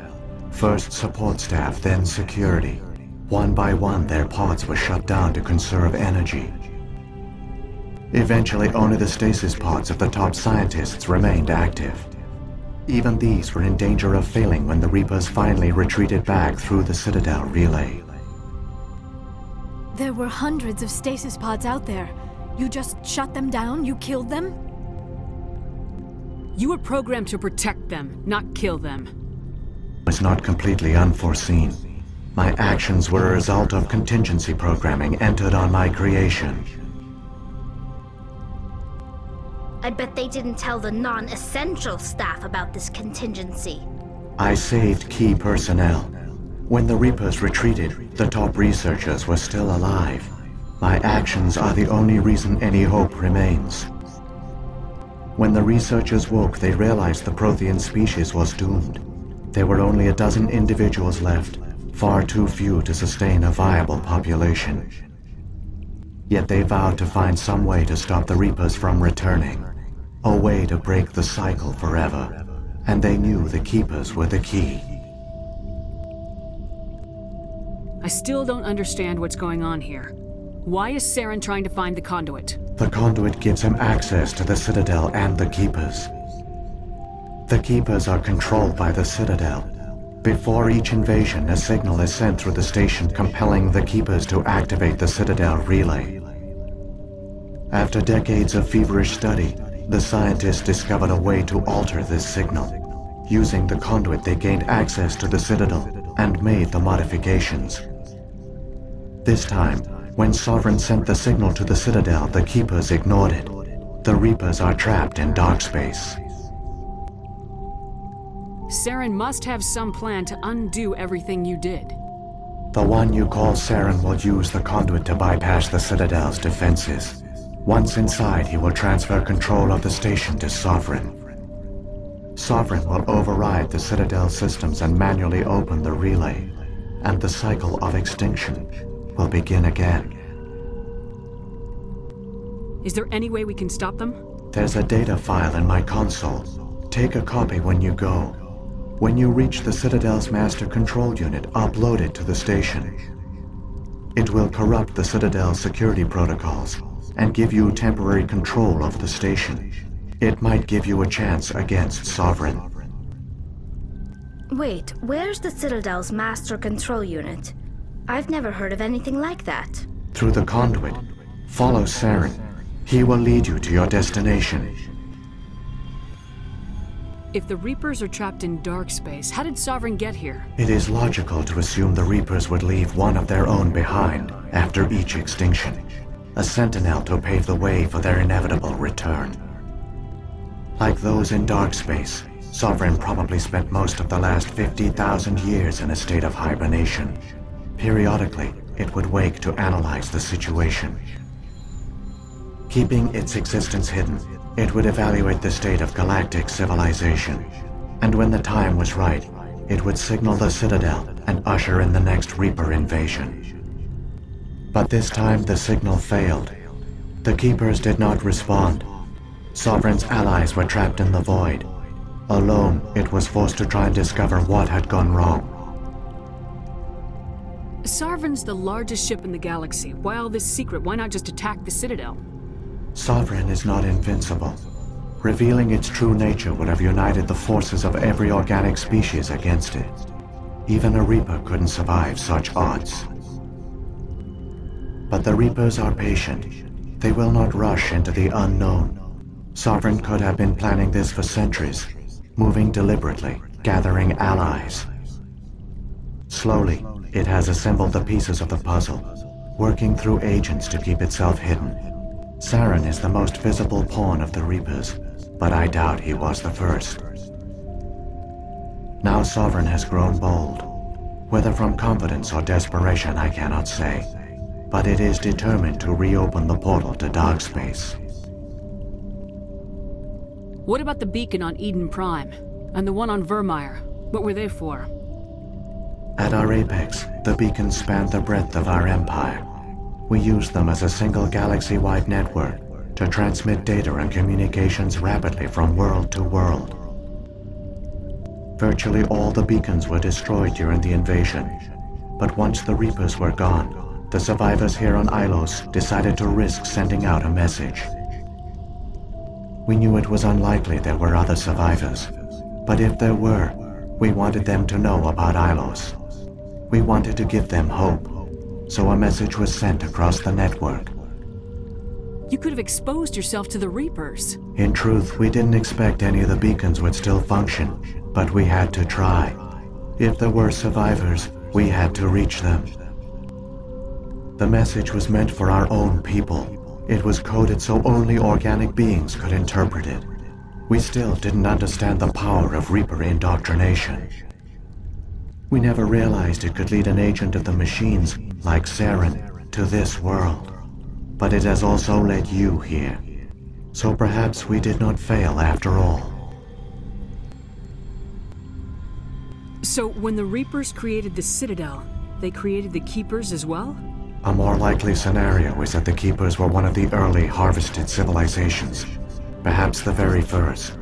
First support staff, then security. One by one, their pods were shut down to conserve energy. Eventually, only the stasis pods of the top scientists remained active. Even these were in danger of failing when the Reapers finally retreated back through the Citadel relay. There were hundreds of stasis pods out there. You just shut them down? You killed them? You were programmed to protect them, not kill them. It was not completely unforeseen. My actions were a result of contingency programming entered on my creation. I bet they didn't tell the non-essential staff about this contingency. I saved key personnel. When the Reapers retreated, the top researchers were still alive. My actions are the only reason any hope remains. When the researchers woke, they realized the Prothean species was doomed. There were only a dozen individuals left, far too few to sustain a viable population. Yet they vowed to find some way to stop the Reapers from returning, a way to break the cycle forever, and they knew the Keepers were the key. I still don't understand what's going on here. Why is Saren trying to find the conduit? The conduit gives him access to the Citadel and the Keepers. The Keepers are controlled by the Citadel. Before each invasion, a signal is sent through the station compelling the Keepers to activate the Citadel relay. After decades of feverish study, the scientists discovered a way to alter this signal. Using the conduit, they gained access to the Citadel and made the modifications. This time, when Sovereign sent the signal to the Citadel, the Keepers ignored it. The Reapers are trapped in dark space. Saren must have some plan to undo everything you did. The one you call Saren will use the conduit to bypass the Citadel's defenses. Once inside, he will transfer control of the station to Sovereign. Sovereign will override the Citadel systems and manually open the relay, and the cycle of extinction will begin again. Is there any way we can stop them? There's a data file in my console. Take a copy when you go. When you reach the Citadel's master control unit, upload it to the station. It will corrupt the Citadel's security protocols and give you temporary control of the station. It might give you a chance against Sovereign. Wait, where's the Citadel's master control unit? I've never heard of anything like that. Through the conduit, follow Saren. He will lead you to your destination. If the Reapers are trapped in dark space, how did Sovereign get here? It is logical to assume the Reapers would leave one of their own behind after each extinction. A sentinel to pave the way for their inevitable return. Like those in dark space, Sovereign probably spent most of the last 50,000 years in a state of hibernation. Periodically, it would wake to analyze the situation. Keeping its existence hidden, it would evaluate the state of galactic civilization. And when the time was right, it would signal the Citadel and usher in the next Reaper invasion. But this time the signal failed. The Keepers did not respond. Sovereign's allies were trapped in the void. Alone, it was forced to try and discover what had gone wrong. Sovereign's the largest ship in the galaxy. Why all this secret? Why not just attack the Citadel? Sovereign is not invincible. Revealing its true nature would have united the forces of every organic species against it. Even a Reaper couldn't survive such odds. But the Reapers are patient. They will not rush into the unknown. Sovereign could have been planning this for centuries, moving deliberately, gathering allies. Slowly, it has assembled the pieces of the puzzle, working through agents to keep itself hidden. Saren is the most visible pawn of the Reapers, but I doubt he was the first. Now Sovereign has grown bold. Whether from confidence or desperation, I cannot say. But it is determined to reopen the portal to dark space. What about the beacon on Eden Prime? And the one on Vermeer? What were they for? At our apex, the beacons spanned the breadth of our empire. We used them as a single galaxy-wide network to transmit data and communications rapidly from world to world. Virtually all the beacons were destroyed during the invasion, but once the Reapers were gone, the survivors here on Ilos decided to risk sending out a message. We knew it was unlikely there were other survivors, but if there were, we wanted them to know about Ilos. We wanted to give them hope, so a message was sent across the network. You could have exposed yourself to the Reapers. In truth, we didn't expect any of the beacons would still function, but we had to try. If there were survivors, we had to reach them. The message was meant for our own people. It was coded so only organic beings could interpret it. We still didn't understand the power of Reaper indoctrination. We never realized it could lead an agent of the machines, like Saren, to this world. But it has also led you here. So perhaps we did not fail after all. So when the Reapers created the Citadel, they created the Keepers as well? A more likely scenario is that the Keepers were one of the early harvested civilizations. Perhaps the very first.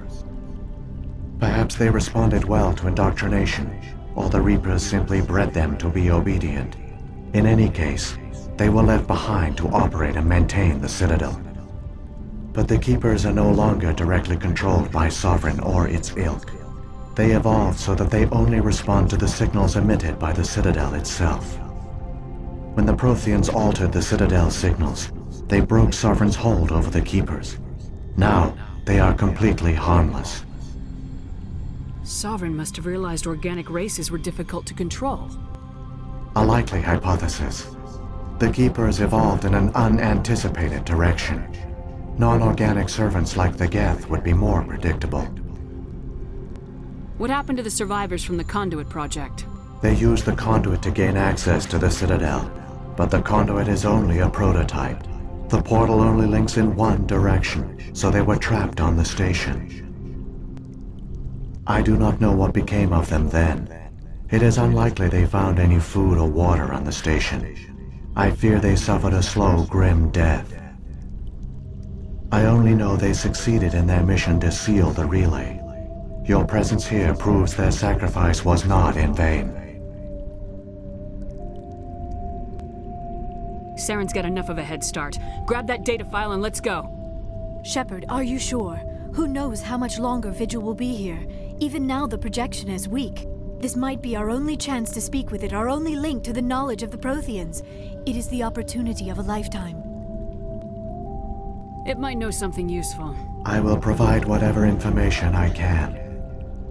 Perhaps they responded well to indoctrination, or the Reapers simply bred them to be obedient. In any case, they were left behind to operate and maintain the Citadel. But the Keepers are no longer directly controlled by Sovereign or its ilk. They evolved so that they only respond to the signals emitted by the Citadel itself. When the Protheans altered the Citadel's signals, they broke Sovereign's hold over the Keepers. Now, they are completely harmless. Sovereign must have realized organic races were difficult to control. A likely hypothesis. The Keepers evolved in an unanticipated direction. Non-organic servants like the Geth would be more predictable. What happened to the survivors from the Conduit project? They used the Conduit to gain access to the Citadel, but the Conduit is only a prototype. The portal only links in one direction, so they were trapped on the station. I do not know what became of them then. It is unlikely they found any food or water on the station. I fear they suffered a slow, grim death. I only know they succeeded in their mission to seal the relay. Your presence here proves their sacrifice was not in vain. Saren's got enough of a head start. Grab that data file and let's go. Shepard, are you sure? Who knows how much longer Vigil will be here? Even now the projection is weak. This might be our only chance to speak with it, our only link to the knowledge of the Protheans. It is the opportunity of a lifetime. It might know something useful. I will provide whatever information I can.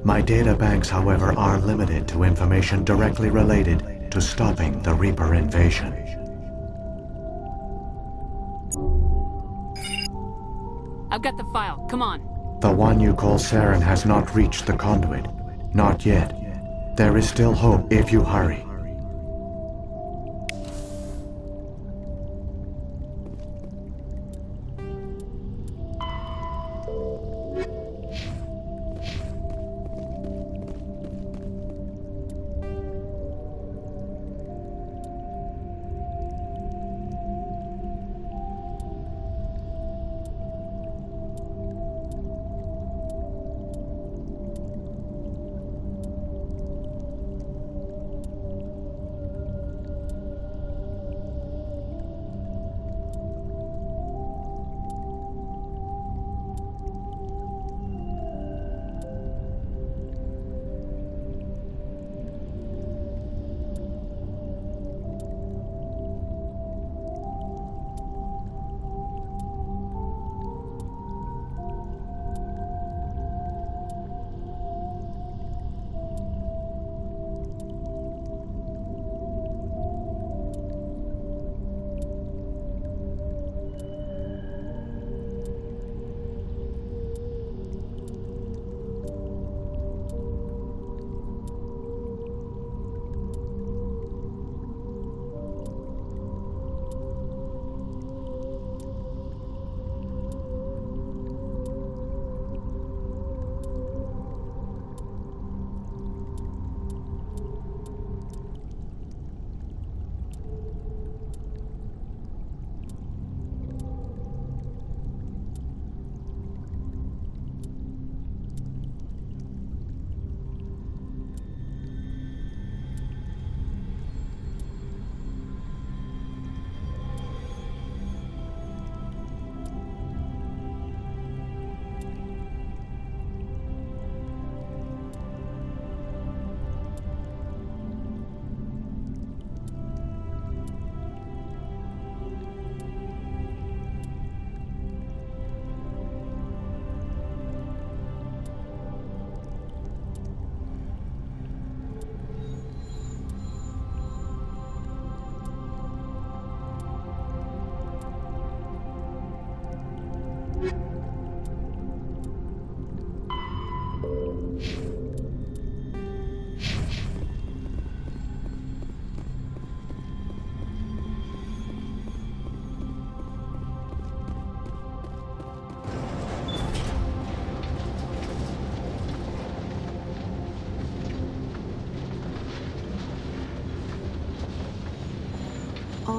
My data banks, however, are limited to information directly related to stopping the Reaper invasion. I've got the file. Come on. The one you call Saren has not reached the Conduit. Not yet. There is still hope if you hurry.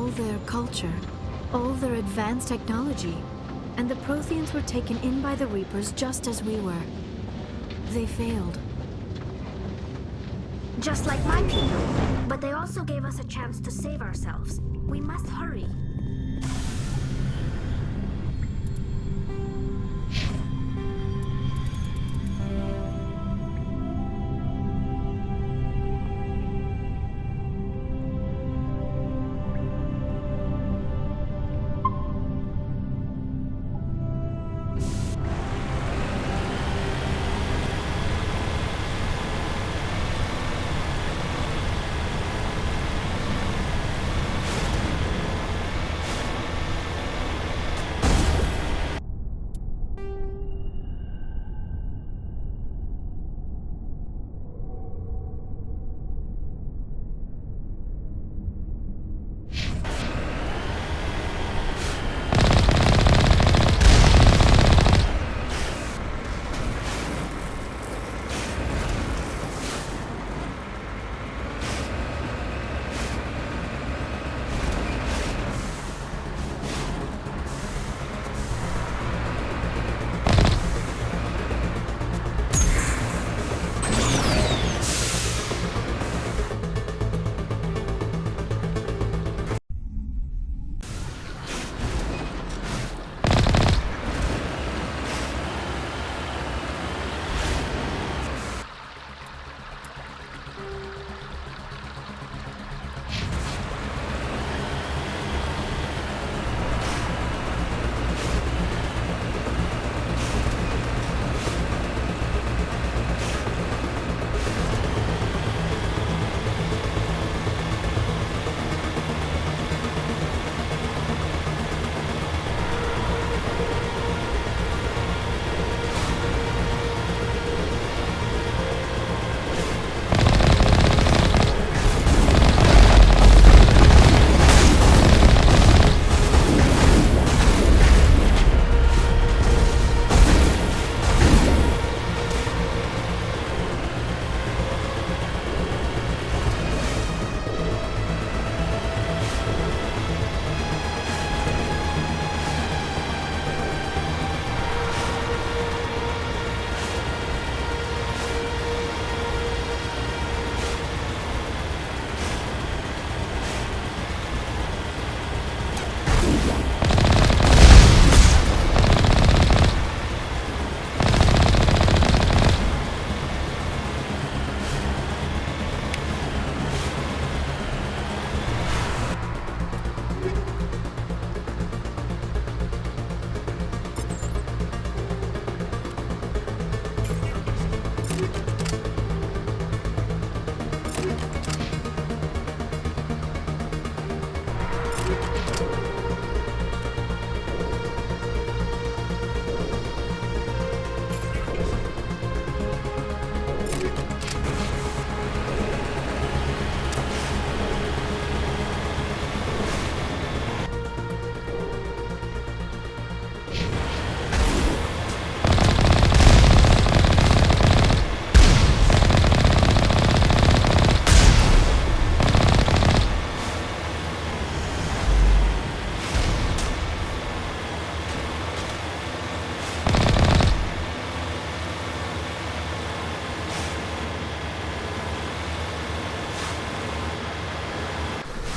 all their culture, all their advanced technology, and the Protheans were taken in by the Reapers just as we were. They failed. Just like my people. But they also gave us a chance to save ourselves. We must hurry.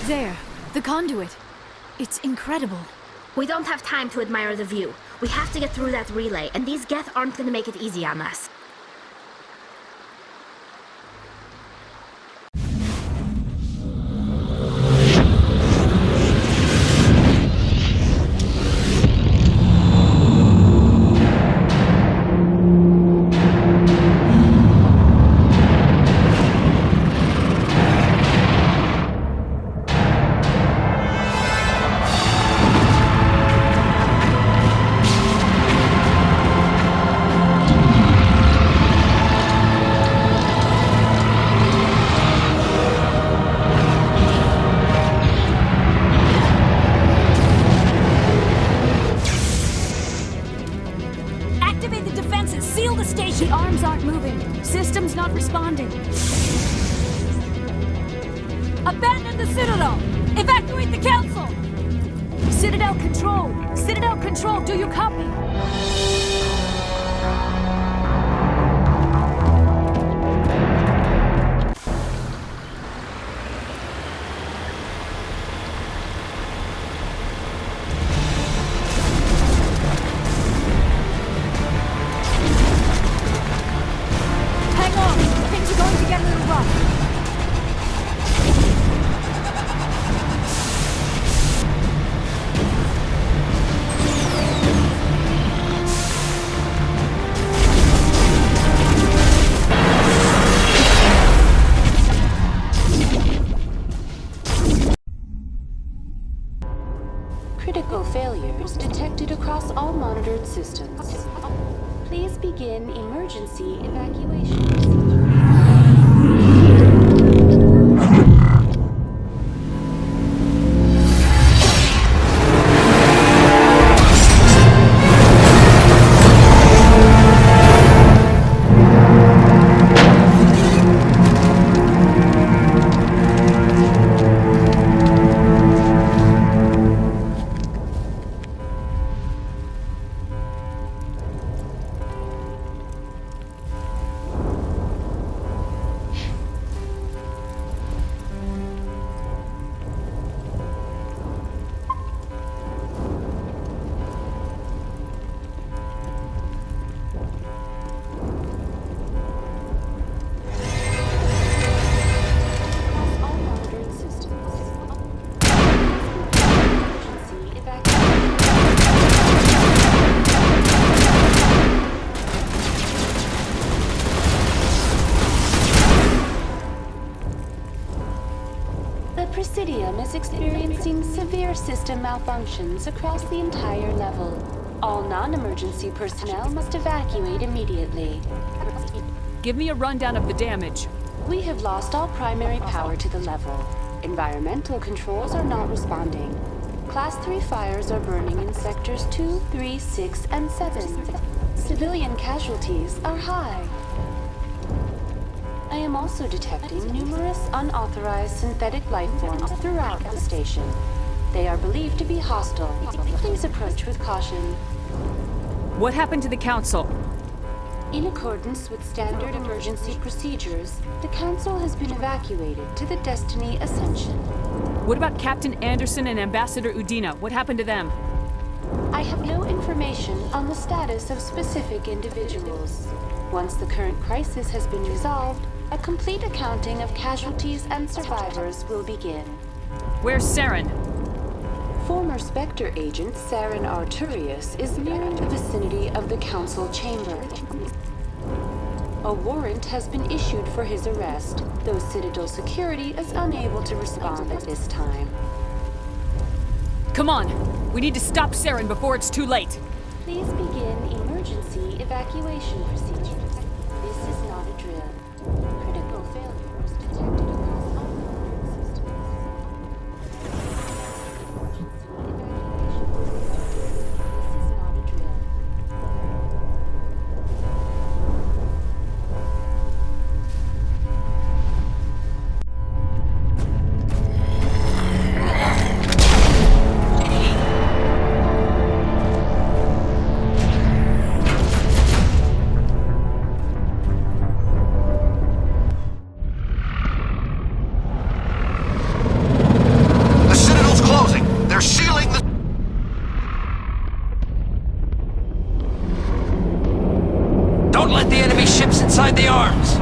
There, the conduit. It's incredible. We don't have time to admire the view. We have to get through that relay, and these Geth aren't gonna make it easy on us. The arms aren't moving. Systems not responding. Abandon the Citadel! Evacuate the council! Citadel Control! Citadel Control, do you copy? Hang on! Things are going to get a little rough. Critical failures detected across all monitored systems. Please begin emergency evacuation. Presidium is experiencing severe system malfunctions across the entire level. All non-emergency personnel must evacuate immediately. Give me a rundown of the damage. We have lost all primary power to the level. Environmental controls are not responding. Class 3 fires are burning in sectors 2, 3, 6, and 7. Civilian casualties are high. I am also detecting numerous unauthorized synthetic life forms throughout the station. They are believed to be hostile. Please approach with caution. What happened to the council? In accordance with standard emergency procedures, the council has been evacuated to the Destiny Ascension. What about Captain Anderson and Ambassador Udina? What happened to them? I have no information on the status of specific individuals. Once the current crisis has been resolved, a complete accounting of casualties and survivors will begin. Where's Saren? Former Spectre agent Saren Arturius is near the vicinity of the council chamber. A warrant has been issued for his arrest, though Citadel security is unable to respond at this time. Come on! We need to stop Saren before it's too late! Please begin emergency evacuation procedures. This is not a drill. Critical failures detected across all monitored systems. This is not a drill. Inside the arms!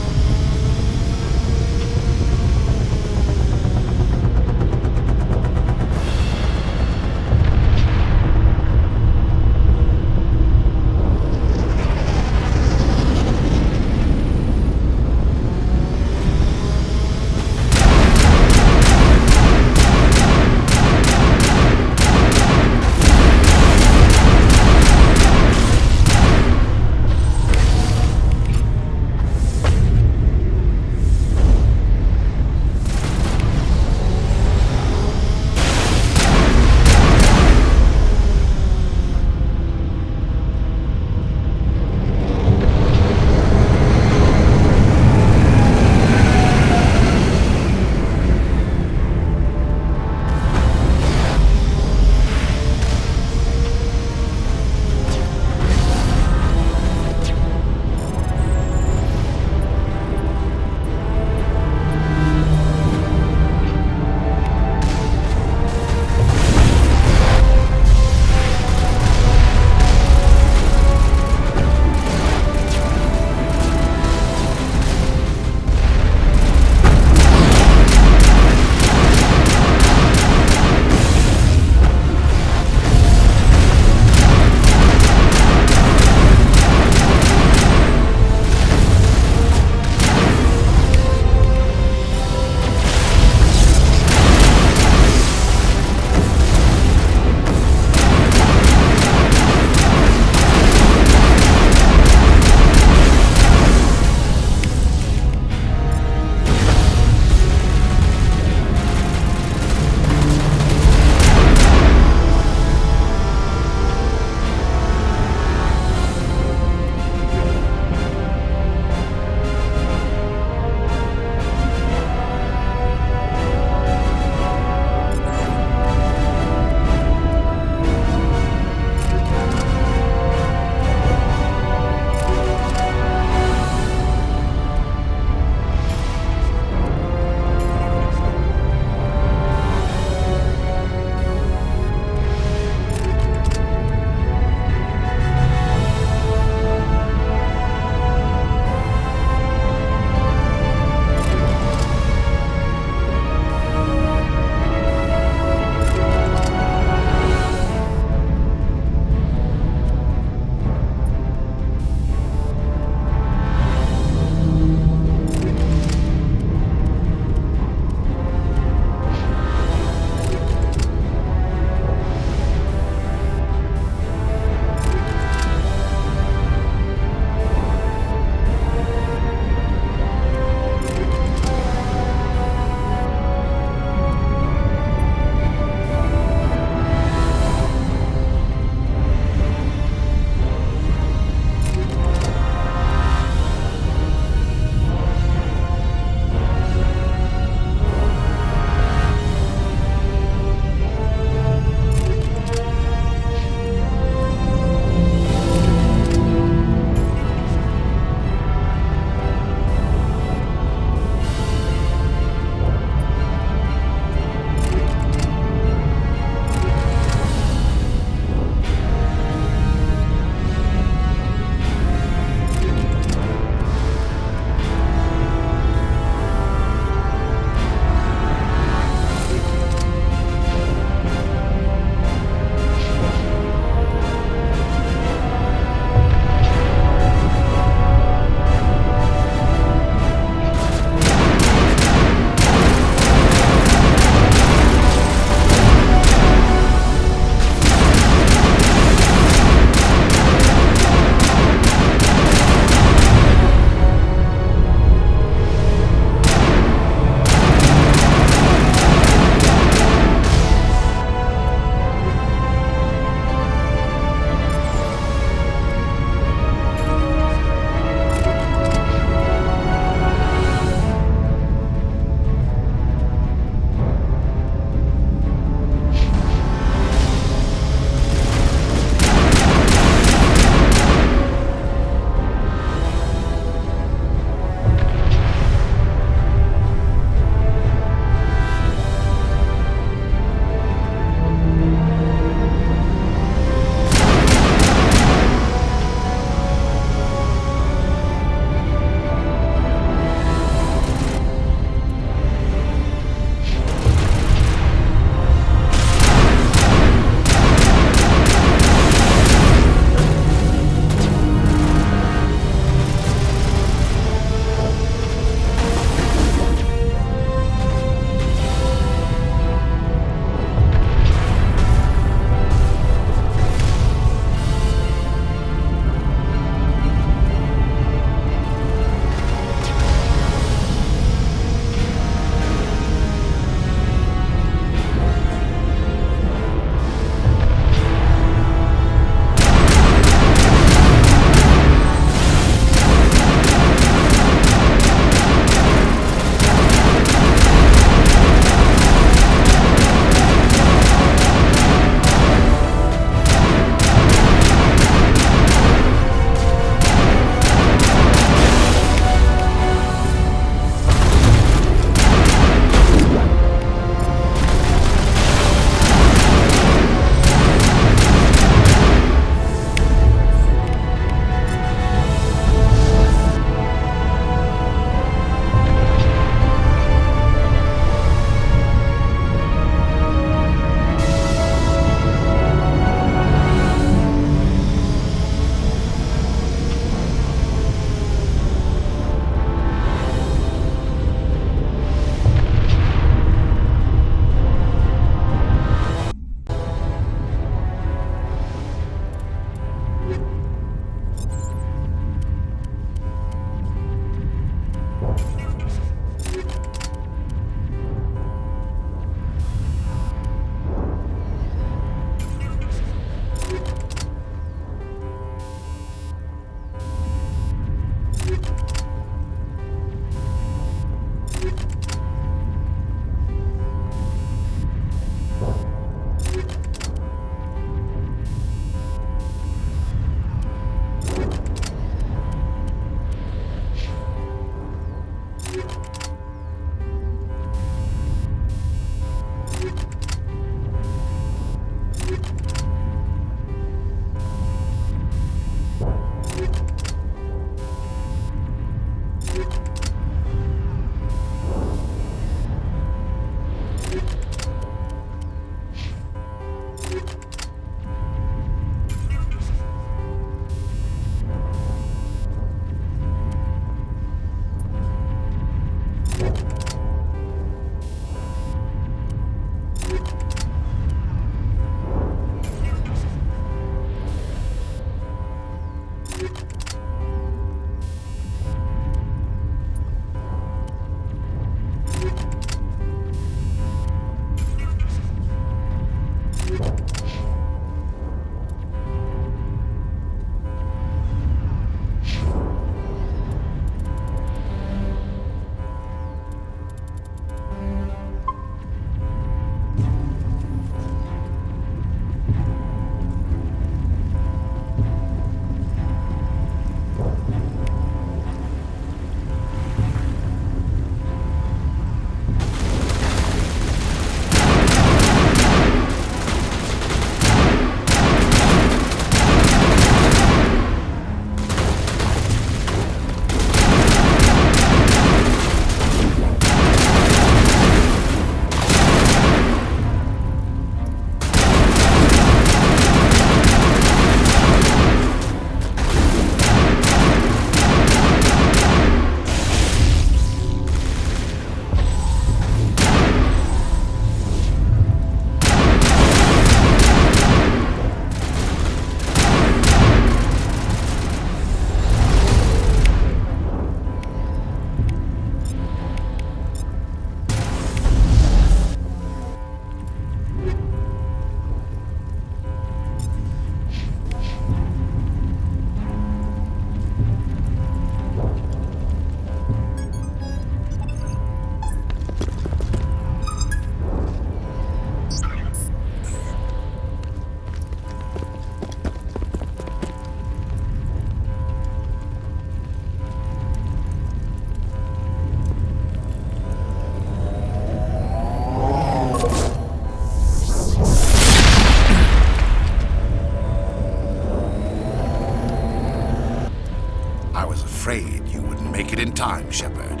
time, Shepard.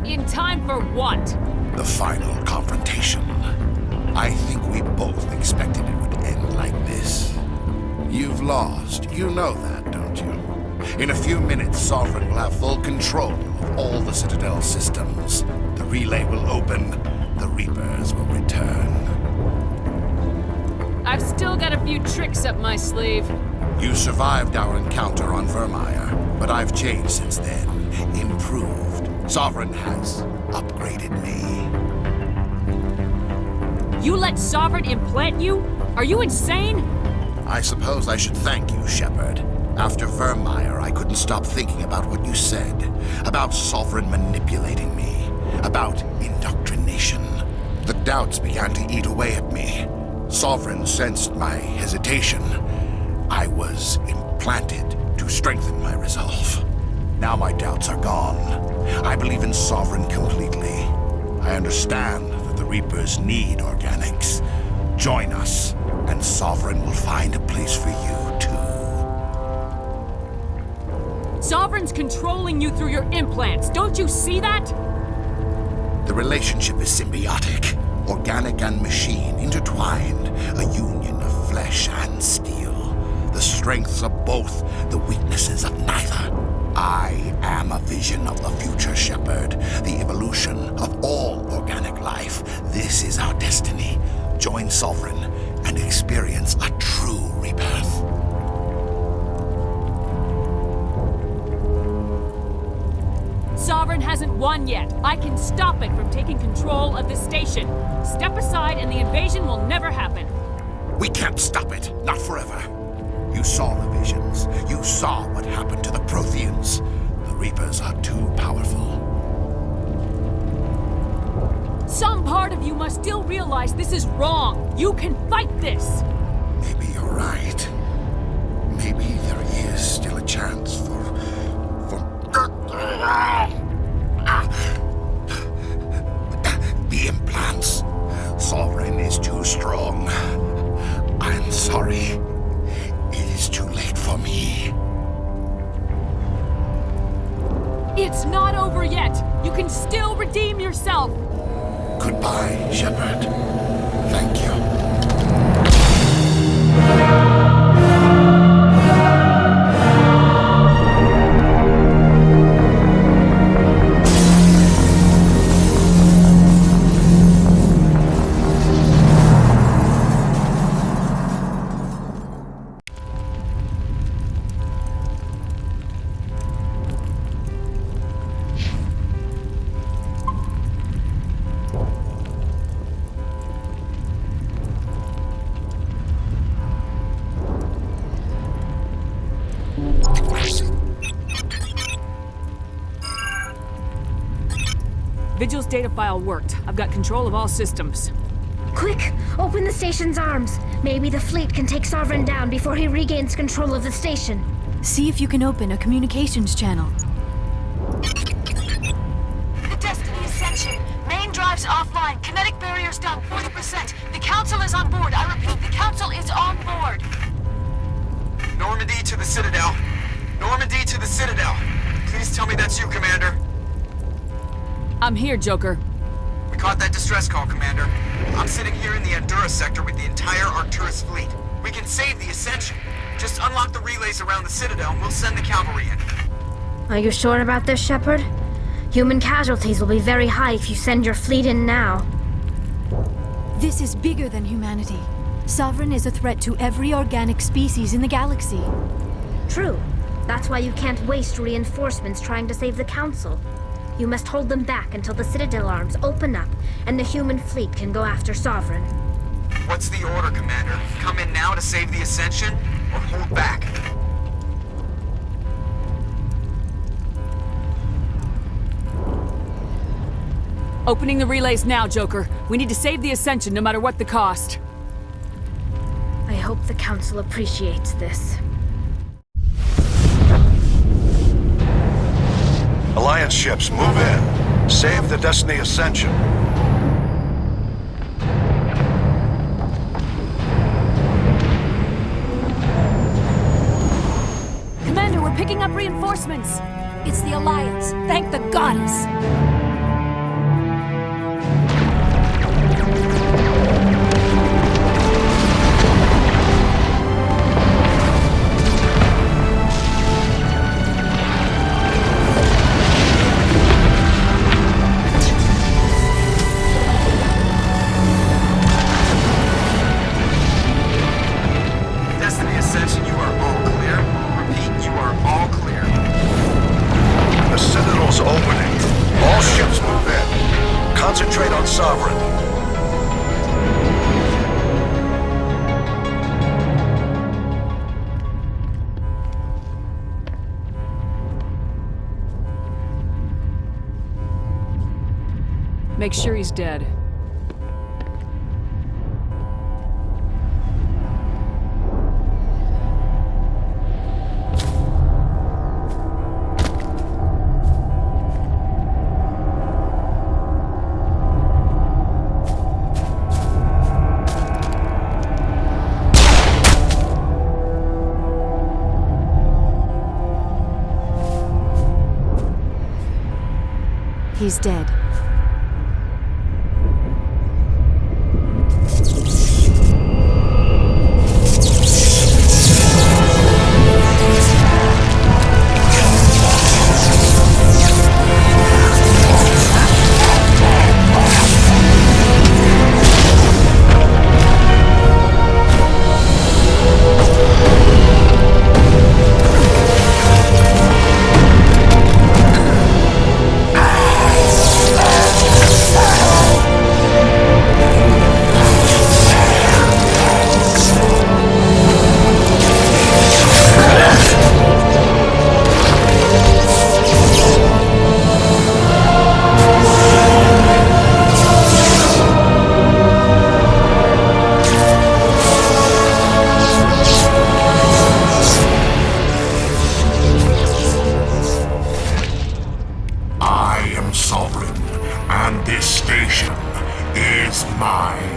In time for what? The final confrontation. I think we both expected it would end like this. You've lost. You know that, don't you? In a few minutes, Sovereign will have full control of all the Citadel systems. The relay will open. The Reapers will return. I've still got a few tricks up my sleeve. You survived our encounter on Vermeer, but I've changed since then. Improved. Sovereign has upgraded me. You let Sovereign implant you? Are you insane? I suppose I should thank you, Shepard. After Vermeer, I couldn't stop thinking about what you said. About Sovereign manipulating me. About indoctrination. The doubts began to eat away at me. Sovereign sensed my hesitation. I was implanted to strengthen my resolve. Now my doubts are gone. I believe in Sovereign completely. I understand that the Reapers need organics. Join us, and Sovereign will find a place for you, too. Sovereign's controlling you through your implants. Don't you see that? The relationship is symbiotic. Organic and machine intertwined. A union of flesh and steel. The strengths of both, the weaknesses of neither. I am a vision of the future, Shepard. The evolution of all organic life. This is our destiny. Join Sovereign and experience a true rebirth. Sovereign hasn't won yet. I can stop it from taking control of the station. Step aside and the invasion will never happen. We can't stop it. Not forever. You saw the visions. You saw what happened to the Protheans. The Reapers are too powerful. Some part of you must still realize this is wrong. You can fight this. Maybe you're right. Maybe there is still a chance for... The implants. Sovereign is too strong. I'm sorry. It is too late for me. It's not over yet. You can still redeem yourself. Goodbye, Shepard. Thank you. Vigil's data file worked. I've got control of all systems. Quick! Open the station's arms. Maybe the fleet can take Sovereign down before he regains control of the station. See if you can open a communications channel. The Destiny Ascension. Main drives offline. Kinetic barriers down 40%. The Council is on board. I repeat, the Council is on board. Normandy to the Citadel. Normandy to the Citadel. Please tell me that's you, Commander. I'm here, Joker. We caught that distress call, Commander. I'm sitting here in the Andurra sector with the entire Arcturus fleet. We can save the Ascension. Just unlock the relays around the Citadel and we'll send the cavalry in. Are you sure about this, Shepard? Human casualties will be very high if you send your fleet in now. This is bigger than humanity. Sovereign is a threat to every organic species in the galaxy. True. That's why you can't waste reinforcements trying to save the Council. You must hold them back until the Citadel arms open up and the human fleet can go after Sovereign. What's the order, Commander? Come in now to save the Ascension, or hold back? Opening the relays now, Joker. We need to save the Ascension no matter what the cost. I hope the Council appreciates this. Alliance ships, move in. Save the Destiny Ascension. Commander, we're picking up reinforcements. It's the Alliance. Thank the goddess. Destiny Ascension, you are all clear. Repeat, you are all clear. The Citadel's opening. All ships move in. Concentrate on Sovereign. Make sure he's dead. He's dead. I am sovereign, and this station is mine.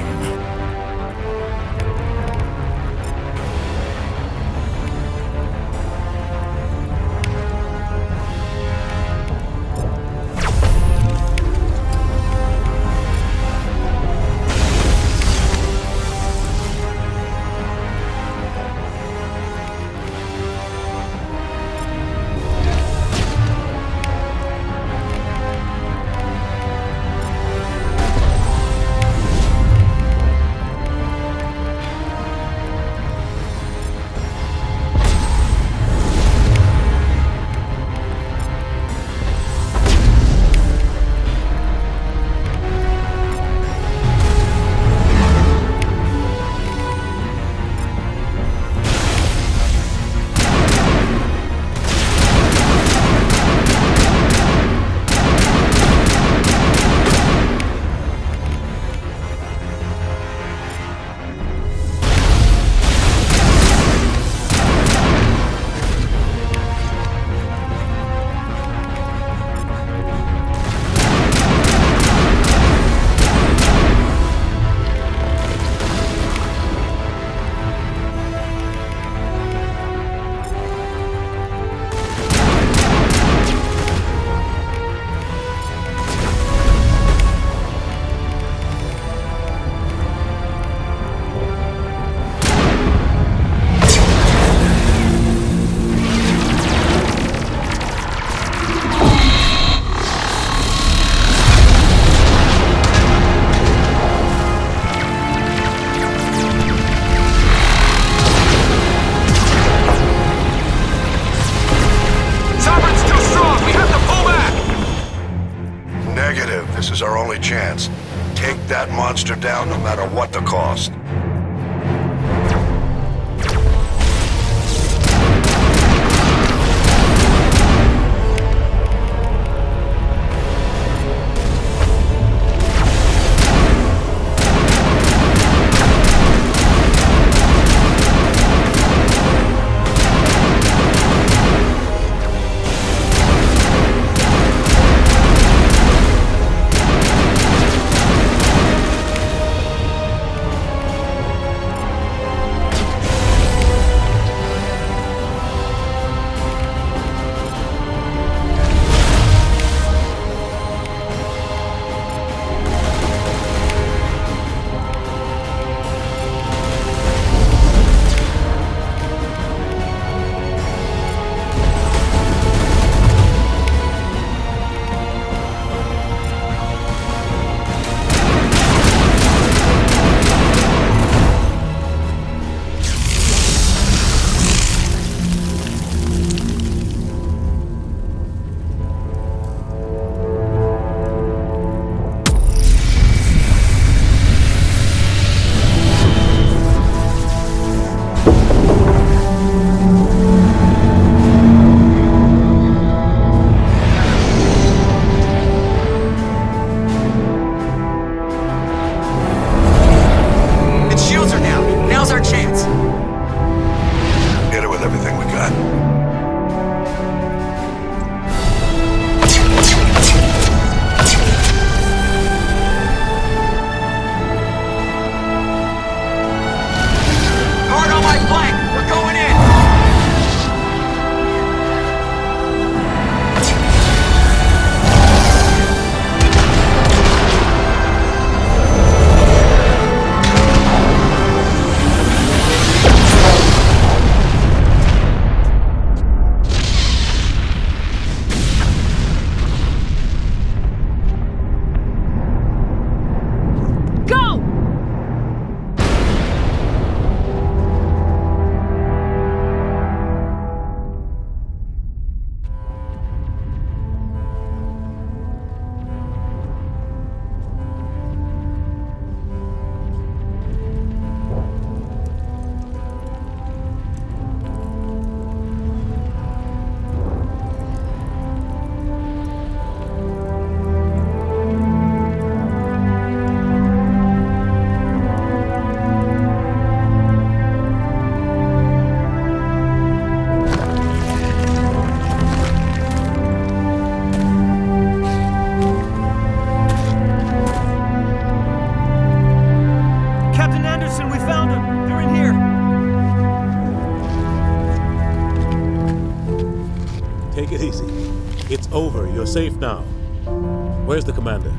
This is our only chance. Take that monster down no matter what the cost. Anderson, we found them! They're in here! Take it easy. It's over. You're safe now. Where's the commander?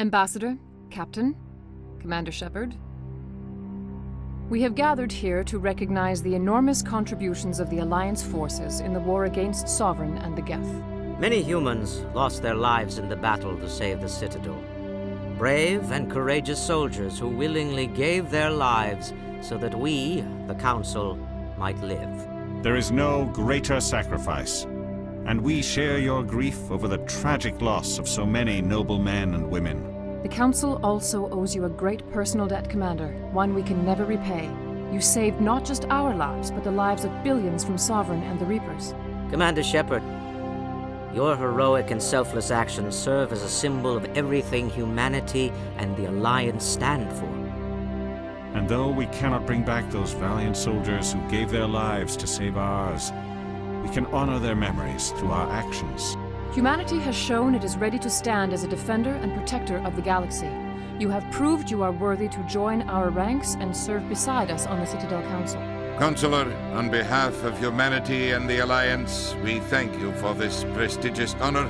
Ambassador, Captain, Commander Shepard. We have gathered here to recognize the enormous contributions of the Alliance forces in the war against Sovereign and the Geth. Many humans lost their lives in the battle to save the Citadel. Brave and courageous soldiers who willingly gave their lives so that we, the Council, might live. There is no greater sacrifice, and we share your grief over the tragic loss of so many noble men and women. The Council also owes you a great personal debt, Commander, one we can never repay. You saved not just our lives, but the lives of billions from Sovereign and the Reapers. Commander Shepard, your heroic and selfless actions serve as a symbol of everything humanity and the Alliance stand for. And though we cannot bring back those valiant soldiers who gave their lives to save ours, we can honor their memories through our actions. Humanity has shown it is ready to stand as a defender and protector of the galaxy. You have proved you are worthy to join our ranks and serve beside us on the Citadel Council. Counselor, on behalf of humanity and the Alliance, we thank you for this prestigious honor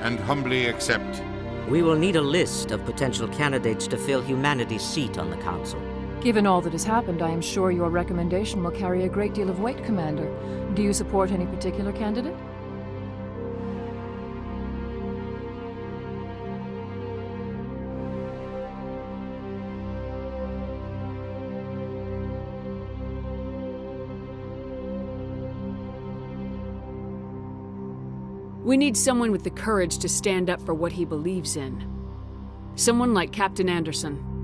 and humbly accept. We will need a list of potential candidates to fill humanity's seat on the Council. Given all that has happened, I am sure your recommendation will carry a great deal of weight, Commander. Do you support any particular candidate? We need someone with the courage to stand up for what he believes in. Someone like Captain Anderson.